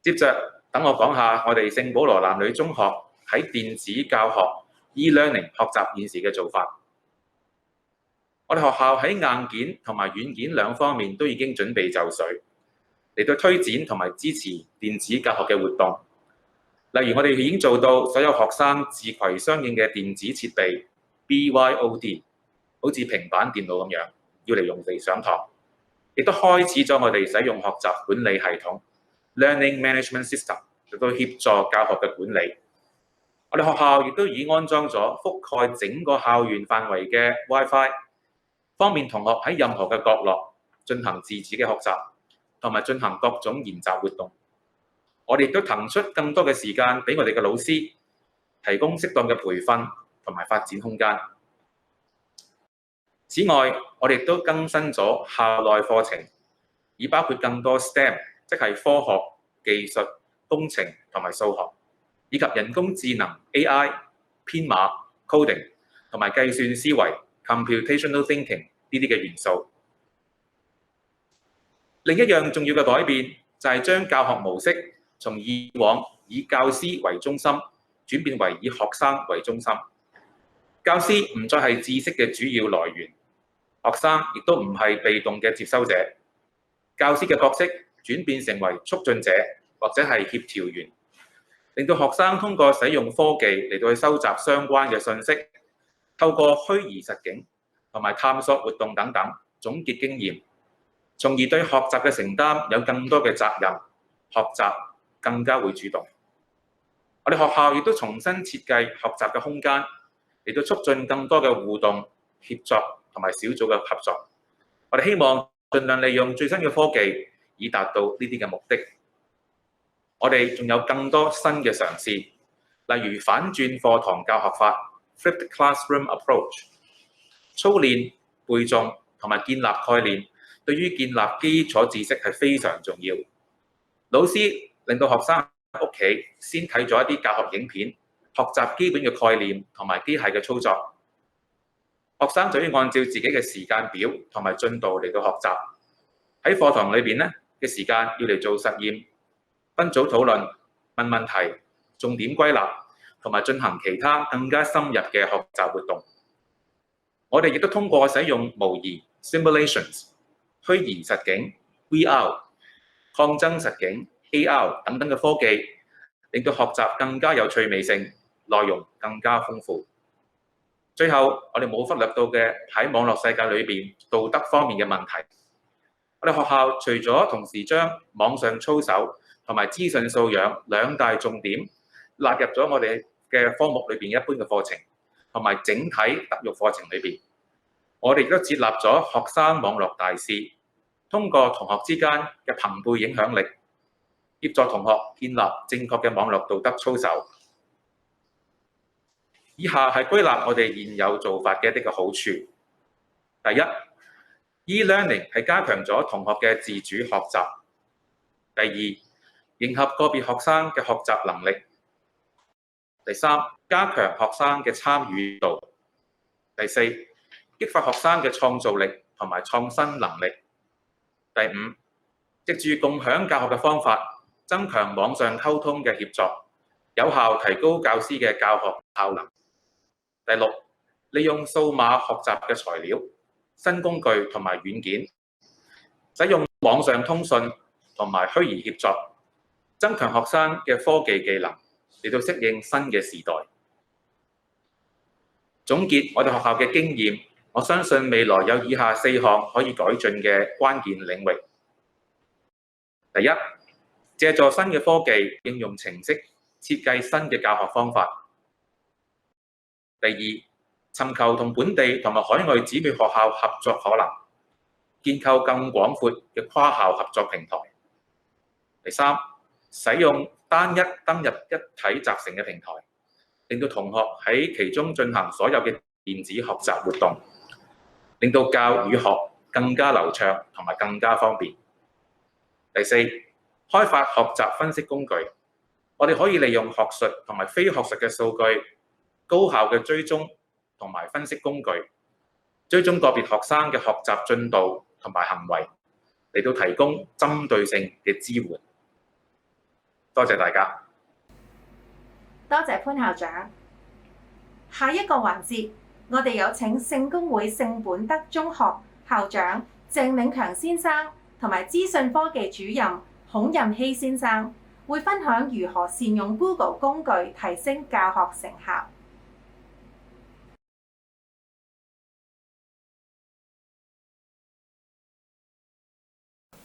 接着，等我講下我哋聖保羅男女中學喺電子教學 e-learning 學習現時嘅做法。我哋學校喺硬件同埋軟件兩方面都已經準備就緒，嚟到推展同埋支持電子教學嘅活動。例如，我哋已經做到所有學生自攜相應嘅電子設備 BYOD， 好似平板電腦咁樣，要嚟用嚟上堂。亦都開始咗我哋使用學習管理系統 Learning Management System 嚟到協助教學嘅管理。我哋學校亦都已安裝咗覆蓋整個校園範圍嘅 WiFi， 方便同學喺任何嘅角落進行自主嘅學習，同埋進行各種研習活動。我哋亦都騰出更多嘅時間俾我哋嘅老師，提供適當嘅培訓同埋發展空間。此外，我哋亦都更新咗校內課程，以包括更多 STEM， 即係科學、技術、工程同埋數學，以及人工智能 AI、編碼 coding 同埋計算思維 computational thinking 呢啲嘅元素。另一樣重要嘅改變就係將教學模式從以往以教師為中心，轉變為以學生為中心。教師唔再係知識嘅主要來源，學生亦都唔係被動嘅接收者。教師嘅角色轉變成為促進者或者係協調員，令到學生通過使用科技嚟到去收集相關嘅信息，透過虛擬實境同埋探索活動等等總結經驗，從而對學習嘅承擔有更多嘅責任，學習更加會主動。我哋學校亦都重新設計學習嘅空間，嚟到促進更多嘅互動、協作同埋小組嘅合作。我哋希望盡量利用最新嘅科技，以達到呢啲嘅目的。我哋仲有更多新嘅嘗試，例如反轉課堂教學法 （Flipped Classroom Approach）。操練、背誦同埋建立概念，對於建立基礎知識係非常重要。老師令到學生喺屋企先睇咗一啲教學影片，學習基本嘅概念同埋機械嘅操作。學生就要按照自己嘅時間表同埋進度嚟到學習。喺課堂裏邊咧嘅時間要嚟做實驗、分組討論、問問題、重點歸納同埋進行其他更加深入嘅學習活動。我哋亦都通過使用模擬 simulations、虛擬實境 VR、抗爭實境 AR 等等嘅科技，令到學習更加有趣味性，內容更加豐富。最後，我哋冇忽略到嘅喺網絡世界裏邊道德方面嘅問題。我哋學校除咗同時將網上操守同埋資訊素養兩大重點納入咗我哋嘅科目裏邊一般嘅課程，同埋整體德育課程裏邊，我哋亦都設立咗學生網絡大使，通過同學之間嘅朋輩影響力，協助同學建立正確嘅網絡道德操守。以下係歸納我哋現有做法嘅一啲嘅好處。第一， e-learning 係加強咗同學嘅自主學習。第二，迎合個別學生嘅學習能力。第三，加強學生嘅參與度。第四，激發學生嘅創造力同埋創新能力。第五，藉住共享教學嘅方法，增強網上溝通嘅協作，有效提高教師嘅教學效能。第六，利用數碼學習嘅材料、新工具同埋軟件，使用網上通訊同埋虛擬協作，增強學生嘅科技技能，嚟到適應新嘅時代。總結我哋學校嘅經驗，我相信未來有以下4項可以改進嘅關鍵領域。第一，借助新嘅科技應用程式設計新嘅教學方法。第二，尋求同本地同埋海外姊妹學校合作可能，建構更廣闊嘅跨校合作平台。第三，使用單一登入一體集成嘅平台，令到同學喺其中進行所有嘅電子學習活動，令到教與學更加流暢同埋更加方便。第四，開發學習分析工具，我哋可以利用學術同埋非學術嘅數據，高效嘅追蹤同埋分析工具，追蹤個別學生嘅學習進度同埋行為，嚟到提供針對性嘅支援。多謝大家。
多謝潘校長。下一個環節，我哋有請聖公會聖本德中學校長鄭永強先生同埋資訊科技主任孔任希先生，會分享如何善用 Google 工具提升教學成效。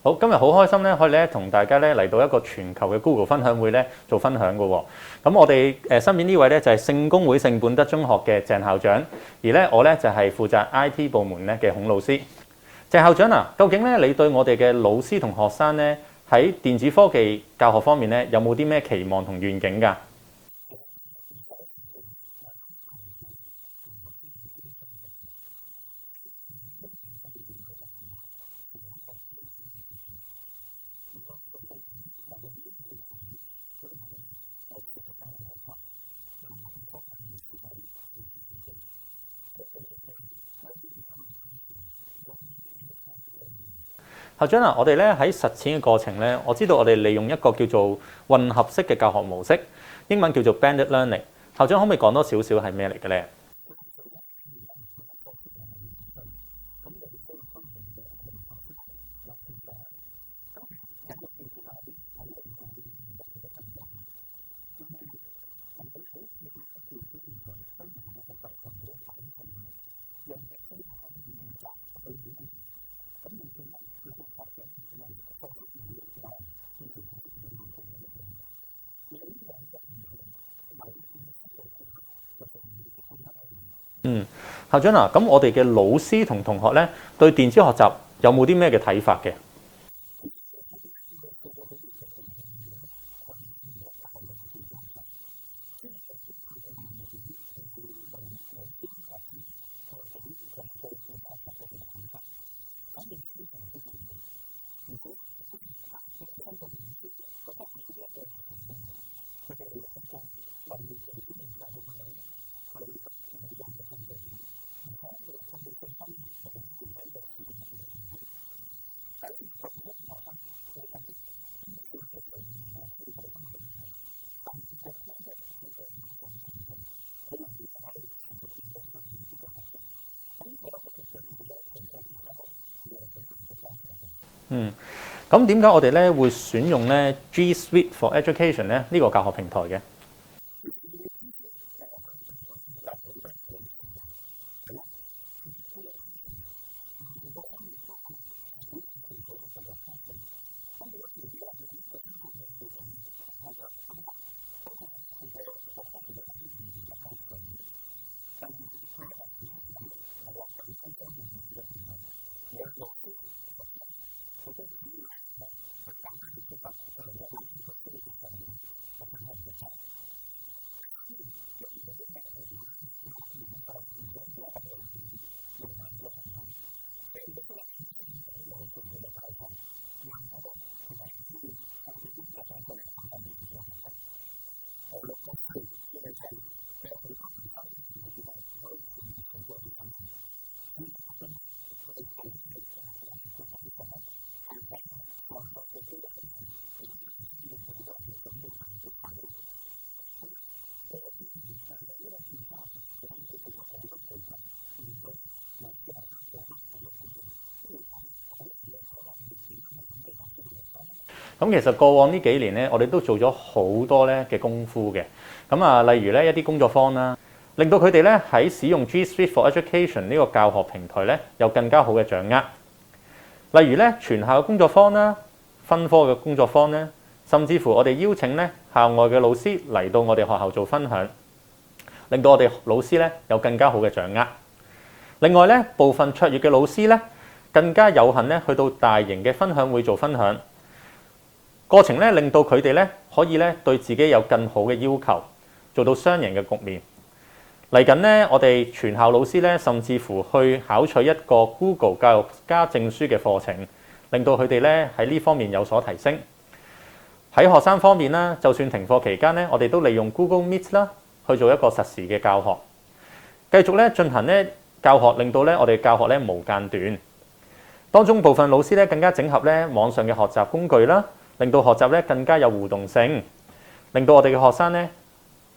好，今日好開心咧，可以咧同大家咧嚟到一個全球嘅 Google 分享會咧做分享嘅喎。咁我哋身邊呢位咧就係聖公會聖本德中學嘅鄭校長，而咧我咧就係負責 IT 部門咧嘅孔老師。鄭校長啊，究竟咧你對我哋嘅老師同學生咧喺電子科技教學方面咧有冇啲咩期望同願景㗎？校長啊，我哋咧喺實踐嘅過程咧，我知道我哋利用一個叫做混合式嘅教學模式，英文叫做 blended learning。校長可唔可以講多少少係咩嚟嘅咧？校長啊，咁我哋嘅老師同同學咧，對電子學習有冇啲咩嘅睇法嘅？咁點解我哋咧會選用咧 G Suite for Education 咧呢個教學平台嘅？咁其實過往呢幾年咧，我哋都做咗好多咧嘅功夫嘅。咁啊，例如咧一啲工作坊啦，令到佢哋咧喺使用 G Suite for Education 呢個教學平台咧，有更加好嘅掌握。例如咧全校嘅工作坊啦、分科嘅工作坊咧，甚至乎我哋邀請咧校外嘅老師嚟到我哋學校做分享，令到我哋老師咧有更加好嘅掌握。另外咧，部分卓越嘅老師咧，更加有幸咧去到大型嘅分享會做分享，過程咧令到佢哋咧可以咧對自己有更好嘅要求，做到雙贏嘅局面。嚟緊咧，我哋全校老師咧，甚至乎去考取一個 Google 教育家證書嘅課程，令到佢哋咧喺呢方面有所提升。喺學生方面啦，就算停課期間咧，我哋都利用 Google Meet 啦去做一個實時嘅教學，繼續咧進行咧教學，令到咧我哋教學咧無間斷。當中部分老師咧更加整合咧網上嘅學習工具啦，令到學習咧更加有互動性，令到我哋嘅學生咧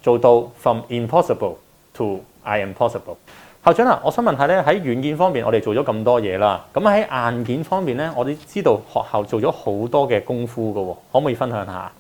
做到 from impossible to I am possible。校長啊，我想問下咧，喺軟件方面我哋做咗咁多嘢啦，咁喺硬件方面咧，我哋知道學校做咗好多嘅功夫㗎喎，可唔可以分享下？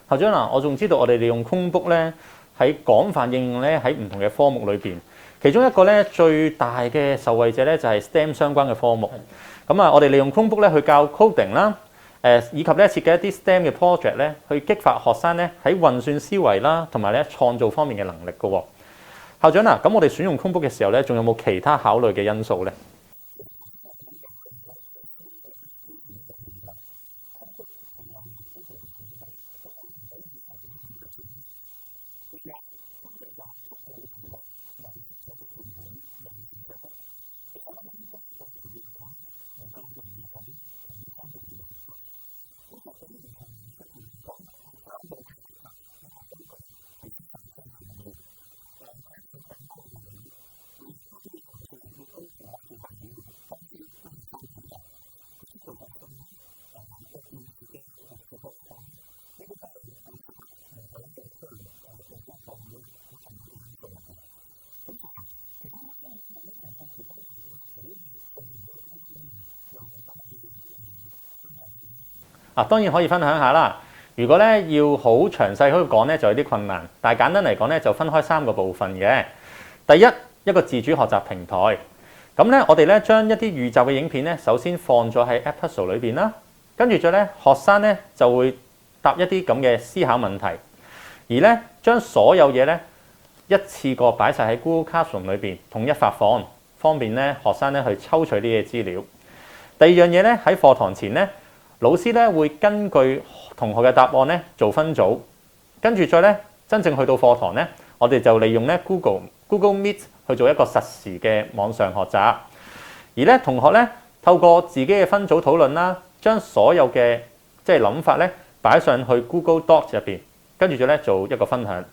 校長啊，我仲知道我哋利用 Chromebook 咧喺廣泛應用咧喺唔同嘅科目裏邊，其中一個咧最大嘅受惠者咧就係 STEM 相關嘅科目。咁啊，我哋利用 Chromebook 咧去教 coding 啦，以及咧設計一啲 STEM 嘅 project 咧，去激發學生咧喺運算思維啦，同埋咧創造方面嘅能力嘅喎。校長啊，咁我哋選用 Chromebook 嘅時候咧，仲有冇其他考慮嘅因素咧？當然可以分享下啦。如果咧要好詳細去講咧，就有啲困難。但係簡單嚟講咧，就分開3個部分嘅。第一，一個自主學習平台。咁咧，我哋咧將一啲預習嘅影片咧，首先放咗喺 App Puzzle 裏邊啦。跟住再咧，學生咧就會答一啲咁嘅思考問題，而咧將所有嘢咧一次過擺晒喺 Google Classroom 裏邊，統一發放，方便咧學生咧去抽取呢啲資料。第二樣嘢咧，喺課堂前咧，老師咧會根據同學嘅答案咧做分組，跟住再咧真正去到課堂咧，我哋就利用咧 Google Meet 去做一個實時嘅網上學習，而咧同學咧透過自己嘅分組討論啦，將所有嘅諗法咧擺上去 Google Docs 入邊，跟住再咧做一個分享。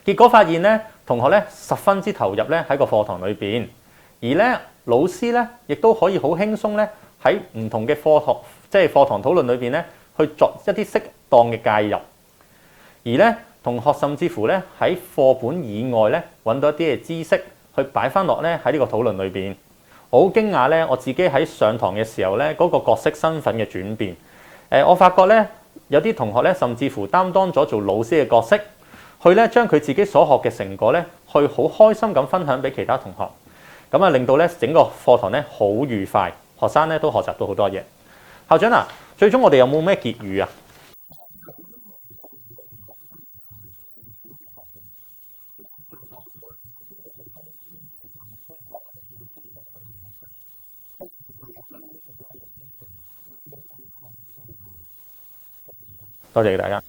結果發現咧，同學咧十分之投入咧喺個課堂裏邊，而咧老師咧亦都可以好輕鬆咧喺唔同嘅課堂討論裏邊咧去作一啲適當嘅介入，而咧同學甚至乎咧喺課本以外咧揾到一啲嘅知識去擺翻落咧喺呢個討論裏邊。我好驚訝咧，我自己喺上堂嘅時候咧嗰個角色身份嘅轉變。我發覺咧有啲同學咧甚至乎擔當咗做老師嘅角色，去咧將佢自己所學嘅成果咧去好開心咁分享俾其他同學，咁啊令到咧整個課堂咧好愉快，學生咧都學習到好多嘢。校長啊，最終我哋有冇咩結語啊？多謝大家。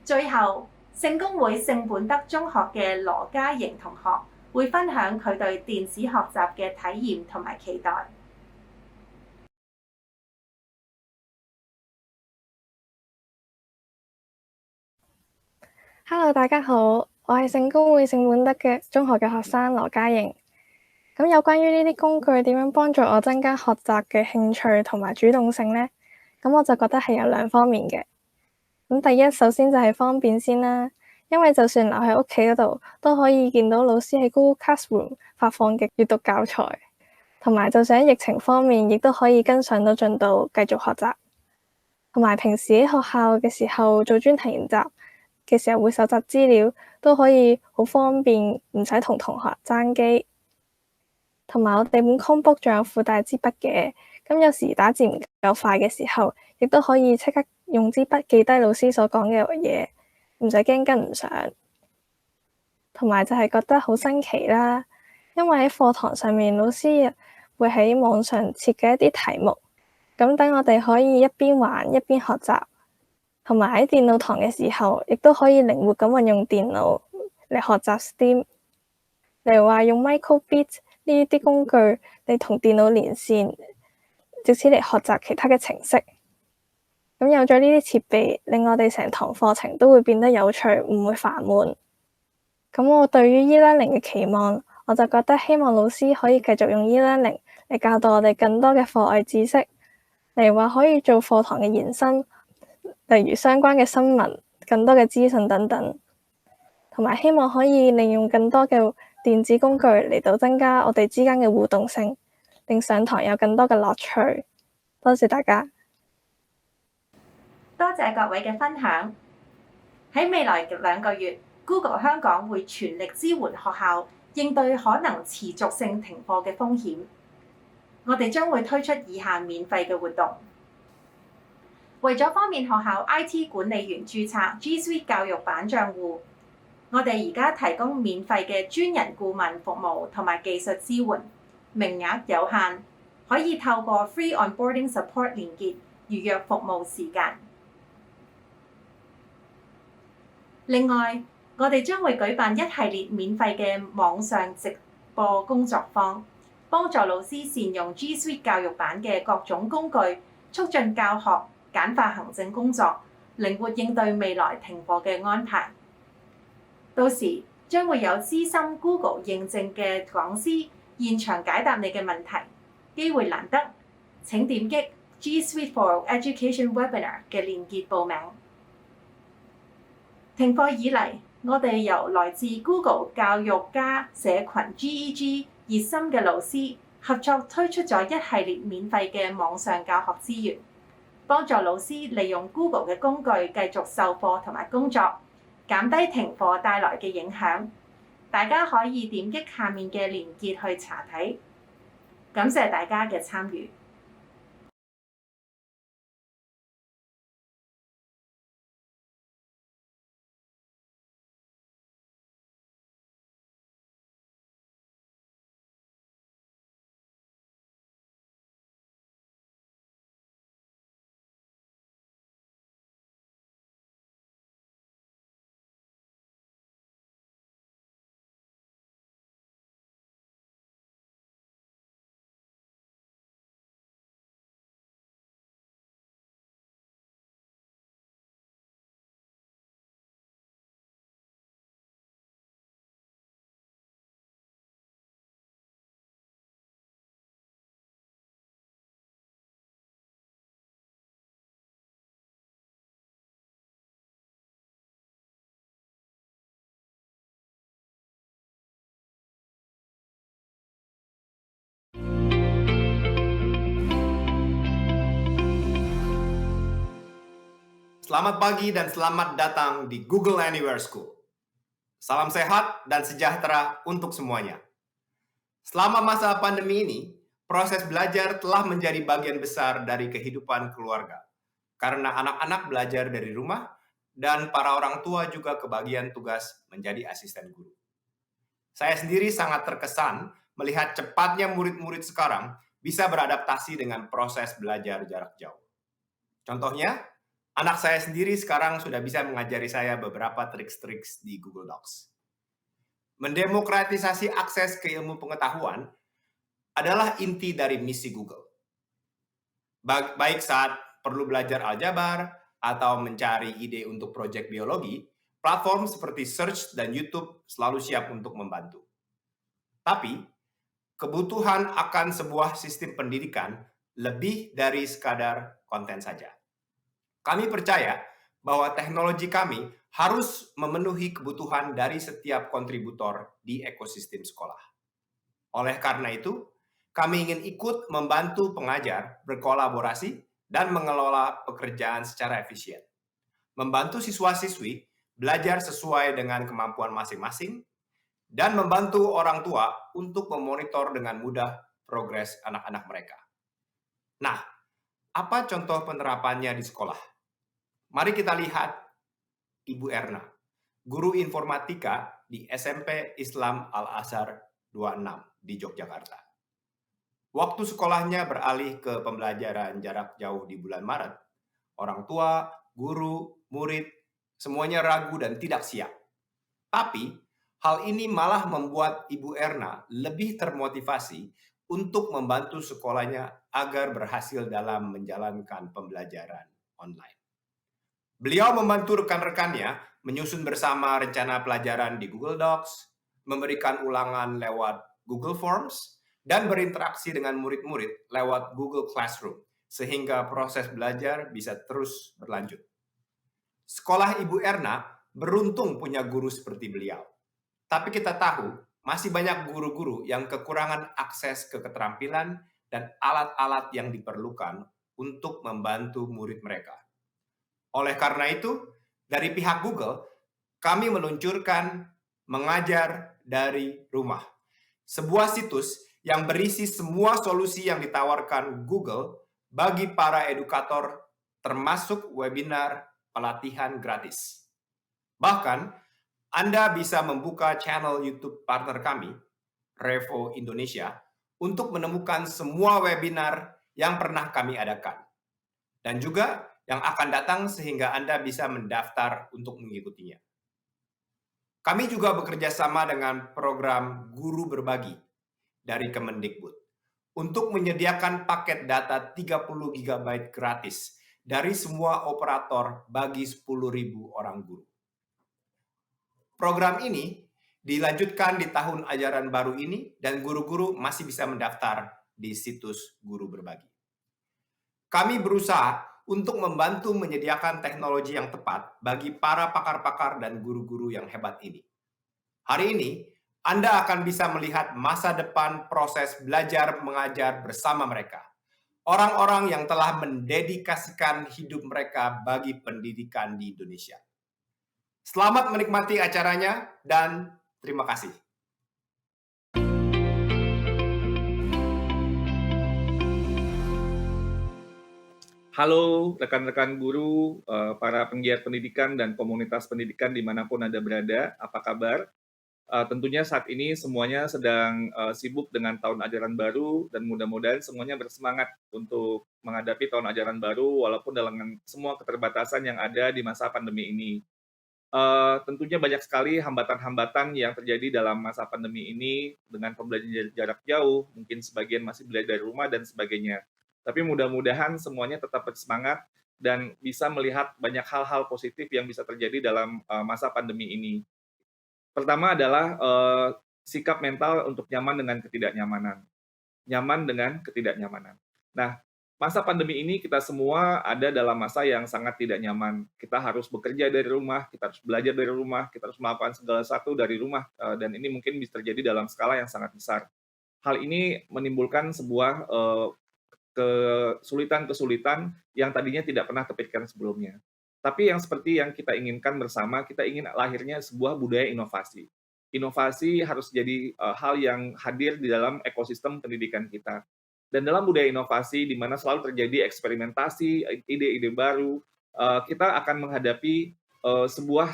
最後，聖公會聖本德中學嘅羅嘉瑩同學會分享佢對電子學習嘅體驗同埋期待。
Hello，大家好，我係聖公會聖本德嘅中學嘅學生羅嘉瑩。咁有關於呢啲工具點樣幫助我增加學習嘅興趣同埋主動性呢？咁我就覺得係有兩方面嘅。咁第一，首先就係方便先啦，因為就算留喺屋企嗰度，都可以見到老師喺 Google Classroom 發放嘅閱讀教材，同埋就算喺疫情方面，亦都可以跟上到進度，繼續學習。同埋平時喺學校嘅時候做專題研習嘅時候會搜集資料，都可以好方便，唔使同同學爭機。同埋我哋本 Chromebook 仲有附帶支筆嘅，咁有時打字唔夠快嘅時候，亦都可以即刻用支筆記低老師所講嘅嘢，唔使驚跟唔上。同埋就係覺得好新奇啦，因為喺課堂上面老師會喺網上設計一啲題目，咁等我哋可以一邊玩一邊學習。同埋喺電腦堂嘅時候，亦都可以靈活咁運用電腦嚟學習 STEAM。例如話用 Microbit 呢啲工具嚟同電腦連線，藉此嚟學習其他嘅程式。咁有咗呢啲設備，令我哋成堂課程都會變得有趣，唔會煩悶。咁我對於 e-learning 嘅期望，我就覺得希望老師可以繼續用 e-learning 嚟教導我哋更多嘅課外知識，例如話可以做課堂嘅延伸，例如相關嘅新聞、更多嘅資訊等等，同埋希望可以利用更多嘅電子工具嚟到增加我哋之間嘅互動性，令上堂有更多嘅樂趣。多謝大家。
多謝各位嘅分享。喺未來2個月 ，Google 香港會全力支援學校應對可能持續性停課嘅風險。我哋將會推出以下免費嘅活動。為咗方便學校 IT 管理員註冊 G Suite 教育版帳戶，我哋而家提供免費嘅專人顧問服務同埋技術支援，名額有限，可以透過 Free Onboarding Support 連結預約服務時間。另外，我哋將會舉辦一系列免費嘅網上直播工作坊，幫助老師善用 G Suite 教育版嘅各種工具，促進教學、簡化行政工作，靈活應對未來停課嘅安排。到時將會有資深 Google 認證嘅講師現場解答你嘅問題，機會難得。請點擊 G Suite for Education Webinar 嘅連結報名。停課以嚟，我哋由來自 Google 教育家社群 GEG 熱心嘅老師合作推出咗一系列免費嘅網上教學資源，幫助老師利用 Google 嘅工具繼續授課同埋工作，減低停課帶來嘅影響。大家可以點擊下面嘅連結去查睇。感謝大家嘅參與。
Selamat pagi dan selamat datang di Google Anywhere School. Salam sehat dan sejahtera untuk semuanya. Selama masa pandemi ini, proses belajar telah menjadi bagian besar dari kehidupan keluarga. Karena anak-anak belajar dari rumah dan para orang tua juga kebagian tugas menjadi asisten guru. Saya sendiri sangat terkesan melihat cepatnya murid-murid sekarang bisa beradaptasi dengan proses belajar jarak jauh. Contohnya, anak saya sendiri sekarang sudah bisa mengajari saya beberapa trik-trik di Google Docs. Mendemokratisasi akses ke ilmu pengetahuan adalah inti dari misi Google. Baik saat perlu belajar aljabar atau mencari ide untuk proyek biologi, platform seperti Search dan YouTube selalu siap untuk membantu. Tapi, kebutuhan akan sebuah sistem pendidikan lebih dari sekadar konten saja. Kami percaya bahwa teknologi kami harus memenuhi kebutuhan dari setiap kontributor di ekosistem sekolah. Oleh karena itu, kami ingin ikut membantu pengajar berkolaborasi dan mengelola pekerjaan secara efisien. Membantu siswa-siswi belajar sesuai dengan kemampuan masing-masing, dan membantu orang tua untuk memonitor dengan mudah progres anak-anak mereka. Nah, apa contoh penerapannya di sekolah? Mari kita lihat Ibu Erna, guru informatika di SMP Islam Al-Azhar 26 di Yogyakarta. Waktu sekolahnya beralih ke pembelajaran jarak jauh di bulan Maret, orang tua, guru, murid, semuanya ragu dan tidak siap. Tapi, hal ini malah membuat Ibu Erna lebih termotivasi untuk membantu sekolahnya agar berhasil dalam menjalankan pembelajaran online. Beliau membantu rekan-rekannya menyusun bersama rencana pelajaran di Google Docs, memberikan ulangan lewat Google Forms, dan berinteraksi dengan murid-murid lewat Google Classroom, sehingga proses belajar bisa terus berlanjut. Sekolah Ibu Erna beruntung punya guru seperti beliau. Tapi kita tahu, masih banyak guru-guru yang kekurangan akses ke keterampilan dan alat-alat yang diperlukan untuk membantu murid mereka. Oleh karena itu, dari pihak Google, kami meluncurkan Mengajar dari Rumah, sebuah situs yang berisi semua solusi yang ditawarkan Google bagi para edukator, termasuk webinar pelatihan gratis. Bahkan, Anda bisa membuka channel YouTube partner kami, Revo Indonesia, untuk menemukan semua webinar yang pernah kami adakan. Dan juga yang akan datang sehingga Anda bisa mendaftar untuk mengikutinya. Kami juga bekerja sama dengan program Guru Berbagi dari Kemendikbud untuk menyediakan paket data 30 GB gratis dari semua operator bagi 10.000 orang guru. Program ini dilanjutkan di tahun ajaran baru ini dan guru-guru masih bisa mendaftar di situs Guru Berbagi. Kami berusaha untuk membantu menyediakan teknologi yang tepat bagi para pakar-pakar dan guru-guru yang hebat ini. Hari ini, Anda akan bisa melihat masa depan proses belajar mengajar bersama mereka. Orang-orang yang telah mendedikasikan hidup mereka bagi pendidikan di Indonesia. Selamat menikmati acaranya dan terima kasih.
Halo rekan-rekan guru, para penggiat pendidikan dan komunitas pendidikan dimanapun Anda berada, apa kabar? Tentunya saat ini semuanya sedang sibuk dengan tahun ajaran baru dan mudah-mudahan semuanya bersemangat untuk menghadapi tahun ajaran baru walaupun dengan semua keterbatasan yang ada di masa pandemi ini. Tentunya banyak sekali hambatan-hambatan yang terjadi dalam masa pandemi ini dengan pembelajaran jarak jauh, mungkin sebagian masih belajar dari rumah dan sebagainya. Tapi mudah-mudahan semuanya tetap bersemangat dan bisa melihat banyak hal-hal positif yang bisa terjadi dalam masa pandemi ini. Pertama adalah sikap mental untuk nyaman dengan ketidaknyamanan. Nyaman dengan ketidaknyamanan. Nah, masa pandemi ini kita semua ada dalam masa yang sangat tidak nyaman. Kita harus bekerja dari rumah, kita harus belajar dari rumah, kita harus melakukan segala sesuatu dari rumah, dan ini mungkin bisa terjadi dalam skala yang sangat besar. Hal ini menimbulkan sebuah kesulitan-kesulitan yang tadinya tidak pernah terpikirkan sebelumnya. Tapi yang seperti yang kita inginkan bersama, kita ingin lahirnya sebuah budaya inovasi. Inovasi harus jadi hal yang hadir di dalam ekosistem pendidikan kita. Dan dalam budaya inovasi, di mana selalu terjadi eksperimentasi, ide-ide baru, kita akan menghadapi sebuah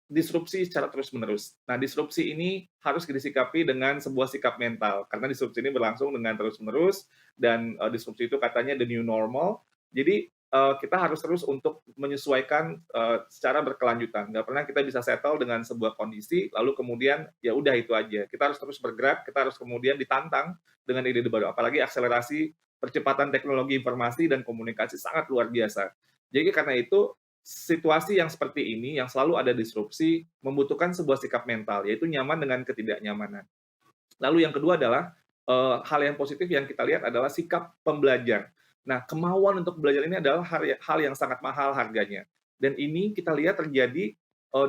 disrupsi secara terus-menerus. Nah, disrupsi ini harus disikapi dengan sebuah sikap mental, karena disrupsi ini berlangsung dengan terus-menerus, dan disrupsi itu katanya the new normal. Jadi, kita harus terus untuk menyesuaikan secara berkelanjutan. Nggak pernah kita bisa settle dengan sebuah kondisi, lalu kemudian ya udah itu aja. Kita harus terus bergerak, kita harus kemudian ditantang dengan ide-ide baru. Apalagi akselerasi percepatan teknologi informasi dan komunikasi sangat luar biasa. Jadi karena itu, situasi yang seperti ini, yang selalu ada disrupsi, membutuhkan sebuah sikap mental, yaitu nyaman dengan ketidaknyamanan. Lalu yang kedua adalah hal yang positif yang kita lihat adalah sikap pembelajar. Nah, kemauan untuk belajar ini adalah hal yang sangat mahal harganya. Dan ini kita lihat terjadi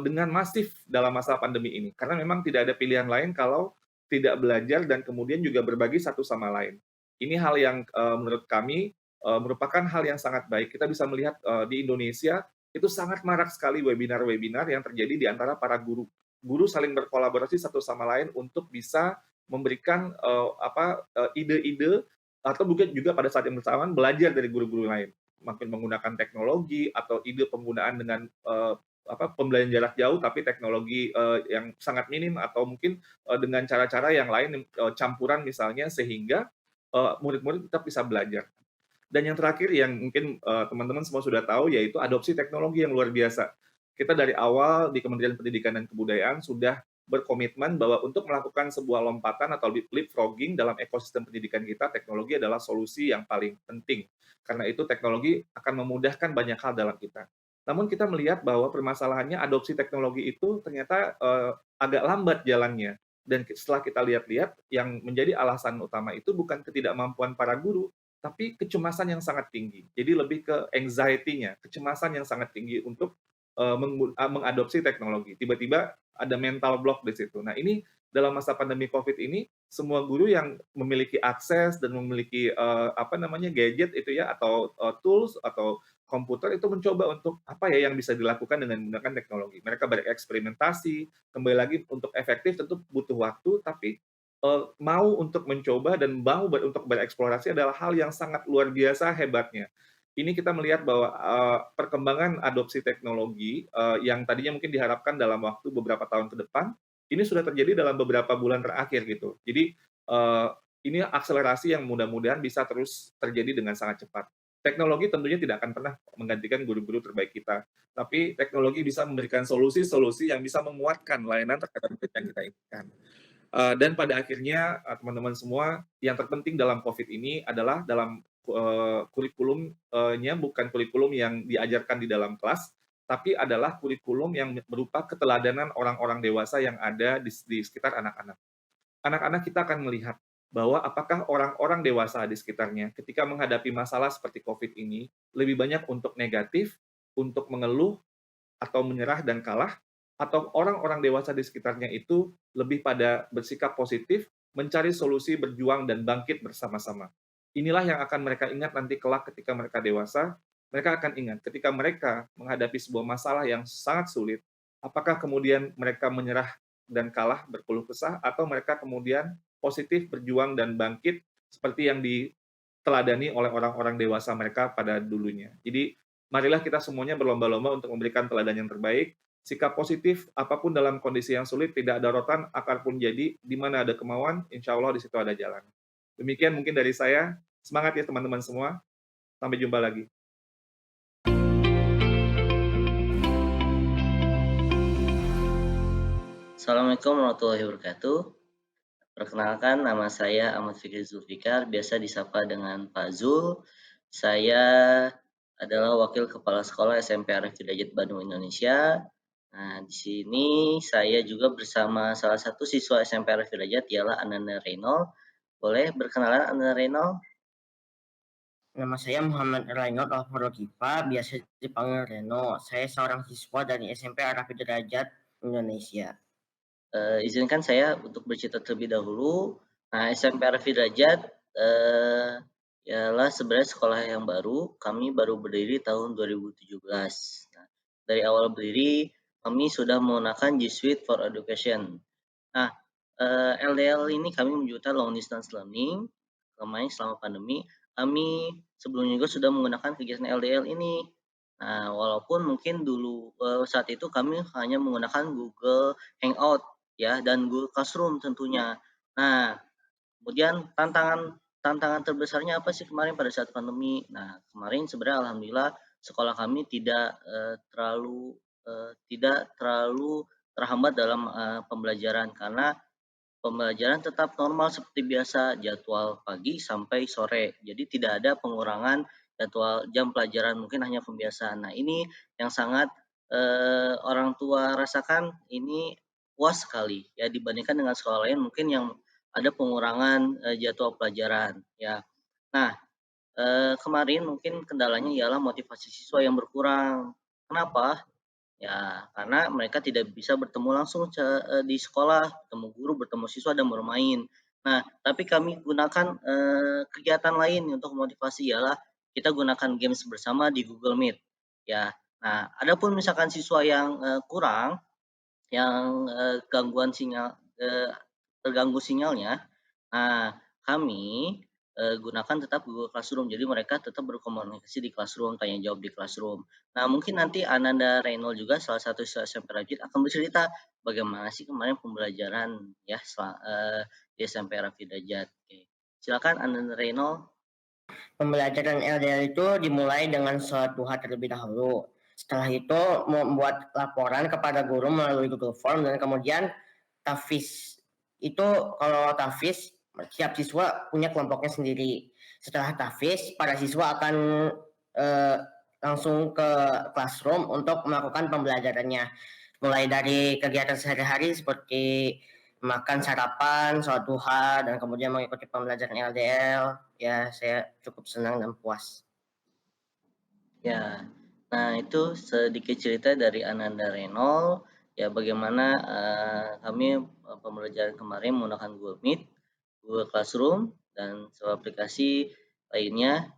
dengan masif dalam masa pandemi ini. Karena memang tidak ada pilihan lain kalau tidak belajar dan kemudian juga berbagi satu sama lain. Ini hal yang menurut kami merupakan hal yang sangat baik. Kita bisa melihat di Indonesia itu sangat marak sekali webinar-webinar yang terjadi di antara para guru. Guru saling berkolaborasi satu sama lain untuk bisa memberikan ide-ide atau mungkin juga pada saat yang bersamaan belajar dari guru-guru lain, makin menggunakan teknologi atau ide penggunaan dengan pembelajaran jarak jauh tapi teknologi yang sangat minim atau mungkin dengan cara-cara yang lain campuran misalnya sehingga murid-murid tetap bisa belajar. Dan yang terakhir yang mungkin teman-teman semua sudah tahu yaitu adopsi teknologi yang luar biasa. Kita dari awal di Kementerian Pendidikan dan Kebudayaan sudah berkomitmen bahwa untuk melakukan sebuah lompatan atau leapfrogging dalam ekosistem pendidikan kita, teknologi adalah solusi yang paling penting. Karena itu teknologi akan memudahkan banyak hal dalam kita. Namun kita melihat bahwa permasalahannya adopsi teknologi itu ternyata agak lambat jalannya. Dan setelah kita lihat-lihat, yang menjadi alasan utama itu bukan ketidakmampuan para guru, tapi kecemasan yang sangat tinggi. Jadi lebih ke anxiety-nya, kecemasan yang sangat tinggi untuk mengadopsi teknologi. Tiba-tiba ada mental block di situ. Nah, ini dalam masa pandemi COVID ini, semua guru yang memiliki akses dan memiliki gadget itu ya atau tools atau komputer itu mencoba untuk apa ya yang bisa dilakukan dengan menggunakan teknologi. Mereka bereksperimentasi, kembali lagi untuk efektif tentu butuh waktu, tapi mau untuk mencoba dan mau untuk bereksplorasi adalah hal yang sangat luar biasa hebatnya. Ini kita melihat bahwa perkembangan adopsi teknologi yang tadinya mungkin diharapkan dalam waktu beberapa tahun ke depan, ini sudah terjadi dalam beberapa bulan terakhir gitu. Jadi ini akselerasi yang mudah-mudahan bisa terus terjadi dengan sangat cepat. Teknologi tentunya tidak akan pernah menggantikan guru-guru terbaik kita, tapi teknologi bisa memberikan solusi-solusi yang bisa menguatkan layanan terkait yang kita inginkan. Dan pada akhirnya teman-teman semua, yang terpenting dalam COVID ini adalah dalam kurikulumnya bukan kurikulum yang diajarkan di dalam kelas, tapi adalah kurikulum yang berupa keteladanan orang-orang dewasa yang ada di sekitar anak-anak. Anak-anak kita akan melihat bahwa apakah orang-orang dewasa di sekitarnya ketika menghadapi masalah seperti COVID ini lebih banyak untuk negatif, untuk mengeluh, atau menyerah dan kalah, atau orang-orang dewasa di sekitarnya itu lebih pada bersikap positif, mencari solusi, berjuang, dan bangkit bersama-sama. Inilah yang akan mereka ingat nanti kelak ketika mereka dewasa. Mereka akan ingat ketika mereka menghadapi sebuah masalah yang sangat sulit, apakah kemudian mereka menyerah dan kalah, berkeluh kesah, atau mereka kemudian positif, berjuang, dan bangkit seperti yang diteladani oleh orang-orang dewasa mereka pada dulunya. Jadi, marilah kita semuanya berlomba-lomba untuk memberikan teladan yang terbaik, sikap positif, apapun dalam kondisi yang sulit, tidak ada rotan, akar pun jadi, di mana ada kemauan, insya Allah di situ ada jalan. Demikian mungkin dari saya, semangat ya teman-teman semua, sampai jumpa lagi.
Assalamualaikum warahmatullahi wabarakatuh. Perkenalkan, nama saya Ahmad Fikri Zulfikar, biasa disapa dengan Pak Zul. Saya adalah Wakil Kepala Sekolah SMP Arif Hidayat Bandung, Indonesia. Nah, di sini saya juga bersama salah satu siswa SMP Arif Hidayat, ialah Ananda Reynold. Boleh berkenalan Ananda Reynold?
Nama saya Muhammad Reynold Alfarokifa, biasa dipanggil Reno. Saya seorang siswa dari SMP Arif Hidayat, Indonesia.
Izinkan saya untuk bercerita terlebih dahulu. Nah, SMP Arif Hidayat ialah sebenarnya sekolah yang baru. Kami baru berdiri tahun 2017. Nah, dari awal berdiri, kami sudah menggunakan G Suite for Education. Nah, LDL ini kami menyebutkan long distance learning. Kemarin selama pandemi, kami sebelumnya juga sudah menggunakan kegiatan LDL ini. Nah, walaupun mungkin dulu saat itu kami hanya menggunakan Google Hangout ya dan Google Classroom tentunya. Nah, kemudian tantangan tantangan terbesarnya apa sih kemarin pada saat pandemi? Nah, kemarin sebenarnya alhamdulillah sekolah kami tidak terlalu terhambat dalam pembelajaran karena pembelajaran tetap normal seperti biasa, jadwal pagi sampai sore. Jadi tidak ada pengurangan jadwal jam pelajaran, mungkin hanya pembiasaan. Nah, ini yang sangat orang tua rasakan ini puas sekali ya dibandingkan dengan sekolah lain mungkin yang ada pengurangan jadwal pelajaran ya. Nah, kemarin mungkin kendalanya ialah motivasi siswa yang berkurang. Kenapa? Ya, karena mereka tidak bisa bertemu langsung di sekolah, bertemu guru, bertemu siswa, dan bermain. Nah, tapi kami gunakan kegiatan lain untuk motivasi ialah kita gunakan games bersama di Google Meet. Ya, nah, adapun misalkan siswa yang kurang, yang terganggu sinyalnya, nah kami gunakan tetap Google Classroom. Jadi mereka tetap berkomunikasi di Classroom, tanya jawab di Classroom. Nah, mungkin nanti Ananda Reynolds juga salah satu siswa SMP Rajit akan bercerita bagaimana sih kemarin pembelajaran ya di SMP Raffi Dajat. Oke. Silakan Ananda Reynolds.
Pembelajaran LDR itu dimulai dengan sholat duha terlebih dahulu. Setelah itu membuat laporan kepada guru melalui Google Form dan kemudian tahfiz. Itu kalau tahfiz setiap siswa punya kelompoknya sendiri. Setelah tahfiz, para siswa akan langsung ke classroom untuk melakukan pembelajarannya. Mulai dari kegiatan sehari-hari seperti makan sarapan, sholat duha, dan kemudian mengikuti pembelajaran LDL. Ya, saya cukup senang dan puas.
Ya, nah itu sedikit cerita dari Ananda Reynolds. Ya, bagaimana kami pembelajaran kemarin menggunakan Google Meet, Google Classroom, dan sebuah aplikasi lainnya,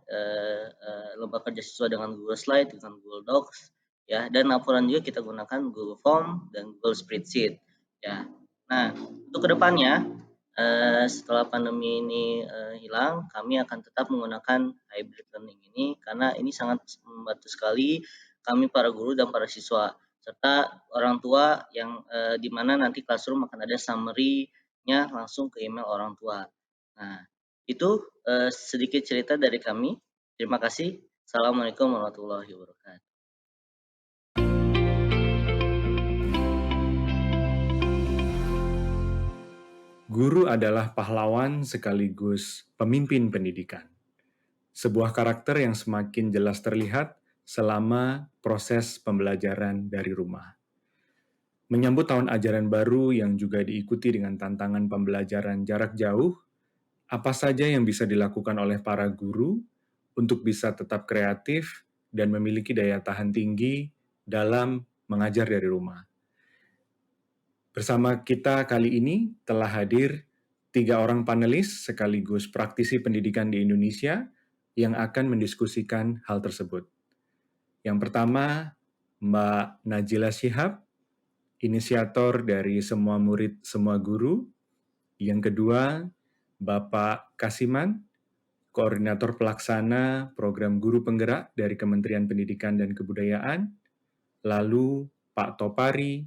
lomba kerja siswa dengan Google Slide, dengan Google Docs, ya, dan laporan juga kita gunakan Google Form dan Google Spreadsheet. Ya, nah untuk kedepannya setelah pandemi ini hilang, kami akan tetap menggunakan hybrid learning ini karena ini sangat membantu sekali kami para guru dan para siswa serta orang tua yang di mana nanti classroom akan ada summary-nya langsung ke email orang tua. Nah, itu sedikit cerita dari kami. Terima kasih. Assalamualaikum warahmatullahi wabarakatuh.
Guru adalah pahlawan sekaligus pemimpin pendidikan. Sebuah karakter yang semakin jelas terlihat selama proses pembelajaran dari rumah. Menyambut tahun ajaran baru yang juga diikuti dengan tantangan pembelajaran jarak jauh, apa saja yang bisa dilakukan oleh para guru untuk bisa tetap kreatif dan memiliki daya tahan tinggi dalam mengajar dari rumah. Bersama kita kali ini telah hadir 3 orang panelis sekaligus praktisi pendidikan di Indonesia yang akan mendiskusikan hal tersebut. Yang pertama, Mbak Najila Shihab, inisiator dari Semua Murid Semua Guru. Yang kedua, Bapak Kasiman, koordinator pelaksana program guru penggerak dari Kementerian Pendidikan dan Kebudayaan. Lalu Pak Topari,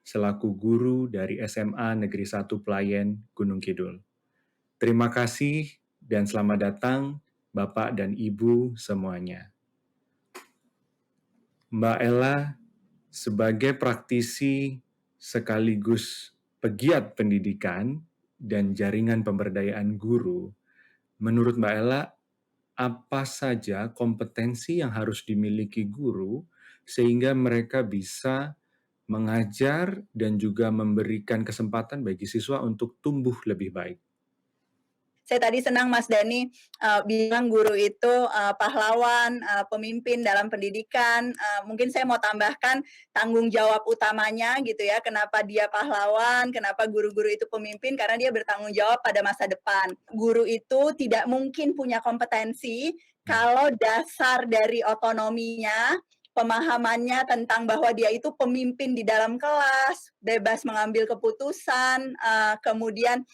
selaku guru dari SMA Negeri 1 Pelayan, Gunung Kidul. Terima kasih dan selamat datang Bapak dan Ibu semuanya. Mbak Ella, sebagai praktisi sekaligus pegiat pendidikan dan jaringan pemberdayaan guru, menurut Mbak Ella, apa saja kompetensi yang harus dimiliki guru sehingga mereka bisa mengajar dan juga memberikan kesempatan bagi siswa untuk tumbuh lebih baik?
Saya tadi senang Mas Dani bilang guru itu pahlawan, pemimpin dalam pendidikan. Mungkin saya mau tambahkan tanggung jawab utamanya gitu ya. Kenapa dia pahlawan, kenapa guru-guru itu pemimpin, karena dia bertanggung jawab pada masa depan. Guru itu tidak mungkin punya kompetensi kalau dasar dari otonominya, pemahamannya tentang bahwa dia itu pemimpin di dalam kelas, bebas mengambil keputusan, kemudian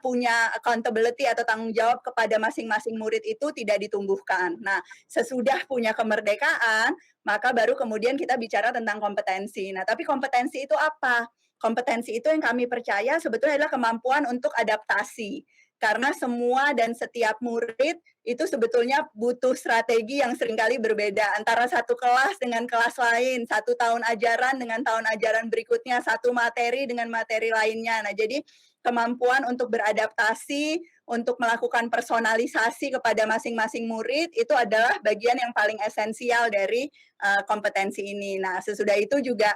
punya accountability atau tanggung jawab kepada masing-masing murid itu tidak ditumbuhkan. Nah, sesudah punya kemerdekaan, maka baru kemudian kita bicara tentang kompetensi. Nah, tapi kompetensi itu apa? Kompetensi itu yang kami percaya sebetulnya adalah kemampuan untuk adaptasi. karena semua dan setiap murid itu sebetulnya butuh strategi yang seringkali berbeda antara satu kelas dengan kelas lain, satu tahun ajaran dengan tahun ajaran berikutnya, satu materi dengan materi lainnya. Nah, jadi kemampuan untuk beradaptasi, untuk melakukan personalisasi kepada masing-masing murid itu adalah bagian yang paling esensial dari kompetensi ini. Nah, sesudah itu juga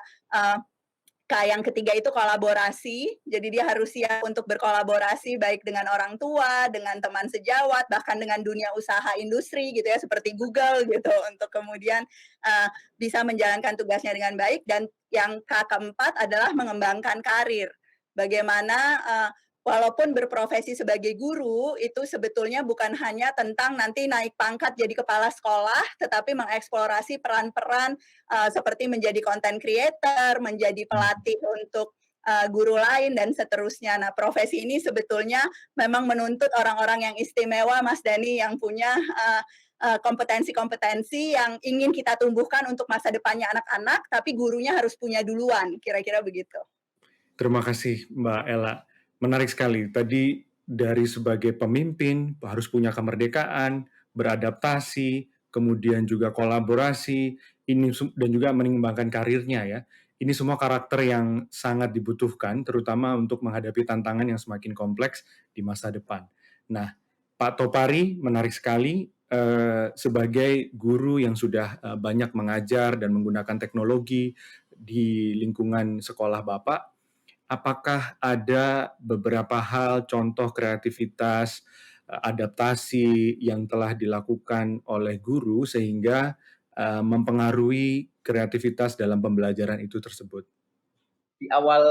yang ketiga itu kolaborasi, jadi dia harus siap untuk berkolaborasi baik dengan orang tua, dengan teman sejawat, bahkan dengan dunia usaha industri gitu ya, seperti Google gitu, untuk kemudian bisa menjalankan tugasnya dengan baik. Dan yang keempat adalah mengembangkan karir. Bagaimana walaupun berprofesi sebagai guru, itu sebetulnya bukan hanya tentang nanti naik pangkat jadi kepala sekolah, tetapi mengeksplorasi peran-peran seperti menjadi content creator, menjadi pelatih untuk guru lain, dan seterusnya. Nah, profesi ini sebetulnya memang menuntut orang-orang yang istimewa, Mas Dani, yang punya kompetensi-kompetensi yang ingin kita tumbuhkan untuk masa depannya anak-anak, tapi gurunya harus punya duluan, kira-kira begitu.
Terima kasih Mbak Ella. Menarik sekali. Tadi dari sebagai pemimpin harus punya kemerdekaan, beradaptasi, kemudian juga kolaborasi, ini dan juga mengembangkan karirnya ya. Ini semua karakter yang sangat dibutuhkan, terutama untuk menghadapi tantangan yang semakin kompleks di masa depan. Nah, Pak Topari menarik sekali sebagai guru yang sudah banyak mengajar dan menggunakan teknologi di lingkungan sekolah Bapak. Apakah ada beberapa hal, contoh kreativitas, adaptasi yang telah dilakukan oleh guru sehingga mempengaruhi kreativitas dalam pembelajaran itu tersebut?
Di awal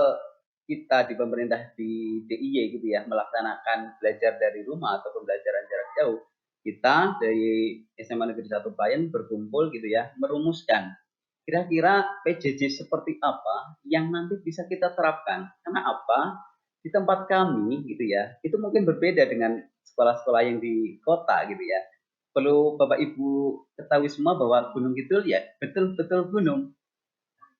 kita di pemerintah di DIY gitu ya, melaksanakan belajar dari rumah atau pembelajaran jarak jauh, kita dari SMA Negeri 1 Bayan berkumpul gitu ya, merumuskan kira-kira PJJ seperti apa yang nanti bisa kita terapkan. Karena apa? Di tempat kami gitu ya, itu mungkin berbeda dengan sekolah-sekolah yang di kota gitu ya. Perlu Bapak Ibu ketahui semua bahwa Gunung Kidul ya betul-betul gunung.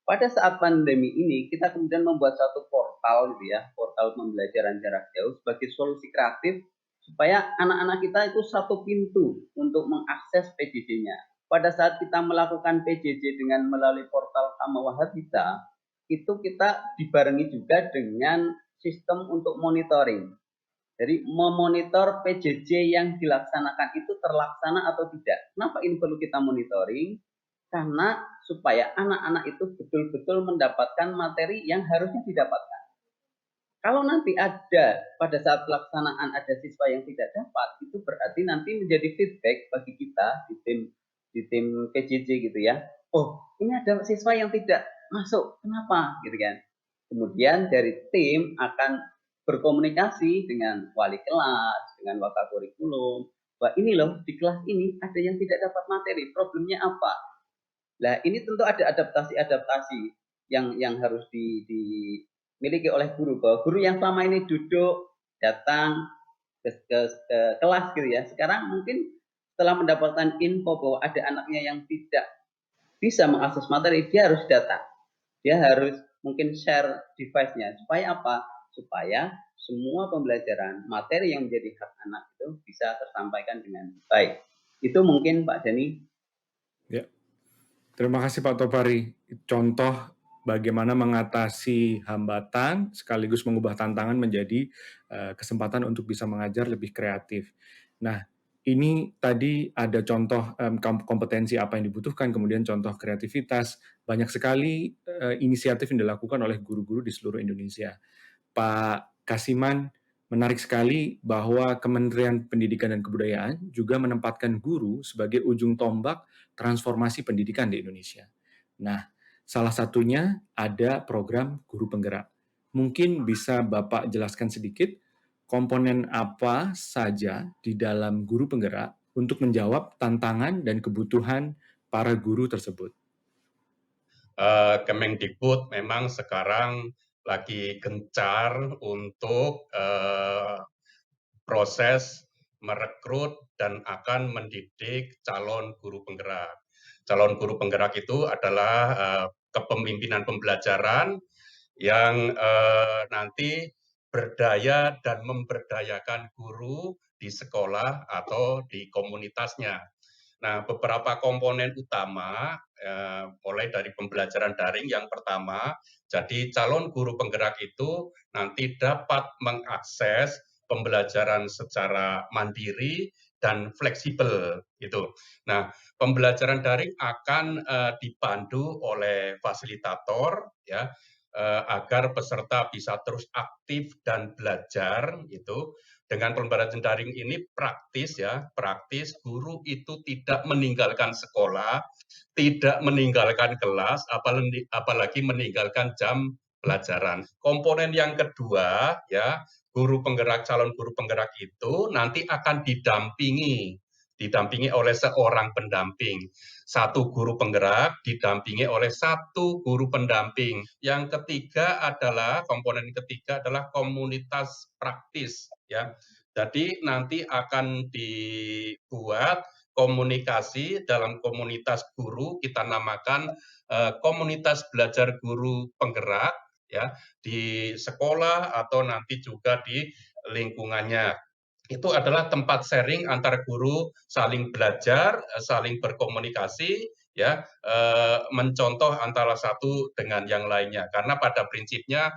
Pada saat pandemi ini kita kemudian membuat satu portal gitu ya, portal pembelajaran jarak jauh sebagai solusi kreatif supaya anak-anak kita itu satu pintu untuk mengakses PJJ-nya. Pada saat kita melakukan PJJ dengan melalui portal Kamawah Habita, itu kita dibarengi juga dengan sistem untuk monitoring. Jadi memonitor PJJ yang dilaksanakan itu terlaksana atau tidak. Kenapa ini perlu kita monitoring? Karena supaya anak-anak itu betul-betul mendapatkan materi yang harusnya didapatkan. Kalau nanti ada pada saat pelaksanaan ada siswa yang tidak dapat, itu berarti nanti menjadi feedback bagi kita di tim PJJ gitu ya. Oh, ini ada siswa yang tidak masuk, kenapa? Gitu kan. Kemudian dari tim akan berkomunikasi dengan wali kelas, dengan wakakurikulum, bahwa ini loh di kelas ini ada yang tidak dapat materi, problemnya apa? Nah, ini tentu ada adaptasi-adaptasi yang harus dimiliki oleh guru, bahwa guru yang selama ini duduk datang ke kelas gitu ya, sekarang mungkin setelah mendapatkan info bahwa ada anaknya yang tidak bisa mengakses materi, dia harus datang, dia harus mungkin share device-nya, supaya apa? Supaya semua pembelajaran materi yang menjadi hak anak itu bisa tersampaikan dengan baik. Itu mungkin Pak Dani.
Ya. Terima kasih Pak Topari. Contoh bagaimana mengatasi hambatan sekaligus mengubah tantangan menjadi kesempatan untuk bisa mengajar lebih kreatif. Nah, ini tadi ada contoh kompetensi apa yang dibutuhkan, kemudian contoh kreativitas. Banyak sekali inisiatif yang dilakukan oleh guru-guru di seluruh Indonesia. Pak Kasiman, menarik sekali bahwa Kementerian Pendidikan dan Kebudayaan juga menempatkan guru sebagai ujung tombak transformasi pendidikan di Indonesia. Nah, salah satunya ada program guru penggerak. Mungkin bisa Bapak jelaskan sedikit komponen apa saja di dalam guru penggerak untuk menjawab tantangan dan kebutuhan para guru tersebut.
Kemendikbud memang sekarang lagi gencar untuk proses merekrut dan akan mendidik calon guru penggerak. Calon guru penggerak itu adalah kepemimpinan pembelajaran yang nanti berdaya dan memberdayakan guru di sekolah atau di komunitasnya. Nah, beberapa komponen utama, mulai dari pembelajaran daring yang pertama, jadi calon guru penggerak itu nanti dapat mengakses pembelajaran secara mandiri dan fleksibel gitu. Nah, pembelajaran daring akan dipandu oleh fasilitator ya, agar peserta bisa terus aktif dan belajar itu. Dengan pembelajaran daring ini praktis ya, praktis guru itu tidak meninggalkan sekolah, tidak meninggalkan kelas, apalagi meninggalkan jam pelajaran. Komponen yang kedua ya, calon guru penggerak itu nanti akan didampingi oleh seorang pendamping. Satu guru penggerak didampingi oleh satu guru pendamping. Yang ketiga adalah komponen ketiga adalah komunitas praktis ya. Jadi nanti akan dibuat komunikasi dalam komunitas guru, kita namakan komunitas belajar guru penggerak ya, di sekolah atau nanti juga di lingkungannya. Itu adalah tempat sharing antar guru, saling belajar, saling berkomunikasi ya, mencontoh antara satu dengan yang lainnya. Karena pada prinsipnya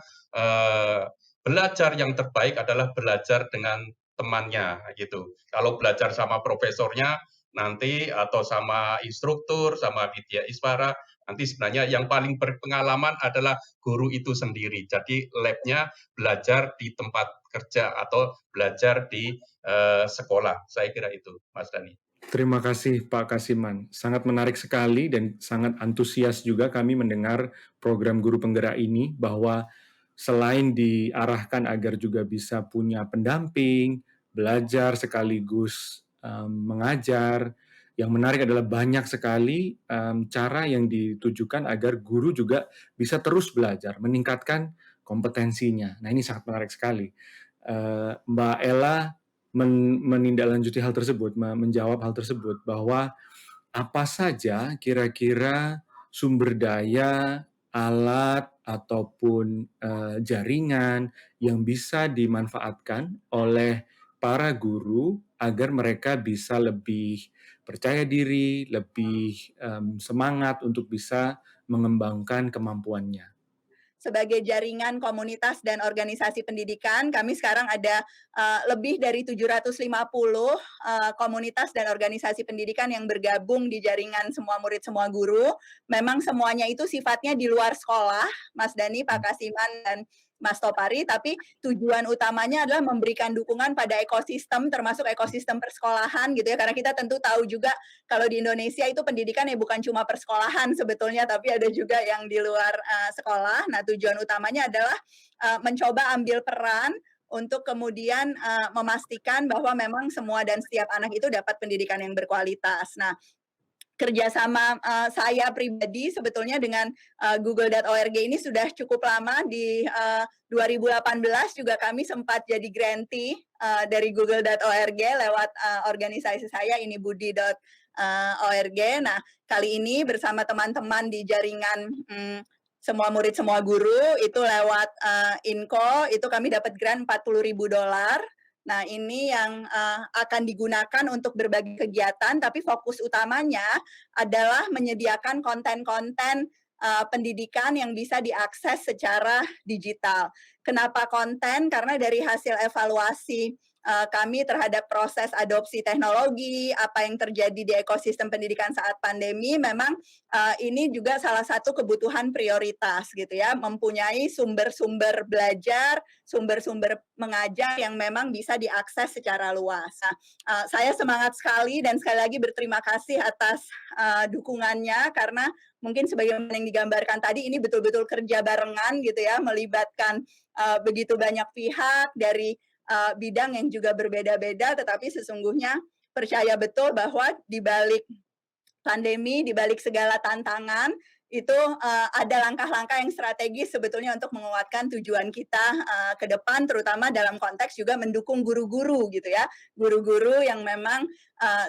belajar yang terbaik adalah belajar dengan temannya gitu. Kalau belajar sama profesornya nanti atau sama instruktur, sama Widya Iswara, nanti sebenarnya yang paling berpengalaman adalah guru itu sendiri. Jadi labnya belajar di tempat kerja atau belajar di sekolah. Saya kira itu, Mas Dani.
Terima kasih Pak Kasiman. Sangat menarik sekali dan sangat antusias juga kami mendengar program guru penggerak ini, bahwa selain diarahkan agar juga bisa punya pendamping, belajar sekaligus mengajar, yang menarik adalah banyak sekali cara yang ditujukan agar guru juga bisa terus belajar, meningkatkan kompetensinya. Nah, ini sangat menarik sekali. Mbak Ella menindaklanjuti hal tersebut, menjawab hal tersebut, bahwa apa saja kira-kira sumber daya, alat, ataupun jaringan yang bisa dimanfaatkan oleh para guru agar mereka bisa lebih percaya diri, lebih semangat untuk bisa mengembangkan kemampuannya.
Sebagai jaringan komunitas dan organisasi pendidikan, kami sekarang ada lebih dari 750 komunitas dan organisasi pendidikan yang bergabung di jaringan semua murid, semua guru. Memang semuanya itu sifatnya di luar sekolah, Mas Dani, Pak Kasiman, dan Mas Topari, tapi tujuan utamanya adalah memberikan dukungan pada ekosistem, termasuk ekosistem persekolahan gitu ya, karena kita tentu tahu juga kalau di Indonesia itu pendidikan ya bukan cuma persekolahan sebetulnya, tapi ada juga yang di luar sekolah. Nah, tujuan utamanya adalah mencoba ambil peran untuk kemudian memastikan bahwa memang semua dan setiap anak itu dapat pendidikan yang berkualitas. Nah, kerjasama saya pribadi sebetulnya dengan Google.org ini sudah cukup lama. Di 2018 juga kami sempat jadi grantee dari Google.org lewat organisasi saya ini budi.org. Nah, kali ini bersama teman-teman di jaringan semua murid semua guru itu lewat Inco itu kami dapat grant $40.000. Nah, ini yang akan digunakan untuk berbagai kegiatan, tapi fokus utamanya adalah menyediakan konten-konten pendidikan yang bisa diakses secara digital. Kenapa konten? Karena dari hasil evaluasi kami terhadap proses adopsi teknologi, apa yang terjadi di ekosistem pendidikan saat pandemi, memang ini juga salah satu kebutuhan prioritas gitu ya, mempunyai sumber-sumber belajar, sumber-sumber mengajar yang memang bisa diakses secara luas. Nah, saya semangat sekali dan sekali lagi berterima kasih atas dukungannya, karena mungkin sebagaimana yang digambarkan tadi ini betul-betul kerja barengan gitu ya, melibatkan begitu banyak pihak dari bidang yang juga berbeda-beda, tetapi sesungguhnya percaya betul bahwa di balik pandemi, di balik segala tantangan, itu ada langkah-langkah yang strategis sebetulnya untuk menguatkan tujuan kita ke depan, terutama dalam konteks juga mendukung guru-guru gitu ya, guru-guru yang memang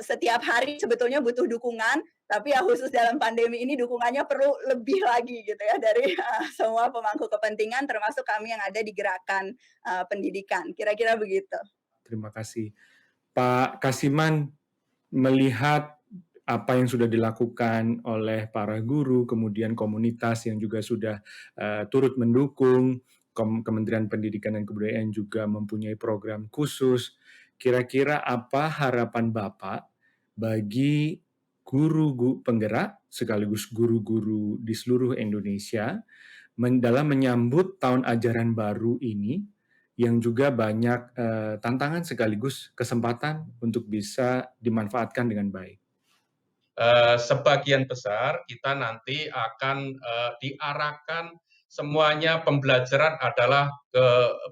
setiap hari sebetulnya butuh dukungan, tapi ya khusus dalam pandemi ini dukungannya perlu lebih lagi gitu ya dari semua pemangku kepentingan, termasuk kami yang ada di gerakan pendidikan. Kira-kira begitu.
Terima kasih. Pak Kasiman, melihat apa yang sudah dilakukan oleh para guru, kemudian komunitas yang juga sudah turut mendukung, Kementerian Pendidikan dan Kebudayaan juga mempunyai program khusus. Kira-kira apa harapan Bapak bagi guru penggerak sekaligus guru-guru di seluruh Indonesia dalam menyambut tahun ajaran baru ini yang juga banyak tantangan sekaligus kesempatan untuk bisa dimanfaatkan dengan baik?
Sebagian besar kita nanti akan diarahkan semuanya pembelajaran adalah ke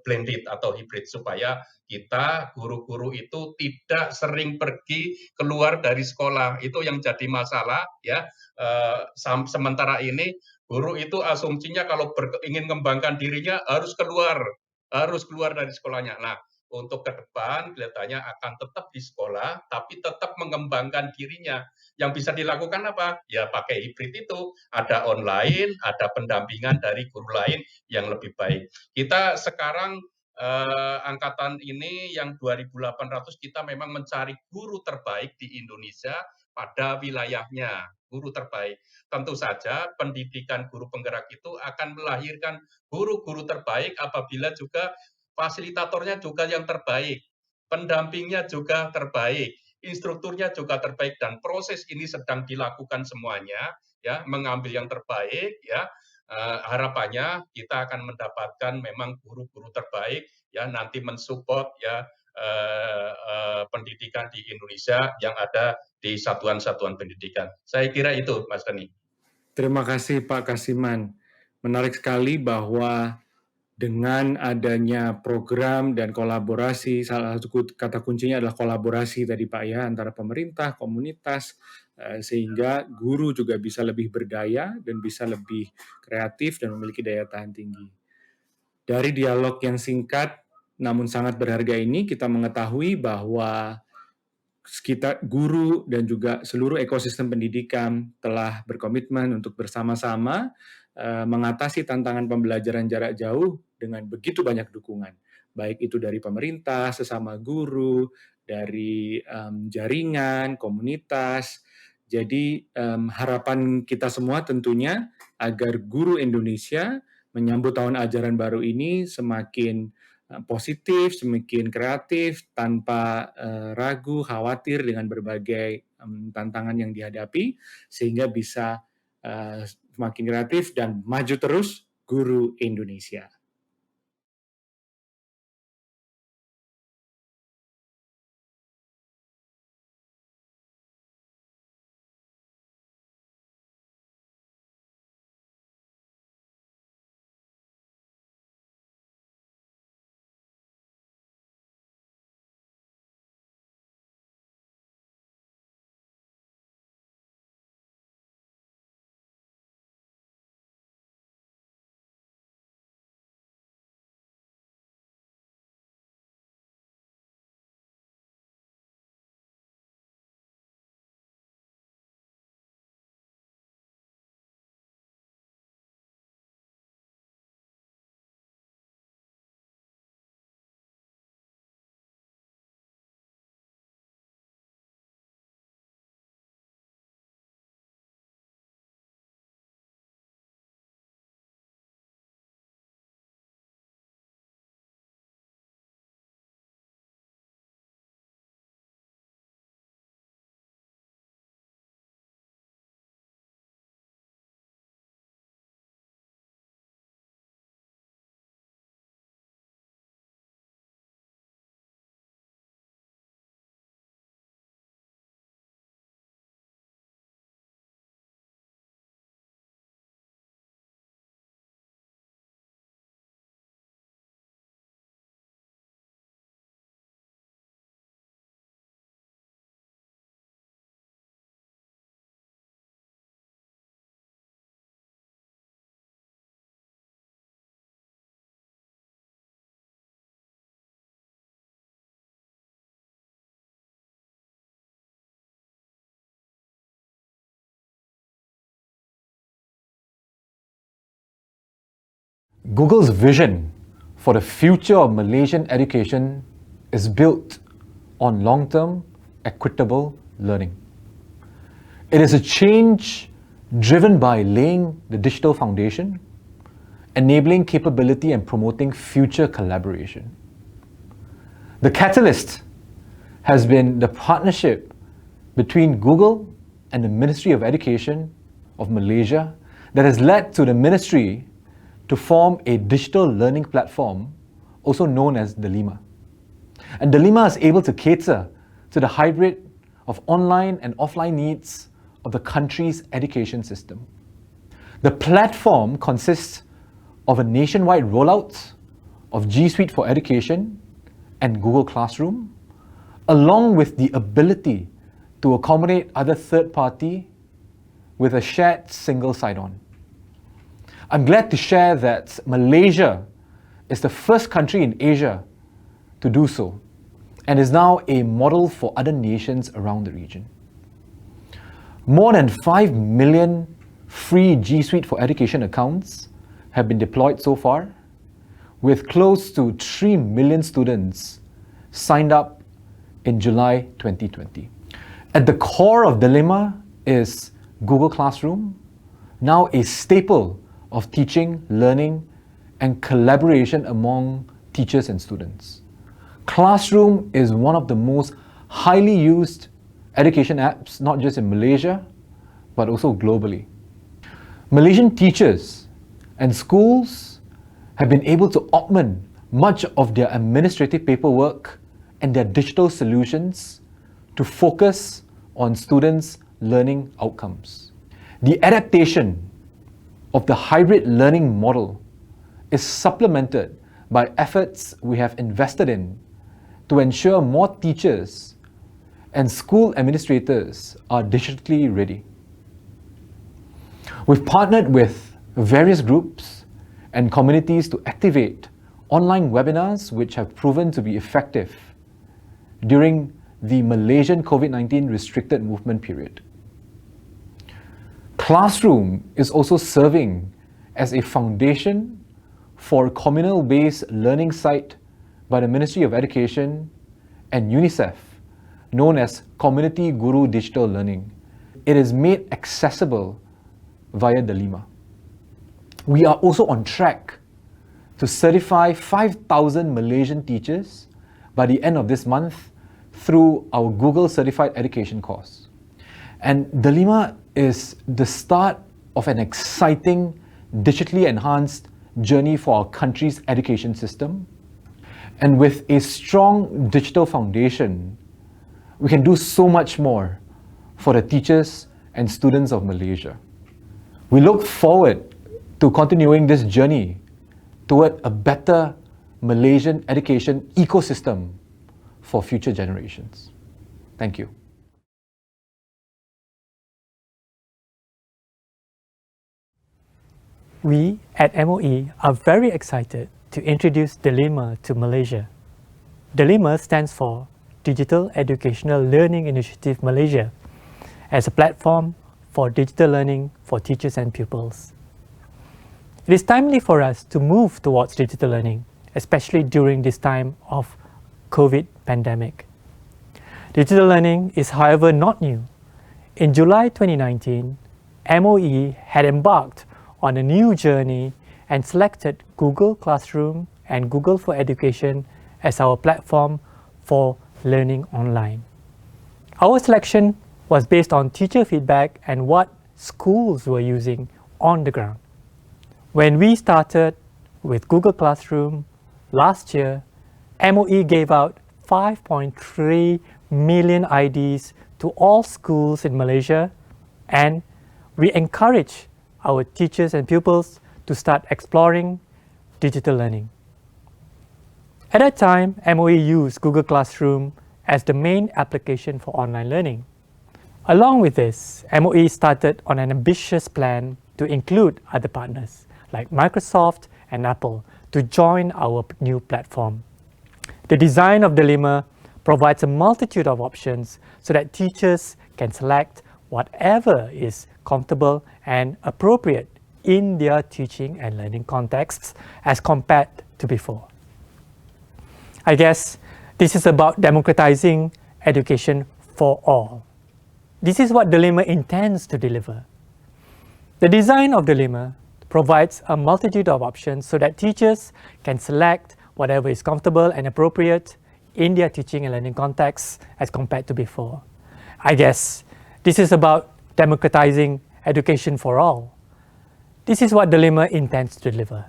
blended atau hybrid supaya kita guru-guru itu tidak sering pergi keluar dari sekolah. Itu yang jadi masalah ya. Sementara ini guru itu asumsinya kalau ingin mengembangkan dirinya harus keluar dari sekolahnya. Nah, untuk ke depan kelihatannya akan tetap di sekolah tapi tetap mengembangkan dirinya. Yang bisa dilakukan apa? Ya pakai hibrid itu. Ada online, ada pendampingan dari guru lain yang lebih baik. Kita sekarang angkatan ini yang 2.800 kita memang mencari guru terbaik di Indonesia pada wilayahnya, guru terbaik. Tentu saja pendidikan guru penggerak itu akan melahirkan guru-guru terbaik apabila juga fasilitatornya juga yang terbaik, pendampingnya juga terbaik, instrukturnya juga terbaik, dan proses ini sedang dilakukan semuanya ya, mengambil yang terbaik ya. Harapannya kita akan mendapatkan memang guru-guru terbaik ya, nanti mensupport ya pendidikan di Indonesia yang ada di satuan-satuan pendidikan. Saya kira itu Mas Dani.
Terima kasih Pak Kasiman. Menarik sekali bahwa dengan adanya program dan kolaborasi, salah satu kata kuncinya adalah kolaborasi tadi Pak ya, antara pemerintah, komunitas, sehingga guru juga bisa lebih berdaya dan bisa lebih kreatif dan memiliki daya tahan tinggi. Dari dialog yang singkat namun sangat berharga ini, kita mengetahui bahwa kita guru dan juga seluruh ekosistem pendidikan telah berkomitmen untuk bersama-sama mengatasi tantangan pembelajaran jarak jauh dengan begitu banyak dukungan, baik itu dari pemerintah, sesama guru, dari jaringan, komunitas. Jadi harapan kita semua tentunya agar guru Indonesia menyambut tahun ajaran baru ini semakin positif, semakin kreatif, tanpa ragu, khawatir dengan berbagai tantangan yang dihadapi, sehingga bisa semakin kreatif dan maju terus guru Indonesia.
Google's vision for the future of Malaysian education is built on long-term, equitable learning. It is a change driven by laying the digital foundation, enabling capability and promoting future collaboration. The catalyst has been the partnership between Google and the Ministry of Education of Malaysia that has led to the ministry to form a digital learning platform, also known as Delima. And Delima is able to cater to the hybrid of online and offline needs of the country's education system. The platform consists of a nationwide rollout of G Suite for Education and Google Classroom, along with the ability to accommodate other third-party with a shared single sign-on. I'm glad to share that Malaysia is the first country in Asia to do so and is now a model for other nations around the region. More than 5 million free G Suite for Education accounts have been deployed so far, with close to 3 million students signed up in July 2020. At the core of Delima is Google Classroom, now a staple of teaching, learning, and collaboration among teachers and students. Classroom is one of the most highly used education apps, not just in Malaysia, but also globally. Malaysian teachers and schools have been able to augment much of their administrative paperwork and their digital solutions to focus on students' learning outcomes. The adaptation of the hybrid learning model is supplemented by efforts we have invested in to ensure more teachers and school administrators are digitally ready. We've partnered with various groups and communities to activate online webinars which have proven to be effective during the Malaysian COVID-19 restricted movement period. Classroom is also serving as a foundation for a communal-based learning site by the Ministry of Education and UNICEF, known as Community Guru Digital Learning. It is made accessible via Delima. We are also on track to certify 5,000 Malaysian teachers by the end of this month through our Google Certified Education course. And Delima is the start of an exciting, digitally enhanced journey for our country's education system. And with a strong digital foundation, we can do so much more for the teachers and students of Malaysia. We look forward to continuing this journey toward a better Malaysian education ecosystem for future generations. Thank you.
We at MOE are very excited to introduce Delima to Malaysia. Delima stands for Digital Educational Learning Initiative Malaysia, as a platform for digital learning for teachers and pupils. It is timely for us to move towards digital learning, especially during this time of COVID pandemic. Digital learning is, however, not new. In July 2019, MOE had embarked on a new journey and selected Google Classroom and Google for Education as our platform for learning online. Our selection was based on teacher feedback and what schools were using on the ground. When we started with Google Classroom last year, MOE gave out 5.3 million IDs to all schools in Malaysia, and we encourage our teachers and pupils to start exploring digital learning. At that time, MOE used Google Classroom as the main application for online learning. Along with this, MOE started on an ambitious plan to include other partners like Microsoft and Apple to join our new platform. The design of Delima provides a multitude of options so that teachers can select whatever is comfortable and appropriate in their teaching and learning contexts as compared to before. I guess this is about democratizing education for all. This is what Dilemma intends to deliver. The design of Dilemma provides a multitude of options so that teachers can select whatever is comfortable and appropriate in their teaching and learning contexts as compared to before. I guess this is about democratizing education for all. This is what Dilemma intends to deliver.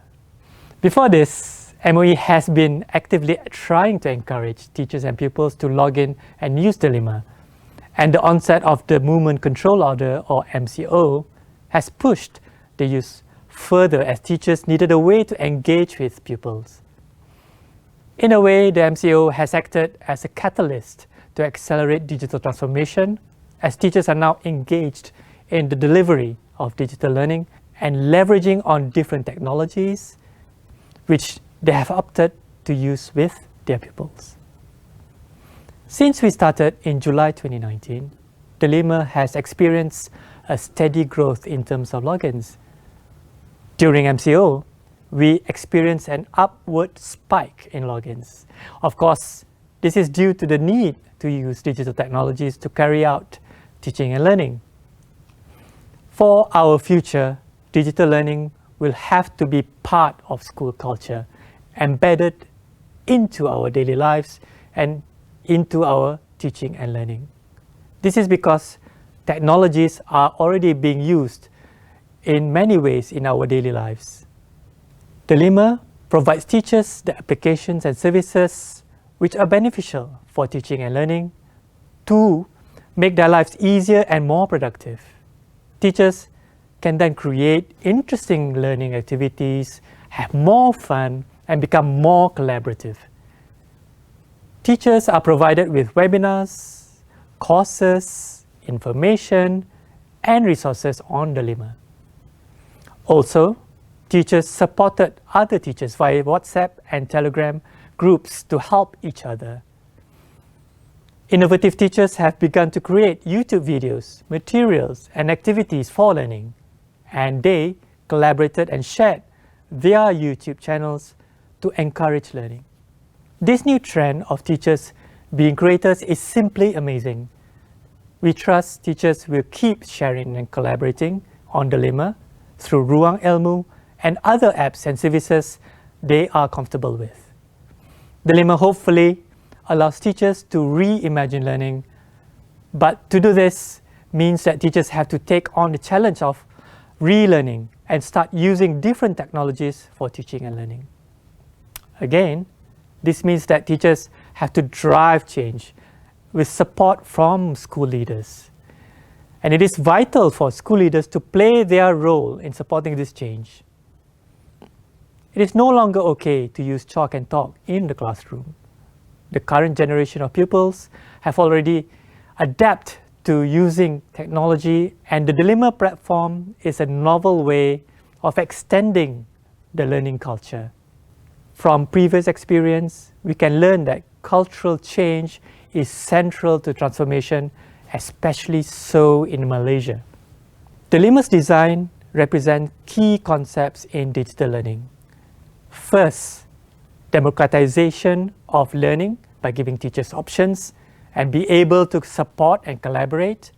Before this, MOE has been actively trying to encourage teachers and pupils to log in and use Dilemma, and the onset of the Movement Control Order, or MCO, has pushed the use further as teachers needed a way to engage with pupils. In a way, the MCO has acted as a catalyst to accelerate digital transformation, as teachers are now engaged in the delivery of digital learning and leveraging on different technologies which they have opted to use with their pupils. Since we started in July 2019, Dilemma has experienced a steady growth in terms of logins. During MCO, we experienced an upward spike in logins. Of course, this is due to the need to use digital technologies to carry out teaching and learning. For our future, digital learning will have to be part of school culture, embedded into our daily lives and into our teaching and learning. This is because technologies are already being used in many ways in our daily lives. Dilemma provides teachers the applications and services which are beneficial for teaching and learning to make their lives easier and more productive. Teachers can then create interesting learning activities, have more fun, and become more collaborative. Teachers are provided with webinars, courses, information, and resources on Dilemma. Also, teachers supported other teachers via WhatsApp and Telegram groups to help each other. Innovative teachers have begun to create YouTube videos, materials, and activities for learning, and they collaborated and shared their YouTube channels to encourage learning. This new trend of teachers being creators is simply amazing. We trust teachers will keep sharing and collaborating on Dilemma through Ruang Ilmu and other apps and services they are comfortable with. Dilemma hopefully allows teachers to reimagine learning, but to do this means that teachers have to take on the challenge of relearning and start using different technologies for teaching and learning. Again, this means that teachers have to drive change with support from school leaders. And it is vital for school leaders to play their role in supporting this change. It is no longer okay to use chalk and talk in the classroom. The current generation of pupils have already adapted to using technology, and the Dilemma platform is a novel way of extending the learning culture. From previous experience, we can learn that cultural change is central to transformation, especially so in Malaysia. Dilemma's design represents key concepts in digital learning. First, democratization of learning by giving teachers options and be able to support and collaborate.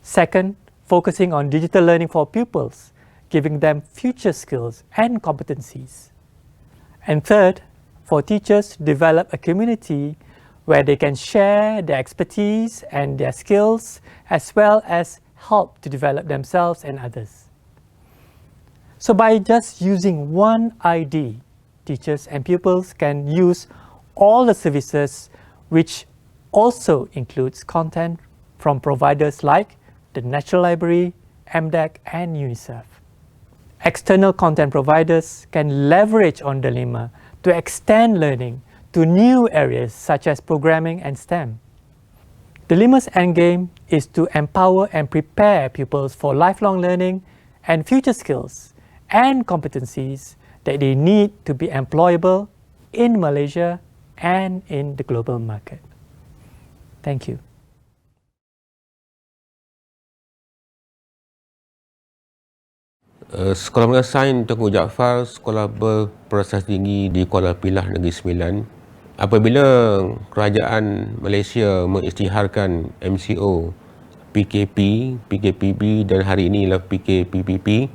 Second, focusing on digital learning for pupils, giving them future skills and competencies. And third, for teachers to develop a community where they can share their expertise and their skills, as well as help to develop themselves and others. So by just using one ID, teachers and pupils can use all the services, which also includes content from providers like the National Library, MDEC, and UNICEF. External content providers can leverage on Dilemma to extend learning to new areas such as programming and STEM. Dilemma's endgame is to empower and prepare pupils for lifelong learning and future skills and competencies that they need to be employable in Malaysia and in the global market. Thank you.
Sekolah Menengah Sains Tengku Jaafar, sekolah berprestasi tinggi di Kuala Pilah Negeri Sembilan. Apabila kerajaan Malaysia mengisytiharkan MCO, PKP, PKPB dan hari ini ialah PKPPP,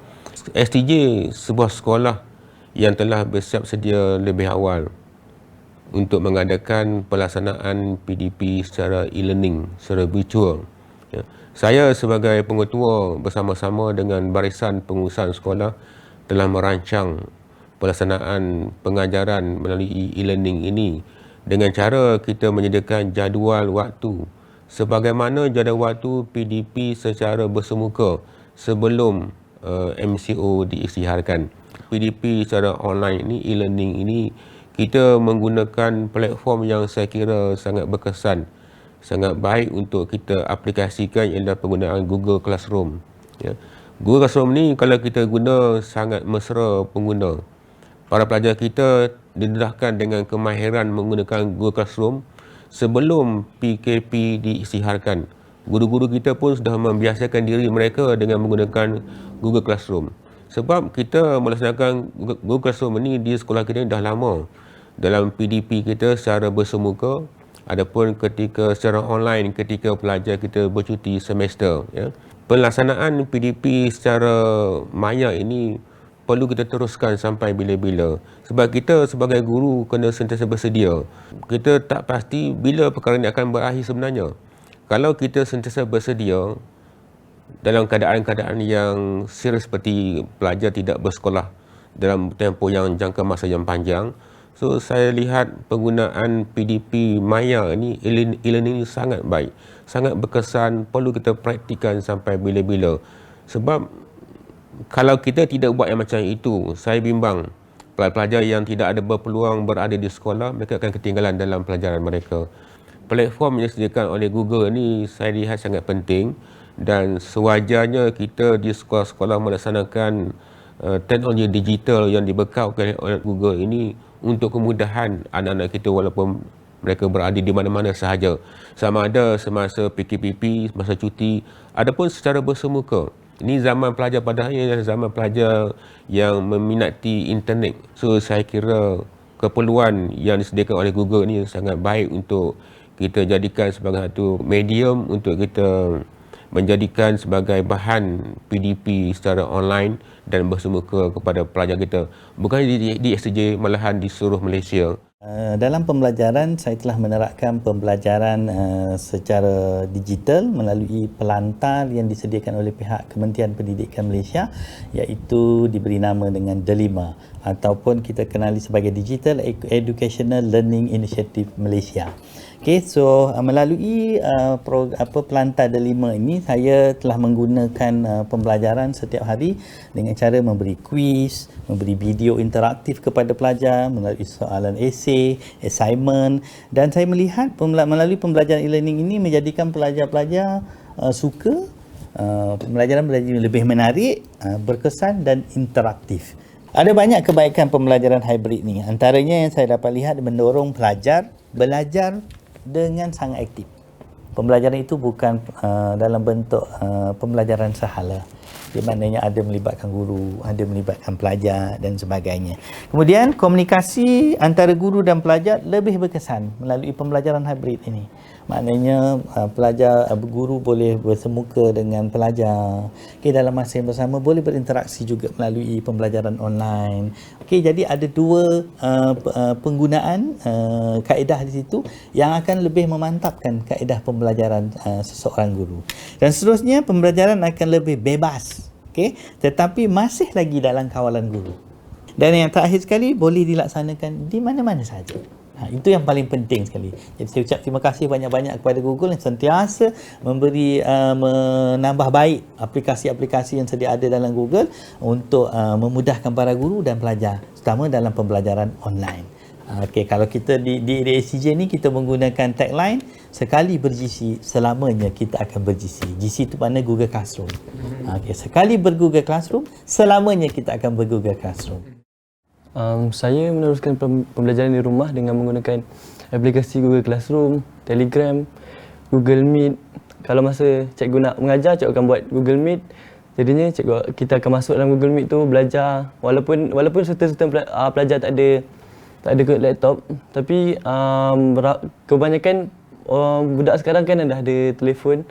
STJ sebuah sekolah yang telah bersiap sedia lebih awal untuk mengadakan pelaksanaan PDP secara e-learning, secara virtual. Ya. Saya sebagai pengetua bersama-sama dengan barisan pengurusan sekolah telah merancang pelaksanaan pengajaran melalui e-learning ini dengan cara kita menyediakan jadual waktu sebagaimana jadual waktu PDP secara bersemuka sebelum MCO diisytiharkan. PDP secara online ini, e-learning ini, kita menggunakan platform yang saya kira sangat berkesan, sangat baik untuk kita aplikasikan ialah penggunaan Google Classroom. Ya. Google Classroom ni kalau kita guna sangat mesra pengguna. Para pelajar kita didedahkan dengan kemahiran menggunakan Google Classroom sebelum PKP diisytiharkan. Guru-guru kita pun sudah membiasakan diri mereka dengan menggunakan Google Classroom. Sebab kita melaksanakan Google Classroom ini di sekolah kita dah lama. Dalam PDP kita secara bersemuka, adapun ketika secara online ketika pelajar kita bercuti semester. Ya. Pelaksanaan PDP secara maya ini perlu kita teruskan sampai bila-bila. Sebab kita sebagai guru kena sentiasa bersedia. Kita tak pasti bila perkara ini akan berakhir sebenarnya. Kalau kita sentiasa bersedia dalam keadaan-keadaan yang serius seperti pelajar tidak bersekolah dalam tempoh yang jangka masa yang panjang, so saya lihat penggunaan PDP maya ini, e-learning ini sangat baik, sangat berkesan, perlu kita praktikan sampai bila-bila. Sebab kalau kita tidak buat yang macam itu, saya bimbang pelajar yang tidak ada berpeluang berada di sekolah, mereka akan ketinggalan dalam pelajaran mereka. Platform yang disediakan oleh Google ini saya lihat sangat penting dan sewajarnya kita di sekolah-sekolah melaksanakan teknologi digital yang dibekalkan oleh Google ini untuk kemudahan anak-anak kita walaupun mereka berada di mana-mana sahaja. Sama ada semasa PKPP, semasa cuti, adapun secara bersemuka. Ini zaman pelajar pada hari ini, zaman pelajar yang meminati internet. So saya kira keperluan yang disediakan oleh Google ini sangat baik untuk kita jadikan sebagai satu medium untuk kita menjadikan sebagai bahan PDP secara online dan bersemuka kepada pelajar kita. Bukan di STJ, malahan di seluruh Malaysia.
Dalam pembelajaran, saya telah menerapkan pembelajaran secara digital melalui pelantar yang disediakan oleh pihak Kementerian Pendidikan Malaysia, iaitu diberi nama dengan DELIMA ataupun kita kenali sebagai Digital Educational Learning Initiative Malaysia. Okay, so melalui pelantar DELIMA ini, saya telah menggunakan pembelajaran setiap hari dengan cara memberi kuis, memberi video interaktif kepada pelajar, melalui soalan esei, assignment, dan saya melihat melalui pembelajaran e-learning ini menjadikan pelajar-pelajar suka, pembelajaran lebih menarik, berkesan dan interaktif. Ada banyak kebaikan pembelajaran hybrid ni. Antaranya yang saya dapat lihat mendorong pelajar belajar dengan sangat aktif. Pembelajaran itu bukan dalam bentuk pembelajaran sahala, di mananya ada melibatkan guru, ada melibatkan pelajar dan sebagainya. Kemudian komunikasi antara guru dan pelajar lebih berkesan melalui pembelajaran hybrid ini. Maknanya guru boleh bersemuka dengan pelajar. Okay, dalam masa yang bersama boleh berinteraksi juga melalui pembelajaran online. Okay, jadi ada dua penggunaan kaedah di situ yang akan lebih memantapkan kaedah pembelajaran seseorang guru. Dan seterusnya pembelajaran akan lebih bebas. Okay, tetapi masih lagi dalam kawalan guru. Dan yang terakhir sekali, boleh dilaksanakan di mana-mana sahaja. Itu yang paling penting sekali. Jadi saya ucap terima kasih banyak-banyak kepada Google yang sentiasa memberi menambah baik aplikasi-aplikasi yang sedia ada dalam Google untuk memudahkan para guru dan pelajar, terutama dalam pembelajaran online. Okay, kalau kita di SCJ ni kita menggunakan tagline sekali ber-GC selamanya kita akan ber-GC. GC itu makna Google Classroom. Okay, sekali ber-Google Classroom selamanya kita akan ber-Google Classroom.
Saya meneruskan pembelajaran di rumah dengan menggunakan aplikasi Google Classroom, Telegram, Google Meet. Kalau masa cikgu nak mengajar, cikgu akan buat Google Meet. Jadinya kita akan masuk dalam Google Meet tu belajar walaupun serta-serta pelajar tak ada laptop, tapi kebanyakan budak sekarang kan dah ada telefon.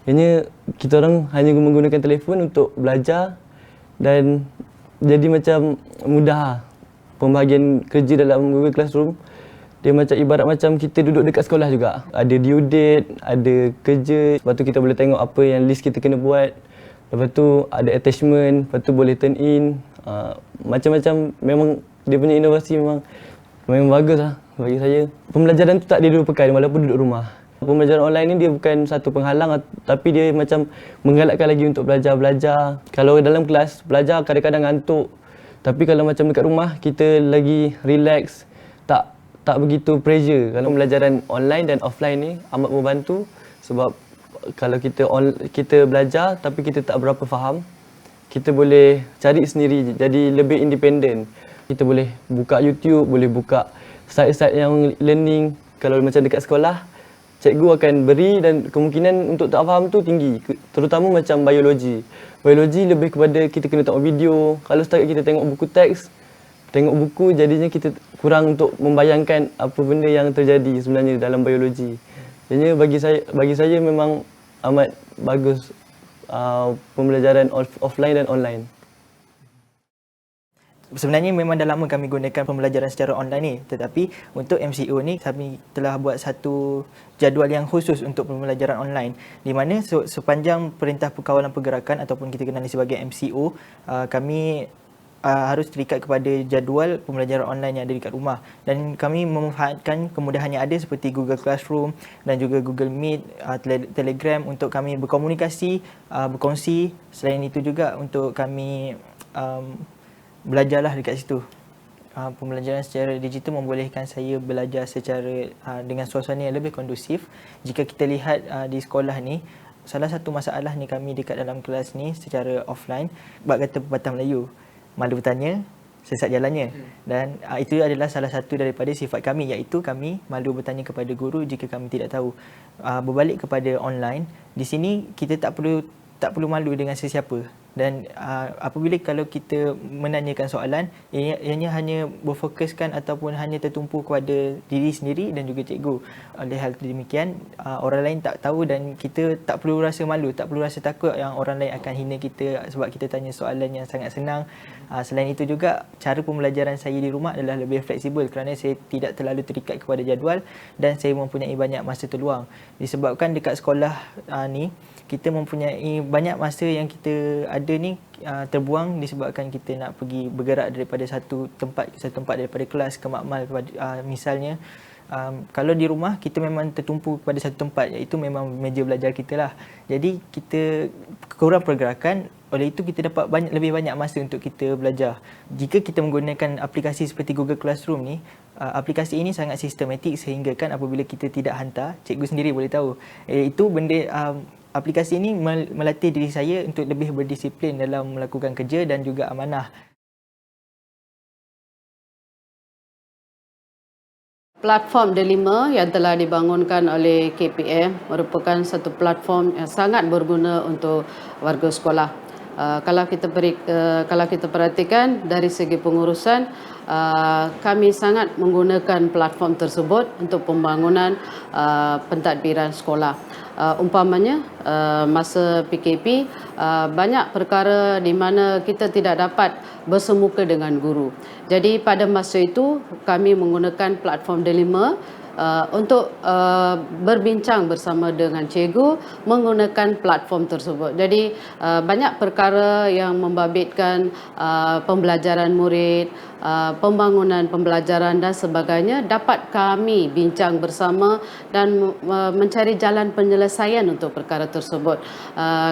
Jadinya kita orang hanya menggunakan telefon untuk belajar dan jadi macam mudah pembahagian kerja dalam Google Classroom. Dia macam ibarat macam kita duduk dekat sekolah juga. Ada due date, ada kerja, lepas tu kita boleh tengok apa yang list kita kena buat. Lepas tu ada attachment, lepas tu boleh turn in. Macam-macam, memang dia punya inovasi memang bagus lah bagi saya. Pembelajaran tu tak dilupakan walaupun duduk rumah. Pembelajaran online ni dia bukan satu penghalang, tapi dia macam menggalakkan lagi untuk belajar. Kalau dalam kelas, belajar kadang-kadang ngantuk. Tapi kalau macam dekat rumah, kita lagi relax, tak begitu pressure. Kalau pembelajaran online dan offline ni amat membantu sebab kalau kita belajar tapi kita tak berapa faham, kita boleh cari sendiri, jadi lebih independen. Kita boleh buka YouTube, boleh buka site-site yang learning. Kalau macam dekat sekolah, cikgu akan beri dan kemungkinan untuk tak faham tu tinggi. Terutama macam biologi. Biologi lebih kepada kita kena tengok video. Kalau setakat kita tengok buku teks, tengok buku, jadinya kita kurang untuk membayangkan apa benda yang terjadi sebenarnya dalam biologi. Jadi bagi saya memang amat bagus pembelajaran offline dan online.
Sebenarnya memang dah lama kami gunakan pembelajaran secara online ni, tetapi untuk MCO ni kami telah buat satu jadual yang khusus untuk pembelajaran online, di mana sepanjang Perintah Perkawalan Pergerakan ataupun kita kenali sebagai MCO, kami harus terikat kepada jadual pembelajaran online yang ada dekat rumah, dan kami memanfaatkan kemudahan yang ada seperti Google Classroom dan juga Google Meet, Telegram untuk kami berkomunikasi, berkongsi. Selain itu juga untuk kami belajarlah dekat situ. Pembelajaran secara digital membolehkan saya belajar secara dengan suasana yang lebih kondusif. Jika kita lihat di sekolah ni, salah satu masalah ni kami dekat dalam kelas ni secara offline, bab kata pepatah Melayu, malu bertanya, sesat jalannya. Dan itu adalah salah satu daripada sifat kami, iaitu kami malu bertanya kepada guru jika kami tidak tahu. Berbalik kepada online, di sini kita tak perlu malu dengan sesiapa. Dan apabila kalau kita menanyakan soalan, ianya hanya berfokuskan ataupun hanya tertumpu kepada diri sendiri dan juga cikgu. Oleh hal demikian, orang lain tak tahu dan kita tak perlu rasa malu, tak perlu rasa takut yang orang lain akan hina kita sebab kita tanya soalan yang sangat senang. Selain itu juga, cara pembelajaran saya di rumah adalah lebih fleksibel kerana saya tidak terlalu terikat kepada jadual dan saya mempunyai banyak masa terluang. Disebabkan dekat sekolah ni, kita mempunyai banyak masa yang kita ada ni terbuang disebabkan kita nak pergi bergerak daripada satu tempat daripada kelas ke makmal, misalnya. Kalau di rumah kita memang tertumpu pada satu tempat, iaitu memang meja belajar kita lah. Jadi kita kurang pergerakan, oleh itu kita dapat lebih banyak masa untuk kita belajar. Jika kita menggunakan aplikasi seperti Google Classroom ni, aplikasi ini sangat sistematik sehingga kan apabila kita tidak hantar, cikgu sendiri boleh tahu. Itu benda aplikasi ini melatih diri saya untuk lebih berdisiplin dalam melakukan kerja dan juga amanah.
Platform Delima yang telah dibangunkan oleh KPM merupakan satu platform yang sangat berguna untuk warga sekolah. Kalau kita perhatikan dari segi pengurusan, kami sangat menggunakan platform tersebut untuk pembangunan pentadbiran sekolah. Umpamanya masa PKP, banyak perkara di mana kita tidak dapat bersemuka dengan guru. Jadi pada masa itu kami menggunakan platform Delima untuk berbincang bersama dengan cikgu menggunakan platform tersebut. Jadi banyak perkara yang membabitkan pembelajaran murid, pembangunan pembelajaran dan sebagainya dapat kami bincang bersama dan mencari jalan penyelesaian untuk perkara tersebut.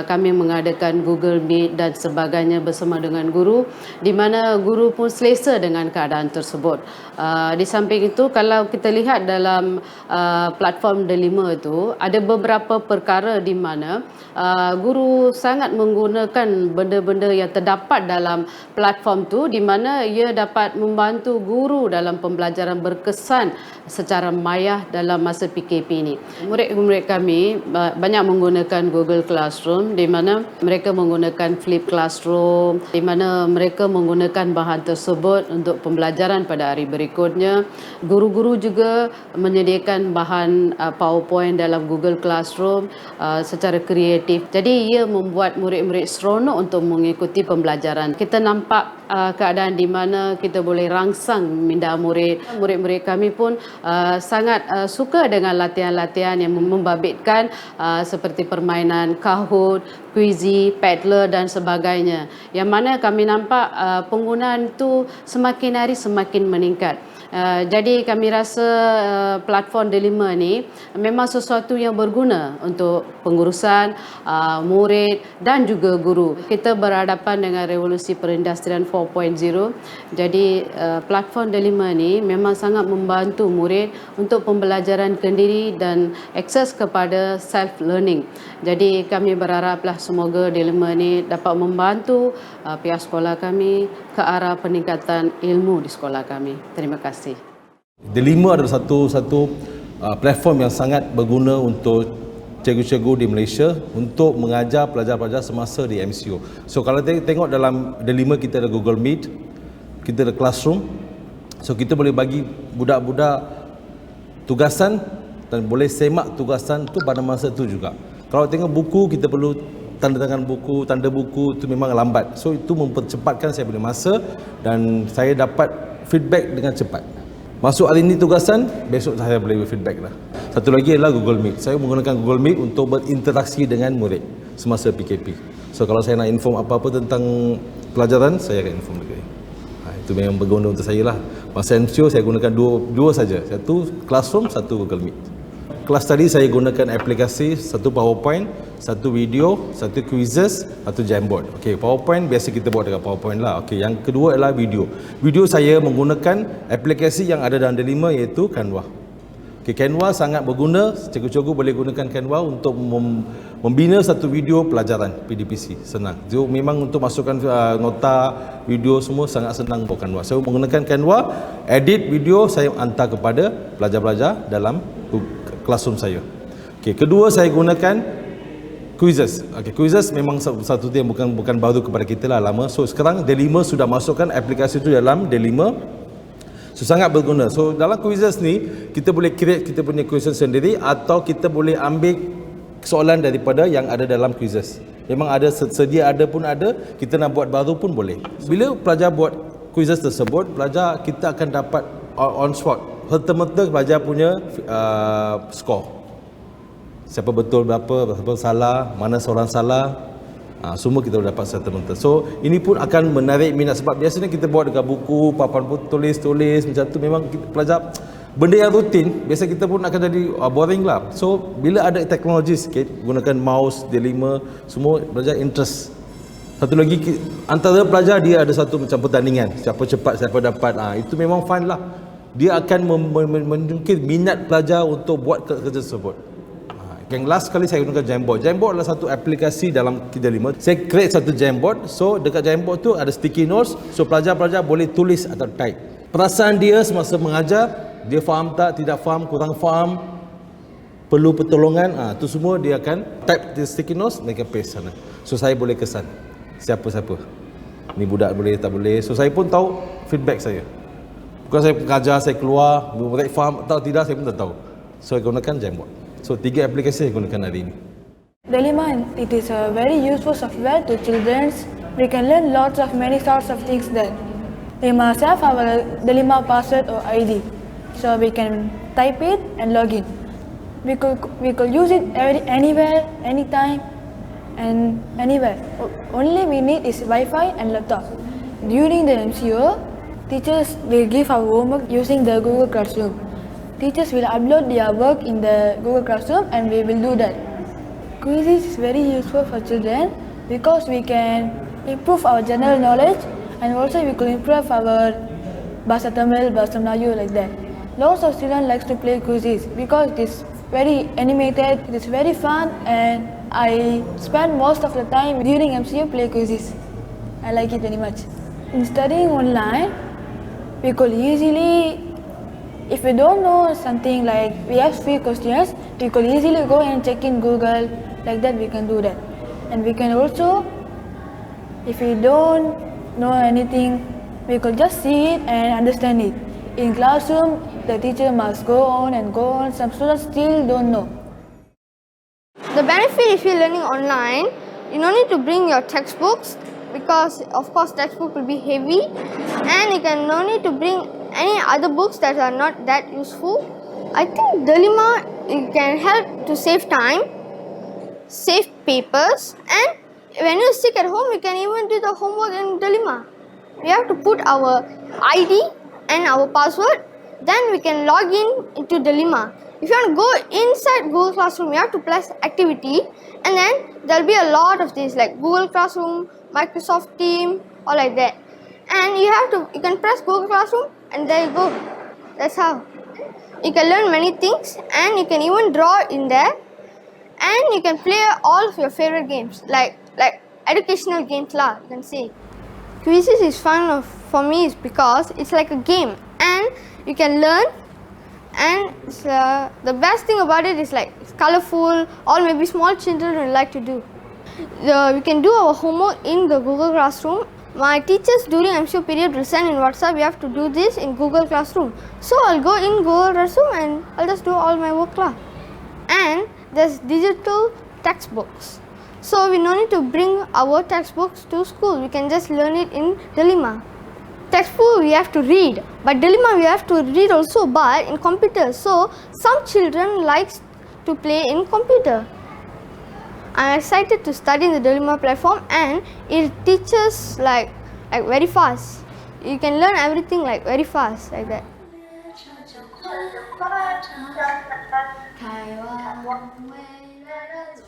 Kami mengadakan Google Meet dan sebagainya bersama dengan guru, di mana guru pun selesa dengan keadaan tersebut. Di samping itu, kalau kita lihat dalam dalam platform Delima itu ada beberapa perkara di mana guru sangat menggunakan benda-benda yang terdapat dalam platform tu, di mana ia dapat membantu guru dalam pembelajaran berkesan secara maya dalam masa PKP ini. Murid-murid kami banyak menggunakan Google Classroom, di mana mereka menggunakan Flip Classroom, di mana mereka menggunakan bahan tersebut untuk pembelajaran pada hari berikutnya. Guru-guru juga menyediakan bahan PowerPoint dalam Google Classroom secara kreatif. Jadi ia membuat murid-murid seronok untuk mengikuti pembelajaran. Kita nampak keadaan di mana kita boleh rangsang minda murid. Murid-murid kami pun sangat suka dengan latihan-latihan yang membabitkan seperti permainan Kahoot, Quizzy, Paddler dan sebagainya. Yang mana kami nampak penggunaan itu semakin hari semakin meningkat. Jadi kami rasa platform Delima ni memang sesuatu yang berguna untuk pengurusan, murid dan juga guru. Kita berhadapan dengan revolusi perindustrian 4.0. Jadi platform Delima ni memang sangat membantu murid untuk pembelajaran kendiri dan akses kepada self learning. Jadi kami berharaplah semoga Delima ni dapat membantu pihak sekolah kami ke arah peningkatan ilmu di sekolah kami. Terima kasih.
Delima adalah satu platform yang sangat berguna untuk cikgu-cikgu di Malaysia untuk mengajar pelajar-pelajar semasa di MCO. So kalau tengok dalam Delima kita ada Google Meet, kita ada Classroom. So kita boleh bagi budak-budak tugasan dan boleh semak tugasan tu pada masa tu juga. Kalau tengok buku, kita perlu tanda tangan buku, tanda buku itu memang lambat. So itu mempercepatkan saya punya masa dan saya dapat feedback dengan cepat. Masuk hari ini tugasan, besok saya boleh feedback lah. Satu lagi adalah Google Meet. Saya menggunakan Google Meet untuk berinteraksi dengan murid semasa PKP. So kalau saya nak inform apa-apa tentang pelajaran, saya akan inform dia. Itu memang berguna untuk saya lah. Masa MCO saya gunakan dua saja. Satu Classroom, satu Google Meet. Kelas tadi saya gunakan aplikasi, satu PowerPoint, satu video, satu quizzes, satu Jamboard. Okey, PowerPoint biasa kita buat dengan PowerPoint lah. Okey, yang kedua adalah video. Video saya menggunakan aplikasi yang ada dalam Delima iaitu Canva. Okey, Canva sangat berguna. Cikgu-cikgu boleh gunakan Canva untuk membina satu video pelajaran PDPC. Senang. So, memang untuk masukkan nota, video semua sangat senang buat Canva. Saya menggunakan Canva, edit video, saya hantar kepada pelajar-pelajar dalam Classroom saya. Okey, kedua saya gunakan quizzes. Okey, quizzes memang satu yang bukan baru kepada kita lah, lama. So sekarang Delima sudah masukkan aplikasi itu dalam Delima. So sangat berguna. So dalam quizzes ni kita boleh create kita punya question sendiri atau kita boleh ambil soalan daripada yang ada dalam quizzes. Memang ada sedia ada pun ada, kita nak buat baru pun boleh. Bila pelajar buat quizzes tersebut, pelajar kita akan dapat on spot. Serta-merta pelajar punya skor. Siapa betul berapa, siapa salah, mana seorang salah, semua kita dapat serta-merta. So ini pun akan menarik minat sebab biasanya kita buat dekat buku, papan tulis macam tu memang pelajar benda yang rutin, biasa kita pun akan jadi boring lah. So bila ada teknologi sikit, gunakan mouse, Delima, semua pelajar interest. Satu lagi antara pelajar dia ada satu macam pertandingan, siapa cepat siapa dapat, itu memang fun lah. Dia akan menunjukkan minat pelajar untuk buat kerja tersebut. Yang last kali saya gunakan Jamboard. Jamboard adalah satu aplikasi dalam Delima. Saya create satu Jamboard. So dekat Jamboard tu ada sticky notes. So pelajar-pelajar boleh tulis atau type. Perasaan dia semasa mengajar, dia faham tak, tidak faham, kurang faham, perlu pertolongan, tu semua dia akan type di sticky notes, mereka paste sana. So saya boleh kesan siapa-siapa. Ni budak boleh tak boleh. So saya pun tahu feedback saya. Bukan saya mengajar, saya keluar, murid faham atau tidak, saya pun tak tahu. So, saya gunakan Jamboard. So, 3 aplikasi saya gunakan hari ini.
Delima, it is a very useful software to children. We can learn lots of many sorts of things there. We must have our Delima password or ID. So, we can type it and log in. We could use it anywhere, anytime, and anywhere. Only we need is Wi-Fi and laptop. During the MCO, teachers will give our homework using the Google Classroom. Teachers will upload their work in the Google Classroom and we will do that. Quizzes is very useful for children because we can improve our general knowledge and also we could improve our Bahasa Tamil, Bahasa Melayu like that. Lots of students like to play quizzes because it's very animated, it is very fun, and I spend most of the time during MCU play quizzes. I like it very much. In studying online, we could easily, if we don't know something like we have few questions, we could easily go and check in Google. Like that we can do that. And we can also, if we don't know anything, we could just see it and understand it. In classroom, the teacher must go on and go on. Some students still don't know.
The benefit if you're learning online, you don't need to bring your textbooks because of course textbook will be heavy, and you can no need to bring any other books that are not that useful. I think Dilemma it can help to save time, save papers, and when you're sick at home, you can even do the homework in Dilemma. We have to put our ID and our password, then we can log in into Dilemma. If you want to go inside Google Classroom, you have to press activity, and then there'll be a lot of these like Google Classroom, Microsoft Team, or like that. And you can press Google Classroom, and there you go. That's how. You can learn many things, and you can even draw in there, and you can play all of your favorite games, like educational games lah, you can say. Quizzes is fun for me is because it's like a game, and you can learn, and the best thing about it is like it's colorful, or maybe small children will like to do. We can do our homework in the Google Classroom. My teachers during MCO period will send in WhatsApp, we have to do this in Google Classroom. So I'll go in Google Classroom and I'll just do all my work lah. And there's digital textbooks. So we no need to bring our textbooks to school. We can just learn it in Dilemma. Textbook we have to read, but Dilemma we have to read also, but in computer. So some children likes to play in computer. I'm excited to study in the Dilemma platform, and it teaches like very fast. You can learn everything like very fast like that.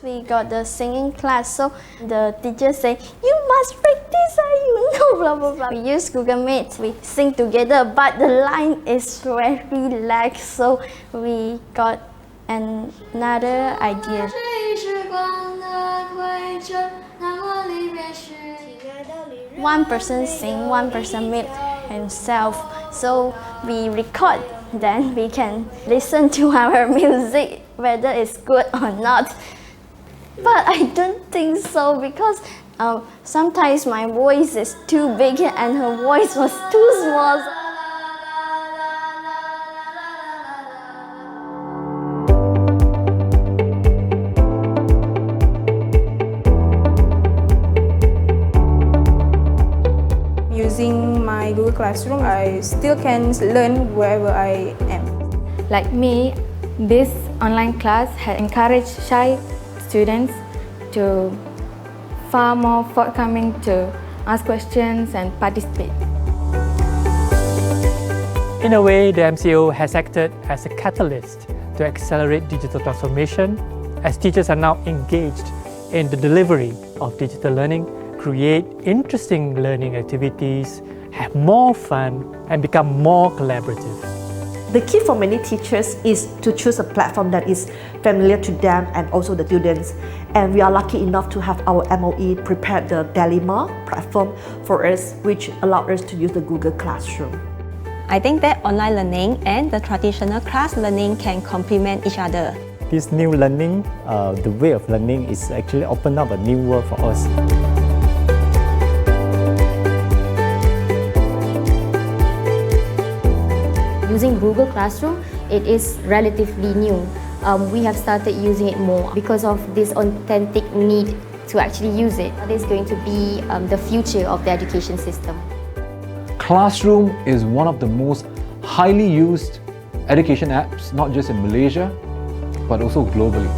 We got the singing class, so the teacher say, you must practice, you know, blah blah blah. We use Google Meet, we sing together, but the line is very lag, so we got another idea. One person sing, one person mute himself, so we record, then we can listen to our music whether it's good or not. But I don't think so, because sometimes my voice is too big and her voice was too small.
Using my Google Classroom, I still can learn wherever I am.
Like me, this online class has encouraged shy students to far more forthcoming to ask questions and participate.
In a way, the MCO has acted as a catalyst to accelerate digital transformation, as teachers are now engaged in the delivery of digital learning, create interesting learning activities, have more fun, and become more collaborative.
The key for many teachers is to choose a platform that is familiar to them and also the students. And we are lucky enough to have our MOE prepared the Dilemma platform for us, which allowed us to use the Google Classroom.
I think that online learning and the traditional class learning can complement each other.
This new learning, the way of learning is actually opened up a new world for us.
Using Google Classroom, it is relatively new. We have started using it more because of this authentic need to actually use it. That is going to be the future of the education system.
Classroom is one of the most highly used education apps, not just in Malaysia, but also globally.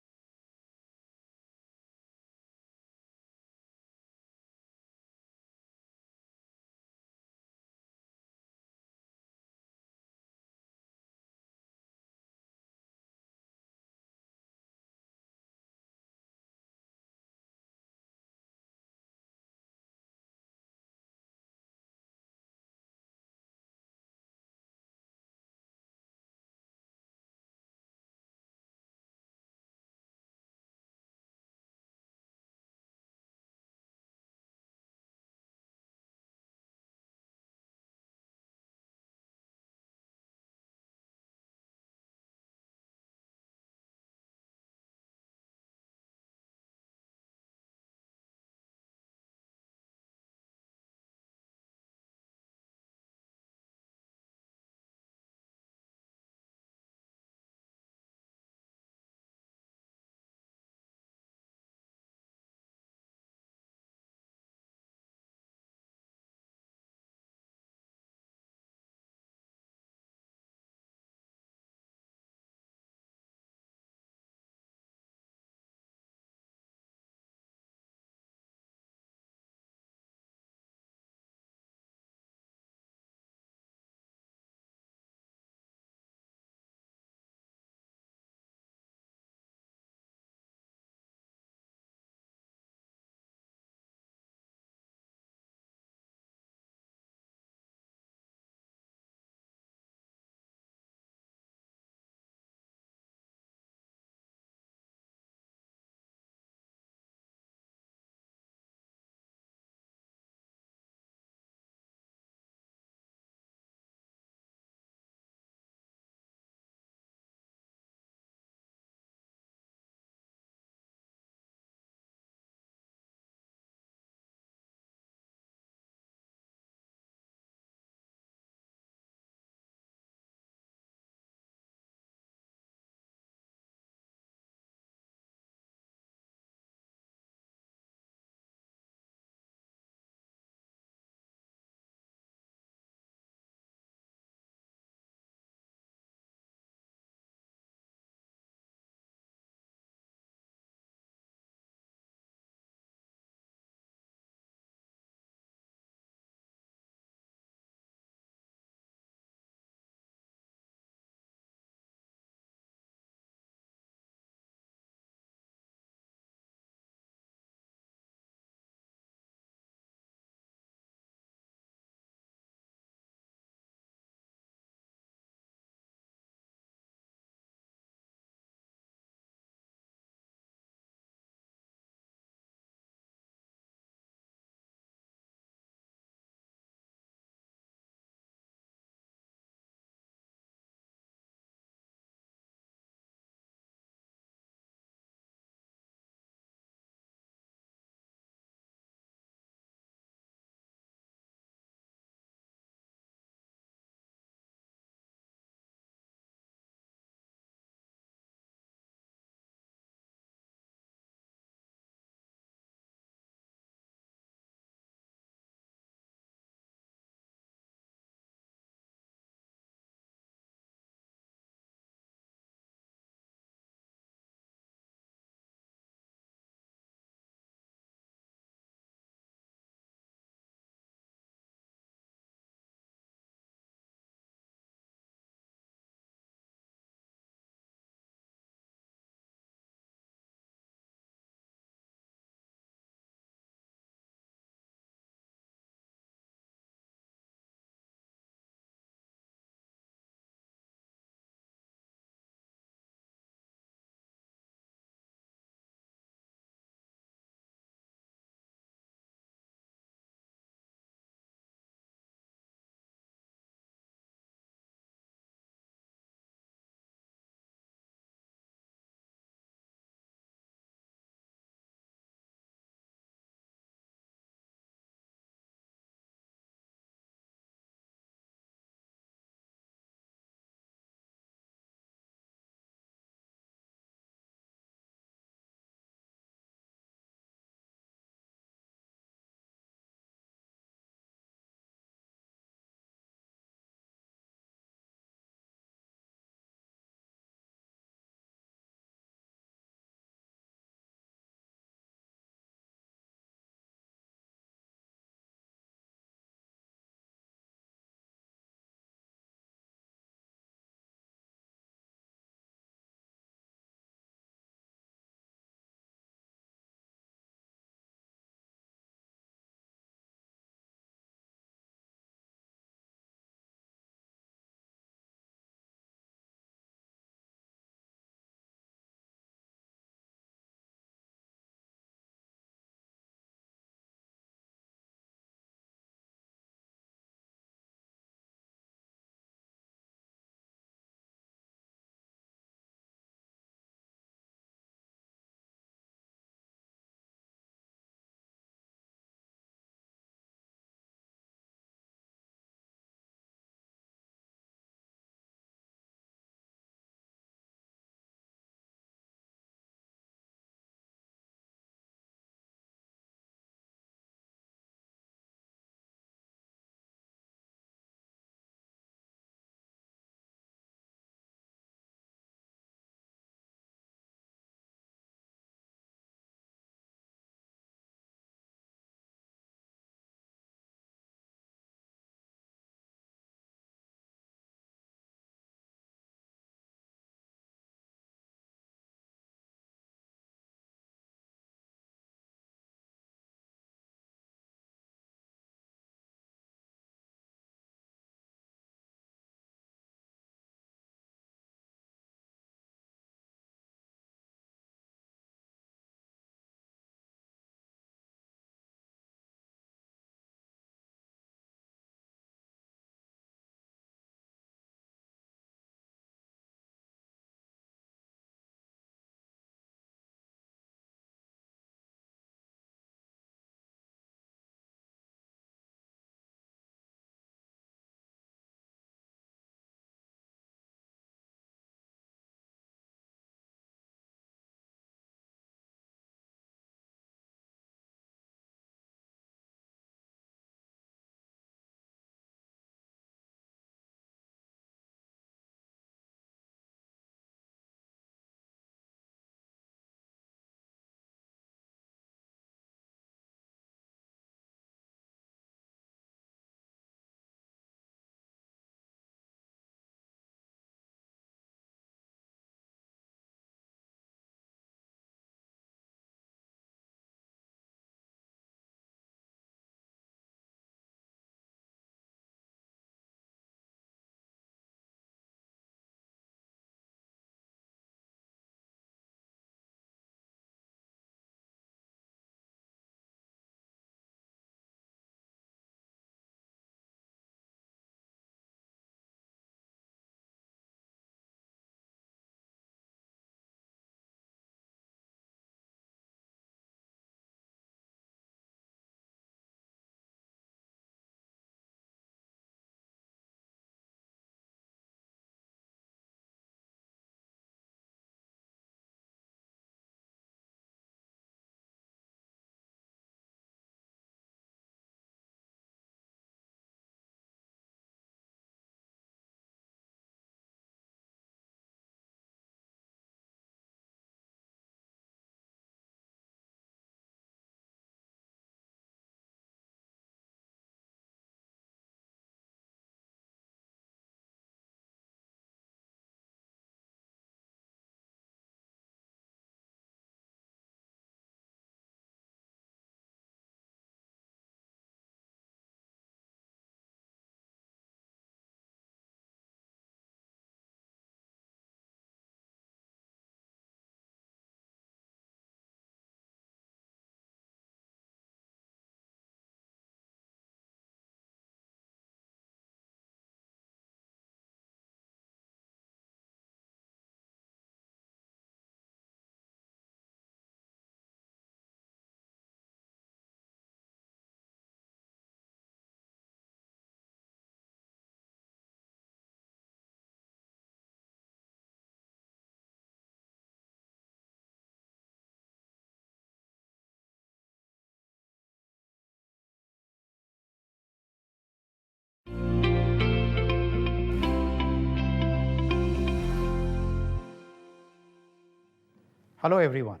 Hello everyone,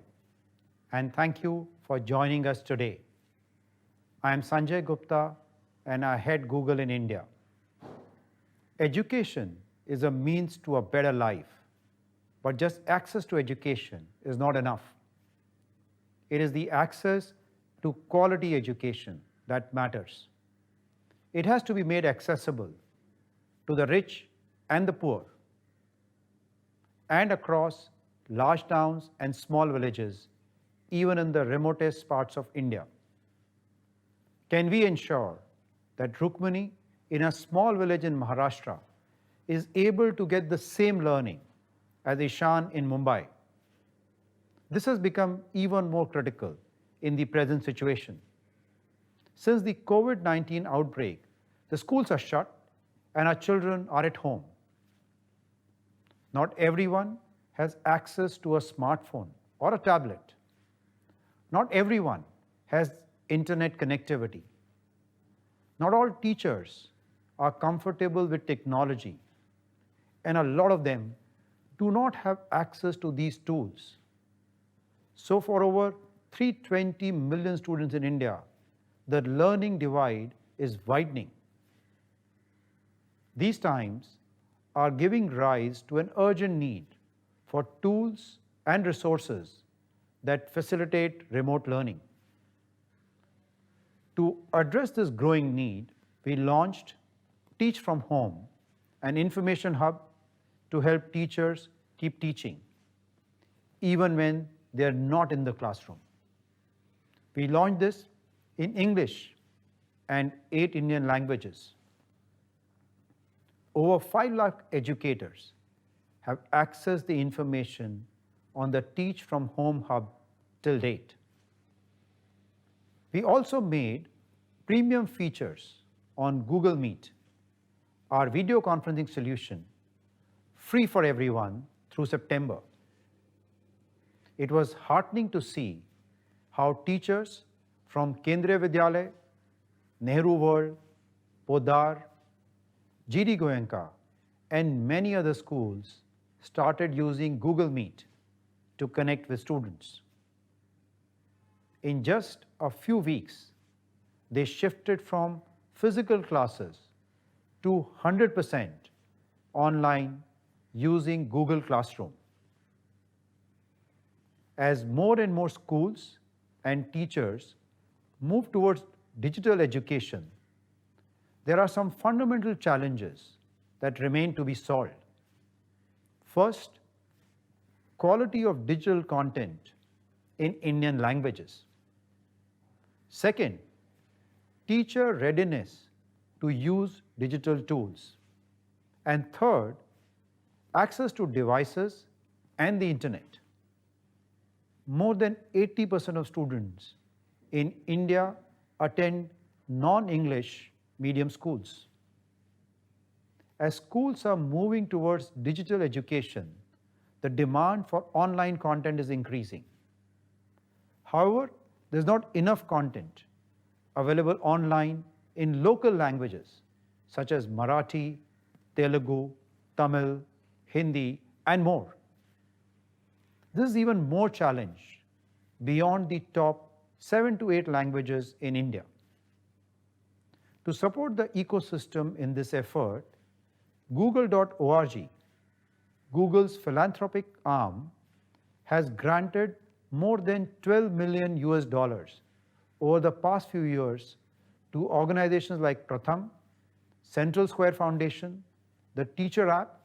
and thank you for joining us today. I am Sanjay Gupta and I head Google in India. Education is a means to a better life, but just access to education is not enough. It is the access to quality education that matters. It has to be made accessible to the rich and the poor, and across large towns and small villages, even in the remotest parts of India. Can we ensure that Rukmini in a small village in Maharashtra is able to get the same learning as Ishan in Mumbai? This has become even more critical in the present situation. Since the COVID-19 outbreak, the schools are shut and our children are at home. Not everyone has access to a smartphone or a tablet. Not everyone has internet connectivity. Not all teachers are comfortable with technology, and a lot of them do not have access to these tools. So for over 320 million students in India, the learning divide is widening. These times are giving rise to an urgent need for tools and resources that facilitate remote learning. To address this growing need, we launched Teach from Home, an information hub to help teachers keep teaching, even when they are not in the classroom. We launched this in English and 8 Indian languages. Over 5 lakh educators have accessed the information on the Teach from Home hub till date. We also made premium features on Google Meet, our video conferencing solution, free for everyone through September. It was heartening to see how teachers from Kendriya Vidyalaya, Nehru World, Podar, GD Goenka, and many other schools started using Google Meet to connect with students. In just a few weeks, they shifted from physical classes to 100% online using Google Classroom. As more and more schools and teachers move towards digital education, there are some fundamental challenges that remain to be solved. First, quality of digital content in Indian languages. Second, teacher readiness to use digital tools. And third, access to devices and the internet. More than 80% of students in India attend non-English medium schools. As schools are moving towards digital education, the demand for online content is increasing. However, there's not enough content available online in local languages such as Marathi, Telugu, Tamil, Hindi, and more. This is even more challenge beyond the top 7 to 8 languages in India. To support the ecosystem in this effort, Google.org, Google's philanthropic arm, has granted more than $12 million over the past few years to organizations like Pratham, Central Square Foundation, the Teacher App,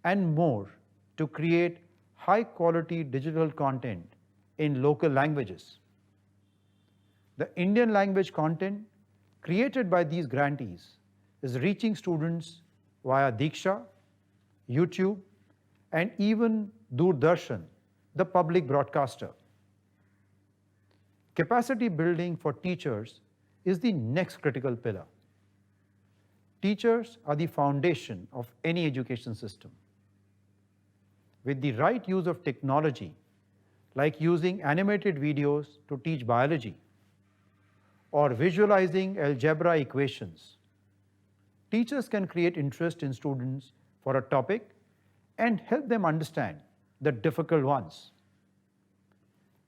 and more to create high-quality digital content in local languages. The Indian language content created by these grantees is reaching students via Diksha, YouTube, and even Doordarshan, the public broadcaster. Capacity building for teachers is the next critical pillar. Teachers are the foundation of any education system. With the right use of technology, like using animated videos to teach biology, or visualizing algebra equations, teachers can create interest in students for a topic and help them understand the difficult ones.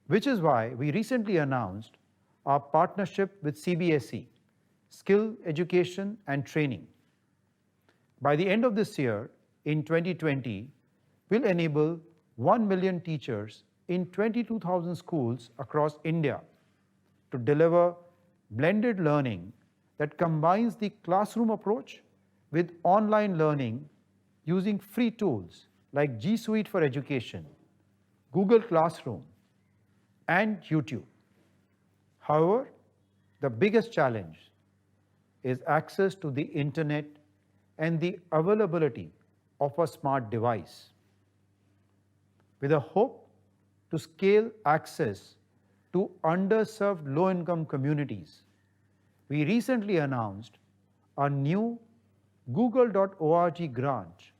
which is why we recently announced our partnership with CBSE, Skill Education and Training. By the end of this year, in 2020, we'll enable 1 million teachers in 22,000 schools across India to deliver blended learning that combines the classroom approach with online learning using free tools like G Suite for Education, Google Classroom, and YouTube. However, the biggest challenge is access to the internet and the availability of a smart device. With a hope to scale access to underserved low-income communities, we recently announced a new Google.org grant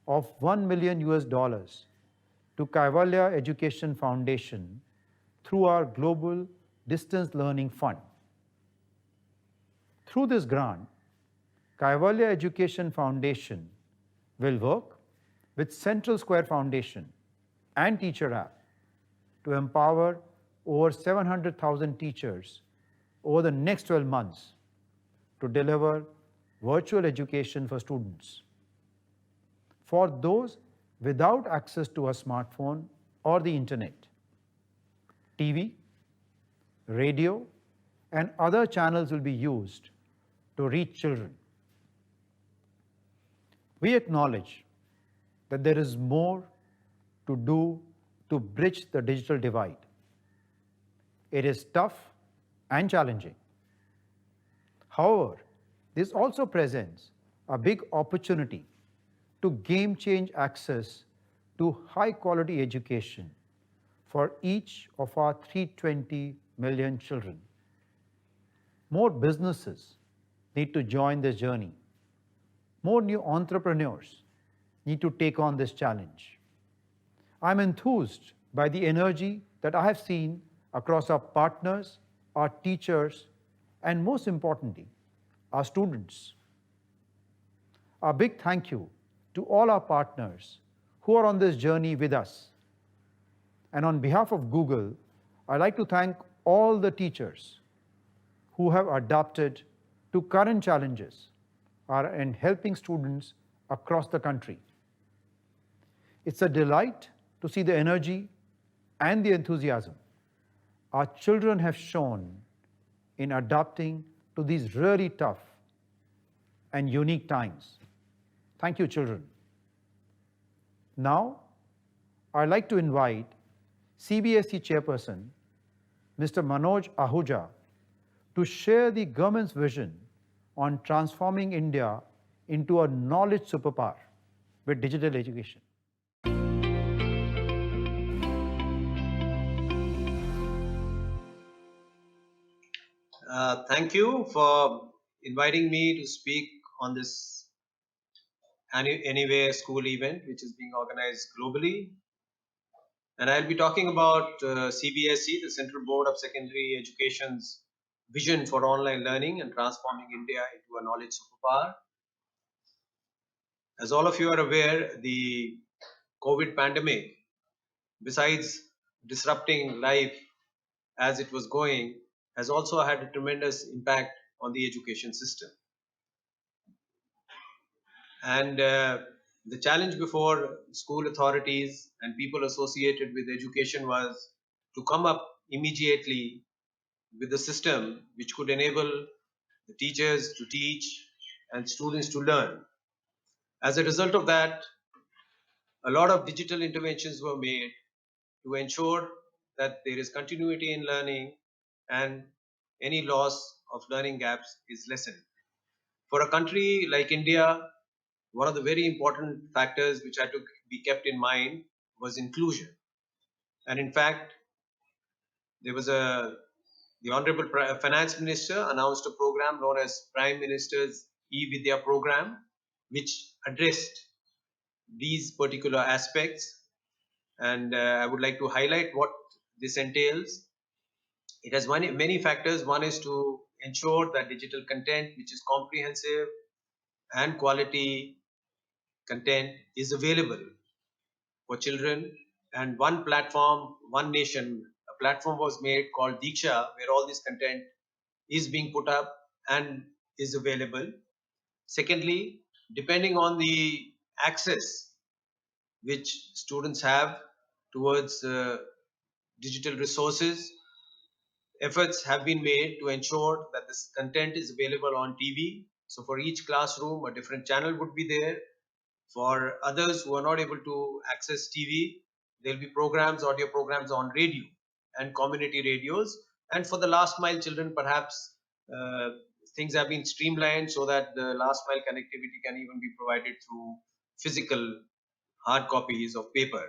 of $1 million to Kaivalya Education Foundation through our Global Distance Learning Fund. Through this grant, Kaivalya Education Foundation will work with Central Square Foundation and Teacher App to empower over 700,000 teachers over the next 12 months to deliver virtual education for students. For those without access to a smartphone or the internet, TV, radio, and other channels will be used to reach children. We acknowledge that there is more to do to bridge the digital divide. It is tough and challenging. However, this also presents a big opportunity to game change access to high quality education for each of our 320 million children. More businesses need to join this journey. More new entrepreneurs need to take on this challenge. I'm enthused by the energy that I have seen across our partners, our teachers, and most importantly, our students. A big thank you to all our partners who are on this journey with us. And on behalf of Google, I'd like to thank all the teachers who have adapted to current challenges in helping students across the country. It's a delight to see the energy and the enthusiasm our children have shown in adapting to these really tough and unique times. Thank you, children. Now, I'd like to invite CBSE Chairperson, Mr. Manoj Ahuja, to share the government's vision on transforming India into a knowledge superpower with digital education.
Thank you for inviting me to speak on this Anywhere School event, which is being organized globally. And I'll be talking about CBSE, the Central Board of Secondary Education's vision for online learning and transforming India into a knowledge superpower. As all of you are aware, the COVID pandemic, besides disrupting life as it was going, has also had a tremendous impact on the education system. And the challenge before school authorities and people associated with education was to come up immediately with a system which could enable the teachers to teach and students to learn. As a result of that, a lot of digital interventions were made to ensure that there is continuity in learning and any loss of learning gaps is lessened. For a country like India, one of the very important factors which had to be kept in mind was inclusion. And in fact, there was the Honorable Finance Minister announced a program known as Prime Minister's e-Vidya program, which addressed these particular aspects. And I would like to highlight what this entails. It has many factors. One is to ensure that digital content, which is comprehensive and quality content, is available for children, and one platform, one nation platform was made called Diksha, where all this content is being put up and is available. Secondly, depending on the access which students have towards digital resources, efforts have been made to ensure that this content is available on TV. So for each classroom, a different channel would be there. For others who are not able to access TV, there'll be programs, audio programs on radio and community radios. And for the last mile children, perhaps things have been streamlined so that the last mile connectivity can even be provided through physical hard copies of paper.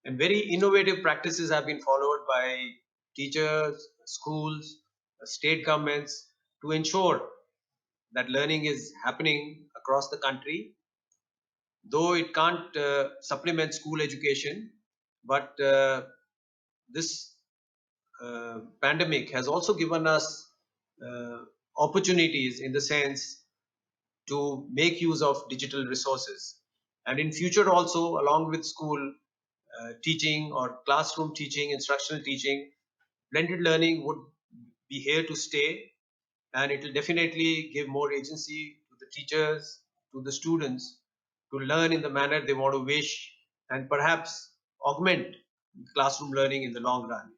And very innovative practices have been followed by teachers, schools, state governments to ensure that learning is happening across the country. Though it can't supplement school education, but this pandemic has also given us opportunities in the sense to make use of digital resources. And in future also, along with school teaching or classroom teaching, instructional teaching, blended learning would be here to stay, and it will definitely give more agency to the teachers, to the students, to learn in the manner they want to wish, and perhaps augment classroom learning in the long run.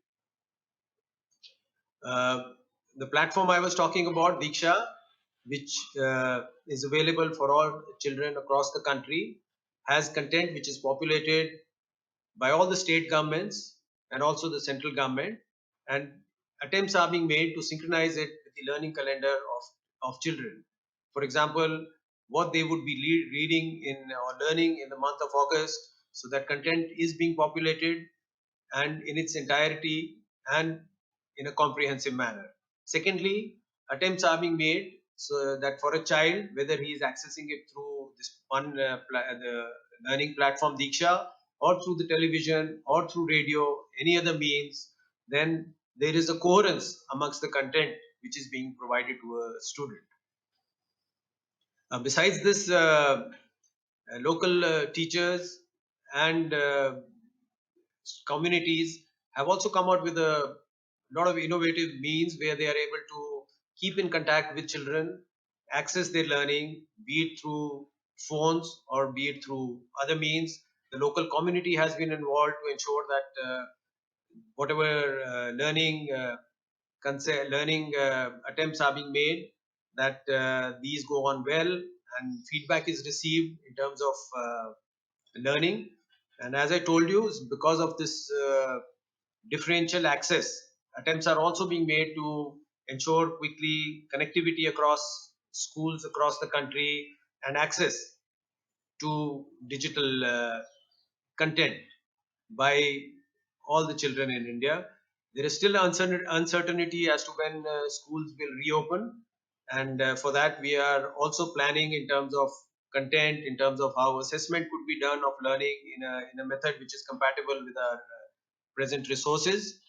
Uh, the platform I was talking about, Diksha, which is available for all children across the country, has content which is populated by all the state governments and also the central government, and attempts are being made to synchronize it with the learning calendar of children. For example, what they would be reading in or learning in the month of August, so that content is being populated and in its entirety and in a comprehensive manner. Secondly, attempts are being made so that for a child, whether he is accessing it through this one the learning platform Diksha, or through the television or through radio, any other means, then there is a coherence amongst the content which is being provided to a student. Besides this, local teachers and communities have also come out with a lot of innovative means where they are able to keep in contact with children, access their learning, be it through phones or be it through other means. The local community has been involved to ensure that whatever learning attempts are being made, that these go on well and feedback is received in terms of learning. And as I told you, because of this differential access, attempts are also being made to ensure quickly connectivity across schools across the country and access to digital content by all the children in India. There is still uncertainty as to when schools will reopen, and for that we are also planning in terms of content, in terms of how assessment could be done of learning in a method which is compatible with our present resources.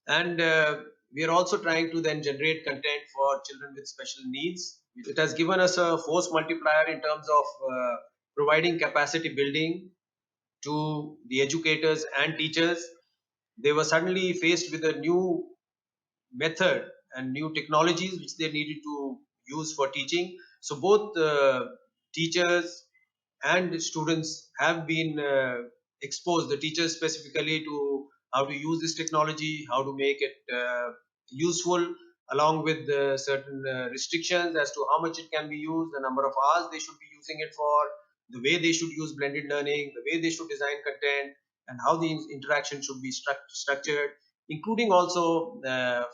And we are also trying to then generate content for children with special needs. It has given us a force multiplier in terms of providing capacity building to the educators and teachers. They were suddenly faced with a new method and new technologies which they needed to use for teaching. So both teachers and students have been exposed, the teachers specifically, to how to use this technology, how to make it useful, along with certain restrictions as to how much it can be used, the number of hours they should be using it for, the way they should use blended learning, the way they should design content, and how the interaction should be structured, including also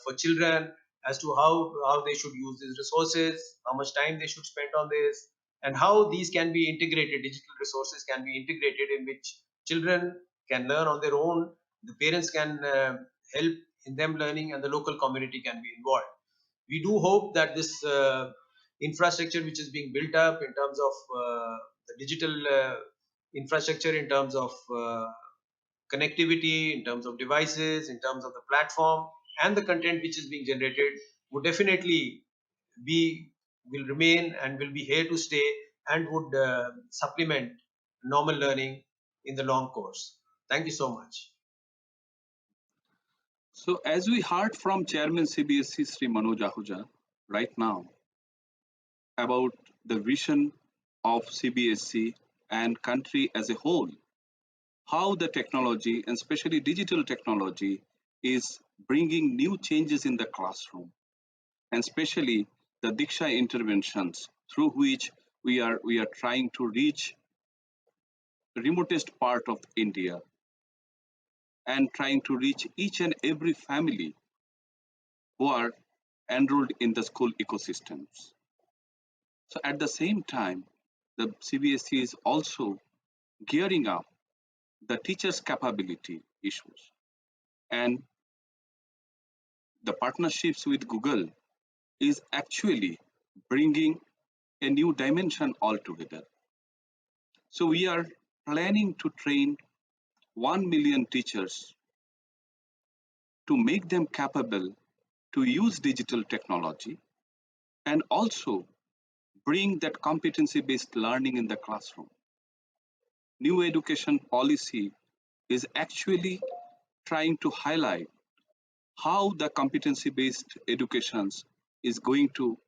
for children as to how they should use these resources, how much time they should spend on this, and how these can be integrated, digital resources can be integrated in which children can learn on their own, the parents can help in them learning, and the local community can be involved. We do hope that this infrastructure which is being built up in terms of the digital infrastructure, in terms of connectivity, in terms of devices, in terms of the platform and the content which is being generated, would definitely be will remain and will be here to stay, and would supplement normal learning in the long course. Thank you so much.
So as we heard from Chairman CBSE Sri Manoj Ahuja right now about the vision of CBSE and country as a whole, how the technology and especially digital technology is bringing new changes in the classroom, and especially the Diksha interventions through which we are trying to reach the remotest part of India and trying to reach each and every family who are enrolled in the school ecosystems. So at the same time, the CBSE is also gearing up the teachers' capability issues, and the partnerships with Google is actually bringing a new dimension altogether. So we are planning to train 1 million teachers to make them capable to use digital technology and also bring that competency-based learning in the classroom. New education policy is actually trying to highlight how the competency-based educations is going to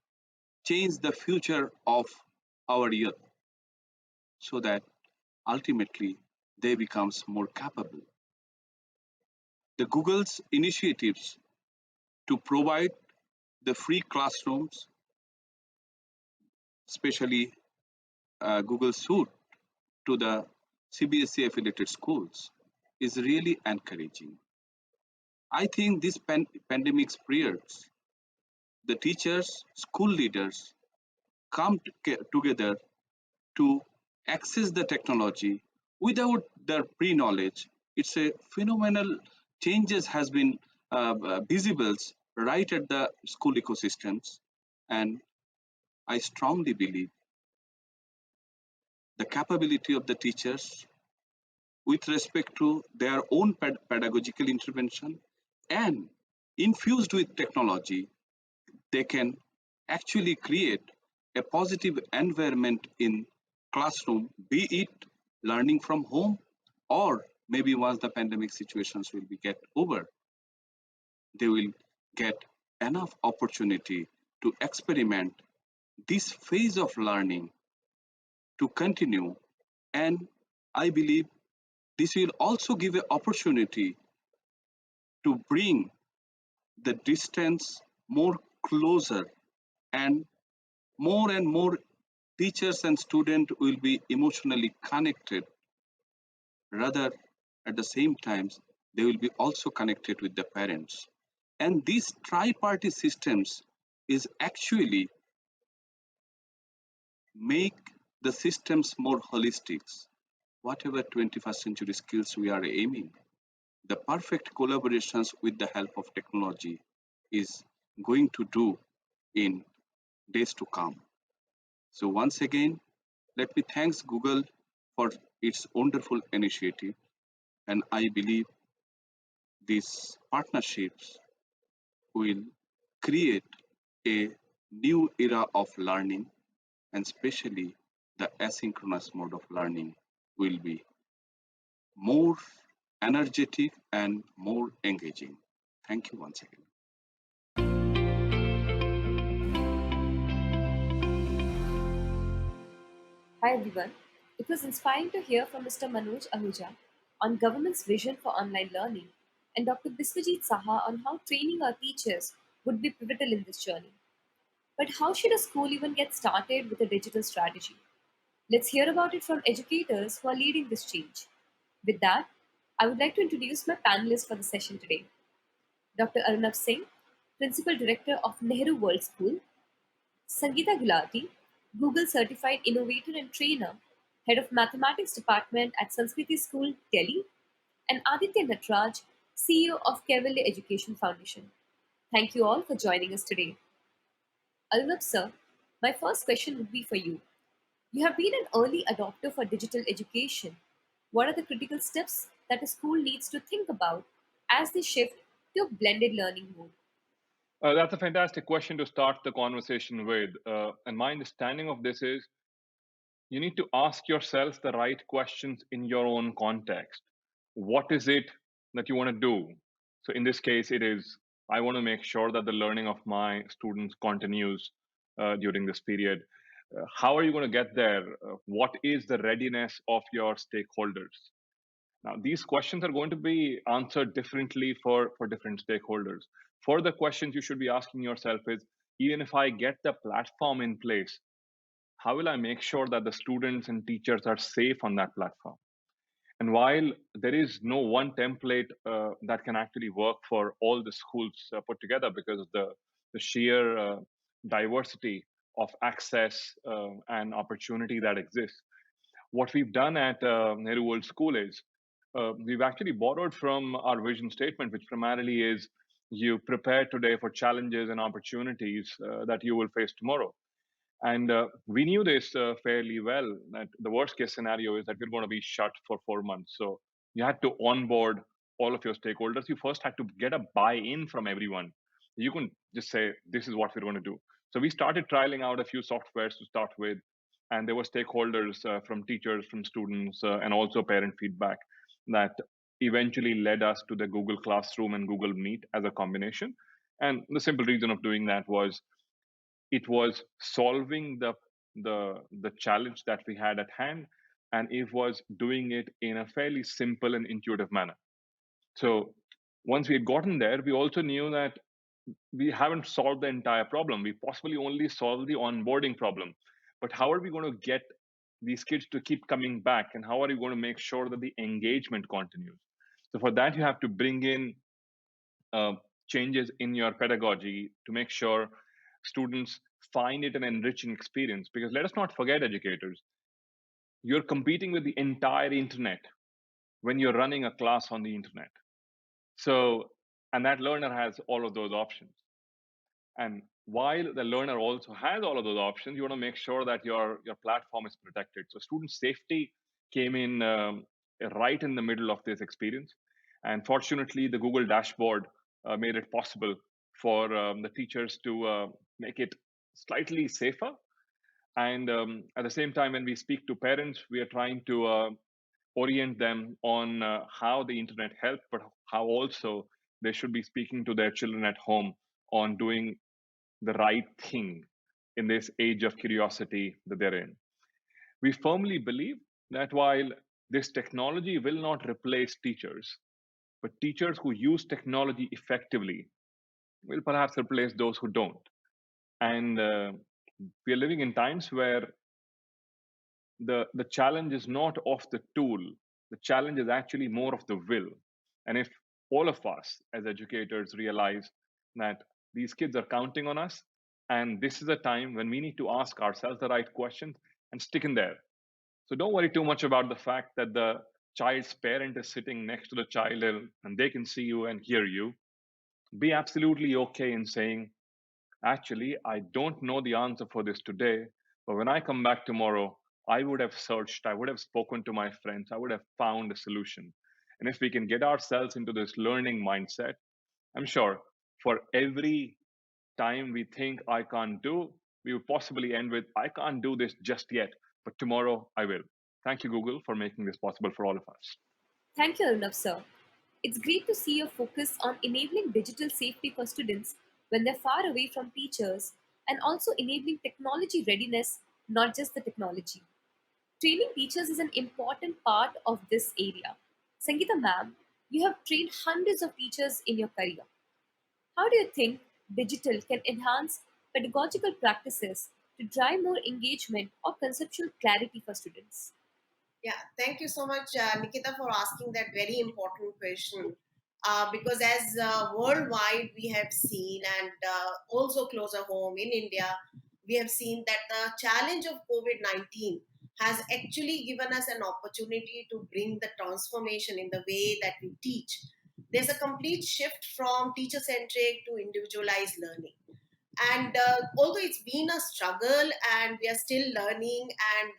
change the future of our youth so that ultimately they becomes more capable. The Google's initiatives to provide the free classrooms, especially Google Suite to the CBSE affiliated schools is really encouraging. I think this pandemic periods, the teachers, school leaders come together to access the technology without their pre-knowledge. It's a phenomenal changes has been visible right at the school ecosystems, and I strongly believe the capability of the teachers with respect to their own pedagogical intervention and infused with technology, they can actually create a positive environment in classroom, be it learning from home or maybe once the pandemic situations will be get over, they will get enough opportunity to experiment this phase of learning to continue. And I believe this will also give an opportunity to bring the distance more closer, and more teachers and students will be emotionally connected, rather at the same time they will be also connected with the parents, and these tri-party systems is actually make the systems more holistic. Whatever 21st century skills we are aiming, the perfect collaborations with the help of technology is going to do in days to come. So once again, let me thanks Google for its wonderful initiative, and I believe these partnerships will create a new era of learning, and especially the asynchronous mode of learning will be more energetic and more engaging. Thank you once again.
Hi everyone. It was inspiring to hear from Mr. Manoj Ahuja on government's vision for online learning and Dr. Biswajit Saha on how training our teachers would be pivotal in this journey. But how should a school even get started with a digital strategy? Let's hear about it from educators who are leading this change. With that, I would like to introduce my panelists for the session today. Dr. Arnab Singh, Principal Director of Nehru World School, Sangeeta Gulati, Google Certified Innovator and Trainer, Head of Mathematics Department at Sanskriti School, Delhi, and Aditya Natraj, CEO of Kaivalya Education Foundation. Thank you all for joining us today. Arnab sir, my first question would be for you. You have been an early adopter for digital education. What are the critical steps that a school needs to think about as they shift to a blended learning mode?
That's a fantastic question to start the conversation with. And my understanding of this is you need to ask yourself the right questions in your own context. What is it that you want to do? So in this case, it is, I want to make sure that the learning of my students continues during this period. How are you going to get there? What is the readiness of your stakeholders? Now, these questions are going to be answered differently for different stakeholders. For the questions you should be asking yourself is, even if I get the platform in place, how will I make sure that the students and teachers are safe on that platform? And while there is no one template that can actually work for all the schools put together because of the sheer diversity of access and opportunity that exists, what we've done at Nehru World School is we've actually borrowed from our vision statement, which primarily is you prepare today for challenges and opportunities that you will face tomorrow. And we knew this fairly well, that the worst case scenario is that we're going to be shut for 4 months. So you had to onboard all of your stakeholders. You first had to get a buy-in from everyone. You couldn't just say, this is what we're going to do. So we started trialing out a few softwares to start with. And there were stakeholders from teachers, from students, and also parent feedback that eventually led us to the Google Classroom and Google Meet as a combination. And the simple reason of doing that was it was solving the challenge that we had at hand, and it was doing it in a fairly simple and intuitive manner. So once we had gotten there, we also knew that we haven't solved the entire problem. We possibly only solved the onboarding problem. But how are we going to get these kids to keep coming back, and how are you going to make sure that the engagement continues? So for that, you have to bring in changes in your pedagogy to make sure students find it an enriching experience. Because let us not forget, educators, you're competing with the entire internet when you're running a class on the internet. So, and that learner has all of those options. And while the learner also has all of those options, you want to make sure that your platform is protected. So student safety came in right in the middle of this experience. And fortunately, the Google dashboard made it possible for the teachers to make it slightly safer. And at the same time, when we speak to parents, we are trying to orient them on how the internet helped, but how also they should be speaking to their children at home on doing the right thing in this age of curiosity that they're in. We firmly believe that while this technology will not replace teachers, but teachers who use technology effectively will perhaps replace those who don't. And we are living in times where the challenge is not of the tool, the challenge is actually more of the will. And if all of us as educators realize that these kids are counting on us, and this is a time when we need to ask ourselves the right questions and stick in there. So don't worry too much about the fact that the child's parent is sitting next to the child and they can see you and hear you. Be absolutely okay in saying, actually, I don't know the answer for this today, but when I come back tomorrow, I would have searched, I would have spoken to my friends, I would have found a solution. And if we can get ourselves into this learning mindset, I'm sure for every time we think I can't do, we will possibly end with, I can't do this just yet, but tomorrow I will. Thank you, Google, for making this possible for all of us.
Thank you, Arnav sir. It's great to see your focus on enabling digital safety for students when they're far away from teachers and also enabling technology readiness, not just the technology. Training teachers is an important part of this area. Sangeeta ma'am, you have trained hundreds of teachers in your career. How do you think digital can enhance pedagogical practices to drive more engagement or conceptual clarity for students?
Yeah, thank you so much, Nikita, for asking that very important question. Because as worldwide we have seen, and also closer home in India, we have seen that the challenge of COVID-19 has actually given us an opportunity to bring the transformation in the way that we teach. There's a complete shift from teacher centric to individualized learning. And although it's been a struggle and we are still learning and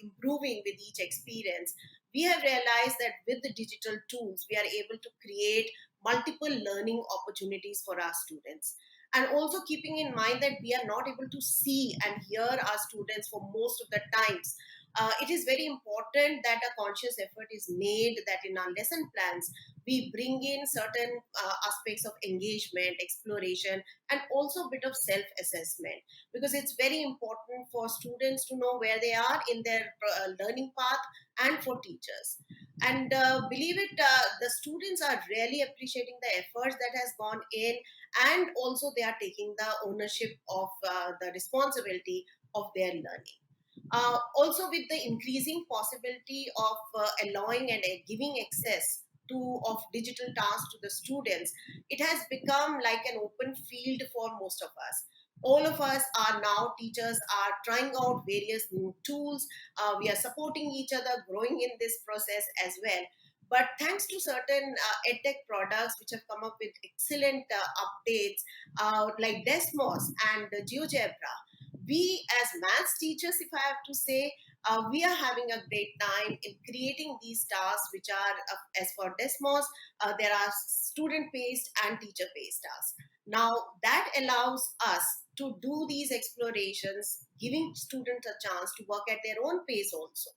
improving with each experience, we have realized that with the digital tools we are able to create multiple learning opportunities for our students, and also keeping in mind that we are not able to see and hear our students for most of the times. it is very important that a conscious effort is made that in our lesson plans we bring in certain aspects of engagement, exploration, and also a bit of self-assessment, because it's very important for students to know where they are in their learning path, and for teachers. And believe it, the students are really appreciating the efforts that has gone in, and also they are taking the ownership of the responsibility of their learning. Also, with the increasing possibility of allowing and giving access to of digital tasks to the students, it has become like an open field for most of us. All of us are now teachers, are trying out various new tools. We are supporting each other, growing in this process as well. But thanks to certain edtech products which have come up with excellent updates, like Desmos and GeoGebra, we as maths teachers, if I have to say, we are having a great time in creating these tasks, which are, as for Desmos, there are student-based and teacher-based tasks. Now, that allows us to do these explorations, giving students a chance to work at their own pace also.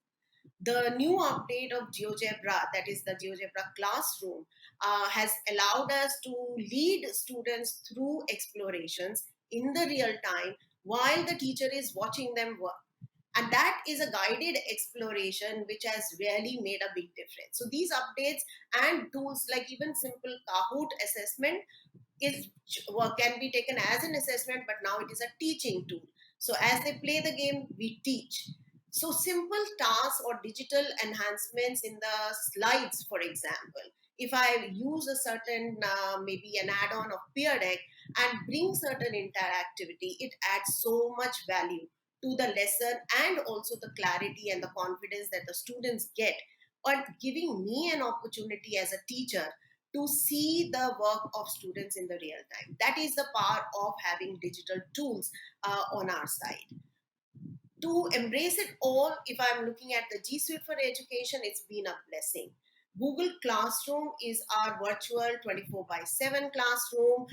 The new update of GeoGebra, that is the GeoGebra Classroom, has allowed us to lead students through explorations in the real time while the teacher is watching them work. And that is a guided exploration which has really made a big difference. So these updates and tools like even simple Kahoot assessment is can be taken as an assessment, but now it is a teaching tool. So as they play the game, we teach. So simple tasks or digital enhancements in the slides, for example, if I use a certain maybe an add-on of peer deck and bring certain interactivity, it adds so much value to the lesson, and also the clarity and the confidence that the students get, or giving me an opportunity as a teacher to see the work of students in the real time. That is the power of having digital tools on our side. To embrace it all, if I'm looking at the G Suite for Education, it's been a blessing. Google Classroom is our virtual 24 by 7 classroom.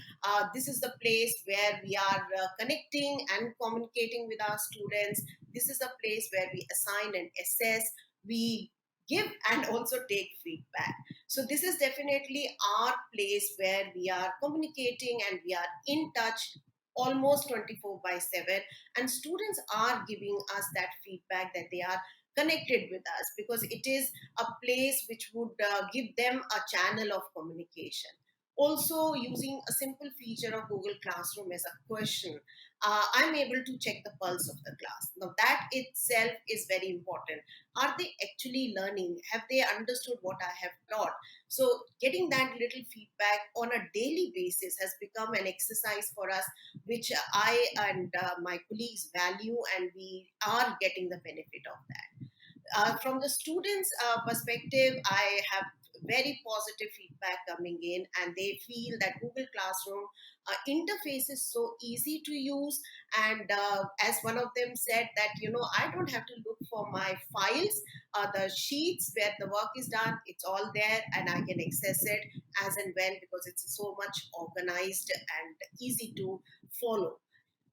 This is the place where we are connecting and communicating with our students. This is a place where we assign and assess, we give and also take feedback. So this is definitely our place where we are communicating and we are in touch almost 24 by 7, and students are giving us that feedback that they are connected with us, because it is a place which would give them a channel of communication. Also, using a simple feature of Google Classroom as a question, I'm able to check the pulse of the class. Now, that itself is very important. Are they actually learning? Have they understood what I have taught? So, getting that little feedback on a daily basis has become an exercise for us, which I and my colleagues value, and we are getting the benefit of that. From the students' perspective, I have very positive feedback coming in, and they feel that Google Classroom interface is so easy to use. And as one of them said, that I don't have to look for my files, the sheets where the work is done. It's all there, and I can access it as and when, because it's so much organized and easy to follow.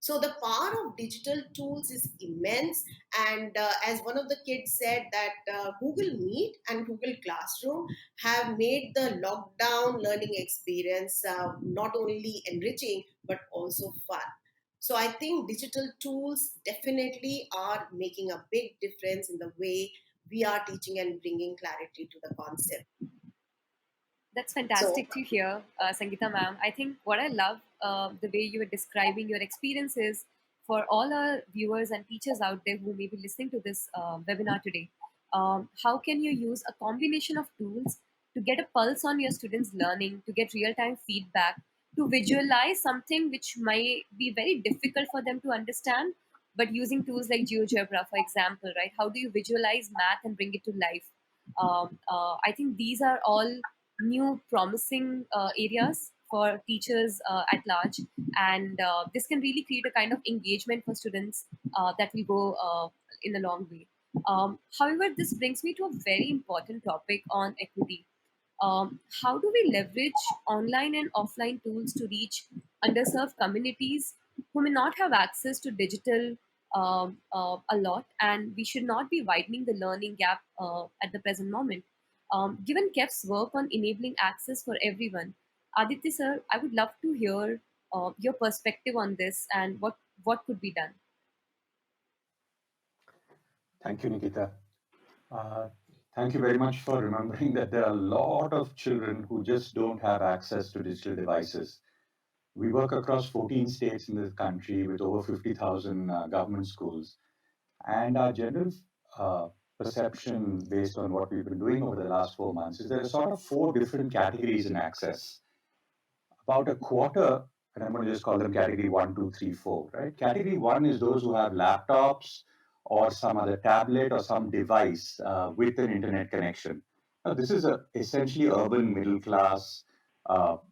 So the power of digital tools is immense. And as one of the kids said, that Google Meet and Google Classroom have made the lockdown learning experience not only enriching, but also fun. So I think digital tools definitely are making a big difference in the way we are teaching and bringing clarity to the concept.
That's fantastic to hear, Sangeeta ma'am. I think what I love the way you were describing your experiences for all our viewers and teachers out there who may be listening to this webinar today. How can you use a combination of tools to get a pulse on your students' learning, to get real-time feedback, to visualize something which might be very difficult for them to understand, but using tools like GeoGebra, for example, right? How do you visualize math and bring it to life? I think these are all new promising areas for teachers at large, and this can really create a kind of engagement for students that will go in a long way. However, this brings me to a very important topic on equity. How do we leverage online and offline tools to reach underserved communities who may not have access to digital a lot, and we should not be widening the learning gap at the present moment. Given KEF's work on enabling access for everyone, Aditya sir, I would love to hear your perspective on this and what could be done.
Thank you, Nikita. Thank you very much for remembering that there are a lot of children who just don't have access to digital devices. We work across 14 states in this country with over 50,000 government schools. And our general perception, based on what we've been doing over the last 4 months, is there are sort of 4 different categories in access. About a quarter, and I'm going to just call them category 1, 2, 3, 4, right? Category 1 is those who have laptops or some other tablet or some device with an internet connection. Now, this is essentially urban middle class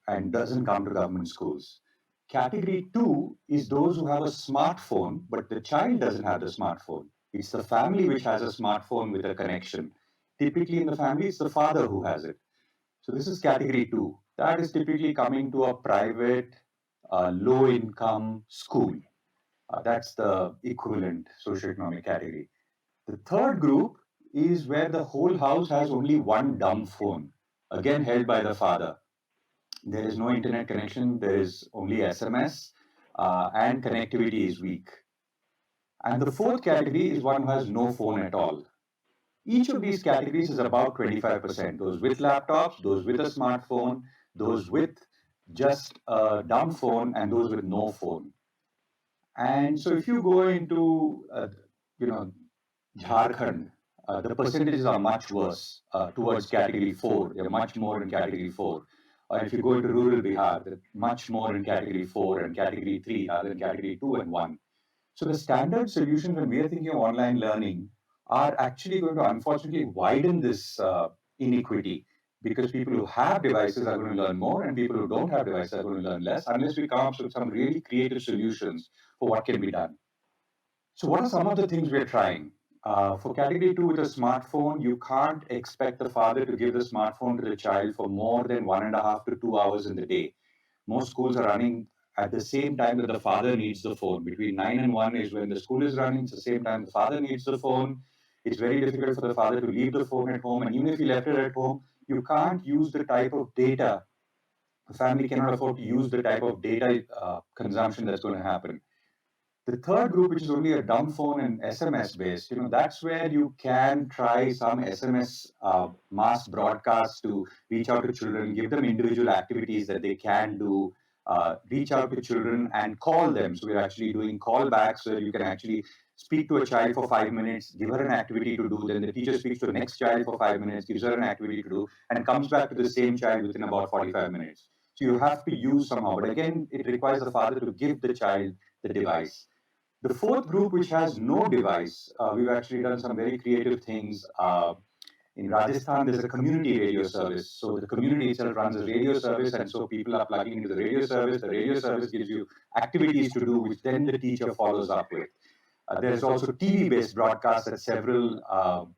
and doesn't come to government schools. Category 2 is those who have a smartphone, but the child doesn't have the smartphone. It's the family which has a smartphone with a connection. Typically in the family, it's the father who has it. So this is category 2. That is typically coming to a private, low-income school. That's the equivalent socioeconomic category. The third group is where the whole house has only one dumb phone, again held by the father. There is no internet connection, there is only SMS, and connectivity is weak. And the fourth category is one who has no phone at all. Each of these categories is about 25%. Those with laptops, those with a smartphone, those with just a dumb phone, and those with no phone. And so if you go into, Jharkhand, the percentages are much worse towards category 4. They're much more in category 4. Or if you go into rural Bihar, they're much more in category 4 and category 3 rather than category 2 and 1. So the standard solution when we are thinking of online learning are actually going to unfortunately widen this inequity, because people who have devices are going to learn more and people who don't have devices are going to learn less unless we come up with some really creative solutions for what can be done. So what are some of the things we're trying? For category 2 with a smartphone, you can't expect the father to give the smartphone to the child for more than 1.5 to 2 hours in the day. Most schools are running at the same time that the father needs the phone. Between 9 and 1 is when the school is running. It's the same time the father needs the phone. It's very difficult for the father to leave the phone at home. And even if he left it at home, you can't use the type of data. The family cannot afford to use the type of data consumption that's going to happen. The third group, which is only a dumb phone and SMS based, that's where you can try some SMS mass broadcasts to reach out to children, give them individual activities that they can do, reach out to children and call them. So we're actually doing callbacks where you can actually speak to a child for 5 minutes, give her an activity to do, then the teacher speaks to the next child for 5 minutes, gives her an activity to do, and comes back to the same child within about 45 minutes. So you have to use somehow. But again, it requires the father to give the child the device. The fourth group, which has no device, we've actually done some very creative things. In Rajasthan, there's a community radio service. So the community itself runs a radio service, and so people are plugging into the radio service. The radio service gives you activities to do, which then the teacher follows up with. There's also TV-based broadcasts that several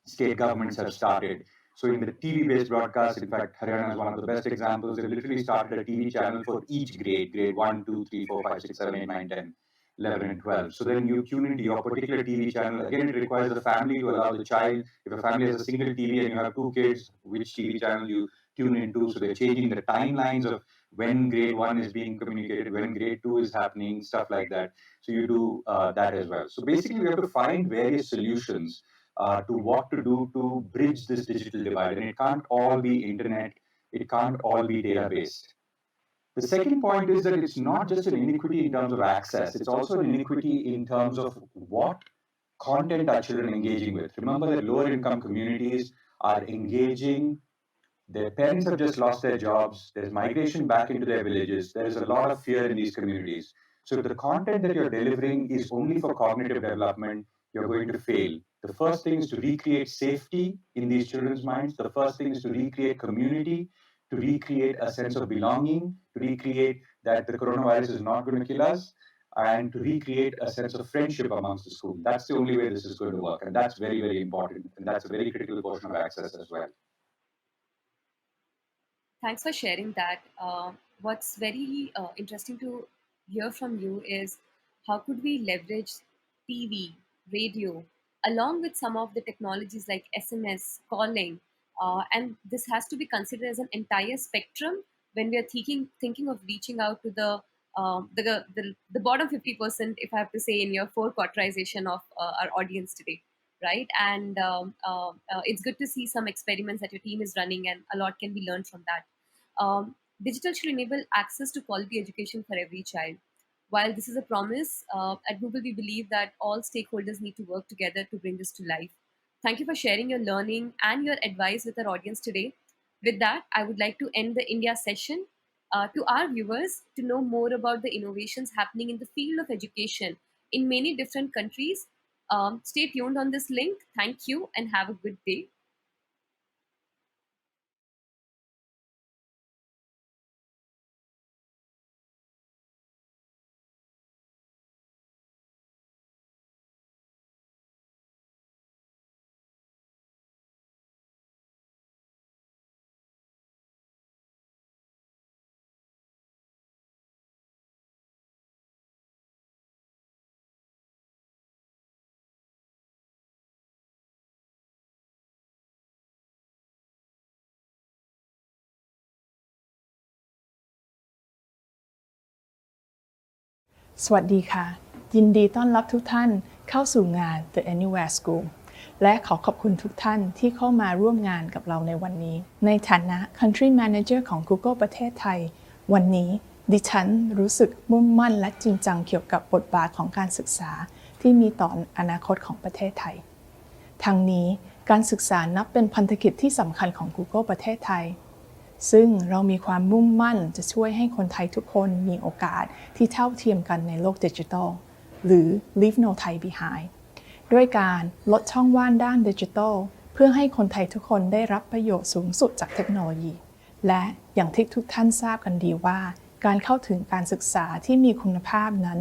state governments have started. So in the TV-based broadcast, in fact, Haryana is one of the best examples. They literally started a TV channel for each grade, grade 1, 2, 3, 4, 5, 6, 7, 8, 9, 10. 11 and 12. So then you tune into your particular TV channel. Again, it requires the family to allow the child. If a family has a single TV and you have 2 kids, which TV channel you tune into. So they're changing the timelines of when grade 1 is being communicated, when grade 2 is happening, stuff like that. So you do that as well. So basically, we have to find various solutions to what to do to bridge this digital divide. And it can't all be internet. It can't all be data-based. The second point is that it's not just an inequity in terms of access, it's also an inequity in terms of what content are children engaging with. Remember that lower income communities are engaging, their parents have just lost their jobs, there's migration back into their villages, there is a lot of fear in these communities. So if the content that you're delivering is only for cognitive development, you're going to fail. The first thing is to recreate safety in these children's minds. The first thing is to recreate community, to recreate a sense of belonging, to recreate that the coronavirus is not going to kill us, and to recreate a sense of friendship amongst the school. That's the only way this is going to work. And that's very, very important. And that's a very critical portion of access as well.
Thanks for sharing that. What's very interesting to hear from you is how could we leverage TV, radio, along with some of the technologies like SMS, calling, and this has to be considered as an entire spectrum when we are thinking of reaching out to the bottom 50%, if I have to say, in your four quarterization of our audience today, right? And it's good to see some experiments that your team is running, and a lot can be learned from that. Digital should enable access to quality education for every child. While this is a promise, at Google we believe that all stakeholders need to work together to bring this to life. Thank you for sharing your learning and your advice with our audience today. With that, I would like to end the India session. To our viewers, to know more about the innovations happening in the field of education in many different countries, stay tuned on this link. Thank you and have a good day.
สวัสดีค่ะยินดีต้อนรับทุกท่านเข้าสู่งาน The Anywhere School และขอขอบคุณทุกท่านที่เข้ามาร่วมงานกับเราในวันนี้ในฐานะ Country Manager ของ Google ประเทศไทยวันนี้ดิฉันรู้สึกมุ่งมั่นและจริงจังเกี่ยวกับบทบาทของการศึกษาที่มีต่ออนาคตของประเทศไทยทั้งนี้การศึกษานับเป็นพันธกิจที่สำคัญของ Google ประเทศไทยซึ่งเรามีความมุ่งมั่นจะช่วยให้คนไทยทุกคนมีโอกาสที่เท่าเทียมกันในโลกดิจิทัลหรือ Leave No Thai Behind ด้วยการลดช่องว่างด้านดิจิทัลเพื่อให้คนไทยทุกคนได้รับประโยชน์สูงสุดจากเทคโนโลยีและอย่างที่ทุกท่านทราบกันดีว่าการเข้าถึงการศึกษาที่มีคุณภาพนั้น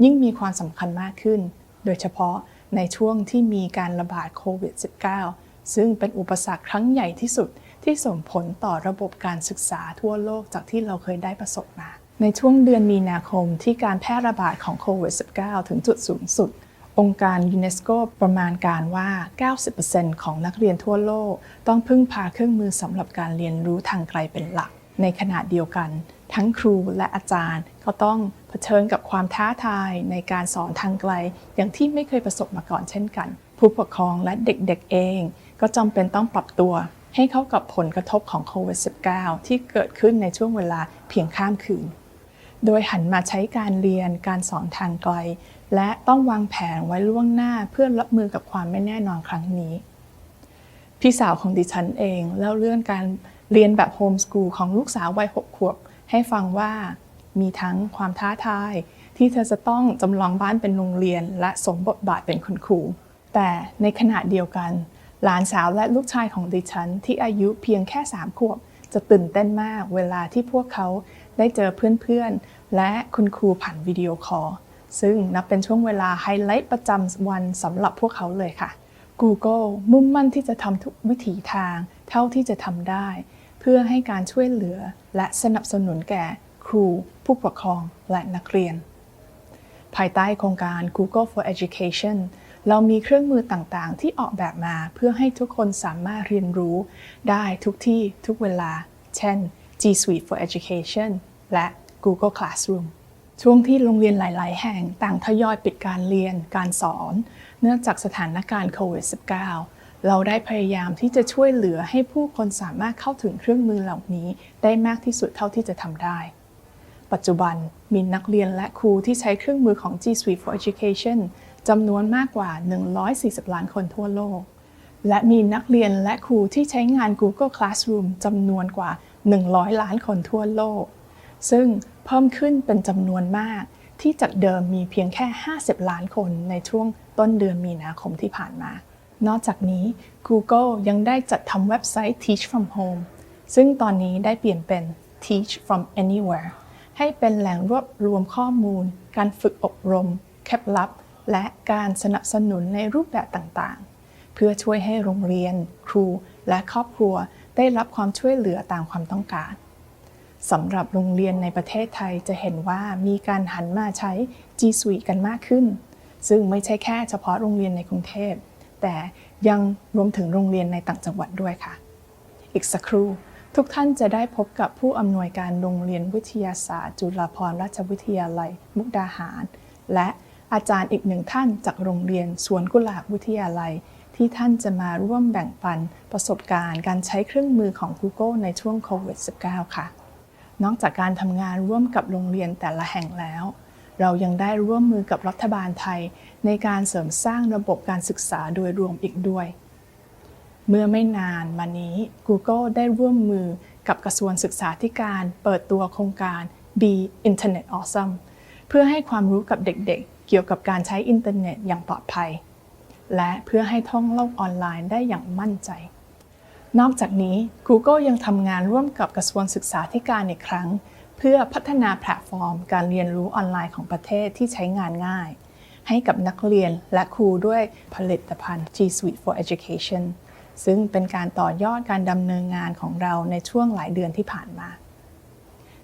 ยิ่งมีความสำคัญมากขึ้นโดยเฉพาะในช่วงที่มีการระบาดโควิด -19 ซึ่งเป็นอุปสรรคครั้งใหญ่ที่สุดที่ส่งผลต่อระบบการศึกษาทั่วโลกจากที่เราเคยได้ประสบมาในช่วงเดือนมีนาคมที่การแพร่ระบาดของโควิด -19 ถึงจุดสูงสุดองค์การยูเนสโกประมาณการว่า 90% ของนักเรียนทั่วโลกต้องพึ่งพาเครื่องมือสำหรับการเรียนรู้ทางไกลเป็นหลักในขณะเดียวกันทั้งครูและอาจารย์ก็ต้องเผชิญกับความท้าทายในการสอนทางไกลอย่างที่ไม่เคยประสบมาก่อนเช่นกันผู้ปกครองและเด็กๆเองก็จำเป็นต้องปรับตัวให้เข้ากับผลกระทบของโควิด -19 ที่เกิดขึ้นในช่วงเวลาเพียงข้ามคืนโดยหันมาใช้การเรียนการสอนทางไกลและต้องวางแผนไว้ล่วงหน้าเพื่อรับมือกับความไม่แน่นอนครั้งนี้พี่สาวของดิฉันเองเล่าเรื่องการเรียนแบบโฮมสกูลของลูกสาววัย 6 ขวบให้ฟังว่ามีทั้งความท้าทายที่เธอจะต้องจำลองบ้านเป็นโรงเรียนและสวมบทบาทเป็นคุณครูแต่ในขณะเดียวกันหลานสาวและลูกชายของดิฉันที่อายุเพียงแค่ 3 ขวบจะตื่นเต้นมากเวลาที่พวกเขาได้เจอเพื่อนๆและคุณครูผ่านวิดีโอคอลซึ่งนับเป็นช่วงเวลาไฮไลท์ประจำวันสำหรับพวกเขาเลยค่ะ Google มุ่งมั่นที่จะทำทุกวิถีทางเท่าที่จะทำได้เพื่อให้การช่วยเหลือและสนับสนุนแก่ครูผู้ปกครองและนักเรียนภายใต้โครงการ Google for Educationเรามีเครื่องมือต่างๆที่ออกแบบมาเพื่อให้ทุกคนสามารถเรียนรู้ได้ทุกที่ทุกเวลาเช่น G Suite for Education และ Google Classroom ช่วงที่โรงเรียนหลายๆแห่งต่างทยอยปิดการเรียนการสอนเนื่องจากสถานการณ์โควิด -19 เราได้พยายามที่จะช่วยเหลือให้ผู้คนสามารถเข้าถึงเครื่องมือเหล่านี้ได้มากที่สุดเท่าที่จะทำได้ปัจจุบันมีนักเรียนและครูที่ใช้เครื่องมือของ G Suite for Educationจำนวนมากกว่า140ล้านคนทั่วโลกและมีนักเรียนและครูที่ใช้งาน Google Classroom จำนวนกว่า100ล้านคนทั่วโลกซึ่งเพิ่มขึ้นเป็นจำนวนมากที่จากเดิมมีเพียงแค่50ล้านคนในช่วงต้นเดือนมีนาคมที่ผ่านมานอกจากนี้ Google ยังได้จัดทำเว็บไซต์ Teach from Home ซึ่งตอนนี้ได้เปลี่ยนเป็น Teach from Anywhere ให้เป็นแหล่งรวบรวมข้อมูลการฝึกอบรมเคล็ดลับและการสนับสนุนในรูปแบบต่างๆเพื่อช่วยให้โรงเรียนครูและครอบครัวได้รับความช่วยเหลือตามความต้องการสำหรับโรงเรียนในประเทศไทยจะเห็นว่ามีการหันมาใช้ G Suite กันมากขึ้น ซึ่งไม่ใช่แค่เฉพาะโรงเรียนในกรุงเทพแต่ยังรวมถึงโรงเรียนในต่างจังหวัดด้วยค่ะอีกสักครู่ทุกท่านจะได้พบกับผู้อำนวยการโรงเรียนวิทยาศาสตร์จุฬาภรณราชวิทยาลัยมุกดาหารและอาจารย์อีกหนึ่งท่านจากโรงเรียนสวนกุหลาบวิทยาลัยที่ท่านจะมาร่วมแบ่งปันประสบการณ์การใช้เครื่องมือของ Google ในช่วงโควิด -19 ค่ะนอกจากการทำงานร่วมกับโรงเรียนแต่ละแห่งแล้วเรายังได้ร่วมมือกับรัฐบาลไทยในการเสริมสร้างระบบการศึกษาโดยรวมอีกด้วยเมื่อไม่นานมานี้ Google ได้ร่วมมือกับกระทรวงศึกษาธิการเปิดตัวโครงการ Be Internet Awesome เพื่อให้ความรู้กับเด็กๆเกี่ยวกับการใช้อินเทอร์เน็ตอย่างปลอดภัยและเพื่อให้ท่องโลกออนไลน์ได้อย่างมั่นใจนอกจากนี้ Google ยังทำงานร่วมกับกระทรวงศึกษาธิการอีกครั้งเพื่อพัฒนาแพลตฟอร์มการเรียนรู้ออนไลน์ของประเทศที่ใช้งานง่ายให้กับนักเรียนและครูด้วยผลิตภัณฑ์ G Suite for Education ซึ่งเป็นการต่อยอดการดำเนินงานของเราในช่วงหลายเดือนที่ผ่านมา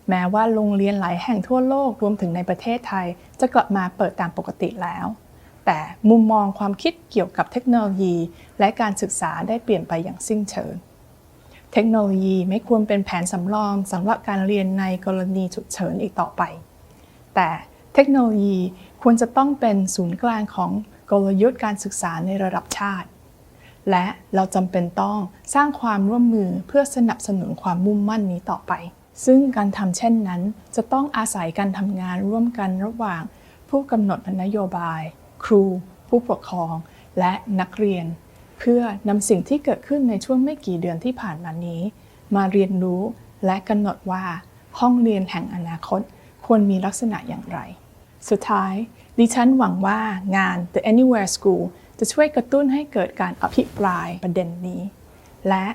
แม้ว่าโรงเรียนหลายแห่งทั่วโลกรวมถึงในประเทศไทยจะกลับมาเปิดตามปกติแล้วแต่มุมมองความคิดเกี่ยวกับเทคโนโลยีและการศึกษาได้เปลี่ยนไปอย่างสิ้นเชิงเทคโนโลยีไม่ควรเป็นแผนสำรองสำหรับการเรียนในกรณีฉุกเฉินอีกต่อไปแต่เทคโนโลยีควรจะต้องเป็นศูนย์กลางของกลยุทธ์การศึกษาในระดับชาติและเราจำเป็นต้องสร้างความร่วมมือเพื่อสนับสนุนความมุ่งมั่นนี้ต่อไปซึ่งการทำเช่นนั้นจะต้องอาศัยการทำงานร่วมกันระหว่างผู้กำหนดนโยบายครูผู้ปกครองและนักเรียนเพื่อนำสิ่งที่เกิดขึ้นในช่วงไม่กี่เดือนที่ผ่านมานี้มาเรียนรู้และกำหนดว่าห้องเรียนแห่งอนาคตควรมีลักษณะอย่างไรสุดท้ายดิฉันหวังว่างาน The Anywhere School จะช่วยกระตุ้นให้เกิดการอภิปรายประเด็นนี้และ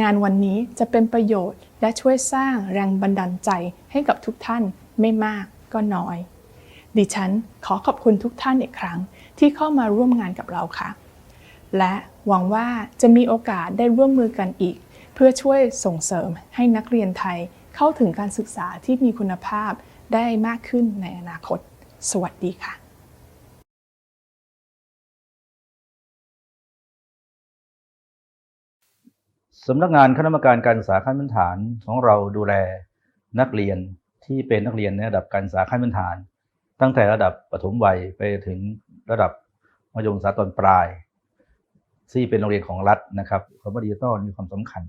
งานวันนี้จะเป็นประโยชน์และช่วยสร้างแรงบันดาลใจให้กับทุกท่านไม่มากก็น้อยดิฉันขอขอบคุณทุกท่านอีกครั้งที่เข้ามาร่วมงานกับเราค่ะและหวังว่าจะมีโอกาสได้ร่วมมือกันอีกเพื่อช่วยส่งเสริมให้นักเรียนไทยเข้าถึงการศึกษาที่มีคุณภาพได้มากขึ้นในอนาคตสวัสดีค่ะ
สำนักงานคณะกรรมการการศึกษาขั้นพื้นฐานของเราดูแลนักเรียนที่เป็นนักเรียนในระดับการศึกษาขั้นพื้นฐานตั้งแต่ระดับประถมวัยไปถึงระดับมัธยมศึกษาตอนปลายที่เป็นโรงเรียนของรัฐนะครับคำว่าดิจิทัลมีความสำคัญ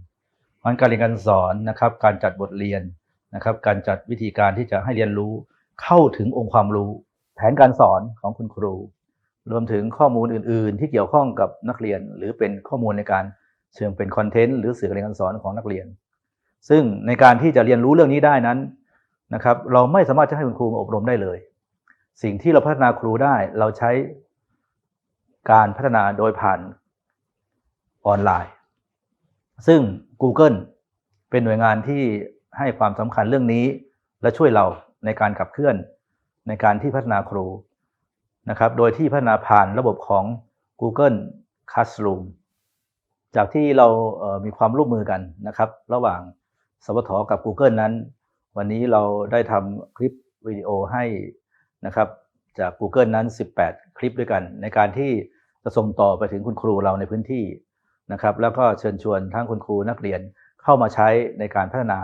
การเรียนการสอนนะครับการจัดบทเรียนนะครับการจัดวิธีการที่จะให้เรียนรู้เข้าถึงองค์ความรู้แผนการสอนของคุณครูรวมถึงข้อมูลอื่นๆที่เกี่ยวข้องกับนักเรียนหรือเป็นข้อมูลในการเชิงเป็นคอนเทนต์หรือสื่อการเรียนการสอนของนักเรียนซึ่งในการที่จะเรียนรู้เรื่องนี้ได้นั้นนะครับเราไม่สามารถจะให้คุณครูมาอบรมได้เลยสิ่งที่เราพัฒนาครูได้เราใช้การพัฒนาโดยผ่านออนไลน์ซึ่ง Google เป็นหน่วยงานที่ให้ความสำคัญเรื่องนี้และช่วยเราในการขับเคลื่อนในการที่พัฒนาครูนะครับโดยที่พัฒนาผ่านระบบของ Google Classroom จากที่เรามีความร่วมมือกันนะครับระหว่างสวทกับ Google นั้นวันนี้เราได้ทำคลิปวิดีโอให้นะครับจาก Google นั้น18คลิปด้วยกันในการที่จะส่งต่อไปถึงคุณครูเราในพื้นที่นะครับแล้วก็เชิญชวนทั้งคุณครูนักเรียนเข้ามาใช้ในการพัฒนา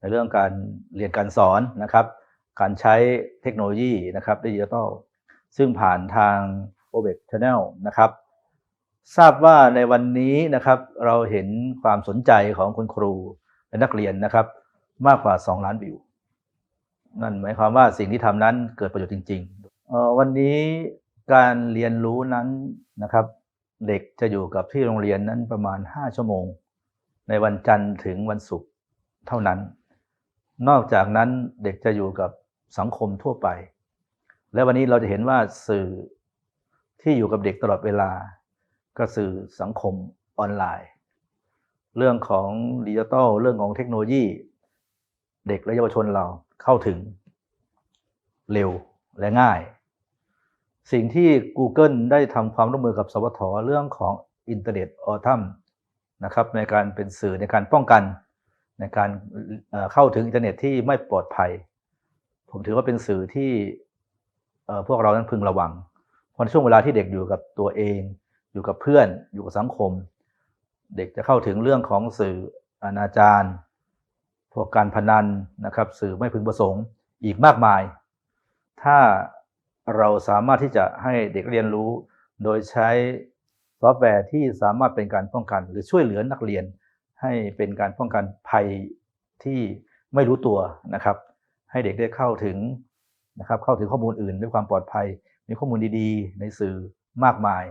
ในเรื่องการเรียนการสอนนะครับการใช้เทคโนโลยีนะครับดิจิทัลซึ่งผ่านทาง APAC Channel นะครับทราบว่าในวันนี้นะครับเราเห็นความสนใจของคุณครูและนักเรียนนะครับมากกว่า2 ล้านวิวนั่นหมายความว่าสิ่งที่ทำนั้นเกิดประโยชน์จริงๆวันนี้การเรียนรู้นั้นนะครับเด็กจะอยู่กับที่โรงเรียนนั้นประมาณ5 ชั่วโมงในวันจันทร์ถึงวันศุกร์เท่านั้นนอกจากนั้นเด็กจะอยู่กับสังคมทั่วไปและวันนี้เราจะเห็นว่าสื่อที่อยู่กับเด็กตลอดเวลาก็สื่อสังคมออนไลน์เรื่องของดิจิทัลเรื่องของเทคโนโลยีเด็กและเยาวชนเราเข้าถึงเร็วและง่ายสิ่งที่ Google ได้ทำความร่วมมือกับสวทเรื่องของอินเทอร์เน็ตออทัมนะครับในการเป็นสื่อในการป้องกันในการเข้าถึงอินเทอร์เน็ตที่ไม่ปลอดภัยผมถือว่าเป็นสื่อที่พวกเรานั้นพึงระวังเพราะ มันช่วงเวลาที่เด็กอยู่กับตัวเองอยู่กับเพื่อนอยู่กับสังคมเด็กจะเข้าถึงเรื่องของสื่ออนาจารพวกการพนันนะครับสื่อไม่พึงประสงค์อีกมากมายถ้าเราสามารถที่จะให้เด็กเรียนรู้โดยใช้ซอฟต์แวร์ที่สามารถเป็นการป้องกันหรือช่วยเหลือนักเรียนให้เป็นการป้องกันภัยที่ไม่รู้ตัวนะครับให้เด็กได้เข้าถึงนะครับเข้าถึงข้อมูลอื่นด้วยความปลอดภัยมีข้อมูลดีๆในสื่อมากมาย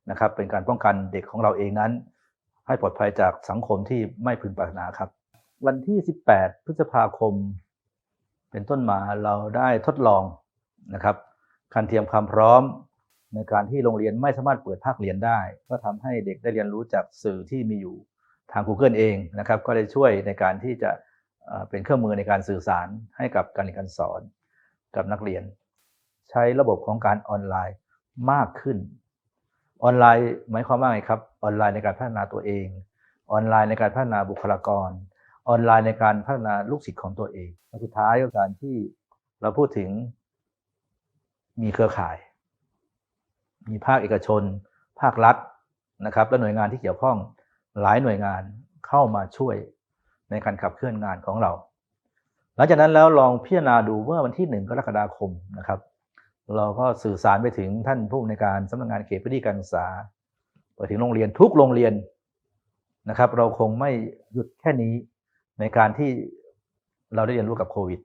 นะครับเป็นการป้องกันเด็กของเราเองนั้นให้ปลอดภัยจากสังคมที่ไม่พึงปรารถนาครับวันที่18พฤษภาคมเป็นต้นมาเราได้ทดลองนะครับการเตรียมความพร้อมในการที่โรงเรียนไม่สามารถเปิดภาคเรียนได้ก็ทำให้เด็กได้เรียนรู้จากสื่อที่มีอยู่ทาง Google เองนะครับก็ได้ช่วยในการที่จะเป็นเครื่องมือในการสื่อสารให้กับการเรียนการสอนกับนักเรียนใช้ระบบของการออนไลน์มากขึ้นออนไลน์หมายความว่าไงครับออนไลน์ในการพัฒนาตัวเองออนไลน์ในการพัฒนาบุคลากรออนไลน์ในการพัฒนาลูกศิษย์ของตัวเองและสุดท้ายก็การที่เราพูดถึงมีเครือข่ายมีภาคเอกชนภาครัฐนะครับและหน่วยงานที่เกี่ยวข้องหลายหน่วยงานเข้ามาช่วยในการขับเคลื่อนงานของเราหลังจากนั้นแล้วลองพิจารณาดูเมื่อวันที่1 กรกฎาคมนะครับเราก็สื่อสารไปถึงท่านผู้อำนวยการสำนักงานเขตพื้นที่การศึกษาไปถึงโรงเรียนทุกโรงเรียนนะครับเราคงไม่หยุดแค่นี้ในการที่เราได้เรียนรู้กับโควิด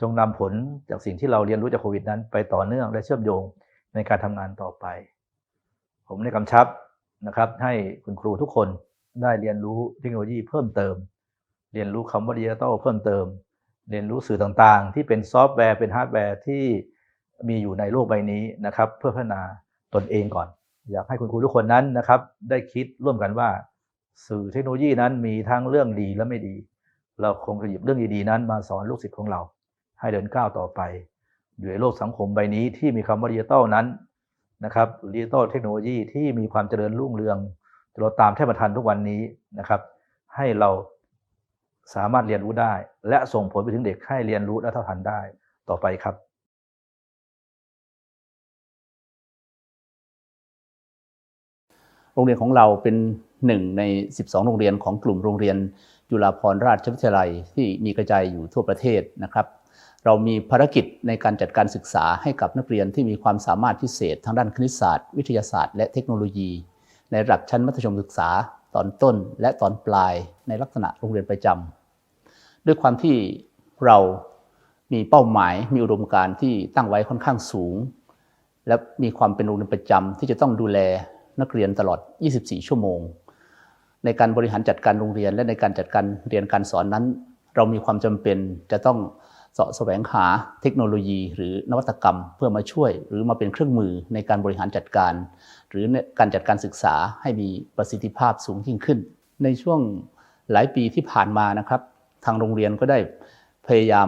จงนำผลจากสิ่งที่เราเรียนรู้จากโควิดนั้นไปต่อเนื่องและเชื่อมโยงในการทำงานต่อไปผมได้กำชับนะครับให้คุณครูทุกคนได้เรียนรู้เทคโนโลยีเพิ่มเติมเรียนรู้คำว่าดิจิทัลเพิ่มเติมเรียนรู้สื่อต่างๆที่เป็นซอฟต์แวร์เป็นฮาร์ดแวร์ที่มีอยู่ในโลกใบนี้นะครับเพื่อพัฒนาตนเองก่อนอยากให้คุณครูทุกคนนั้นนะครับได้คิดร่วมกันว่าสื่อเทคโนโลยีนั้นมีทั้งเรื่องดีและไม่ดีเราคงจะหยิบเรื่องดีๆนั้นมาสอนลูกศิษย์ของเราให้เดินก้าวต่อไปอยู่ในโลกสังคมใบนี้ที่มีคำว่าดิจิทัลนั้นนะครับดิจิทัลเทคโนโลยีที่มีความเจริญรุ่งเรืองเราตามแทบไม่ทันทุกวันนี้นะครับให้เราสามารถเรียนรู้ได้และส่งผลไปถึงเด็กให้เรียนรู้และเท่าทันได้ต่อไปครับ
โรงเรียนของเราเป็น1 ใน 12 โรงเรียนของกลุ่มโรงเรียนจุฬาภรณราชวิทยาลัยที่มีกระจายอยู่ทั่วประเทศนะครับเรามีภารกิจในการจัดการศึกษาให้กับนักเรียนที่มีความสามารถพิเศษทางด้านคณิตศาสตร์วิทยาศาสตร์และเทคโนโลยีในระดับชั้นมัธยมศึกษาตอนต้นและตอนปลายในลักษณะโรงเรียนประจำด้วยความที่เรามีเป้าหมายมีอุดมการณ์ที่ตั้งไว้ค่อนข้างสูงและมีความเป็นโรงเรียนประจำที่จะต้องดูแลนักเรียนตลอด 24 ชั่วโมงในการบริหารจัดการโรงเรียนและในการจัดการเรียนการสอนนั้นเรามีความจำเป็นจะต้องเสาะแสวงหาเทคโนโลยีหรือนวัตกรรมเพื่อมาช่วยหรือมาเป็นเครื่องมือในการบริหารจัดการหรือการจัดการศึกษาให้มีประสิทธิภาพสูงยิ่งขึ้นในช่วงหลายปีที่ผ่านมานะครับทางโรงเรียนก็ได้พยายาม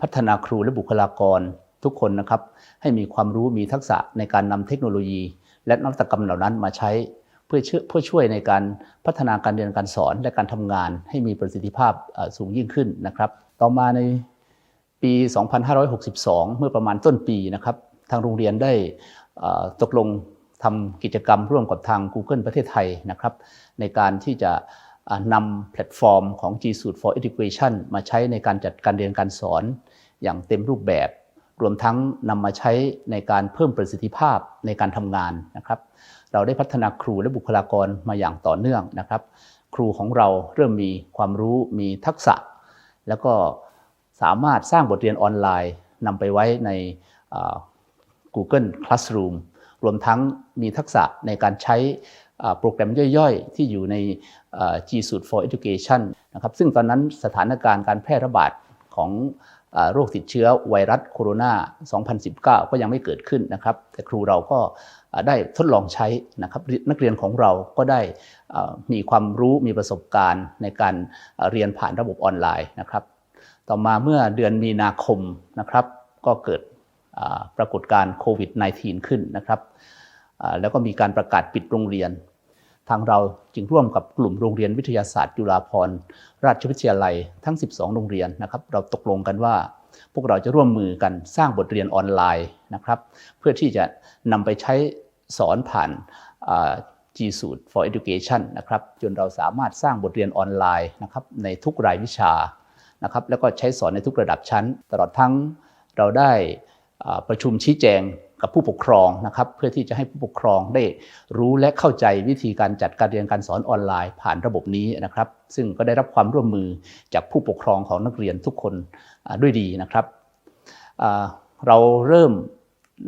พัฒนาครูและบุคลากรทุกคนนะครับให้มีความรู้มีทักษะในการนำเทคโนโลยีและนวัตกรรมเหล่านั้นมาใช้เพื่อช่วยในการพัฒนาการเรียนการสอนและการทำงานให้มีประสิทธิภาพสูงยิ่งขึ้นนะครับต่อมาในปี 2562 เมื่อประมาณต้นปีนะครับทางโรงเรียนได้ตกลงทำกิจกรรมร่วมกับทาง Google ประเทศไทยนะครับในการที่จะนำแพลตฟอร์มของ G Suite for Education มาใช้ในการจัดการเรียนการสอนอย่างเต็มรูปแบบรวมทั้งนำมาใช้ในการเพิ่มประสิทธิภาพในการทำงานนะครับเราได้พัฒนาครูและบุคลากรมาอย่างต่อเนื่องนะครับครูของเราเริ่มมีความรู้มีทักษะแล้วก็สามารถสร้างบทเรียนออนไลน์นำไปไว้ใน Google Classroom รวมทั้งมีทักษะในการใช้โปรแกรมย่อยๆที่อยู่ใน G Suite for Education นะครับซึ่งตอนนั้นสถานการณ์การแพร่ระบาดของโรคติดเชื้อไวรัสโคโรนา 2019 ก็ยังไม่เกิดขึ้นนะครับแต่ครูเราก็ได้ทดลองใช้นะครับนักเรียนของเราก็ได้มีความรู้มีประสบการณ์ในการเรียนผ่านระบบออนไลน์นะครับต่อมาเมื่อเดือนมีนาคมนะครับก็เกิดปรากฏการณ์โควิด -19 ขึ้นนะครับแล้วก็มีการประกาศปิดโรงเรียนทางเราจึงร่วมกับกลุ่มโรงเรียนวิทยาศาสตร์จุฬาภรณราชวิทยาลัยทั้ง 12 โรงเรียนนะครับเราตกลงกันว่า พวกเราจะร่วมมือกันสร้างบทเรียนออนไลน์นะครับเพื่อที่จะนำไปใช้สอนผ่านG Suite for Education นะครับจนเราสามารถสร้างบทเรียนออนไลน์นะครับในทุกรายวิชานะครับแล้วก็ใช้สอนในทุกระดับชั้นตลอดทั้งเราได้ประชุมชี้แจงกับผู้ปกครองนะครับเพื่อที่จะให้ผู้ปกครองได้รู้และเข้าใจวิธีการจัดการเรียนการสอนออนไลน์ผ่านระบบนี้นะครับซึ่งก็ได้รับความร่วมมือจากผู้ปกครองของนักเรียนทุกคนด้วยดีนะครับเราเริ่ม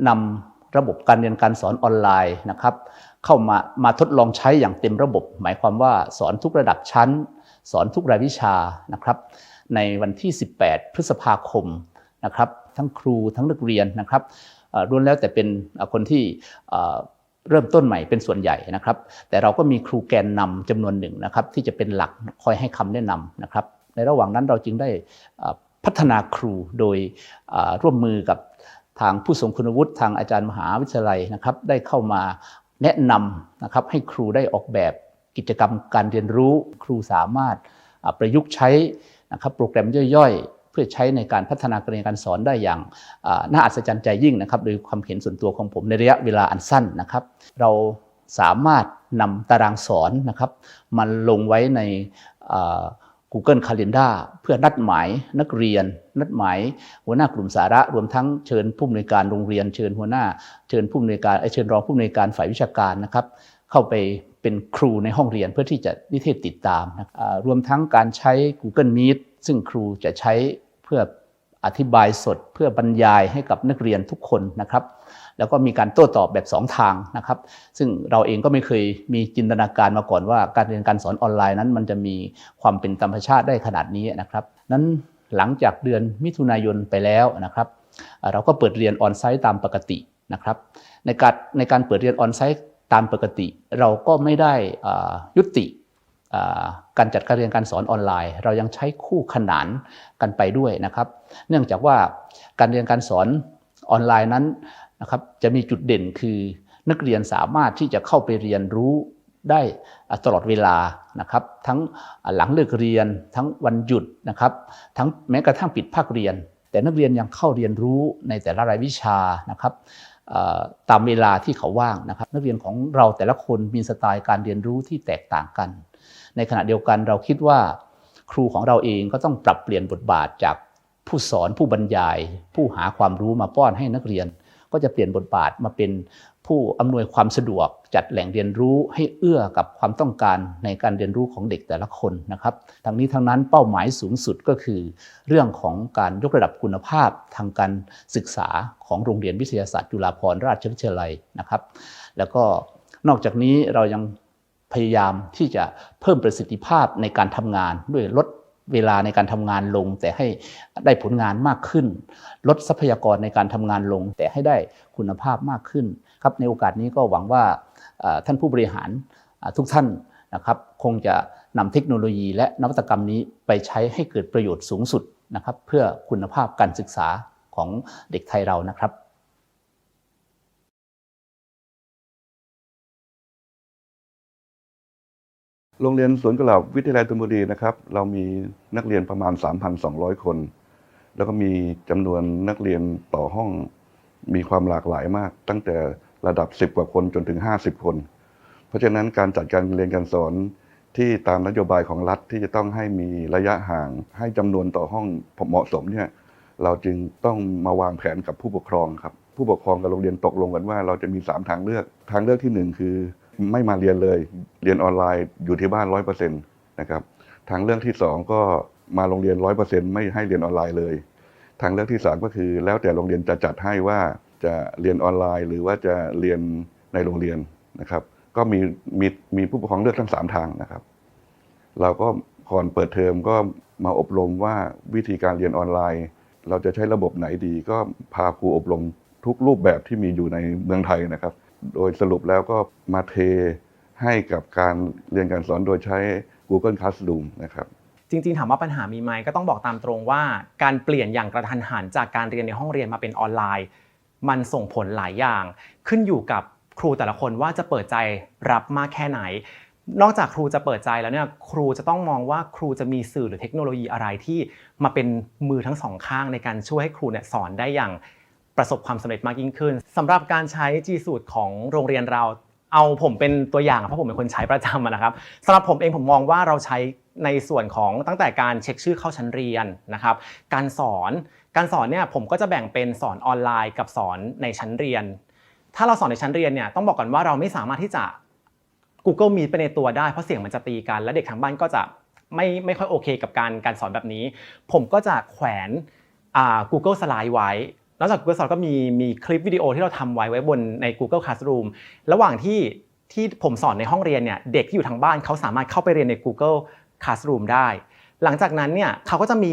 นำระบบการเรียนการสอนออนไลน์นะครับเข้ามาทดลองใช้อย่างเต็มระบบหมายความว่าสอนทุกระดับชั้นสอนทุกรายวิชานะครับในวันที่18 พฤษภาคมนะครับทั้งครูทั้งนักเรียนนะครับล้วนแล้วแต่เป็นคนที่เริ่มต้นใหม่เป็นส่วนใหญ่นะครับแต่เราก็มีครูแกนนำจำนวนหนึ่งนะครับที่จะเป็นหลักคอยให้คำแนะนำนะครับในระหว่างนั้นเราจึงได้พัฒนาครูโดยร่วมมือกับทางผู้ทรงคุณวุฒิทางอาจารย์มหาวิทยาลัยนะครับได้เข้ามาแนะนำนะครับให้ครูได้ออกแบบกิจกรรมการเรียนรู้ครูสามารถประยุกต์ใช้นะครับโปรแกรมย่อยๆเพื่อใช้ในการพัฒนาการเรียนการสอนได้อย่างน่าอัศจรรย์ใจยิ่งนะครับโดยความเห็นส่วนตัวของผมในระยะเวลาอันสั้นนะครับเราสามารถนำตารางสอนนะครับมาลงไว้ในGoogle Calendar เพื่อนัดหมายนักเรียนนัดหมายหัวหน้ากลุ่มสาระรวมทั้งเชิญผู้อำนวยการโรงเรียนเชิญหัวหน้าเชิญผู้อำนวยการเชิญรองผู้อำนวยการฝ่ายวิชาการนะครับเข้าไปเป็นครูในห้องเรียนเพื่อที่จะนิเทศติดตามรวมทั้งการใช้ Google Meet ซึ่งครูจะใช้เพื่ออธิบายสดเพื่อบรรยายให้กับนักเรียนทุกคนนะครับแล้วก็มีการโต้ตอบแบบ2ทางนะครับซึ่งเราเองก็ไม่เคยมีจินตนาการมาก่อนว่าการเรียนการสอนออนไลน์นั้นมันจะมีความเป็นธรรมชาติได้ขนาดนี้นะครับนั้นหลังจากเดือนมิถุนายนไปแล้วนะครับเราก็เปิดเรียนออนไซต์ตามปกตินะครับในการเปิดเรียนออนไซต์ตามปกติเราก็ไม่ได้ยุติการจัดการเรียนการสอนออนไลน์เรายังใช้คู่ขนานกันไปด้วยนะครับเนื่องจากว่าการเรียนการสอนออนไลน์นั้นนะครับจะมีจุดเด่นคือนักเรียนสามารถที่จะเข้าไปเรียนรู้ได้ตลอดเวลานะครับทั้งหลังเลิกเรียนทั้งวันหยุดนะครับทั้งแม้กระทั่งปิดภาคเรียนแต่นักเรียนยังเข้าเรียนรู้ในแต่ละรายวิชานะครับตามเวลาที่เขาว่างนะครับนักเรียนของเราแต่ละคนมีสไตล์การเรียนรู้ที่แตกต่างกันในขณะเดียวกันเราคิดว่าครูของเราเองก็ต้องปรับเปลี่ยนบทบาทจากผู้สอนผู้บรรยายผู้หาความรู้มาป้อนให้นักเรียนก็จะเปลี่ยนบทบาทมาเป็นผู้อำนวยความสะดวกจัดแหล่งเรียนรู้ให้เอื้อกับความต้องการในการเรียนรู้ของเด็กแต่ละคนนะครับทั้งนี้ทั้งนั้นเป้าหมายสูงสุดก็คือเรื่องของการยกระดับคุณภาพทางการศึกษาของโรงเรียนวิทยาศาสตร์จุฬาภรณราชวิทยาลัยนะครับแล้วก็นอกจากนี้เรายังพยายามที่จะเพิ่มประสิทธิภาพในการทำงานด้วยลดเวลาในการทำงานลงแต่ให้ได้ผลงานมากขึ้นลดทรัพยากรในการทำงานลงแต่ให้ได้คุณภาพมากขึ้นครับในโอกาสนี้ก็หวังว่าท่านผู้บริหารทุกท่านนะครับคงจะนำเทคโนโลยีและนวัตกรรมนี้ไปใช้ให้เกิดประโยชน์สูงสุดนะครับเพื่อคุณภาพการศึกษาของเด็กไทยเรานะครับ
โรงเรียนสวนกุหลาบวิทยาลัยธนบุรีนะครับเรามีนักเรียนประมาณ 3,200 คนแล้วก็มีจำนวนนักเรียนต่อห้องมีความหลากหลายมากตั้งแต่ระดับ10กว่าคนจนถึง50คนเพราะฉะนั้นการจัดการเรียนการสอนที่ตามนโยบายของรัฐที่จะต้องให้มีระยะห่างให้จำนวนต่อห้องเหมาะสมเนี่ยเราจึงต้องมาวางแผนกับผู้ปกครองครับผู้ปกครองกับโรงเรียนตกลงกันว่าเราจะมี3ทางเลือกที่1คือไม่มาเรียนเลยเรียนออนไลน์อยู่ที่บ้าน 100% นะครับทางเลือกที่2ก็มาโรงเรียน 100% ไม่ให้เรียนออนไลน์เลยทางเลือกที่3ก็คือแล้วแต่โรงเรียนจะจัดให้ว่าจะเรียนออนไลน์หรือว่าจะเรียนในโรงเรียนนะครับก็มีผู้ปกครองเลือกทั้ง3ทางนะครับเราก็ก่อนเปิดเทอมก็มาอบรมว่าวิธีการเรียนออนไลน์เราจะใช้ระบบไหนดีก็พาครูอบรมทุกรูปแบบที่มีอยู่ในเมืองไทยนะครับโดยสรุปแล้วก็มาเทให้กับการเรียนการสอนโดยใช้ Google Classroom นะครับ
จริงๆถามว่าปัญหามีไหมก็ต้องบอกตามตรงว่าการเปลี่ยนอย่างกระทันหันจากการเรียนในห้องเรียนมาเป็นออนไลน์มันส่งผลหลายอย่างขึ้นอยู่กับครูแต่ละคนว่าจะเปิดใจรับมากแค่ไหน นอกจากครูจะเปิดใจแล้วเนี่ยครูจะต้องมองว่าครูจะมีสื่อหรือเทคโนโลยีอะไรที่มาเป็นมือทั้งสองข้างในการช่วยให้ครูเนี่ยสอนได้อย่างประสบความสำเร็จมากยิ่งขึ้นสำหรับการใช้ G Suite ของโรงเรียนเราเอาผมเป็นตัวอย่างเพราะผมเป็นคนใช้ประจำนะครับสำหรับผมเองผมมองว่าเราใช้ในส่วนของตั้งแต่การเช็คชื่อเข้าชั้นเรียนนะครับการสอนเนี่ยผมก็จะแบ่งเป็นสอนออนไลน์กับสอนในชั้นเรียนถ้าเราสอนในชั้นเรียนเนี่ยต้องบอกก่อนว่าเราไม่สามารถที่จะ Google Meet ไปในตัวได้เพราะเสียงมันจะตีกันและเด็กทางบ้านก็จะไม่ค่อยโอเคกับการสอนแบบนี้ผมก็จะแขวนGoogle Slide ไว้นอกจาก Google Slide ก็มีคลิปวิดีโอที่เราทำไว้บนใน Google Classroom ระหว่างที่ผมสอนในห้องเรียนเนี่ยเด็กที่อยู่ทางบ้านเขาสามารถเข้าไปเรียนใน Google Classroom ได้หลังจากนั้นเนี่ยเขาก็จะมี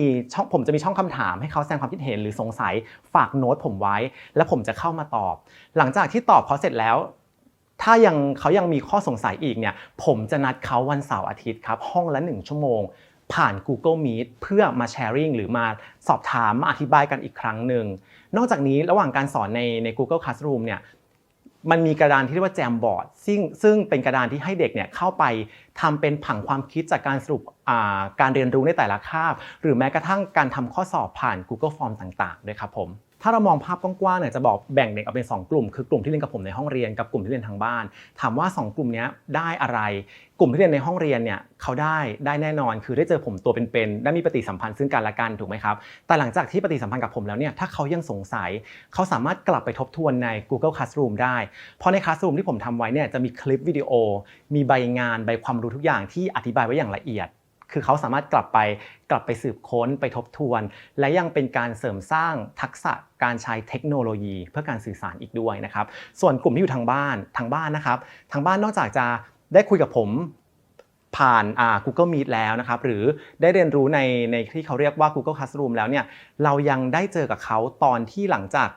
ผมจะมีช่องคำถามให้เขาแสดงความคิดเห็นหรือสงสัยฝากโน้ตผมไว้แล้วผมจะเข้ามาตอบหลังจากที่ตอบเขาเสร็จแล้วถ้าเขายังมีข้อสงสัยอีกเนี่ยผมจะนัดเขาวันเสาร์อาทิตย์ครับห้องละ1 ชั่วโมงผ่าน Google Meet เพื่อมาแชร์ริ่งหรือมาสอบถามมาอธิบายกันอีกครั้งหนึ่งนอกจากนี้ระหว่างการสอนใน Google Classroom เนี่ยมันมีกระดานที่เรียกว่าแจมบอร์ดซึ่งเป็นกระดานที่ให้เด็กเนี่ยเข้าไปทำเป็นผังความคิดจากการสรุปการเรียนรู้ในแต่ละคาบหรือแม้กระทั่งการทำข้อสอบผ่าน Google Form ต่างๆด้วยครับผมถ้าเรามองภาพกว้างๆเนี่ยจะบอกแบ่งเด็กออกเป็น2 กลุ่มคือกลุ่มที่เรียนกับผมในห้องเรียนกับกลุ่มที่เรียนทางบ้านถามว่า2 กลุ่มนี้ได้อะไรกลุ่มที่เรียนในห้องเรียนเนี่ยเขาได้แน่นอนคือได้เจอผมตัวเป็นๆได้มีปฏิสัมพันธ์ซึ่งกันและกันถูกไหมครับแต่หลังจากที่ปฏิสัมพันธ์กับผมแล้วเนี่ยถ้าเขายังสงสัยเขาสามารถกลับไปทบทวนใน Google Classroom ได้เพราะใน Classroom ที่ผมทำไว้เนี่ยจะมีคลิปวิดีโอมีใบงานใบความรู้ทุกอย่างที่อธิบายไว้อย่างละเอียดคือเขาสามารถกลับไปสืบค้นไปทบทวนและยังเป็นการเสริมสร้างทักษะการใช้เทคโนโลยีเพื่อการสื่อสารอีกด้วยนะครับส่วนกลุ่มที่อยู่ทางบ้านนะครับทางบ้านนอกจากจะได้คุยกับผมผ่าน Google Meet แล้วนะครับหรือได้เรียนรู้ในที่เขาเรียกว่า Google Classroom แล้วเนี่ยเรายังได้เจอกับเขาตอนที่หลังจาก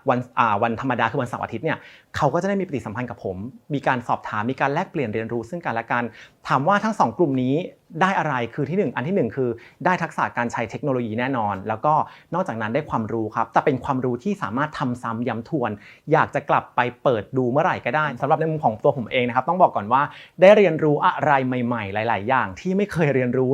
วันธรรมดาคือวันเสาร์อาทิตย์เนี่ยเขาก็จะได้มีปฏิสัมพันธ์กับผมมีการสอบถามมีการแลกเปลี่ยนเรียนรู้ซึ่งกันและกันถามว่าทั้ง2 กลุ่มนี้ได้อะไรคือที่1อันที่1คือได้ทักษะการใช้เทคโนโลยีแน่นอนแล้วก็นอกจากนั้นได้ความรู้ครับแต่เป็นความรู้ที่สามารถทำซ้ำย้ำทวนอยากจะกลับไปเปิดดูเมื่อไหร่ก็ได้สำหรับในมุมของตัวผมเองนะครับต้องบอกก่อนว่าได้เรียนรู้อะไรใหม่ๆหลายๆอย่างที่ไม่เคยเรียนรู้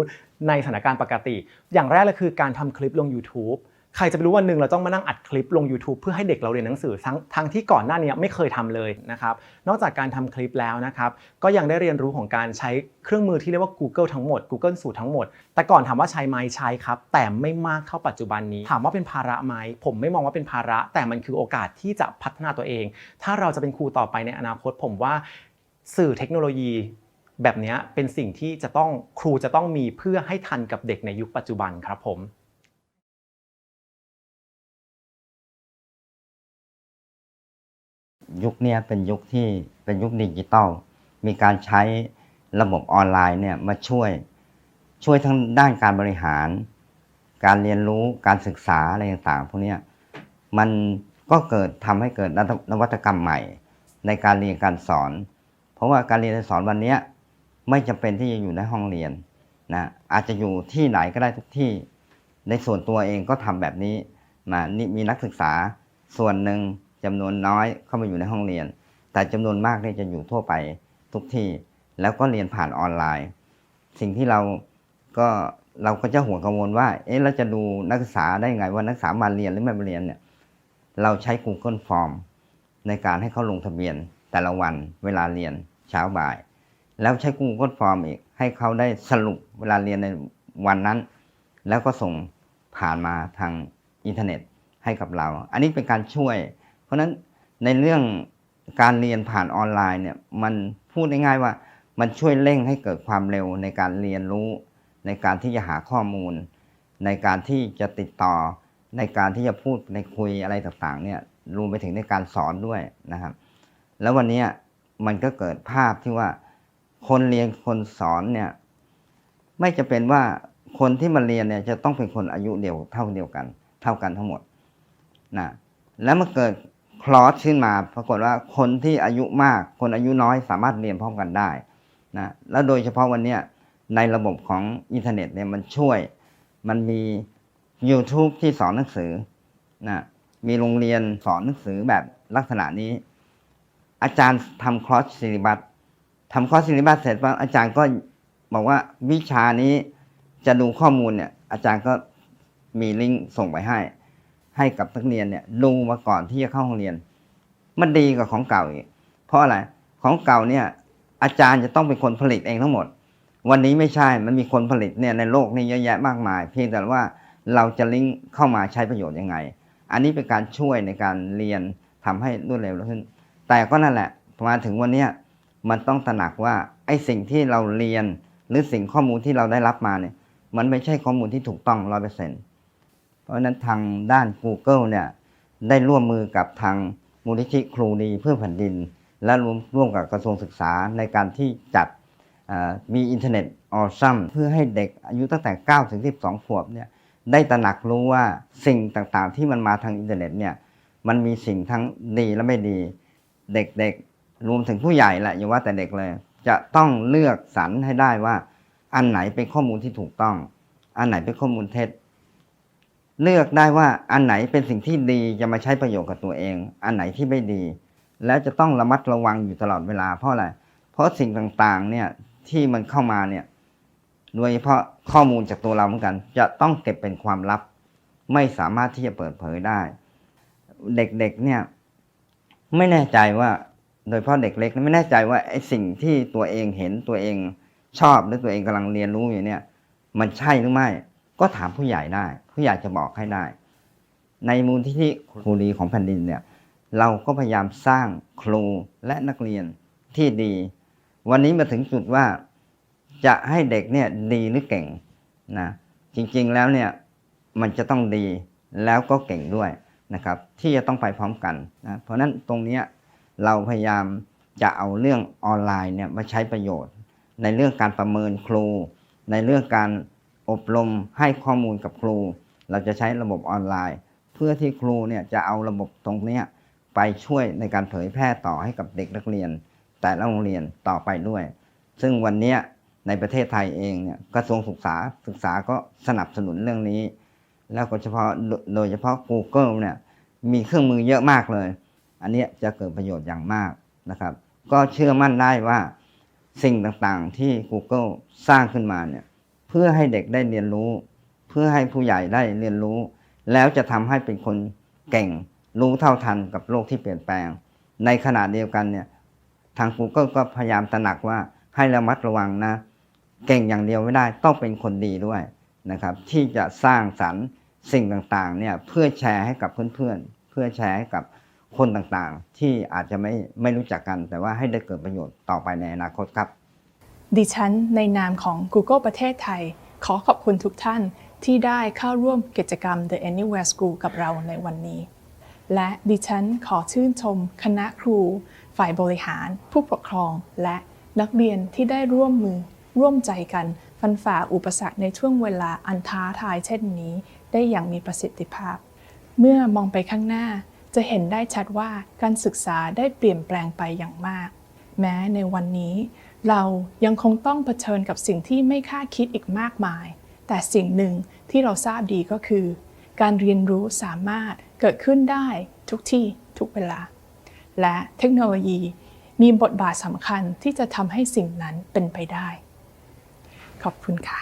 ในสถานการณ์ปกติอย่างแรกเลยคือการทำคลิปลง YouTubeใครจะไปรู้วันหนึ่งเราต้องมานั่งอัดคลิปลง YouTube เพื่อให้เด็กเราเรียนหนังสือทั้งที่ก่อนหน้านี้ไม่เคยทำเลยนะครับนอกจากการทำคลิปแล้วนะครับก็ยังได้เรียนรู้ของการใช้เครื่องมือที่เรียกว่า Google ทั้งหมด Google สูตรทั้งหมดแต่ก่อนถามว่าใช้ไหมใช้ครับแต่ไม่มากเท่าปัจจุบันนี้ถามว่าเป็นภาระไหมผมไม่มองว่าเป็นภาระแต่มันคือโอกาสที่จะพัฒนาตัวเองถ้าเราจะเป็นครูต่อไปในอนาคตผมว่าสื่อเทคโนโลยีแบบนี้เป็นสิ่งที่ครูจะต้องมีเพื่อให้ทันกับเด็กในยุคปัจจุบันครับผม
ยุคนี้เป็นยุคดิจิตอลมีการใช้ระบบออนไลน์เนี่ยมาช่วยทั้งด้านการบริหารการเรียนรู้การศึกษาอะไรต่างๆพวกนี้มันก็ทำให้เกิดนวัตกรรมใหม่ในการเรียนการสอนเพราะว่าการเรียนการสอนวันนี้ไม่จำเป็นที่จะอยู่ในห้องเรียนนะอาจจะอยู่ที่ไหนก็ได้ทุกที่ในส่วนตัวเองก็ทำแบบนี้มีนักศึกษาส่วนหนึ่งจำนวนน้อยเข้ามาอยู่ในห้องเรียนแต่จำนวนมากเนี่ยจะอยู่ทั่วไปทุกที่แล้วก็เรียนผ่านออนไลน์สิ่งที่เราก็จะห่วงกังวลว่าเราจะดูนักศึกษาได้ไงว่านักศึกษามาเรียนหรือไม่มาเรียนเนี่ยเราใช้ Google Form ในการให้เขาลงทะเบียนแต่ละวันเวลาเรียนเช้าบ่ายแล้วใช้ Google Form อีกให้เขาได้สรุปเวลาเรียนในวันนั้นแล้วก็ส่งผ่านมาทางอินเทอร์เน็ตให้กับเราอันนี้เป็นการช่วยเพราะฉะนั้นในเรื่องการเรียนผ่านออนไลน์เนี่ยมันพูดง่ายๆว่ามันช่วยเร่งให้เกิดความเร็วในการเรียนรู้ในการที่จะหาข้อมูลในการที่จะติดต่อในการที่จะพูดในคุยอะไรต่างๆเนี่ยรวมไปถึงในการสอนด้วยนะครับแล้ววันนี้มันก็เกิดภาพที่ว่าคนเรียนคนสอนเนี่ยไม่จะเป็นว่าคนที่มาเรียนเนี่ยจะต้องเป็นคนอายุเท่ากันทั้งหมดนะแล้วมันเกิดคลอสขึ้นมาปรากฏว่าคนที่อายุมากคนอายุน้อยสามารถเรียนพร้อมกันได้นะแล้วโดยเฉพาะวันนี้ในระบบของอินเทอร์เน็ตเนี่ยมันช่วยมันมี YouTube ที่สอนหนังสือนะมีโรงเรียนสอนหนังสือแบบลักษณะนี้อาจารย์ทำคลอสซิลิบัส ทำข้อซิลิบัสเสร็จปั๊บอาจารย์ก็บอกว่าวิชานี้จะดูข้อมูลเนี่ยอาจารย์ก็มีลิงก์ส่งไปให้กับนักเรียนเนี่ยดูมาก่อนที่จะเข้าห้องเรียนมันดีกว่าของเก่าอีกเพราะอะไรของเก่าเนี่ยอาจารย์จะต้องเป็นคนผลิตเองทั้งหมดวันนี้ไม่ใช่มันมีคนผลิตเนี่ยในโลกนี้เยอะแยะมากมายเพียงแต่ว่าเราจะลิงก์เข้ามาใช้ประโยชน์ยังไงอันนี้เป็นการช่วยในการเรียนทำให้รวดเร็วขึ้นแต่ก็นั่นแหละมาถึงวันนี้มันต้องตระหนักว่าไอ้สิ่งที่เราเรียนหรือสิ่งข้อมูลที่เราได้รับมาเนี่ยมันไม่ใช่ข้อมูลที่ถูกต้อง 100%เพราะฉะนั้นทางด้าน Google เนี่ยได้ร่วมมือกับทางมูลนิธิครูดีเพื่อแผ่นดินและร่วมกับกระทรวงศึกษาในการที่จัดมีอินเทอร์เน็ตออซัมเพื่อให้เด็กอายุตั้งแต่9 ถึง 12 ขวบเนี่ยได้ตระหนักรู้ว่าสิ่งต่างๆที่มันมาทางอินเทอร์เน็ตเนี่ยมันมีสิ่งทั้งดีและไม่ดีเด็กๆรวมถึงผู้ใหญ่แหละอย่าว่าแต่เด็กเลยจะต้องเลือกสรรให้ได้ว่าอันไหนเป็นข้อมูลที่ถูกต้องอันไหนเป็นข้อมูลเท็จเลือกได้ว่าอันไหนเป็นสิ่งที่ดีจะมาใช้ประโยชน์กับตัวเองอันไหนที่ไม่ดีแล้วจะต้องระมัดระวังอยู่ตลอดเวลาเพราะอะไรเพราะสิ่งต่างๆเนี่ยที่มันเข้ามาเนี่ยโดยเฉพาะข้อมูลจากตัวเราเหมือนกันจะต้องเก็บเป็นความลับไม่สามารถที่จะเปิดเผยได้เด็กๆเนี่ยไม่แน่ใจว่าโดยเฉพาะเด็กเล็กไม่แน่ใจว่าไอ้สิ่งที่ตัวเองเห็นตัวเองชอบหรือตัวเองกำลังเรียนรู้อยู่เนี่ยมันใช่หรือไม่ก็ถามผู้ใหญ่ได้ผู้ใหญ่จะบอกให้ได้ในมูลที่ครูดีของแผ่นดินเนี่ยเราก็พยายามสร้างครูและนักเรียนที่ดีวันนี้มาถึงจุดว่าจะให้เด็กเนี่ยดีหรือเก่งนะจริงๆแล้วเนี่ยมันจะต้องดีแล้วก็เก่งด้วยนะครับที่จะต้องไปพร้อมกันนะเพราะนั้นตรงนี้เราพยายามจะเอาเรื่องออนไลน์เนี่ยมาใช้ประโยชน์ในเรื่องการประเมินครูในเรื่องการอบรมให้ข้อมูลกับครูเราจะใช้ระบบออนไลน์เพื่อที่ครูเนี่ยจะเอาระบบตรงนี้ไปช่วยในการเผยแพร่ต่อให้กับเด็กนักเรียนแต่ละโรงเรียนต่อไปด้วยซึ่งวันนี้ในประเทศไทยเองเนี่ยกระทรวงศึกษาก็สนับสนุนเรื่องนี้แล้วก็โดยเฉพาะ Google เนี่ยมีเครื่องมือเยอะมากเลยอันนี้จะเกิดประโยชน์อย่างมากนะครับก็เชื่อมั่นได้ว่าสิ่งต่างๆที่ Google สร้างขึ้นมาเนี่ยเพื่อให้เด็กได้เรียนรู้เพื่อให้ผู้ใหญ่ได้เรียนรู้แล้วจะทำให้เป็นคนเก่งรู้เท่าทันกับโลกที่เปลี่ยนแปลงในขณะเดียวกันเนี่ยทาง Google ก็พยายามตระหนักว่าให้ระมัดระวังนะเก่งอย่างเดียวไม่ได้ต้องเป็นคนดีด้วยนะครับที่จะสร้างสรรค์สิ่งต่างๆเนี่ยเพื่อแชร์ให้กับเพื่อนๆเพื่อแชร์ให้กับคนต่างๆที่อาจจะไม่รู้จักกันแต่ว่าให้ได้เกิดประโยชน์ต่อไปในอนาคตครับ
ดิฉันในนามของ Google ประเทศไทยขอขอบคุณทุกท่านที่ได้เข้าร่วมกิจกรรม The Anywhere School กับเราในวันนี้และดิฉันขอชื่นชมคณะครูฝ่ายบริหารผู้ปกครองและนักเรียนที่ได้ร่วมใจกันฟันฝ่าอุปสรรคในช่วงเวลาอันท้าทายเช่นนี้ได้อย่างมีประสิทธิภาพเมื่อมองไปข้างหน้าจะเห็นได้ชัดว่าการศึกษาได้เปลี่ยนแปลงไปอย่างมากแม้ในวันนี้เรายังคงต้องเผชิญกับสิ่งที่ไม่คาดคิดอีกมากมายแต่สิ่งหนึ่งที่เราทราบดีก็คือการเรียนรู้สามารถเกิดขึ้นได้ทุกที่ทุกเวลาและเทคโนโลยีมีบทบาทสำคัญที่จะทำให้สิ่งนั้นเป็นไปได้ขอบคุณค่ะ